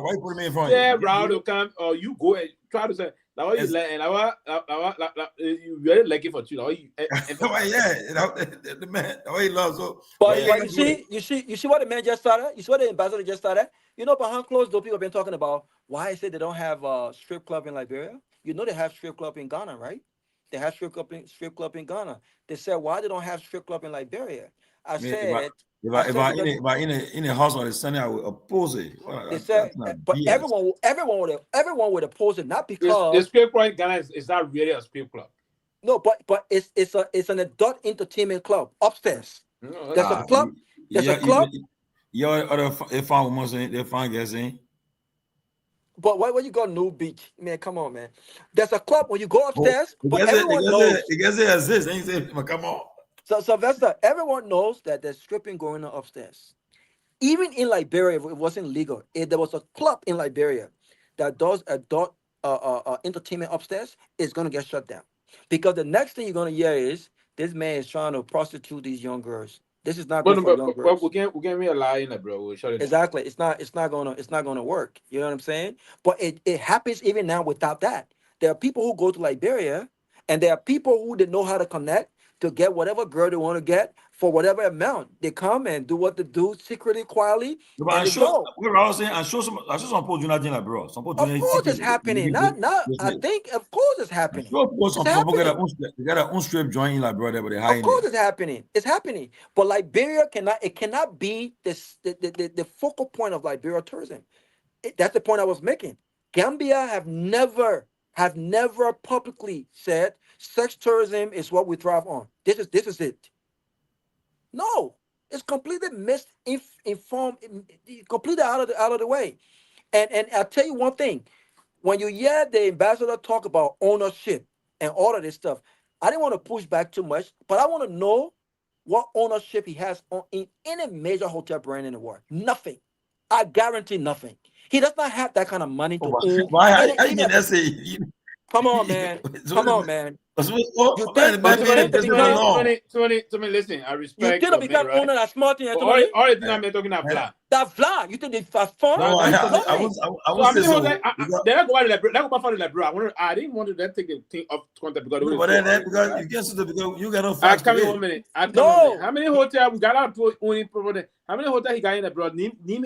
why put me in front of you? Yeah, Raul to come or you go and try to say now what you like and you really like it for you. The man, he loves so. But you see what the man just started. You see what the ambassador just started. You know, behind closed door, people have been talking about why I said they don't have a strip club in Liberia. You know they have strip club in Ghana, right? They have strip club in Ghana. They said why they don't have strip club in Liberia. I said if I in a house on the Sunday, I would oppose it. They said, but everyone would oppose it, not because the strip club in Ghana is not really a strip club. No, but it's an adult entertainment club upstairs. No, there's a club. There's a club. They found women saying they found guys in. But why you go New Beach? Man, come on, man. There's a club when you go upstairs, but everyone knows. It exists. And you say, come on. So Sylvester, everyone knows that there's stripping going on upstairs. Even in Liberia, if it wasn't legal, if there was a club in Liberia that does adult entertainment upstairs, it's gonna get shut down. Because the next thing you're gonna hear is this man is trying to prostitute these young girls. This is not good for young girls. We can't be a lie in it, bro. We'll shut it exactly. Down. It's not gonna work. You know what I'm saying? But it happens even now without that. There are people who go to Liberia, and there are people who they know how to connect to get whatever girl they want to get for whatever amount. They come and do what they do secretly, quietly. I'm sure some people do not think like bro. Some people of course it's happening. I think of course it's happening. Some people get their own strip joint like brother, but they hide. Of course it's happening. It's happening. But Liberia cannot be the focal point of Liberia tourism. That's the point I was making. Gambia have never publicly said sex tourism is what we thrive on. This is it. No, it's completely misinformed, completely out of the way. And I'll tell you one thing: when you hear the ambassador talk about ownership and all of this stuff, I didn't want to push back too much, but I want to know what ownership he has in any major hotel brand in the world. Nothing. I guarantee nothing. He does not have that kind of money to own. Come on, man. Come on, man. Listen, I respect. You think become owner that smart thing? All the things I'm talking about, vla. That vla. You think they fast fun? No, I was go back to Liberia. I didn't want to take the thing off content because you got no facts. Come in 1 minute. No. How many hotels we got out to only provide? How many hotels he got in Liberia? Name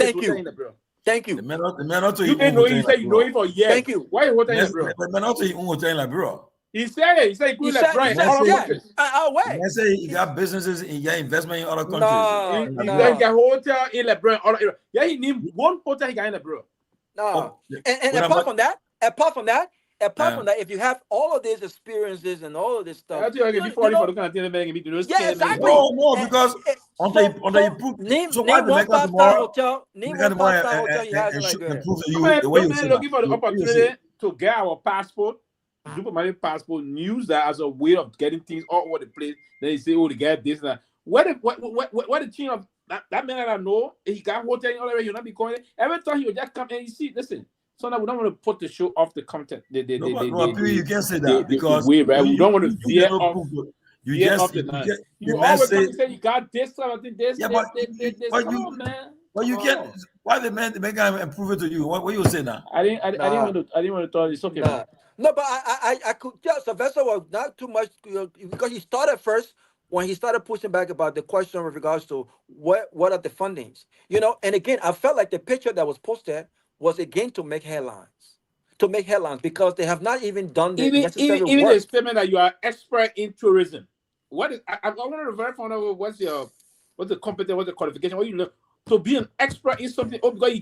Thank you. The man not you didn't know. He said you know him for years. Thank you. Why hotel in Liberia? The man not you own hotel in Liberia. He said it. He said he could Liberia. Where? I say he got businesses, he got investment in other countries. He got hotel in Liberia. Yeah, he named one hotel he got in Liberia. No. And apart from that, if you have all of these experiences and all of this stuff, I tell you, before for the kind of thing, yeah, exactly. No, because on you prove. Name one 5-star hotel. Name one 5-star hotel you have in Liberia. The way you're looking for the opportunity to get our passport, diplomatic passport, use that as a way of getting things all over the place. Then you say, oh, they get this and that. What the team of that man that I know, he got hotel in already, you'll not be calling it. Every time he would just come and you see, listen. So now we don't want to put the show off the content. You can't say that because we don't want to veer off. You always say you got this, something, this. Yeah, but you can't. Why the man can prove it to you? What you say now? I didn't want to tell you. It's okay. No, but I could tell Sylvester was not too much because he started first when he started pushing back about the question with regards to what are the fundings, And again, I felt like the picture that was posted was again to make headlines, because they have not even done the necessary work. Even the statement that you are expert in tourism. What is? I want to verify what's the competence, what's the qualification? What you know to be an expert in something? Oh, because you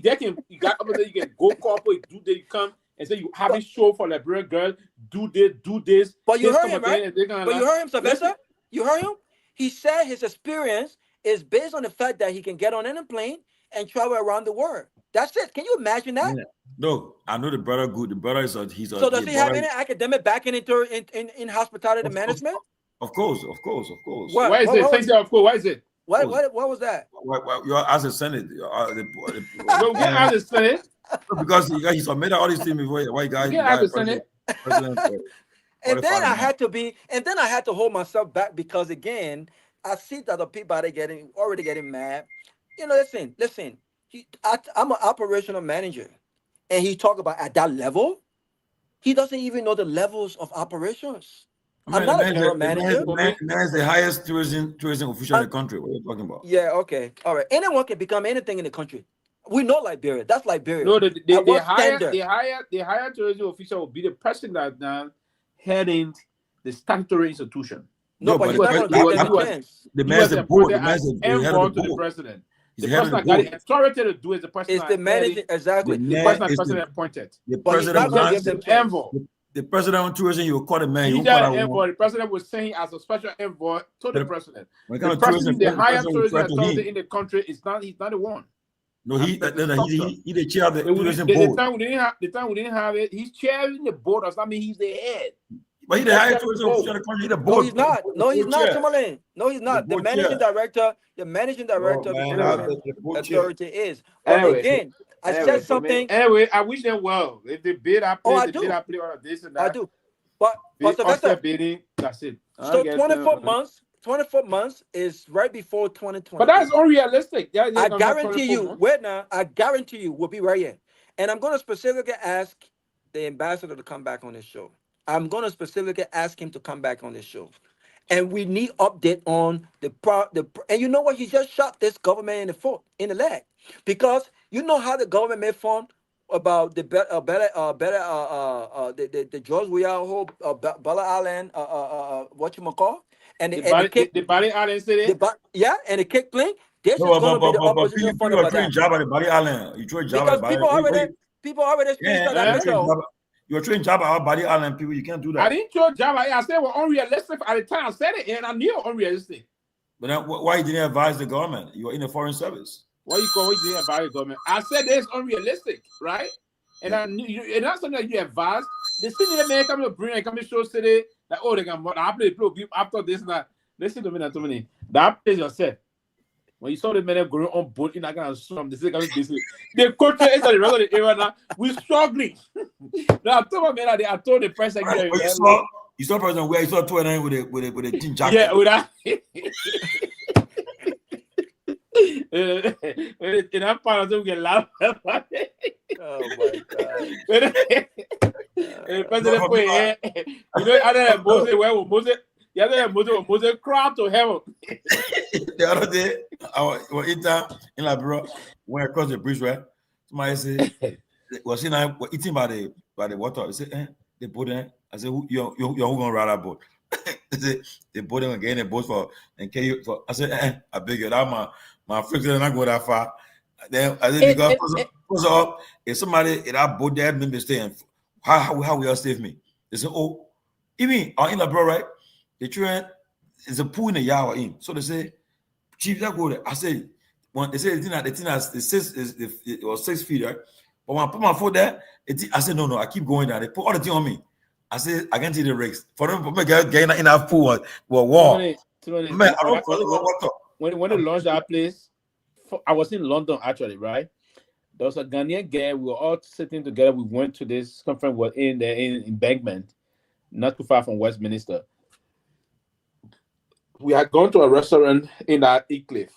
got up there, you can go corporate, do that, you come and say you having show for Liberian girls, do this. But you this heard him, right? But you heard him, Sylvester? You heard him? He said his experience is based on the fact that he can get on any plane and travel around the world. That's it. Can you imagine that? Yeah. No, I know the brother good. The brother is So does he have any academic backing in hospitality management? Of course. What? Why is it? Thank you, of course. Why is it? What was that? You are as a Senate. What as a Senate? Because he submitted all these things before. Why guys? Yeah, as a Senate. And then I had to hold myself back because again, I see that the people are already getting mad. You know, listen. I'm an operational manager, and he talk about at that level. He doesn't even know the levels of operations. I'm not a general manager. Man is the highest tourism official in the country. What are you talking about? Yeah, okay, all right. Anyone can become anything in the country. We know Liberia. That's Liberia. No, the higher tourism official will be the person that now heading the statutory institution. No, but he's not going to get chance. The man is the board. The man is the president. The person that got the authority to do is the person. It's the manager, exactly. The person that president appointed. The president gives them envoy. The president on tourism, you will call the man. The president was saying as a special envoy to the president. The higher tourism authority in the country is not. He's not the one. No, he the chair of the tourism board. The time we didn't have it, he's chairing the board. Does that mean he's the head? But he's the highest tourism official in the country. The board. No, he's not. Tomalin. No, he's not. The managing director. The managing director of the authority is. But again, I said something. Anyway, I wish them well. If they bid, I play. They bid, I play all of this and that. I do. But Sylvester, bidding, that's it. So 24 months. 24 months is right before 2020. But that's unrealistic. I guarantee you. Wait now. I guarantee you we'll be right here. And I'm going to specifically ask the ambassador to come back on this show. I'm going to specifically ask him to come back on this show. And we need update on and you know what? He just shot this government in the leg. Because you know how the government made fun about the George Weah Bella Island, what you call? And the Bali Island city? And the kick plane. This is going to be the opposition fund about that. The Bali Island. You throw because people already you're throwing job at Bali Island people. You can't do that. I didn't throw job. I said it was unrealistic at the time. I said it, and I knew it was unrealistic. But then, why you didn't advise the government? You were in the foreign service. Why you didn't advise the government? I said it's unrealistic, right? And I knew, and that's something that you advised. The city that man coming to bring and come to show city that they can after this and that. Listen to me, not too many. That place yourself. When you saw the men going on boat in that kind of storm, the country is the country is the rest of the area now. We're struggling. Now I told the press again. You saw President where you saw 29 with a tin jacket. Yeah, with that. In that part of them get laughed. Oh my God. President Pewee, you know, other than Moses, where was Moses? The other day, Moses cried to heaven. The other day, I was in Liberia, went across the bridge, right? Somebody said, was eating by the water. They said, they boat in. I said, you're who gonna ride that boat? They said, they boat in again, a boat for. I said, I beg you, that my friends did not go that far. Then I said, because if somebody in that boat there made mistake, how will you save me? They said, oh, even in Liberia, right? The children is a pool in the yard in. So they say, Chief, that go there. I say, when they say it was 6 feet, right? But when I put my foot there, I said, no, I keep going down. They put all the thing on me. I said, I can't see the rigs. For them, getting in that pool, war. Man, I don't know what. When they launched that place, I was in London actually, right? There was a Ghanaian guy. We were all sitting together. We went to this conference. We're in the embankment, not too far from Westminster. We had gone to a restaurant in that Cliff.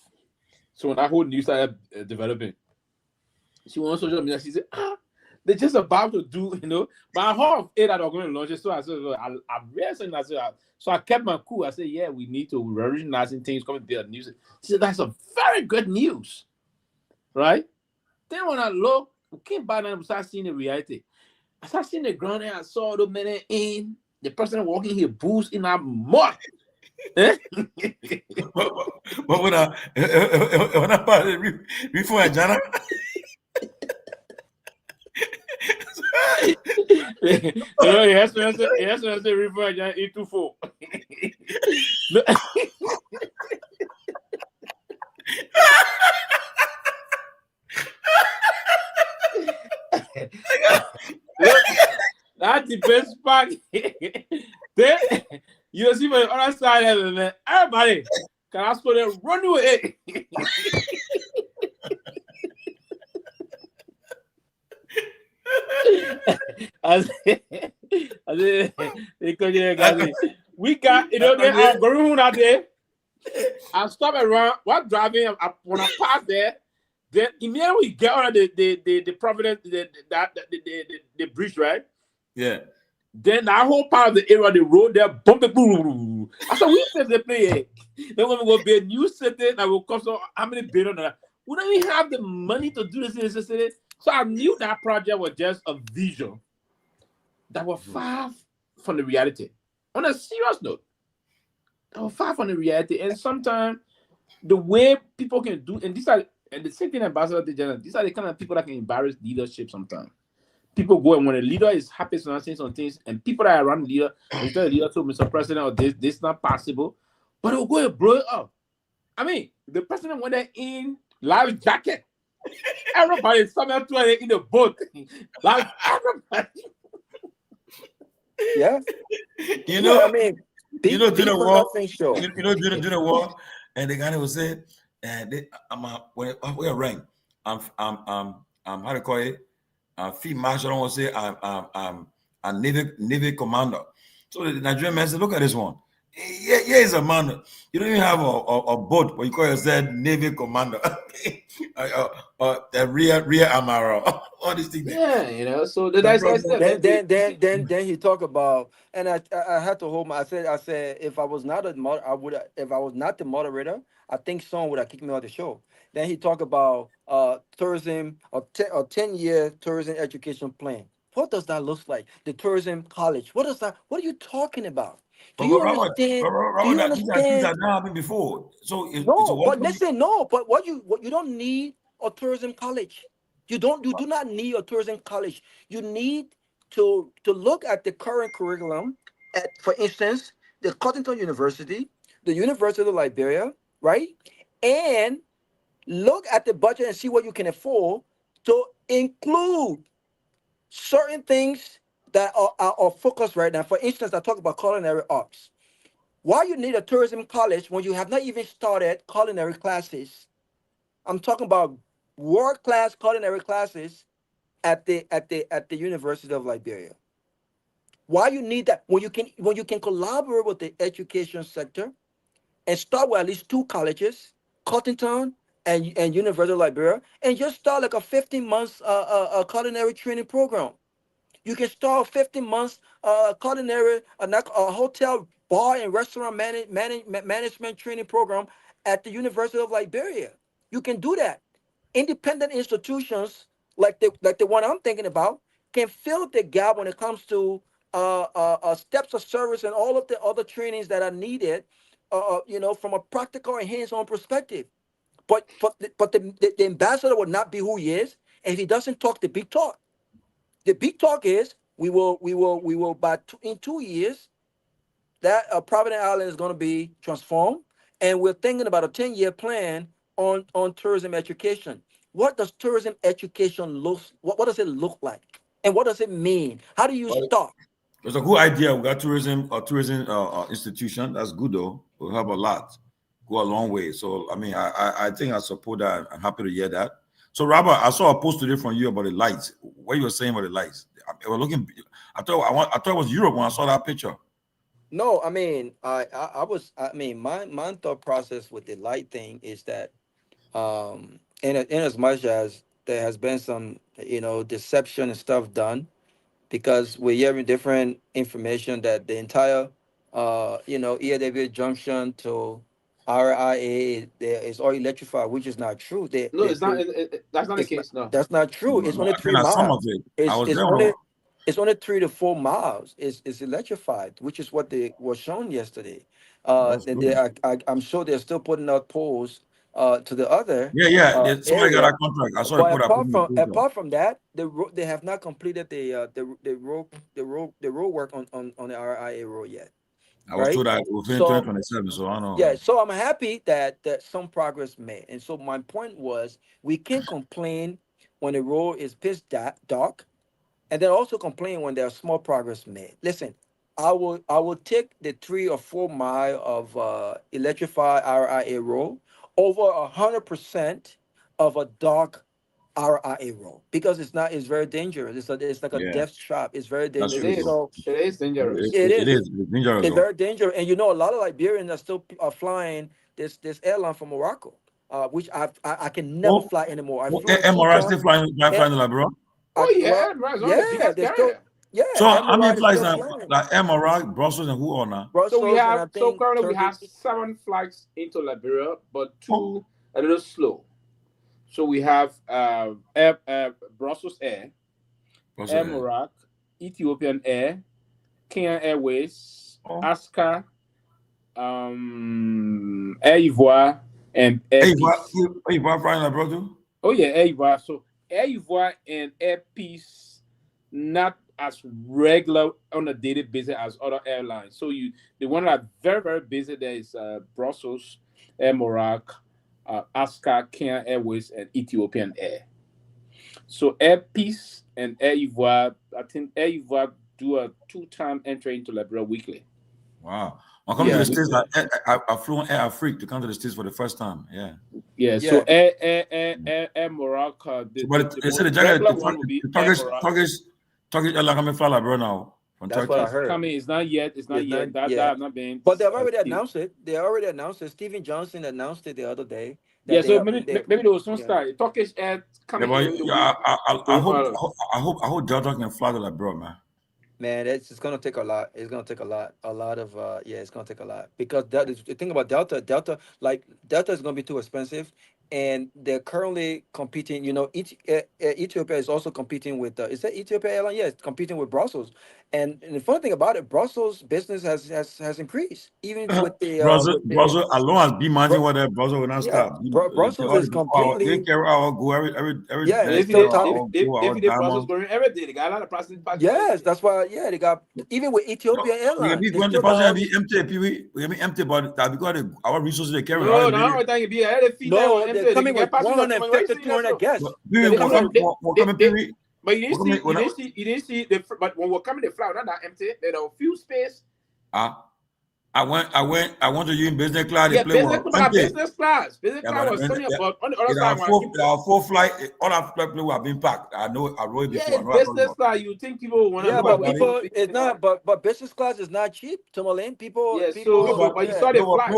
So when that whole news started developing, she went on social media. She said, they're just about to do, but I heard that they're going to launch it. So I said, I'm realizing that. So I kept my cool. I said, yeah, we need to revolutionizing things coming to the news. She said, that's a very good news, right? Then when I look, we came back and started seeing the reality. I started seeing the ground and I saw the men in the person walking here, boots in that mud. But when I parted before I Jana, Yes, river E24. Look, that's the best part. Then you see my other side of it, man. Everybody, can I spell it? Run away. We got, you know, they are going out there. I stop around while driving. When I pass there, then immediately we get on the Providence, the bridge, right? Yeah. Then that whole part of the area, the road there, bumping. I said, we said they play. Then when we go be a new city that will cost how many billion dollars? We don't even have the money to do this in the city. So I knew that project was just a vision that was far from the reality. On a serious note, that was far from the reality. And sometimes the way people can do, and these are, and the same thing Ambassador General, these are the kind of people that can embarrass leadership sometimes. People go, and when a leader is happy to saying some things, and people that are around the leader, they tell the leader to Mr. President, or this is not possible, but they'll go and blow it up. I mean, the president went there in life jacket. Everybody somewhere in the boat. Like everybody. Yeah. You know, I mean, you know, do the war. Show. You know, do the war, and the guy will say, when we rang, how do you call it? Field marshal. I want to say I'm a Navy commander. So the Nigerian man said, look at this one. Yeah, he's a man. You don't even have a boat, but you call yourself Navy commander. The rear Kamara. All these things. Yeah, you know. So then he talked about, and I had to hold my. I said if I was not the moderator, I think someone would have kicked me off the show. Then he talked about tourism, a 10-year tourism education plan. What does that look like? The tourism college. What are you talking about? Do you understand? Do you understand? That never happened before. So but what you don't need a tourism college. You do not need a tourism college. You need to look at the current curriculum at, for instance, the Cottington University, the University of Liberia, right? And look at the budget and see what you can afford to include certain things that are focused right now. For instance, I talk about culinary arts. Why you need a tourism college when you have not even started culinary classes? I'm talking about world-class culinary classes at the University of Liberia. Why you need that when you can collaborate with the education sector and start with at least 2 colleges, Cottington and University of Liberia, and just start like a 15 months culinary training program. You can start 15 months culinary a hotel, bar, and restaurant management training program at the University of Liberia. You can do that. Independent institutions like the one I'm thinking about can fill the gap when it comes to steps of service and all of the other trainings that are needed, from a practical and hands-on perspective. But the ambassador will not be who he is if he doesn't talk the big talk. The big talk is we will in 2 years that Providence Island is going to be transformed, and we're thinking about a 10-year plan on tourism education. What does tourism education look? What does it look like, and what does it mean? How do you start? It's a good idea. We got tourism institution. That's good though. Will help a lot. Go a long way. So I mean, I think I support that. I'm happy to hear that. So Robert, I saw a post today from you about the lights. What you were saying about the lights? We're looking. I thought it was Europe when I saw that picture. No, I mean, my thought process with the light thing is that, in as much as there has been some, deception and stuff done, because we're hearing different information that the entire, EAW junction to RIA is all electrified, which is not true. No, it's not. That's not the case. No, that's not true. It's only 3 miles. Some of it. It's only 3 to 4 miles. It's electrified, which is what was shown yesterday. I'm sure they're still putting out poles to the other. Yeah. Somebody got area. a contract. I saw But it put apart from that, they have not completed the road work on the RIA road yet. I was told that it was in 2027, so I don't know. Yeah, so I'm happy that some progress made. And so my point was, we can complain when the road is pitch dark, and then also complain when there's small progress made. Listen, I will take the 3 or 4 mile of electrified RIA road over 100% of a dark RIA road, because it's very dangerous. It's like a death trap. It's very dangerous. So it is dangerous. It is. It's dangerous. It's very dangerous. And a lot of Liberians are still flying this airline from Morocco, which I can never fly anymore. MRI still flying to Liberia? Oh yeah, they're still. Yeah. So how many flights now? Like MRI, Brussels, and who are now? So we have currently we have 7 flights into Liberia, but 2 a little slow. So we have Brussels Air, Morocco, Ethiopian Air, Kenya Airways, Aska, Air Ivoire, and Air Ivoire flying Liberia too? Oh yeah, Air Ivoire. So Air Ivoire and Air Peace, not as regular on a daily basis as other airlines. So the one that are very, very busy there is Brussels, Air Morocco, Aska, Kenya Airways, and Ethiopian Air. So Air Peace and Air Ivoire, I think Air Ivoire do a 2-time entry into Liberia weekly. Wow. I come to the States, I flew on Air Afrique to come to the States for the first time. Yeah. So Air Morocco. Turkish airline coming fly Liberia now. That's what I heard. Coming, it's not yet. That have not been. But they've already announced it. Stephen Johnson announced it the other day. Yeah, so maybe there was some style. Turkish Air coming. I hope Delta can fly to Liberia, man. Man, it's gonna take a lot. It's gonna take a lot of it's gonna take a lot, because the thing about Delta is gonna be too expensive, and they're currently competing. Ethiopia is also competing with is that Ethiopia Airline? Yeah, it's competing with Brussels. And the funny thing about it, Brussels business has increased, even with the Brussels, as long as be managing whatever, Brussels will not stop. Brussels is completely. They carry our go every if they Brussels going every day, they got a lot of passengers. Yes, that's why. Yeah, they got, even with Ethiopia Airlines. When the passenger be empty, Pewee, we be empty, but that because our resources they carry. No, they're coming with 150 to 200 guests. But you didn't see but when we're coming, the flight not that empty. There are a few space. I went to you in business class. Yeah, business class. Business class was something about on the other side. There are 4 flights. All our flight people have been packed. I know. I wrote it before. Business class. You think people want to? Yeah, but people, it's not. But business class is not cheap. Tomalin, people. Yeah, but you saw the flight.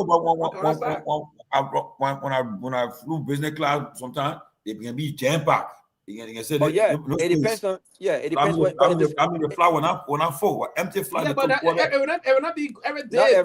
When I flew business class, sometimes they can be jam packed. It depends on. Yeah, it depends. I mean, the fly when I'm full, empty fly. Yeah, but it will not be every day.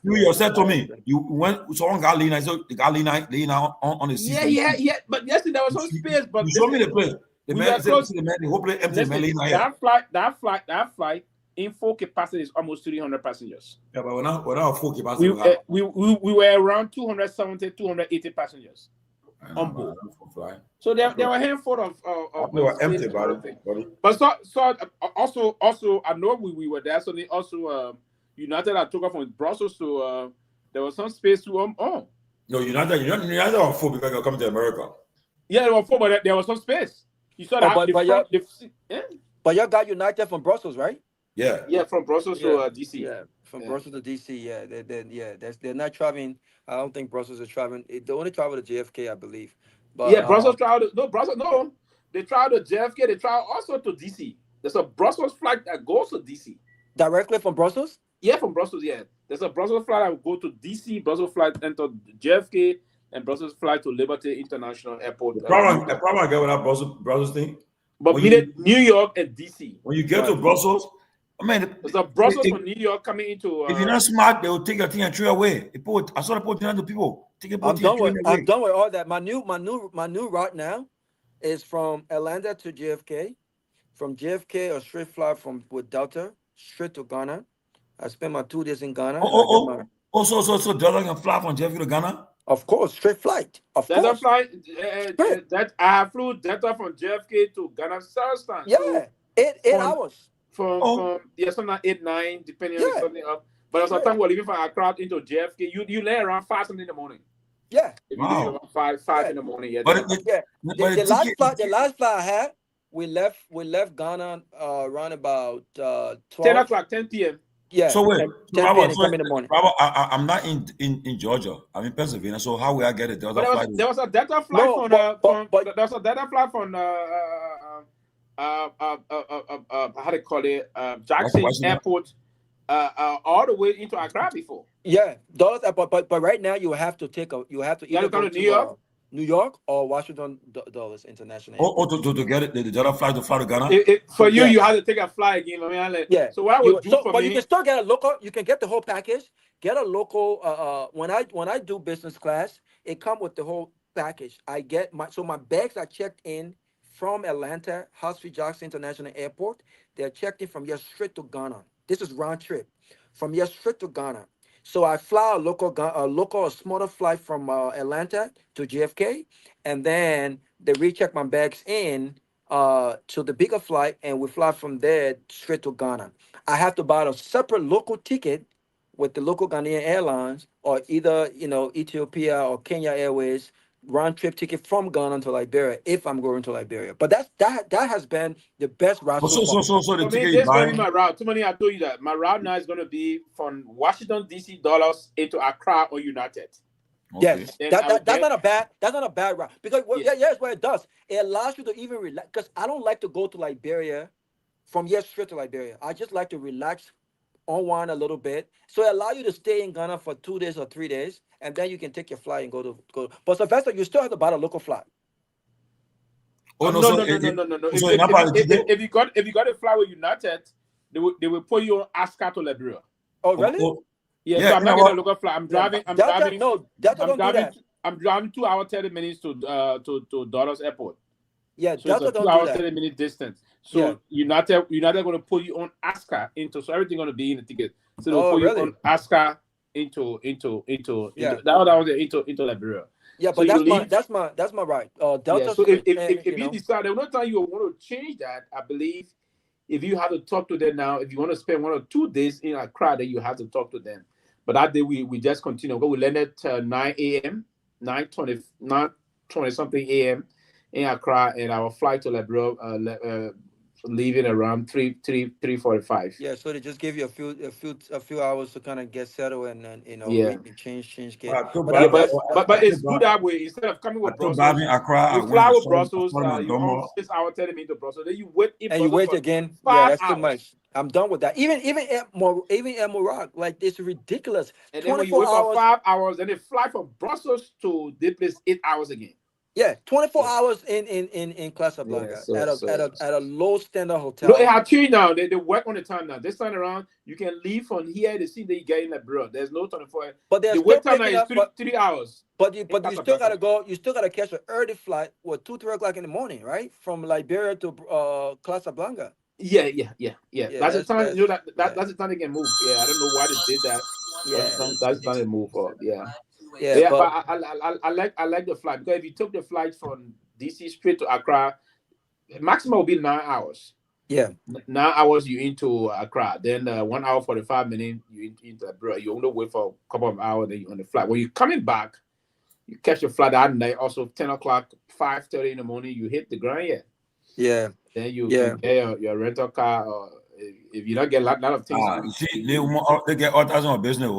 You yourself told me you went. Someone got lean. I said the guy lean on the seat. Yeah. But yesterday there was some space. But you show me the place. The man said the man. The whole place empty. That flight in full capacity is almost 300 passengers. Yeah, but we're not full capacity. We were around 270, 280 passengers on board. So there were a handful of they were empty, buddy. But so also I know we were there. So they also United had took off from Brussels, so there was some space to on. No, United are full because you're coming to America. Yeah, they were full, but there was some space. You saw that. But y'all got United from Brussels, right? Yeah, from Brussels to DC. Yeah, from Brussels to DC. Yeah, they're not traveling. I don't think Brussels is traveling. They only travel to JFK, I believe. But Brussels travel. No. They travel to JFK. They travel also to DC. There's a Brussels flight that goes to DC. Directly from Brussels? Yeah, from Brussels. Yeah, there's a Brussels flight that will go to DC. Brussels flight enter JFK, and Brussels flight to Liberty International Airport. The problem I get with that Brussels thing. But we need New York and DC. When you get to Brussels, I mean, there's a Brussels from New York coming into. If you're not smart, they will take your thing and throw it away. I saw the put to people. I'm done with all that. My new route now is from Atlanta to JFK, from JFK a straight flight with Delta straight to Ghana. I spent my 2 days in Ghana. So Delta can fly from JFK to Ghana? Of course, straight flight. Of Delta course. flight. That I flew Delta from JFK to Ghana Southern. Yeah, So 8 hours. From something like 8, 9, depending on something up. But sometimes we're leaving from Accra into JFK. You lay around 5 something in the morning. Yeah. If you leave around 5 in the morning, yeah. The last flight I had, we left Ghana around about 12. 10 o'clock, 10 p.m. Yeah. So wait, 10 Robert, p.m. come in the morning. Robert, I'm not in Georgia. I'm in Pennsylvania. So how will I get a Delta flight? There was a Delta flight there was a Delta flight from how do you call it? Jackson Airport all the way into Accra before. Yeah, but right now you have to either go to New York. New York or Washington Dulles International. To get it, the Delta flight to fly to Ghana. For you, you have to take a flight again. Yeah. So what I would do for but me, you can still get a local. You can get the whole package. Get a local. When I do business class, it comes with the whole package. I get my bags are checked in from Atlanta, Hartsfield-Jackson International Airport. They're checked in from here straight to Ghana. This is round trip from here straight to Ghana. So I fly a smaller flight from Atlanta to JFK, and then they recheck my bags in to the bigger flight, and we fly from there straight to Ghana. I have to buy a separate local ticket with the local Ghanaian airlines, or either Ethiopia or Kenya Airways round trip ticket from Ghana to Liberia if I'm going to Liberia. But that has been the best route so far. So the ticket this is going to be my route. Too many I told you that my route now is going to be from Washington DC dollars into Accra or United. Okay. Yes, that's not a bad route, because here's what it does. It allows you to even relax, because I don't like to go to Liberia from here straight to Liberia. I just like to relax, unwind a little bit. So it allows you to stay in Ghana for 2 days or 3 days, and then you can take your flight and go. But Sylvester, you still have to buy a local flight. Oh no. If you got a flight with United, they will put you on ASCA to Liberia. Oh really? Yeah, so I'm not getting a local flight. I'm driving. I'm driving 2 hours 30 minutes to Dallas Airport. Yeah, so it's a 2 hour 30 minute distance. So United going to put you on ASCA into, so everything going to be in the ticket. So they'll put you on ASCA into Liberia. Yeah, but so that's my right. Delta. So if you decide, the only time you want to change that, I believe, if you have to talk to them now, if you want to spend 1 or 2 days in Accra, then you have to talk to them. But that day we just continue. We landed at 9 a.m., 9:20 something a.m. in Accra, and our flight to Liberia leaving around 3:45. Yeah, so they just give you a few hours to kind of get settled and then change. But it's good that way. Instead of coming with Brussels, you fly with Brussels. You on 6 hours 30 minutes to Brussels. Then you wait and you wait again. 5 that's hours. Too much. I'm done with that. Even at Morocco, like it's ridiculous. And then when you wait for 5 hours, and they fly from Brussels to this place 8 hours again. Yeah, 24 hours in Casablanca at a low standard hotel. No, it had changed now. They work on the time now. This time around, you can leave from here. They see that you get in Liberia. There's no 24. But the wait time now is 3 hours. But you still gotta go. You still gotta catch an early flight, 2-3 o'clock in the morning, right? From Liberia to Casablanca. Yeah. That's the time. That's the time they can move. Yeah, I don't know why they did that. Yeah, that's the time they move. But I like the flight, because if you took the flight from DC straight to Accra, maximum will be 9 hours. Yeah, 9 hours you into Accra, then 1 hour 45 minutes you into Liberia. You only wait for a couple of hours, then you're on the flight. When you're coming back, you catch your flight at night. Also 10 o'clock, 5:30 in the morning, you hit the ground. Yeah. Then you can get your rental car, or if you don't get a lot of things. You see, they get all types of business.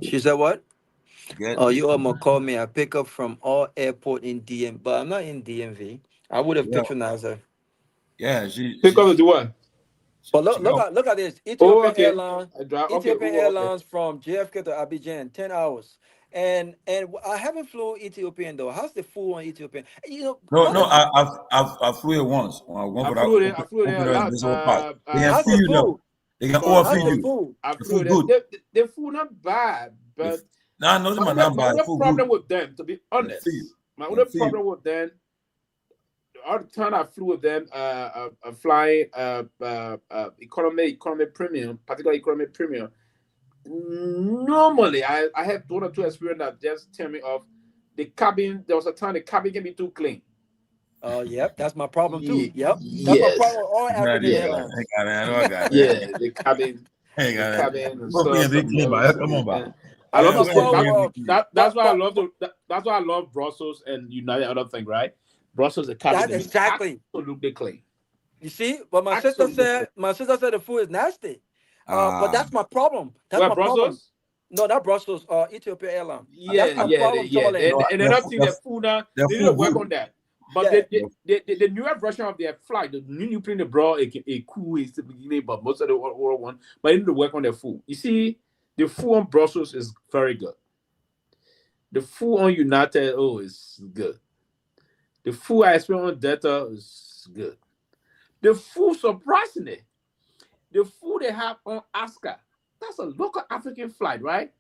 She said what? Oh, you almost called me. I pick up from all airport in DM, but I'm not in DMV. I would have patronized her. Yeah, she pick up to what? But look at this. Ethiopian Airlines from JFK to Abidjan, 10 hours. And I haven't flown Ethiopian though. How's the food on Ethiopian? I flew it once. I flew it a lot. How's the food? They can overfeed you. The food good. The food not bad, but my problem with them, to be honest, my only problem with them, all the time I flew with them, flying economy premium, particularly economy premium, Normally, I have one or two experience that just tell me of the cabin. There was a time the cabin can be too clean. Yep, that's my problem too. Yep, that's my Yes. problem with all African airlines. Yeah, the cabin, the cabin and stuff. Come on, And I love to say that's why I love that's why I love Brussels and United other thing, right? Brussels, the cabin That's is exactly absolutely clean. You see, but my sister said the food is nasty. But that's my problem. That's Where, my Brussels? problem. No, not Brussels. Ethiopia Airlines. Yeah, that's my problem. And another thing, the food now they need to work on that. But the newer version of their flight, the new plane they brought a cool is the beginning, but most of the world one. But they need to work on their food. You see, the food on Brussels is very good. The food on United, is good. The food I experienced on Delta is good. The food, surprisingly, the food they have on Aska, that's a local African flight, right?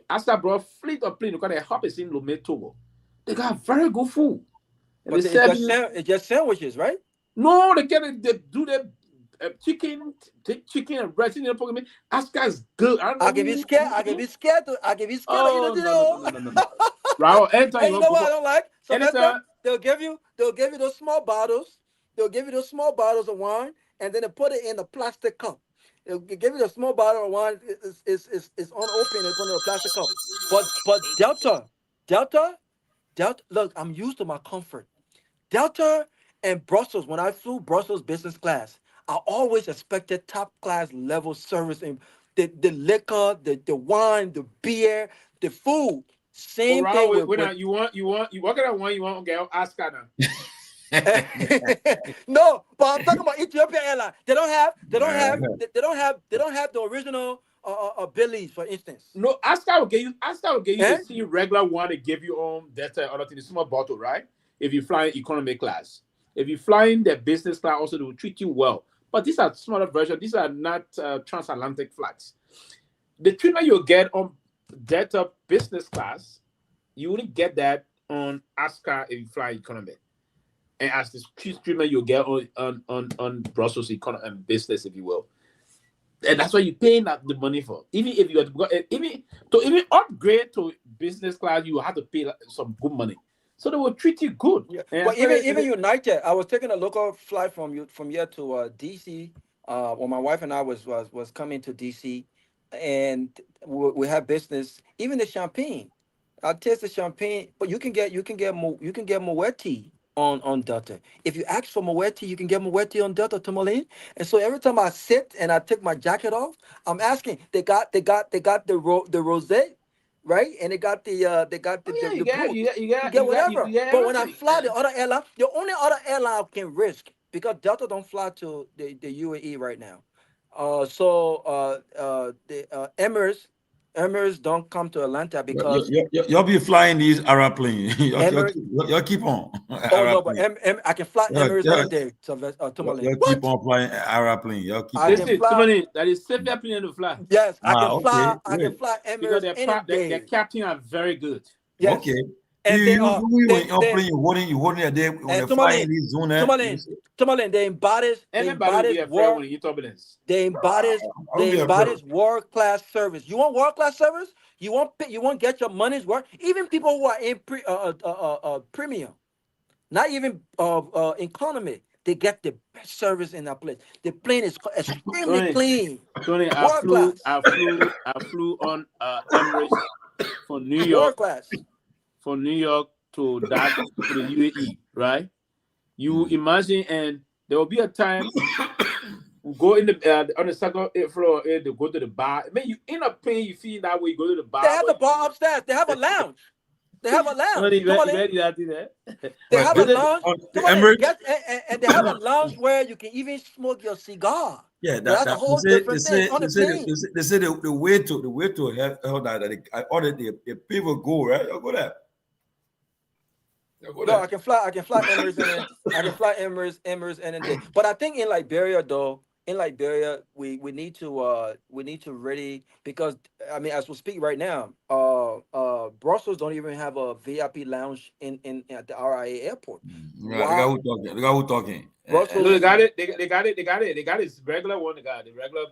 Aska brought fleet of plane because they hop is in Lomé, Togo. They got very good food. And But it's just sandwiches, right? No, they do the chicken and bread in the program. Aska is good. I can be scared. I can be scared. No. Raul, anytime you know what I don't like? Anytime. They'll give you those small bottles. They'll give you those small bottles of wine, and then they put it in a plastic cup. They'll give you the small bottle of wine. It's unopened. They put it in a plastic cup. But Delta. Look, I'm used to my comfort. Delta and Brussels. When I flew Brussels business class, I always expected top class level service and the liquor, the wine, the beer, the food. Same thing with you want at one, you want to ask her now. No, but I'm talking about Ethiopia Airlines. They don't have the original Billies, for instance. No, Aska will give you the see regular one they give you that's other thing, the small bottle, right? If you fly in economy class. If you fly in the business class, also they will treat you well. But these are smaller versions, these are not transatlantic flights. The treatment you'll get on Delta business class, you wouldn't get that on Aska if you fly economy. And as the treatment you'll get on Brussels economy and business, if you will. And that's what you're paying the money for. Even if you even upgrade to business class, you have to pay some good money. So they will treat you good. Yeah. But even United, I was taking a local flight from here to DC. When my wife and I was coming to DC, and we have business. Even the champagne, I taste the champagne, but you can get Moetti on Delta. If you ask for Moetti, you can get Moetti on Delta, Tomalin. And so every time I sit and I take my jacket off, I'm asking. They got the rosé, right? And they got the you get whatever. But when I fly the other airline, the only other airline I can risk, because Delta don't fly to the UAE right now. The Emirates don't come to Atlanta because you'll be flying these Arab planes. You'll keep on. But I can fly Emirates any day. Tomalin. You'll keep on flying Arab plane. You'll keep on. Tomalin, that is safer plane to fly. Yes, I can fly. I can fly Emirates any day. Their captain are very good. Yes. Okay. And you holding it there when they're flying these zone. Tomalin, they embodies world-class service. You want world-class service? You want get your money's worth? Even people who are in premium, not even economy, they get the best service in that place. The plane is extremely clean. Tony, I flew on Emirates from New York. World class. From New York to the UAE, right? You imagine, and there will be a time we go in the on the second floor, they go to the bar. I mean, you in a plane, you feel that way. You go to the bar. They have the bar upstairs. They have a lounge. They have a lounge. They have a lounge. And they have a lounge where you can even smoke your cigar. Yeah, that's a whole different thing. They say the way to help that I ordered the people go right. I'll go there. No, I can fly Emirates and I can fly Emirates and then. But I think in Liberia though, we need to really, because I mean, as we speak right now, Brussels don't even have a VIP lounge at the RIA airport. Right, the guy who talking. Brussels, they got it. They got it. It's regular one. They got the regular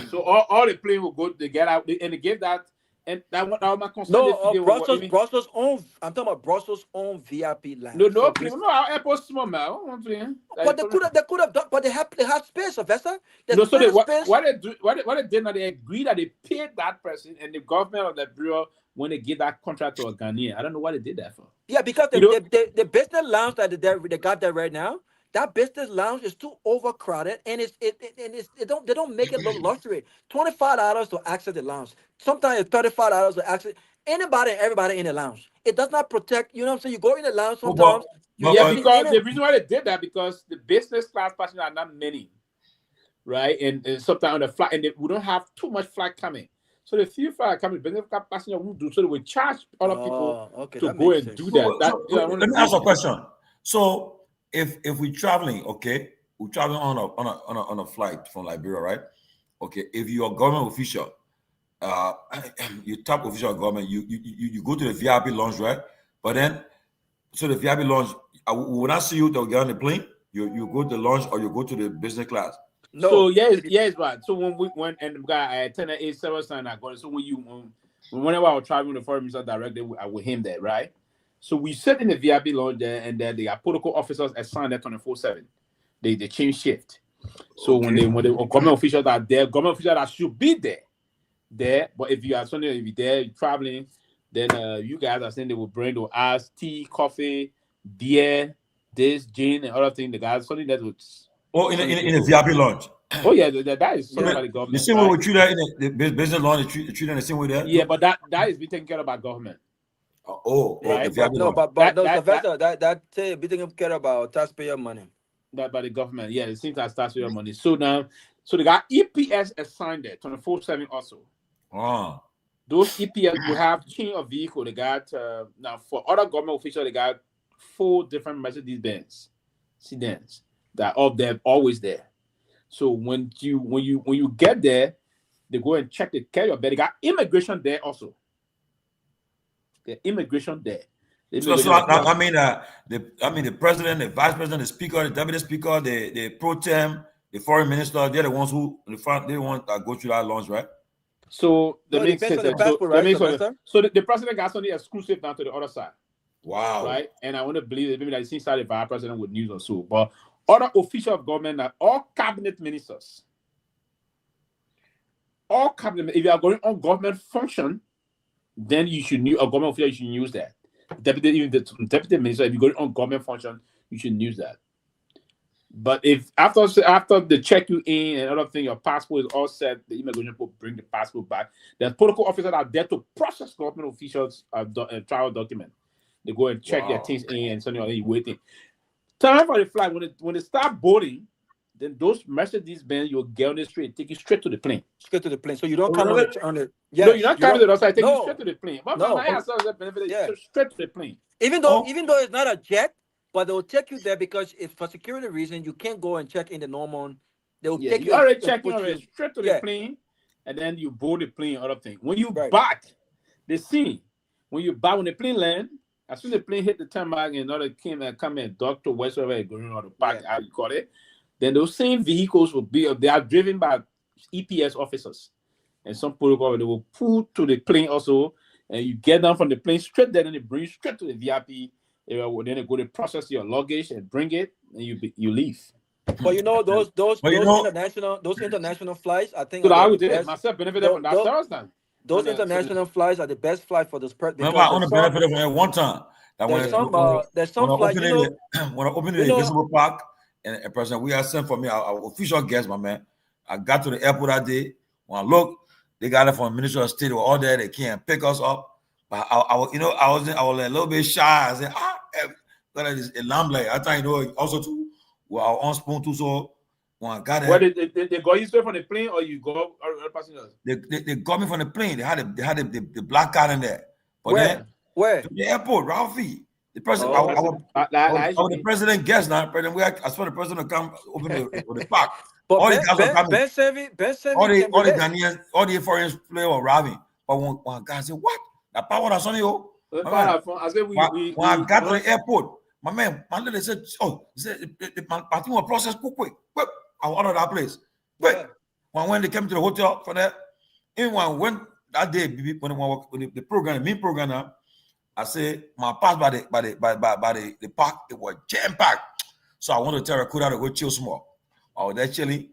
So all the plane will go. They get out and they gave that. And that was my concern. No, Brussels own. I'm talking about Brussels own VIP lounge. No plane. No, our airport small man. But they could have done. But they had space, Sylvester. No, so what they did now, they agreed that they paid that person and the government of the bureau when they give that contract to a Ghanaian. I don't know what they did that for. Yeah, because the business lounge that they got there right now, that business lounge is too overcrowded and they don't make it look luxury. $25 to access the lounge. Sometimes it's $35 to access anybody and everybody in the lounge. It does not protect. You know what I'm saying? You go in the lounge sometimes. Because the reason why they did that because the business class passengers are not many, right? And sometimes on the flight, and we don't have too much flight coming. So the few flight coming, business class passenger won't do. So they will charge other people to go and do that. Let me ask a question. So if we're traveling, okay, we're traveling on a flight from Liberia, right? Okay, if you're a government official, you top official of government, you go to the VIP lounge, right? But then, so the VIP lounge, when I see you to get on the plane, you go to the lounge or you go to the business class. No. So yes, right. So when and the guy I attended a several times I got. So whenever I was traveling with the foreign minister directly with him there, right? So we sit in the VIP lounge there, and then they are protocol officers assigned there 24/7. They change shift. So when the government officials are there, government officials that should be there. But if you are something, if you're there, you're traveling, then you guys are saying they will bring the ice, tea, coffee, beer, this, gin, and other things. The guys something that would. Oh, in a VIP lounge. Oh yeah, that is something by the government. The same way we treat that in the business lounge, they treat them the same way there. Yeah, but that is being taken care of by government. Right? That be taken care about taxpayer money. That by the government, yeah, it seems like taxpayer money. So now, they got EPS assigned there 24/7 also. Those EPS will have chain of vehicle. They got now for other government officials, they got 4 different Mercedes-Benz sedans that are there always there. So when you get there, they go and check the carrier bed. They got immigration there also. The immigration there. I mean the president, the vice president, the speaker, the deputy speaker, the pro tem, the foreign minister, they're the ones who they want to go through that launch, right? So that makes sense. So the president got something exclusive now to the other side. Wow. Right? And I want to believe that maybe that seems like the vice president with news or so. But other officials of government are all cabinet ministers. All cabinet, if you are going on government function, then you should use a government official, you should use that. Even the deputy minister, if you go on government function, you should use that. But if after they check you in and other thing, your passport is all set, the immigration people bring the passport back. There's protocol officers that are there to process government officials' travel document. They go and check their things in and something like that. You waiting. Time for the flight. When they start boarding, then those Mercedes-Benz, you'll get on the street, take you straight to the plane. Straight to the plane. So you don't come on the no, you're not coming to the outside, take you straight to the plane. But straight to the plane. Even though it's not a jet, but they'll take you there because if for security reasons you can't go and check in the normal. They'll take you already checking already straight to the plane, and then you board the plane, other thing. When you back, the scene, when the plane land, as soon as the plane hit the tarmac and another come and dock to wherever going on the park, how you call it, then those same vehicles will be they are driven by EPS officers. And some protocol they will pull to the plane also, and you get down from the plane straight there, and they bring you straight to the VIP area. Then they go to process your luggage and bring it, and you leave. But you know those international flights, I think. So I would do myself benefited from that first time. Those international flights are the best flight for this person. Remember, I only benefited from it one time. There's some flights. When I opened the Invisible Park, and a person we had sent for me, our official guest, my man. I got to the airport that day. When I look, they got it from the Ministry of State. They were all there. They can't pick us up. But I was a little bit shy. I said, got this lamb. I thought also too. Well, our own spoon too. So when I got there, what they got you straight from the plane, or you go or passengers? They got me from the plane. They had the black card in there. But where? To the airport, Ralphie. The president, the president guest now. I saw the president come open the park. But all the guys were coming. Ben Sanvee, all the Ghanaians, all the foreign players were arriving. But one guy said, "What? That power that's on you?" When I got to the airport, my lady said, "Oh, the party will process quick. I ordered that place. Quick." when they came to the hotel for that, when that day when the program, the main program now, I said my pass by the park, it was jam packed. So I wanted to tell Rakuda to go chill small. I was there chilling.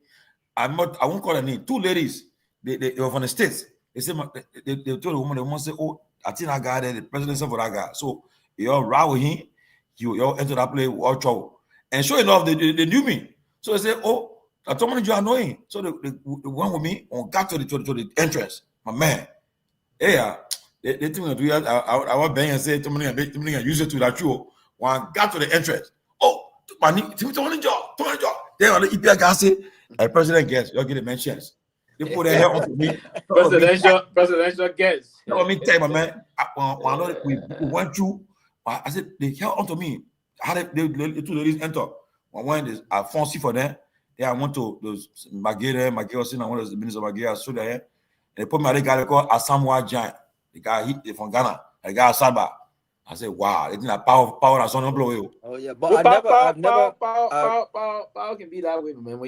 I won't call her name. 2 ladies, they were from the States. They said they told the woman said, oh, I think that guy there, the president said for that guy. So you all ride with him, you all enter that place with all trouble. And sure enough, they knew me. So they said, oh, I told them you are knowing. So they went with me and got to the entrance. My man. Yeah. They think I was bang and say to me and use it to that show. When I got to the entrance, oh, my job. Then on the EPI guy say, a president guest, you'll get a mentions. They put their hair onto me. Presidential guest. You know what I mean? Tell my man, when we went through, I said, they held onto me. How did the 2 ladies enter? When there's a fancy for them, then I went to those Magere was sitting on one of the ministers of Magere, so there. They put me at the guy called Asamoah Giant. The guy from Ghana, the guy Saba. I said, wow, they think that power that's on blow. Oh yeah, but I've never power can be that way, man.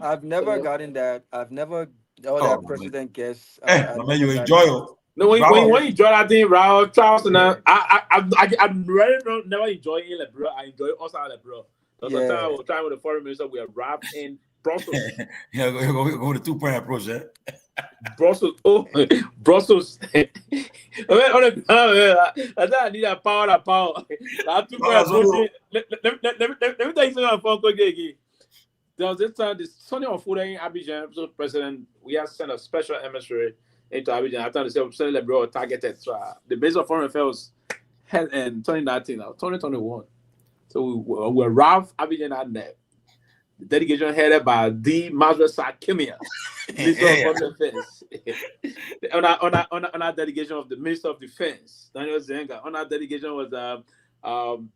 I've never gotten that. I've never that president guest. Man, you enjoy it. No, when you enjoy that thing, Raul Charles, and I'm really never enjoying it, like, bro. I enjoy it also, like, bro. That's the time I was trying with the foreign minister. We arrived in Brussels. Yeah, go with the 2-point approach, eh? Brussels. I need that power. That 2-point approach. Let me tell you something on phone quick again. There was this time, this Sunday on food in Abidjan, so President, we have sent a special emissary into Abidjan. After the same Liberia targeted. So the base of foreign affairs held in 2019, 2021. So we arrived Abidjan that night. The delegation headed by the Master Sakimia, Minister of Foreign Affairs. On our delegation of the Minister of Defense, Daniel Zenga. On our delegation was the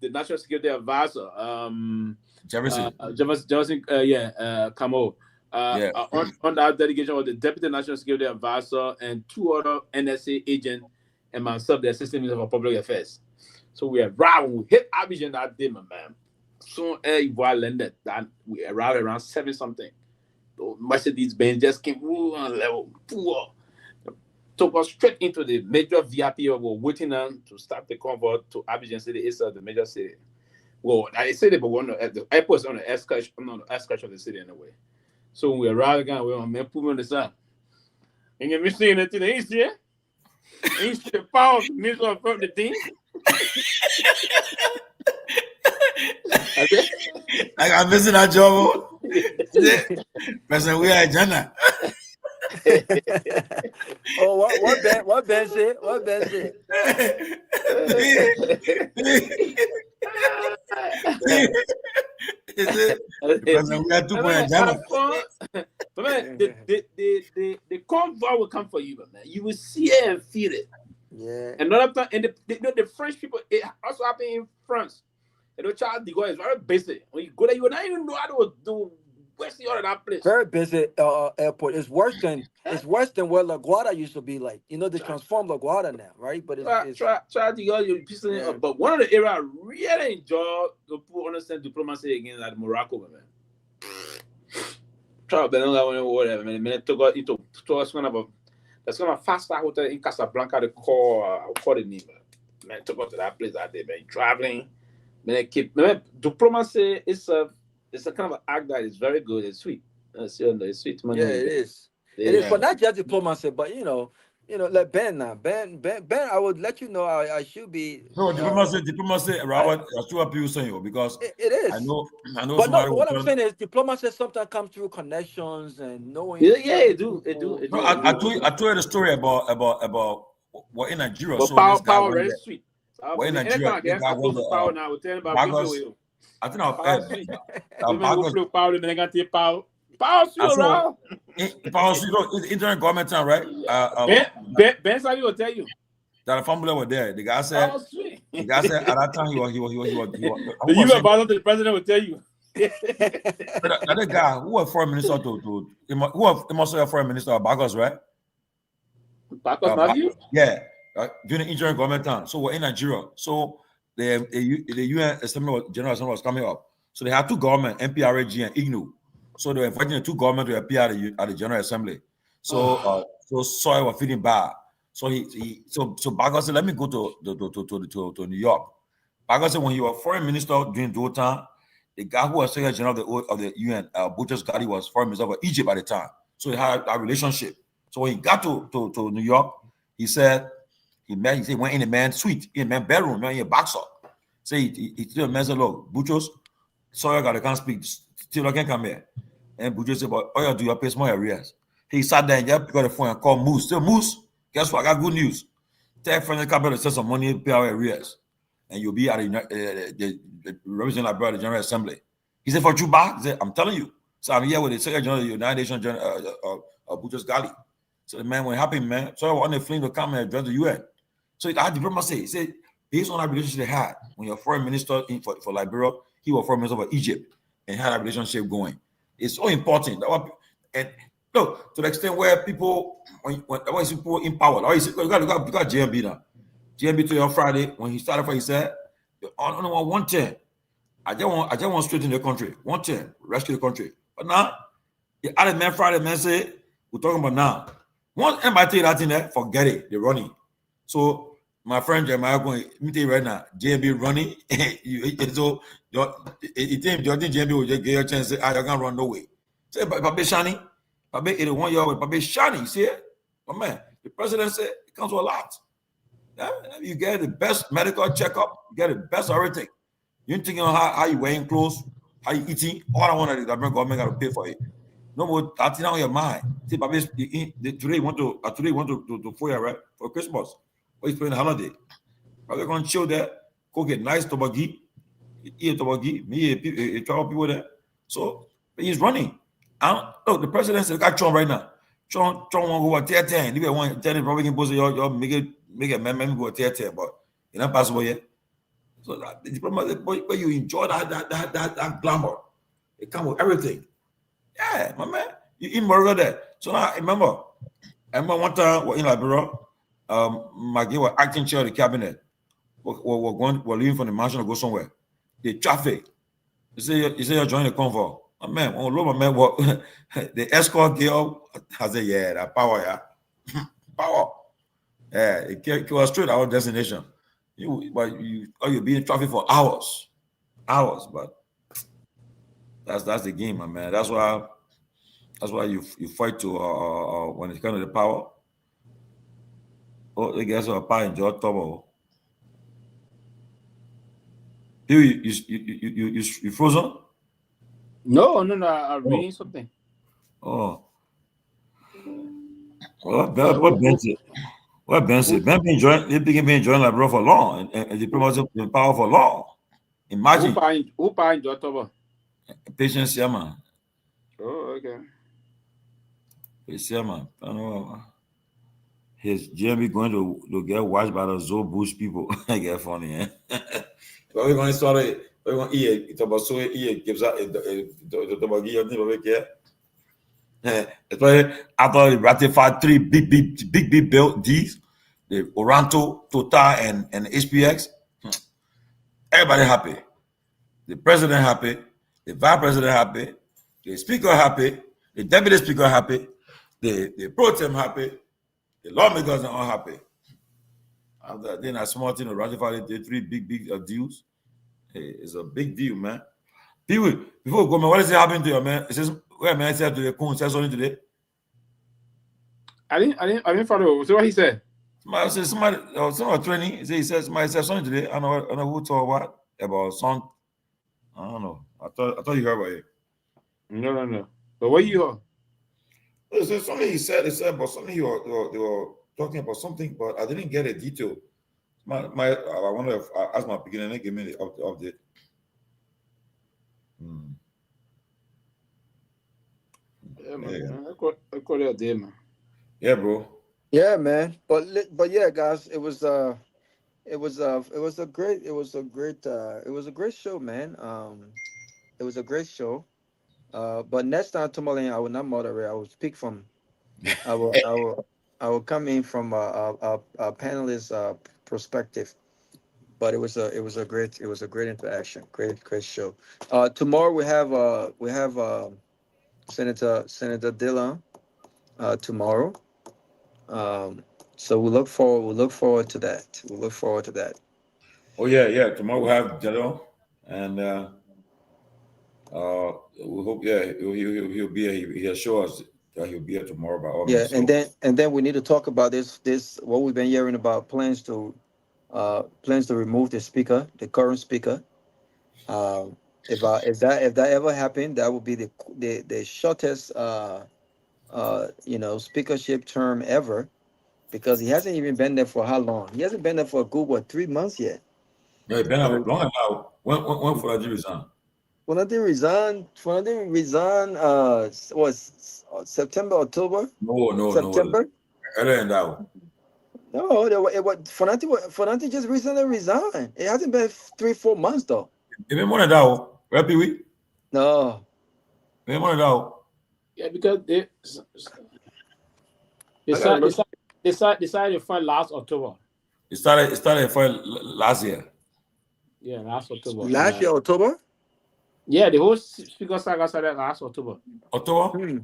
National Security Advisor, Jefferson, Kamara. On that delegation was the Deputy National Security Advisor and 2 other NSA agents and myself, the Assistant Minister for Public Affairs. So we arrived, we hit Abidjan that day, my man. Soon Ivoire landed, that we arrived around 7 something. So Mercedes-Benz just came on level 4. Took us straight into the major VIP we were waiting on to start the convoy to Abidjan City, it's the major city. Well, I said it, but one at the airport on the outskirts of the city anyway. So when we arrived again, we were on on the side. And you're missing anything in the here? Ain't the power of the Minister of the team? I got missing that job. President, we are Jana. Oh, what Ben said? What Ben said? President, we are 2-point Jana. But man, the convoy will come for you, man. You will see it and feel it. Yeah. Another time, and the French people, it also happened in France. You know, Charles de Gaulle is very busy. When you go there, you will not even know how to do. Where's the other that place? Very busy airport. It's worse than where LaGuardia used to be like. You know, they transformed LaGuardia now, right? But it's Charles de Gaulle, but one of the areas I really enjoy to understand diplomacy again is at Morocco, man. Charles Benanga, whatever, man. It took us that's kind of fast hotel in Casablanca. They call the name, man. Took us to that place that day, man. Traveling. Diplomacy is a kind of an act that is very good. It's sweet. It's sweet. Yeah, it is. It is, but not just diplomacy, but you know, like Ben now. Ben, I would let you know I should be. No, diplomacy, Robert, that's what people say, because it is. I know. But no, what I'm saying is diplomacy sometimes comes through connections and knowing. Yeah, it do. No, I told you the story about what in Nigeria. But so power very sweet. What in Nigeria? Power now. We're telling about Bagos, I think I'll power. Then I got the power. Power sweet, bro. Power sweet. It's internal government time, right? Ben Sanvee will tell you that the formula was there. The guy said. The guy said at that time he was. The U.S. ambassador to the president will tell you. That guy who was foreign minister who must be a foreign minister of Bagos, right? Bagos, not you? Yeah. During the interim government time. So we're in Nigeria. So the UN General Assembly was coming up. So they had 2 governments, MPRAG and IGNU. So they were inviting the two governments to appear at the General Assembly. So so soil was feeling bad. So so Garguah said, let me go to New York. Garguah said when he was foreign minister during Dopoh time, the guy who was Secretary General of the UN, Boutros Ghali, was foreign minister of Egypt at the time. So he had a relationship. So when he got to New York, he said he went in the man's suite, in the man's bedroom, in a boxer. So he told the man, said, look, Boutros, sorry, I can't speak. Still, I can't come here. And Boutros said, but all you do, you pay small arrears. He sat there and just picked up the phone and called Moose. Say, Moose, guess what? I got good news. Tell friends capital to send some money, pay our arrears. And you'll be at the representing Liberia at the General Assembly. He said, for you back? He said, I'm telling you. So I'm here with the Secretary General of the United Nations, Boutros Ghali. So the man went happy, man. So I want the fling to come and address the UN. So I had diplomacy. He said, based on that relationship they had, when you're foreign minister for Liberia, he was foreign minister for Egypt and had a relationship going. It's so important. And look, to the extent where people, when people in power, you got JMB now. JMB to you on Friday, when he started, he said, I only want 110. I just want straight in the country. 110, rescue the country. But now, the other man Friday, man say, we're talking about now. Once anybody tell that in there, forget it. They're running. So my friend Jeremiah going, let me tell you right now, JMB running. So you think JMB will just get your chance to say, you're gonna run no way. Say, Papi Shani, Papi 81 year old, Papi Shani, see it? But man, the president said it comes with a lot. Yeah? You get the best medical checkup, you get the best of everything. You ain't thinking on how you wearing clothes, how you eating. All I want is the American government got to pay for it. No more that's on your mind. See, Papi, today you want to Foya, right? For Christmas. Or you spend a holiday. Papi going to chill there, go get nice toboggi, eat a toboggi, me a travel people there. So he's running. Look, the president said, got Trump right now. Trump want to go over tier 10. If you want 10, probably can post your make a amendment go tier 10, but it's not possible yet. So that the diplomacy, but you enjoy that glamour. It comes with everything. Yeah, my man. You eat more there. So now I remember one time we're in Liberia, Maggie was acting chair of the cabinet. We're leaving from the mansion to go somewhere. The traffic. You say you're joining the convoy. My man, my man, what the escort girl, I said, yeah, that power, yeah. Power. Yeah, it was straight our destination. You'll be in traffic for hours. But that's the game, my man. That's why you fight to when it comes to the power. Oh, the guys are power in your trouble. You frozen? No, I'm reading something. Oh. What Ben said? What Ben said? Ben been enjoying Liberia for long and diplomacy in power for long. Imagine. Who buying your trouble? Patience, yeah, man. Oh, okay. Yeah, man. I know. His GMB going to get watched by the Zoe Bush people. I get funny, eh? But we're going to start it. We're going to eat it. About so eat gives out the that's why after they ratified 3 big bill deals, the Oranto, Total, and SPX, everybody happy. The president happy, the vice president happy, the speaker happy, the deputy speaker happy, the pro tem happy, the lawmakers are all happy. After then a small thing to ratify the 3 big deals. Hey, it's a big deal, man. People, before we go, man, what is happening to you, man? It says, where man said to the Kun said something today? I didn't follow. So what he said? Somebody training. He said somebody said something today. I don't know who told what about some. I don't know. I thought you heard about it. No. But what you heard? It said something he said. They said about something they were talking about something, but I didn't get a detail. I wonder if I asked my beginner and they give me the update. Yeah, man. I call it there, man. Yeah, bro. Yeah, man. But yeah, guys, it was a great show, man. It was a great show. But next time, Tomalin, I will not moderate. I will speak from. I will come in from a panelist perspective. But it was a great interaction. Great show. Tomorrow we have Senator Dillon tomorrow. So we look forward to that. We look forward to that. Oh yeah. Tomorrow we have Jello, and we hope he'll be here. He'll show us that he'll be here tomorrow by all Yeah, means. So, and then we need to talk about this what we've been hearing about plans to remove the speaker, the current speaker. If that ever happened, that would be the shortest speakership term ever, because he hasn't even been there for how long? He hasn't been there for a good 3 months yet. yeah, it's been long now. When Fofana resign? Fofana resign. Was September, October? No. September? Earlier than that. No, it was Fonante just recently resigned. It hasn't been 3-4 months though. Even more than that, right, Pewee? No. Even more than that. Yeah, because they decided to find last October. It started for last year. Yeah, last October. Last year, October? Yeah, the whole speaker saga started last October. October?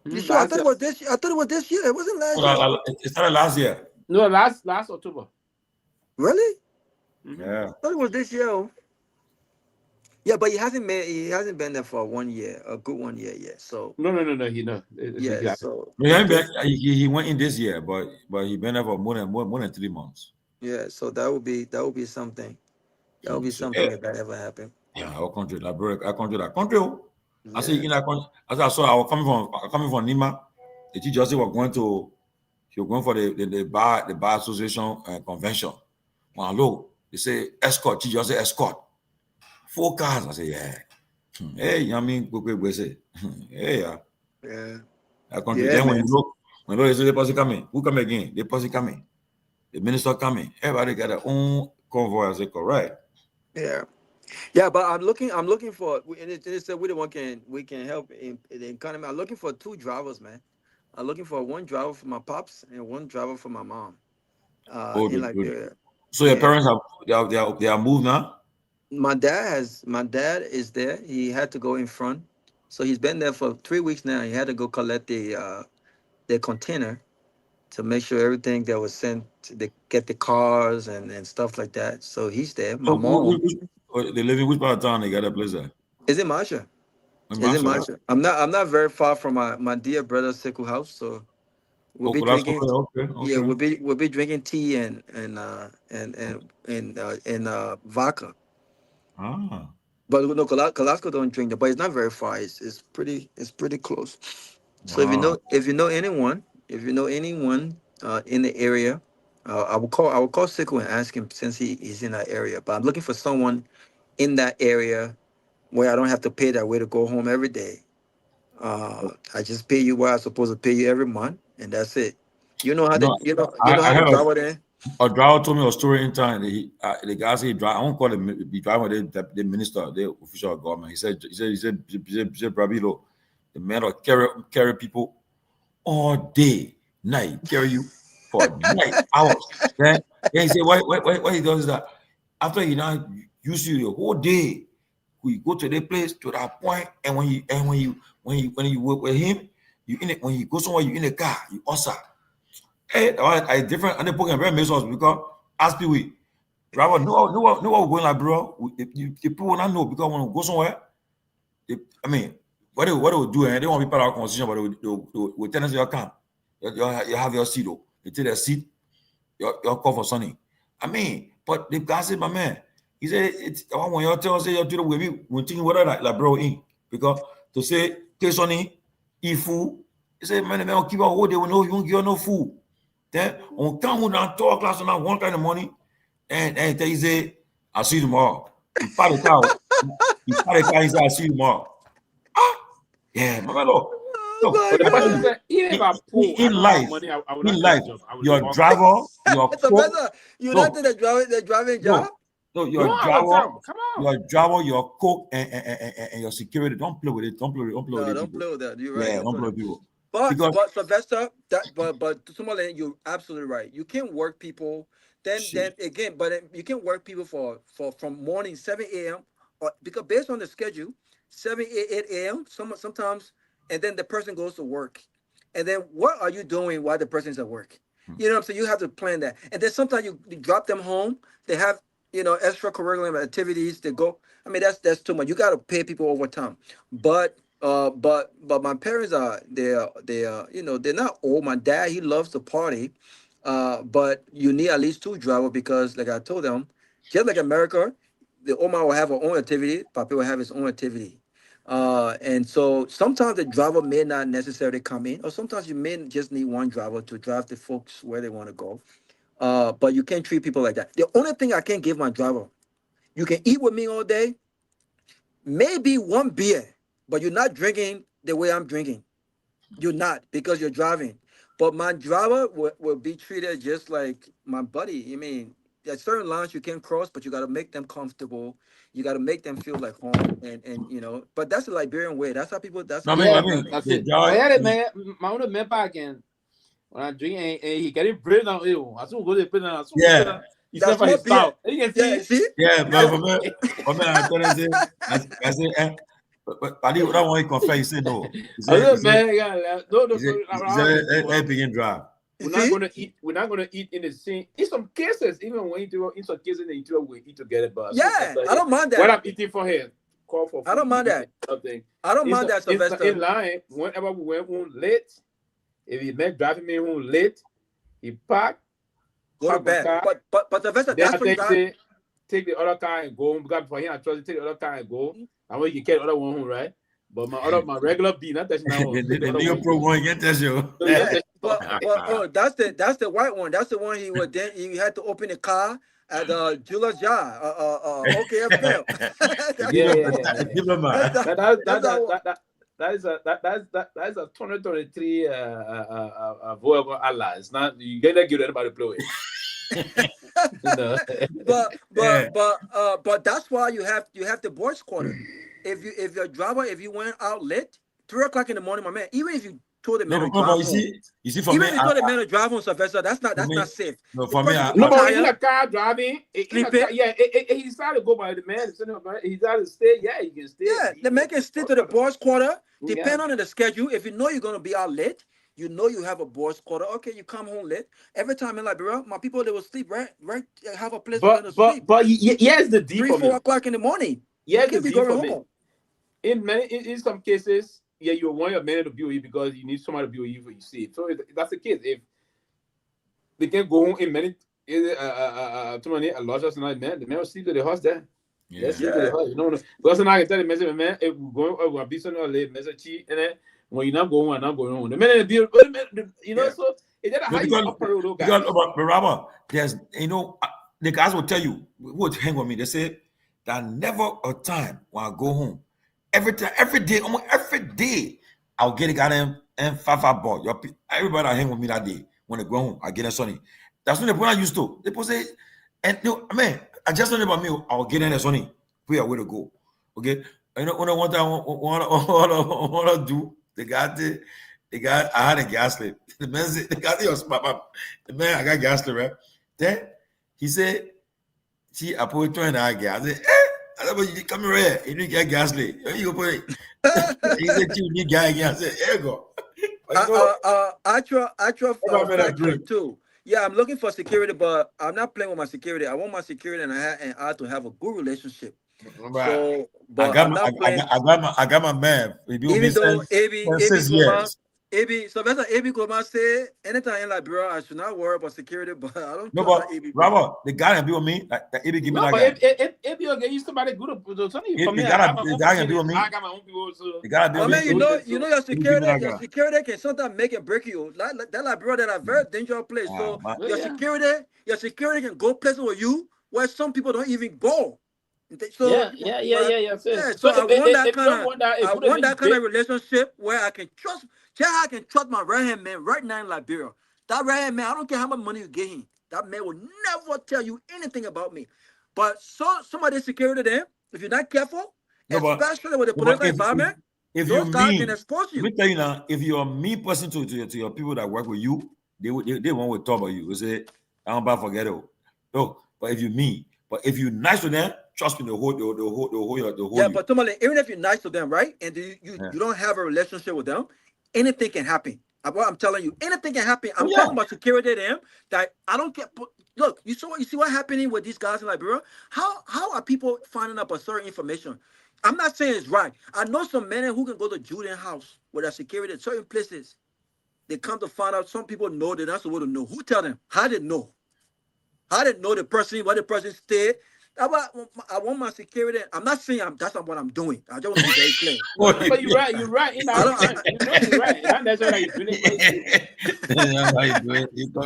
You sure? I thought it was this year. I thought it was this year. It wasn't last year. It started last year. No, last October. Really? Yeah. I thought it was this year. Yeah, but he hasn't been there for 1 year, a good 1 year yet. So no. Yeah. So he went in this year, but he been there for more than 3 months. Yeah. So that would be something. That would be something if that ever happened. Yeah, our country, that country. I say in that country. As I saw, I was coming from Nima. The teacher was going for the bar association convention. Well, look, they say escort. Teacher say escort. 4 cars. I say, yeah. Hey, I mean, we say, hey, yeah. Yeah. That country. Yeah, Then man. when they say the posse coming, who come again? The posse coming. The minister coming. Everybody got their own convoy. I say, correct. Yeah. Yeah, but I'm looking for, and it said we can help in the economy. I'm looking for 2 drivers, man. I'm looking for 1 driver for my pops and 1 driver for my mom. In Liberia. So your parents they are moved now? My dad is there. He had to go in front, so he's been there for 3 weeks now. He had to go collect the container to make sure everything that was sent to get the cars and stuff like that. So he's there. My mom. They live in which part of town? They got a place there. Is it Marsha? Is it Marsha? I'm not very far from my dear brother's sickle house, so we'll be drinking. Okay. Yeah, we'll be drinking tea and vodka. Ah. But no, Colasco don't drink that, but it's not very far. It's pretty close. So if you know anyone in the area, I will call Sickle and ask him, since he's in that area. But I'm looking for someone in that area where I don't have to pay that way to go home every day. I just pay you what I'm supposed to pay you every month, and that's it. You know how to drive there. A driver told me a story in time. The guy said, "Drive." I won't call him the driver. The minister, the official government. He said, Brabilo, the man will carry people all day, night, carry you for 9 hours. Then he said, why he does that? After he now use you the whole day, we go to the place to that point, and when you work with him, you in it. When you go somewhere, you in the car, you also. Hey, I different and the program very makes us because ask Pewee, driver, know what we're going like, bro. If people will not know because when we go somewhere, what they will do, and they won't be part of our conversation, but they will tell us your car, you have your seat, though. You take the seat, your call for Sonny. But the guy said, my man, he said, it's when you tell us you're doing with me, we think whether like bro in because to say take Sonny, eat food, he said, man, keep our whole day, we know you won't give no food. Then on come on 2 o'clock on 1 kind of money, and he say, I'll see you tomorrow. He part the car. He say, I'll see you tomorrow. Yeah, my lord. In life, your driver, your cook. You not did the driving job? No, your driver, your cook, and your security. Don't play with it. Don't play with that. You're right. Yeah, don't play with people. But Sylvester, but Tomalin, you're absolutely right. You can work people. Then again, but you can work people for from morning 7 a.m. or because based on the schedule, 7 8 a.m. Sometimes and then the person goes to work, and then what are you doing while the person's at work? You know what I'm saying? You have to plan that. And then sometimes you drop them home. They have, you know, extracurricular activities. They go. I mean, that's too much. You got to pay people overtime. But my parents are you know, they're not old. My dad, he loves to party. But you need at least 2 drivers because, like I told them, just like America, the Oma will have her own activity. Papa will have his own activity. And so sometimes the driver may not necessarily come in, or sometimes you may just need 1 driver to drive the folks where they want to go. But you can't treat people like that. The only thing I can give my driver, you can eat with me all day, maybe 1 beer, but you're not drinking the way I'm drinking. You're not, because you're driving. But my driver will be treated just like my buddy. I mean, there's certain lines you can cross, but you got to make them comfortable. You got to make them feel like home, and you know. But that's the Liberian way. That's how people. That's that's it. But yeah, man, my own man back in when I drink and he getting bread now. I soon go to bread now. Yeah. He said for his style. You can see. Yeah, but for me, I said, but I didn't want to confess. He said no. He said, man, yeah, no. He begin drive. We're not going to eat. We're not going to eat in the same. In some cases, even when you do, in some cases, we eat together. But yeah, I don't mind that. What I'm eating for him, call for. I don't mind that. Something. I don't mind that, Sylvester. In line, whenever we went home late, if he met driving me home late, he park, go to bed. But Sylvester, that's what you take the other car and go home. Because for him, I trust to take the other car and go. And when you get the other one home, right? But my regular B, not touching that one. The new pro one, get that you. That's the white one. That's the one he would then he had to open the car at Julia's Jar. Okay, That is a 2023 Voyager allies. Not you get give anybody play with. But that's why you have the boys' quarter. If your driver, if you went out late, 3 o'clock in the morning, my man, even if you told the man to drive home, you see, for even me, if you told the man to drive home, Sylvester, that's not safe. No, for me, but in a car driving, he decided to go by the man. He decided to stay. Yeah, he can stay. Yeah, the man can stay to the boys' quarter, depending on the schedule. If you know you're gonna be out late, you know you have a boys' quarter. Okay, you come home late. Every time in Liberia, my people, they will sleep right, have a place to sleep. But yes, the deep 3-4 o'clock in the morning. Yes, the deep for me. In some cases, yeah, you want your man to be with you because you need somebody to be with you for you see. So that's the case. If they can go home in many too many lodgers tonight, man, the man will sleep to the house there. Yeah. Sleep to the house. You know, because now I can tell the man, if we're going to be somewhere late, message cheat, and then when you're not going, I'm not going home. The man be, you know, so is that how you operate those guys? But Robert, there's, you know, the guys will tell you, who would hang with me, they say that never a time when I go home. Every day, almost every day, I'll get a goddamn M55 ball. Everybody that hang with me that day, when they go home, I get a Sonny. That's not the point I used to. People say, and you know, man, I just learned about me, I'll get in a Sonny. Where to go. Okay? You know, one time I want to do, the guy, I had a gas lit. The man said, the man, I got gas lit, right? Then he said, see, I put 20 gas. I said, I said, you come here, you need to get gas lit. You go put it. He said, you need gas again. I said, here you go. Actual too. Yeah, I'm looking for security, but I'm not playing with my security. I want my security and I to have a good relationship. Right. So, but I got my man. Even though AB Kromah say anytime in Liberia, I should not worry about security, but I don't. No, but Robert, the guy can be with me. Like AB give me that guy. AB will get used to somebody good. The guy can be with me. I got my own people. So the guy be with me. You know your security can sometimes make and break you. That Liberia, that a very dangerous place. So your security can go places with you where some people don't even go. So, yeah. So I want that kind of relationship where I can trust. I can trust my right hand man right now in Liberia. That right hand man, I don't care how much money you give him. That man will never tell you anything about me. But some of the security there, if you're not careful, especially with the political environment, those guys can expose you. Let me tell you now, if you're a mean person to your people that work with you, they won't talk about you. They say, I don't forget it. No, but if you're mean, but if you're nice to them, trust me, they'll hold Yeah, you. but Tomalin, even if you're nice to them, right, and you don't have a relationship with them, anything can happen. I'm telling you, anything can happen. I'm talking about security them that I don't get. Look, you see what happening with these guys in Liberia? How are people finding out a certain information? I'm not saying it's right. I know some men who can go to Julian house with their security at certain places. They come to find out some people know they're not supposed to know. Who tell them? How they know? How they know the person, where the person stayed? I want my security. I'm not saying that's not what I'm doing. I just want to be very clear. But you're right. You're right. You know, you're right. Not necessarily doing it. I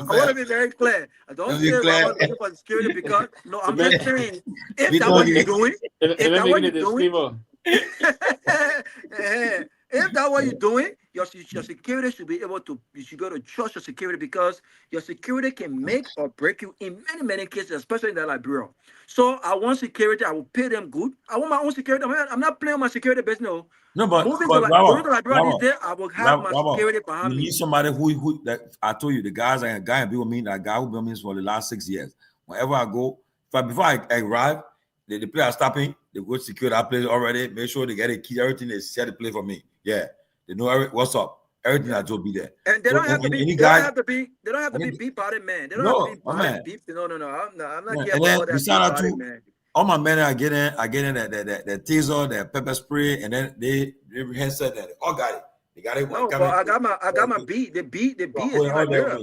want to be very clear. I don't say I'm looking for security because no, I'm just saying if that's what you're doing, if that's what you're doing, if that's what you're doing, your security should be able to. You should go to trust your security because your security can make or break you in many cases, especially in the Liberia. So I want security. I will pay them good. I want my own security. I'm not playing my security business. No, but going to Robert, Liberia these days, I will have my security behind you me. need somebody who that I told you the guy and be with me. That guy who been with me for the last 6 years. Whenever I go, before I arrive, the player stopping. They go secure that place already. Make sure they get a key. Everything they set the play for me. Yeah, they know what's up. Everything that will be there. And they don't have to be. They don't have to be. They don't have to be beat by the man. They don't have to be body beat. No. I'm not here for all that beat by the man. All my men I get in the taser, the pepper spray, and then they headset that all got it. They got it. No, but I got my B. The B is in Liberia.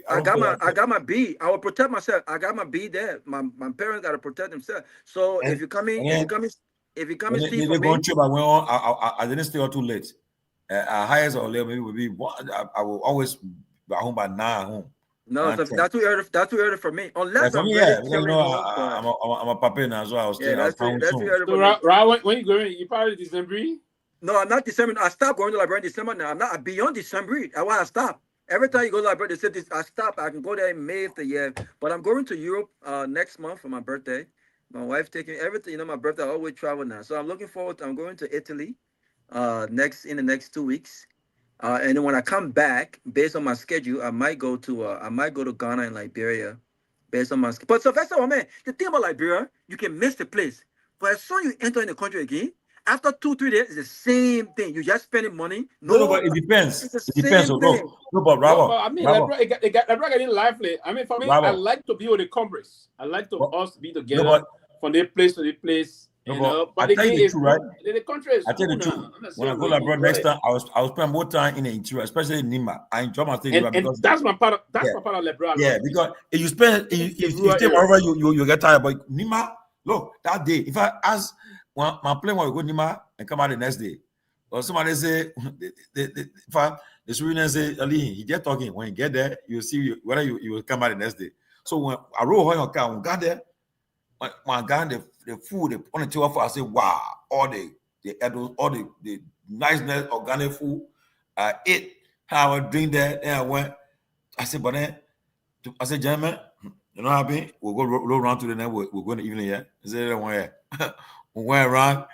I got my B. I will protect myself. I got my B there. My parents gotta protect themselves. So if you come in, see for me. I didn't stay out too late. Highest or level maybe would be one. I will always be home by 9 home. No, so that's too early. That's too early for me. Unless I'm I'm a papa now, so I was staying. That's too early for me. Right, when you going, you probably December. No, I'm not December. I stopped going to Liberia in December now. I'm not beyond December. I want to stop. Every time you go to Liberia, they say this. I stop. I can go there in May of the year, but I'm going to Europe next month for my birthday. My wife taking everything. You know, my birthday I always travel now, so I'm looking forward to. I'm going to Italy in the next 2 weeks. And then when I come back, based on my schedule, I might go to Ghana and Liberia, based on my schedule. But Sylvester, man, the thing about Liberia, you can miss the place. But as soon as you enter in the country again, after 2-3 days, it's the same thing. You just spending money. No, but it depends. It depends. No, but Robert. I mean, Liberia getting lively. I mean, for me, Robert. I like to be with the Congress. I like to us be together from their place to the place. But I tell you the truth, right? The country is. I tell you the truth. When I go abroad next time, I was spend more time in the interior, especially in Nima. I enjoy my stay because that's my part of Liberia. Yeah, because if you spend, if you stay wherever you get tired. But Nima, look, that day, if I ask my plane want to go Nima and come out the next day, or somebody say, the Suriname say, Ali, he get talking. When you get there, you see whether you will come out the next day. So when I roll on your car, when I got there, when I got the food on the table for, I say, wow, all the niceness, organic food. I ate, how I drink that, and I went. I said, but then, I said, gentlemen, you know what I mean? We'll go roll around to the night. We're going to evening here. He said, we went around.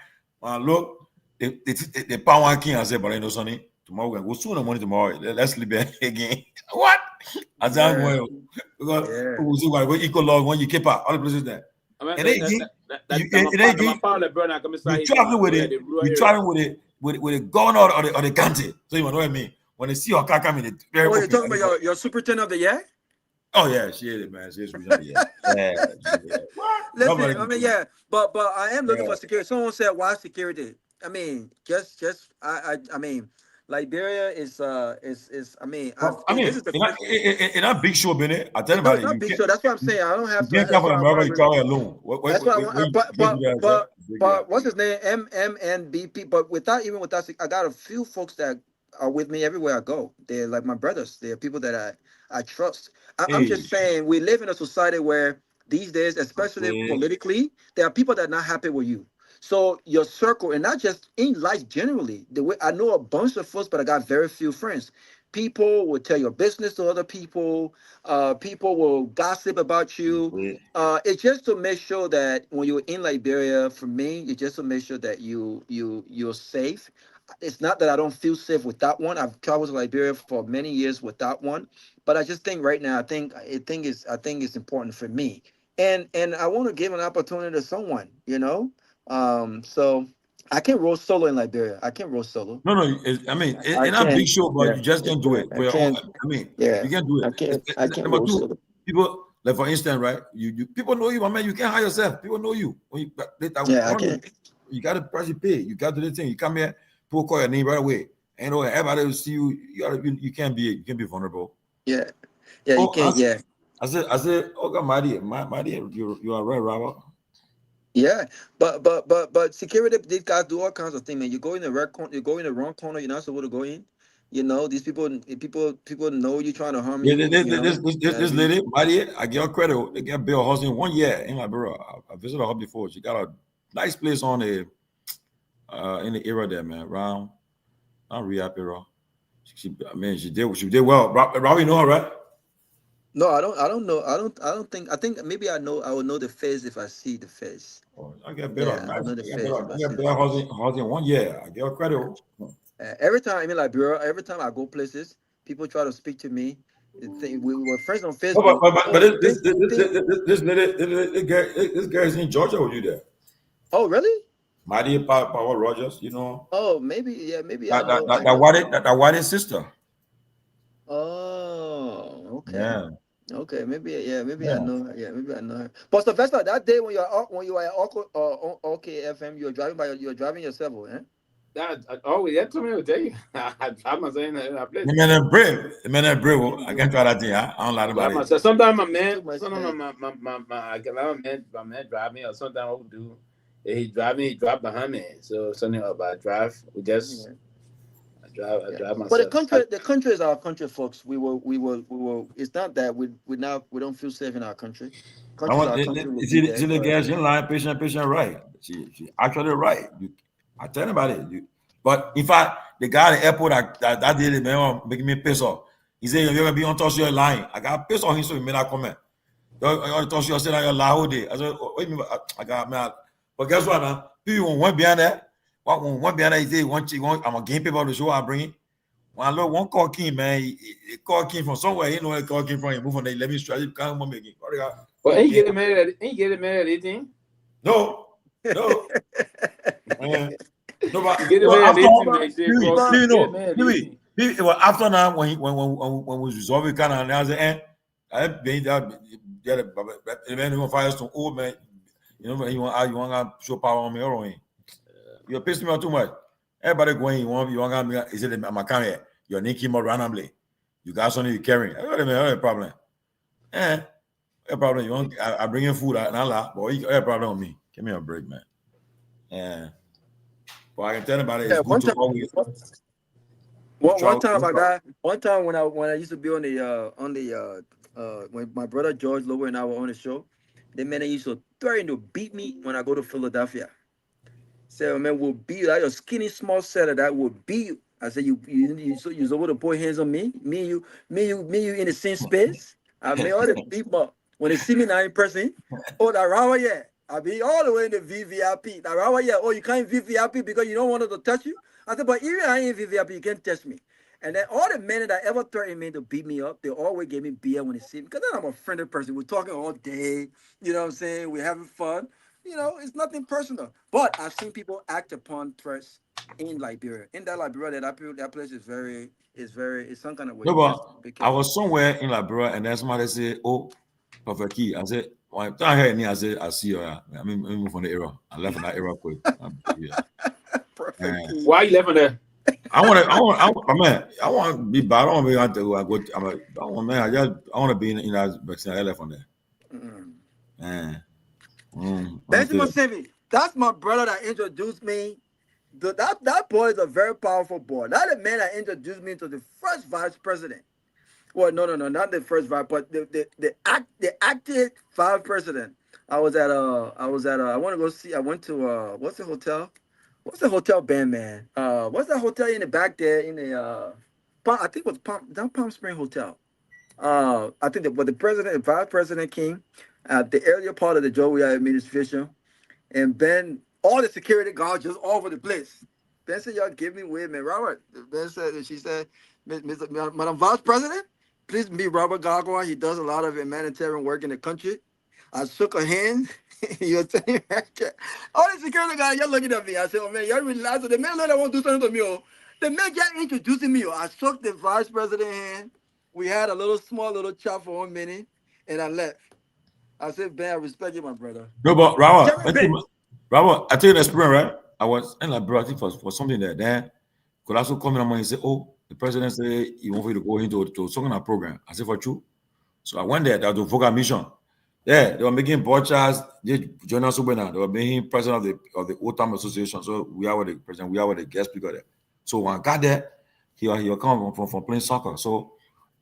Look, the pound one king. I said, but I know, Sonny, tomorrow we're going to go soon in the morning tomorrow. Let's sleep there again. What? I said, well, because we'll see what we equal log when you keep out all the places there. And then you traveling with the governor or the county. So you know what I mean? When they see your car coming, it's very. Oh, you're talking about your superintendent of the year? Oh yeah, she is, man. She is superintendent of the year. Listen, I mean, yeah, but I am looking for security. Someone said, "Why security?" I mean, I mean, Liberia is I mean, this is the in a big show, Benny. I tell you about it. Not big show. That's what I'm saying. I don't have to. You can't come from America. You travel alone. But what's his name? MNBP. But without, I got a few folks that are with me everywhere I go. They're like my brothers. They're people that I trust. I'm just saying, we live in a society where these days, especially politically, there are people that are not happy with you. So your circle, and not just in life generally, the way I know a bunch of folks, but I got very few friends. People will tell your business to other people. People will gossip about you. It's just to make sure that when you're in Liberia, for me, it's just to make sure that you're safe. It's not that I don't feel safe with that one. I've traveled to Liberia for many years with that one, but I just think right now, I think it's important for me and I want to give an opportunity to someone, you know. So I can't roll solo in Liberia. I can't roll solo. No, I mean, I it's not a can't. big show, but Yeah, you just can't do it I for your own. can't. I mean, Yeah, you can't do it. I can't Number roll two, solo. people, like for instance, right? You people know you, my man. You can't hire yourself. People know you. When you Yeah, I can't. You got to price you pay. You got to do the thing. You come here, people call your name right away. And everybody will see you. You can't be vulnerable. Yeah, yeah, you can't. Yeah. I said, oh God, Madi, you are right, Robert. Yeah, but security, these guys do all kinds of things, man. You go in the red corner, you go in the wrong corner, you're not supposed to go in. You know, these people know you trying to harm you. This lady, Madi, I give her credit. They get built a house in 1 year in Liberia. I visited her before. She got a nice place on the in the area there, man. Around Rehab area. She did well. Robbie, you know her, right? No, I don't know. I think maybe I will know the face if I see the face. I get better. Yeah, I know the I face. get better house in 1 year. I give her credit. Every time I'm in Liberia, every time I go places, people try to speak to me. We were friends on Facebook. But this girl is in Georgia with you there. Oh, really? Maddie Power Rogers, you know. Oh, maybe I know. That white sister. Oh, okay. Yeah. Okay, maybe I know her. Yeah, maybe I know her. But Sylvester, that day when you were at OKFM, you were driving yourself, eh? Yeah, to me, tell you. I drive myself in a place. The man brave. I can't try that thing. I don't lie about it. Sometimes my man drive me, or sometimes what we do, he drive behind me. So something about drive, we just I drive myself. But the country is our country, folks. We will. It's not that we don't feel safe in our country. Country is our country. See the girl, she line, patient right. She actually right. I tell you about it. But in fact, the guy at the airport that did it, man, making me piss off. He said, "You ever be on touch your line?" I got pissed off him, so he made that comment. You touch your sit on your line whole day. I said, "Wait a minute, I got mad." But guess what, now? People want behind that. One behind that, he said, I'm gonna game paper on the show. I bring it. When I look, one call came, man. He call came from somewhere. He know where the call came from. He moved on the 11th Street. He can't make it. Well, ain't getting married at 18? No. No, but after now, when we resolve it, kind of now the end, I been that the man who fires to old man, you know, you want to show power on me or you're pissing me off too much. Everybody going, you want me? Is it my camera? Your name came out randomly. You got something you carrying. I got a problem. A problem. You want? I bring in food. I laugh, but you have a problem with me. Give me a break, man. Yeah. Well, I can tell about it. It's good to always. One time when I used to be on the when my brother George Lowe and I were on the show, the man used to threaten to beat me when I go to Philadelphia. Say, man, will beat you. That skinny small setter that will beat you. I said, you're supposed to put hands on me, me you in the same space. I mean, all the people when they see me now in person, oh, that Rawa, yeah. I be all the way in the VVIP. That Rawa, yeah. Oh, you can't VVIP because you don't want it to touch you. I said, but even I ain't VVIP, you can't touch me. And then all the men that ever threatened me to beat me up, they always gave me beer when they see me. Because then I'm a friendly person. We're talking all day. You know what I'm saying? We're having fun. You know, it's nothing personal. But I've seen people act upon threats in Liberia. In that Liberia, that place is some kind of way. No, but I was somewhere in Liberia and then somebody said, "Oh, Prophet Key." I said, "Well, I'm down here," and I said, "I see you." I mean, move from the era. I left from that era quick. Why you left from there? I want to be bad. I don't want to be out there. I want to be in that vaccine. I left from there. Ben Sanvee, that's my brother that introduced me. That boy is a very powerful boy. That's the man that introduced me to the first vice president. Well, no, not the first vice, but the active vice president. I went to what's the hotel? What's the hotel, Ben, man? What's that hotel in the back there in the I think it was Palm Spring Hotel. I think the vice president came at the earlier part of the Joey administration, and Ben, all the security guards just all over the place. Ben said, "Y'all give me way, man." Robert, Ben said, she said, "Madam Vice President, please meet Robert Garguah. He does a lot of humanitarian work in the country." I shook her hand. You're telling me, all the security guys, you're looking at me. I said, oh man, you're relaxed. The man that won't do something to me. Oh. The man just introducing me. Oh. I shook the vice president hand. We had a small little chat for 1 minute, and I left. I said, Ben, I respect you, my brother. No, but Robert, I tell you the experience, right? I was in Liberia, I think for something there. Then could also come in and say, oh, the president said he wants you to go into some kind of program. I said, for true. So I went there. That was the vocal mission. Yeah, they were making butchers. They joined us now. They were making president of the Old Time Association. So we are with the president. We are with the guest speaker there. So when I got there, he was coming from playing soccer. So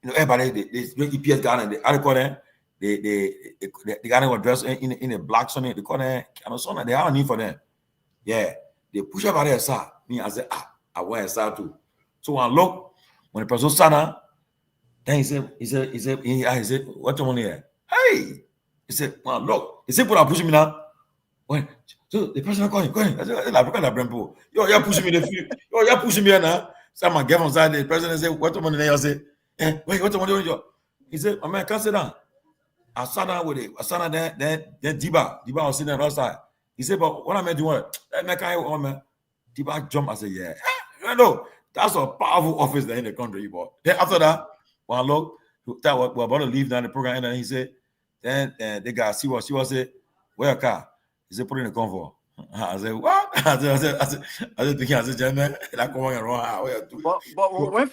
everybody, they EPS guy and the article there. The guy was dressed in a black sunny. They call them and they have a need for them. Yeah, they push up at their side. Me, I said, I want a side too. So when I look, when the person sat down, then he said, what's the money here? Hey, he said, well, look, he said, put pushing me now. When so the person calling, I said, yo, you're pushing me the field. Yo, you're pushing me now. So I'm get on side. The president said, what's the money there? I said, wait, what's the money? He said, I man, can't sit down. I sat down with it. I sat down there. Then Diba was sitting on the other side. He said, but what am I doing? That man can't man. Diba jumped. I said, yeah. You know, that's a powerful office there in the country. But then after that, when I look, that we're about to leave down the program, and then he said, then the guy, see what she was say, where your car? He said, put it in the comfort. I said, what? I said, gentlemen, that come on and run. But when we went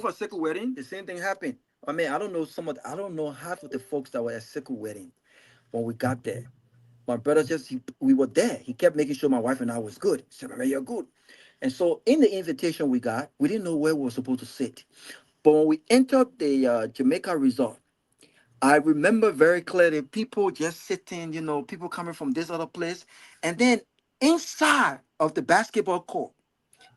for second wedding, the same thing happened. I mean, I don't know half of the folks that were at second wedding when we got there. My brother we were there. He kept making sure my wife and I was good. He said, man, you're good. And so in the invitation we got, we didn't know where we were supposed to sit. But when we entered the Jamaica resort, I remember very clearly people just sitting, people coming from this other place. And then inside of the basketball court,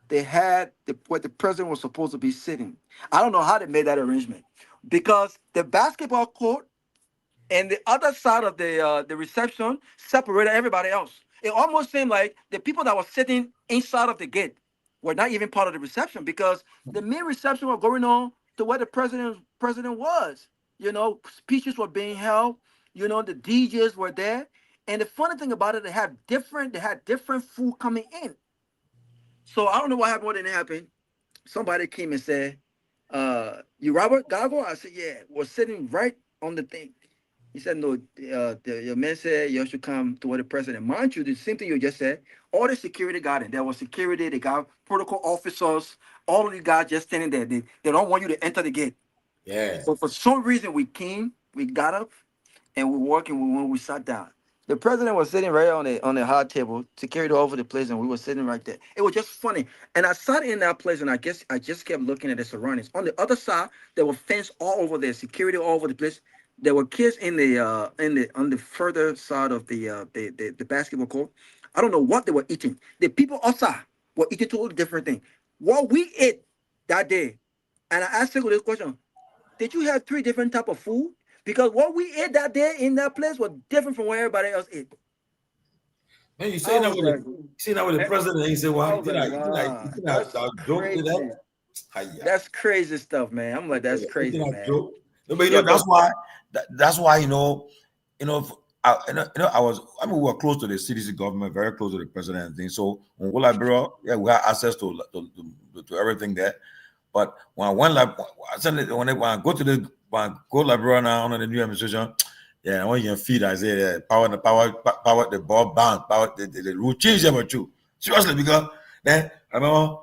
they had where the president was supposed to be sitting. I don't know how they made that arrangement, because the basketball court and the other side of the reception separated everybody else. It almost seemed like the people that were sitting inside of the gate were not even part of the reception, because the main reception was going on to where the president was. Speeches were being held. The DJs were there. And the funny thing about it, they had different food coming in. So I don't know what happened. What didn't happen? Somebody came and said, you Robert Garguah? I said, yeah. Was sitting right on the thing. He said, no, your man said you should come to where the president. Mind you, the same thing you just said, all the security got in. There was security, they got protocol officers, all of you guys just standing there. They don't want you to enter the gate. Yeah. So for some reason we got up, and we walked, and when we sat down. The president was sitting right on the hard table, security all over the place, and we were sitting right there. It was just funny. And I sat in that place, and I just kept looking at the surroundings. On the other side, there were fence all over there, security all over the place. There were kids on the further side of the basketball court. I don't know what they were eating. The people outside were eating totally different thing. What we ate that day, and I asked you this question: did you have 3 different type of food? Because what we ate that day in that place was different from what everybody else ate. Man, you say that with the president, and he said, "Well, that's crazy stuff, man." I'm like, that's crazy, man. No, but that's why we were close to the CDC government, very close to the president and things. So when we Liberia, we had access to everything there. But when I went when I go Liberia now under the new administration, I want you can feed. I say power the ball bound, the rule change them too. Seriously, because then I remember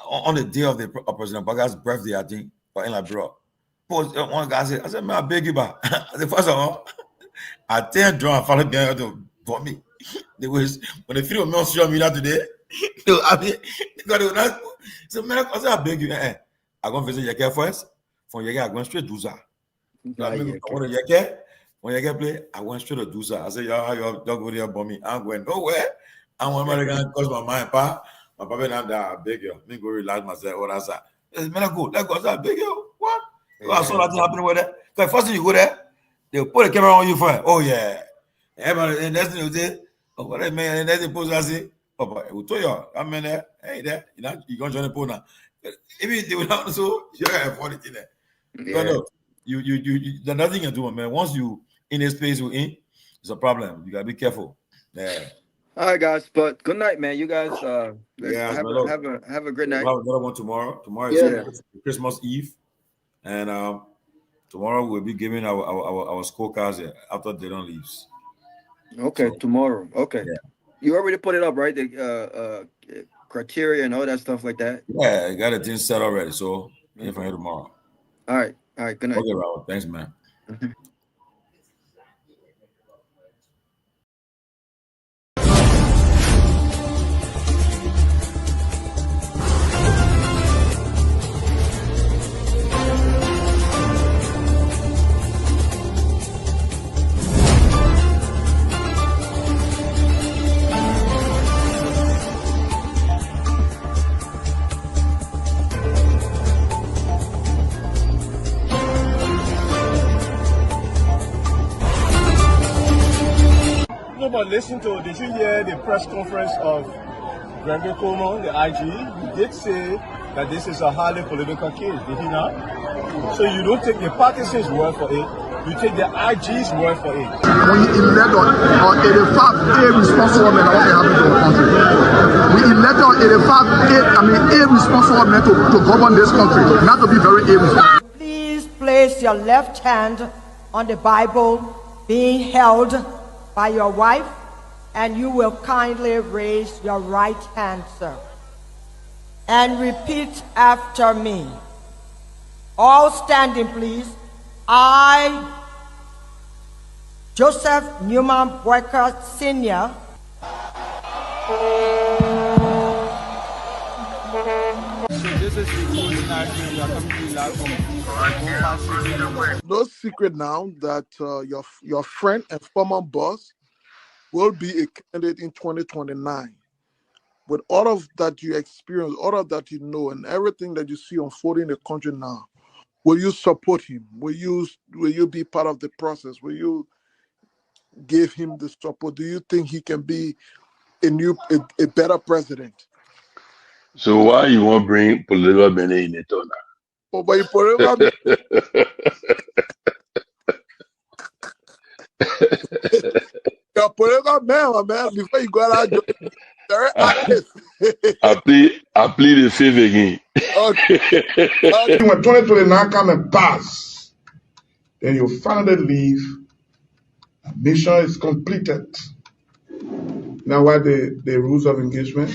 on the day of President Baga's birthday, I think, in Liberia. One guy said, I said, man, I beg you back. I said, first of all, I tell John and follow me for me. They was when they feel me on social media today, because they were not. So man, I said, I beg you, I go visit Yeke first. From Yeke, I went straight to Dusa. When Yeke play, I went straight to Dusa. I said, y'all go there for me. I'm going nowhere. I want my to cause my mind, pa. My papa not that. I beg you. Me go relax myself. What I said, man, I go. Let's go. I beg you. What? I saw that happening with that. Because first thing you go there, they'll put a camera on you for it. Oh, yeah. Everybody, and that's the thing you say, oh, what man, and that's the post I say, Papa, we told you, I'm in there, hey, there, you're going to join the pool now. If they will not, so you're going to afford it in there. Yeah. No, there's nothing you can do, man. Once you in this place we're in, it's a problem. You gotta be careful. Yeah. All right, guys. But good night, man. You guys Yeah, have a great night. We'll have another one tomorrow. Tomorrow is Christmas Eve, and tomorrow we'll be giving our scorecards after they don't leave. Okay, so, tomorrow. Okay. Yeah. You already put it up, right? The criteria and all that stuff like that. Yeah, I got it in set already. So if I hear tomorrow. All right. Good night. Okay, Robert. Thanks, man. But listen to, did you hear the press conference of Seleke Kromah, the IG? He did say that this is a highly political case, did he not? So you don't take the partisans' word for it, you take the IG's word for it. We elect on 85 irresponsible men that want to happen to the country. We elect on 85 irresponsible men to govern this country, not to be very irresponsible. Please place your left hand on the Bible being held by your wife, and you will kindly raise your right hand, sir, and repeat after me. All standing, please. I, Joseph Newman Boyka Sr., No secret now that your friend and former boss will be a candidate in 2029. With all of that you experience, all of that you know, and everything that you see unfolding in the country now, will you support him? Will you be part of the process? Will you give him the support? Do you think he can be a better president? So why you want to bring political money in it now? Oh, but you political you're political man, before you go out, very active. I plead the fifth again. Okay. When 2029 come and pass, then you finally leave. Mission is completed. Now, what the rules of engagement?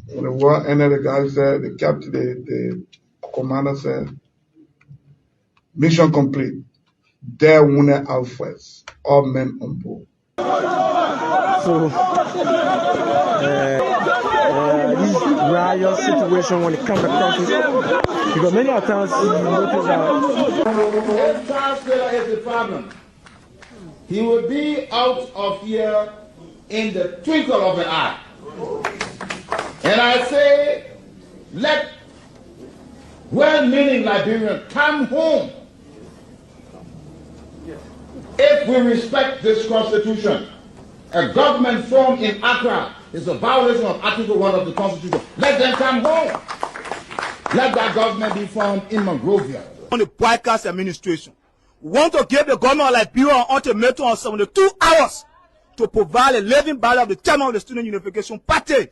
When the war ended, the guy said, the captain, the commander said, mission complete. There wounded Alphas, all men on board. So, this riot situation when it comes to countries, because many times you notice that. If Charles Taylor is the problem, he will be out of here in the twinkle of an eye. And I say, let well-meaning Liberians come home. If we respect this constitution, a government formed in Accra is a violation of Article 1 of the Constitution. Let them come home. Let that government be formed in Monrovia. On the broadcast administration, we want to give the government of Liberia an ultimatum of 72 hours to provide a living ballot of the chairman of the Student Unification Party,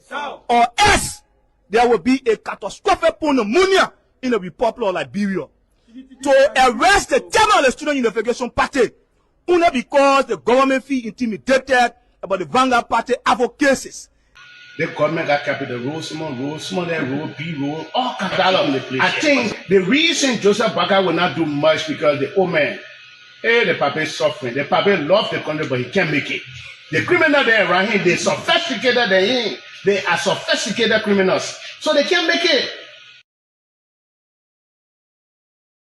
or else there will be a catastrophic pneumonia in the Republic of Liberia. To arrest the chairman of the Student Unification Party, only because the government feel intimidated about the Vanguard Party advocacies. The government got capital road, small, that road, B road, all kind of the place. I think the reason Joseph Baker will not do much because the old man, the papa is suffering. The papa loves the country, but he can't make it. The criminal there around him, they sophisticated than him. They are sophisticated criminals, so they can't make it.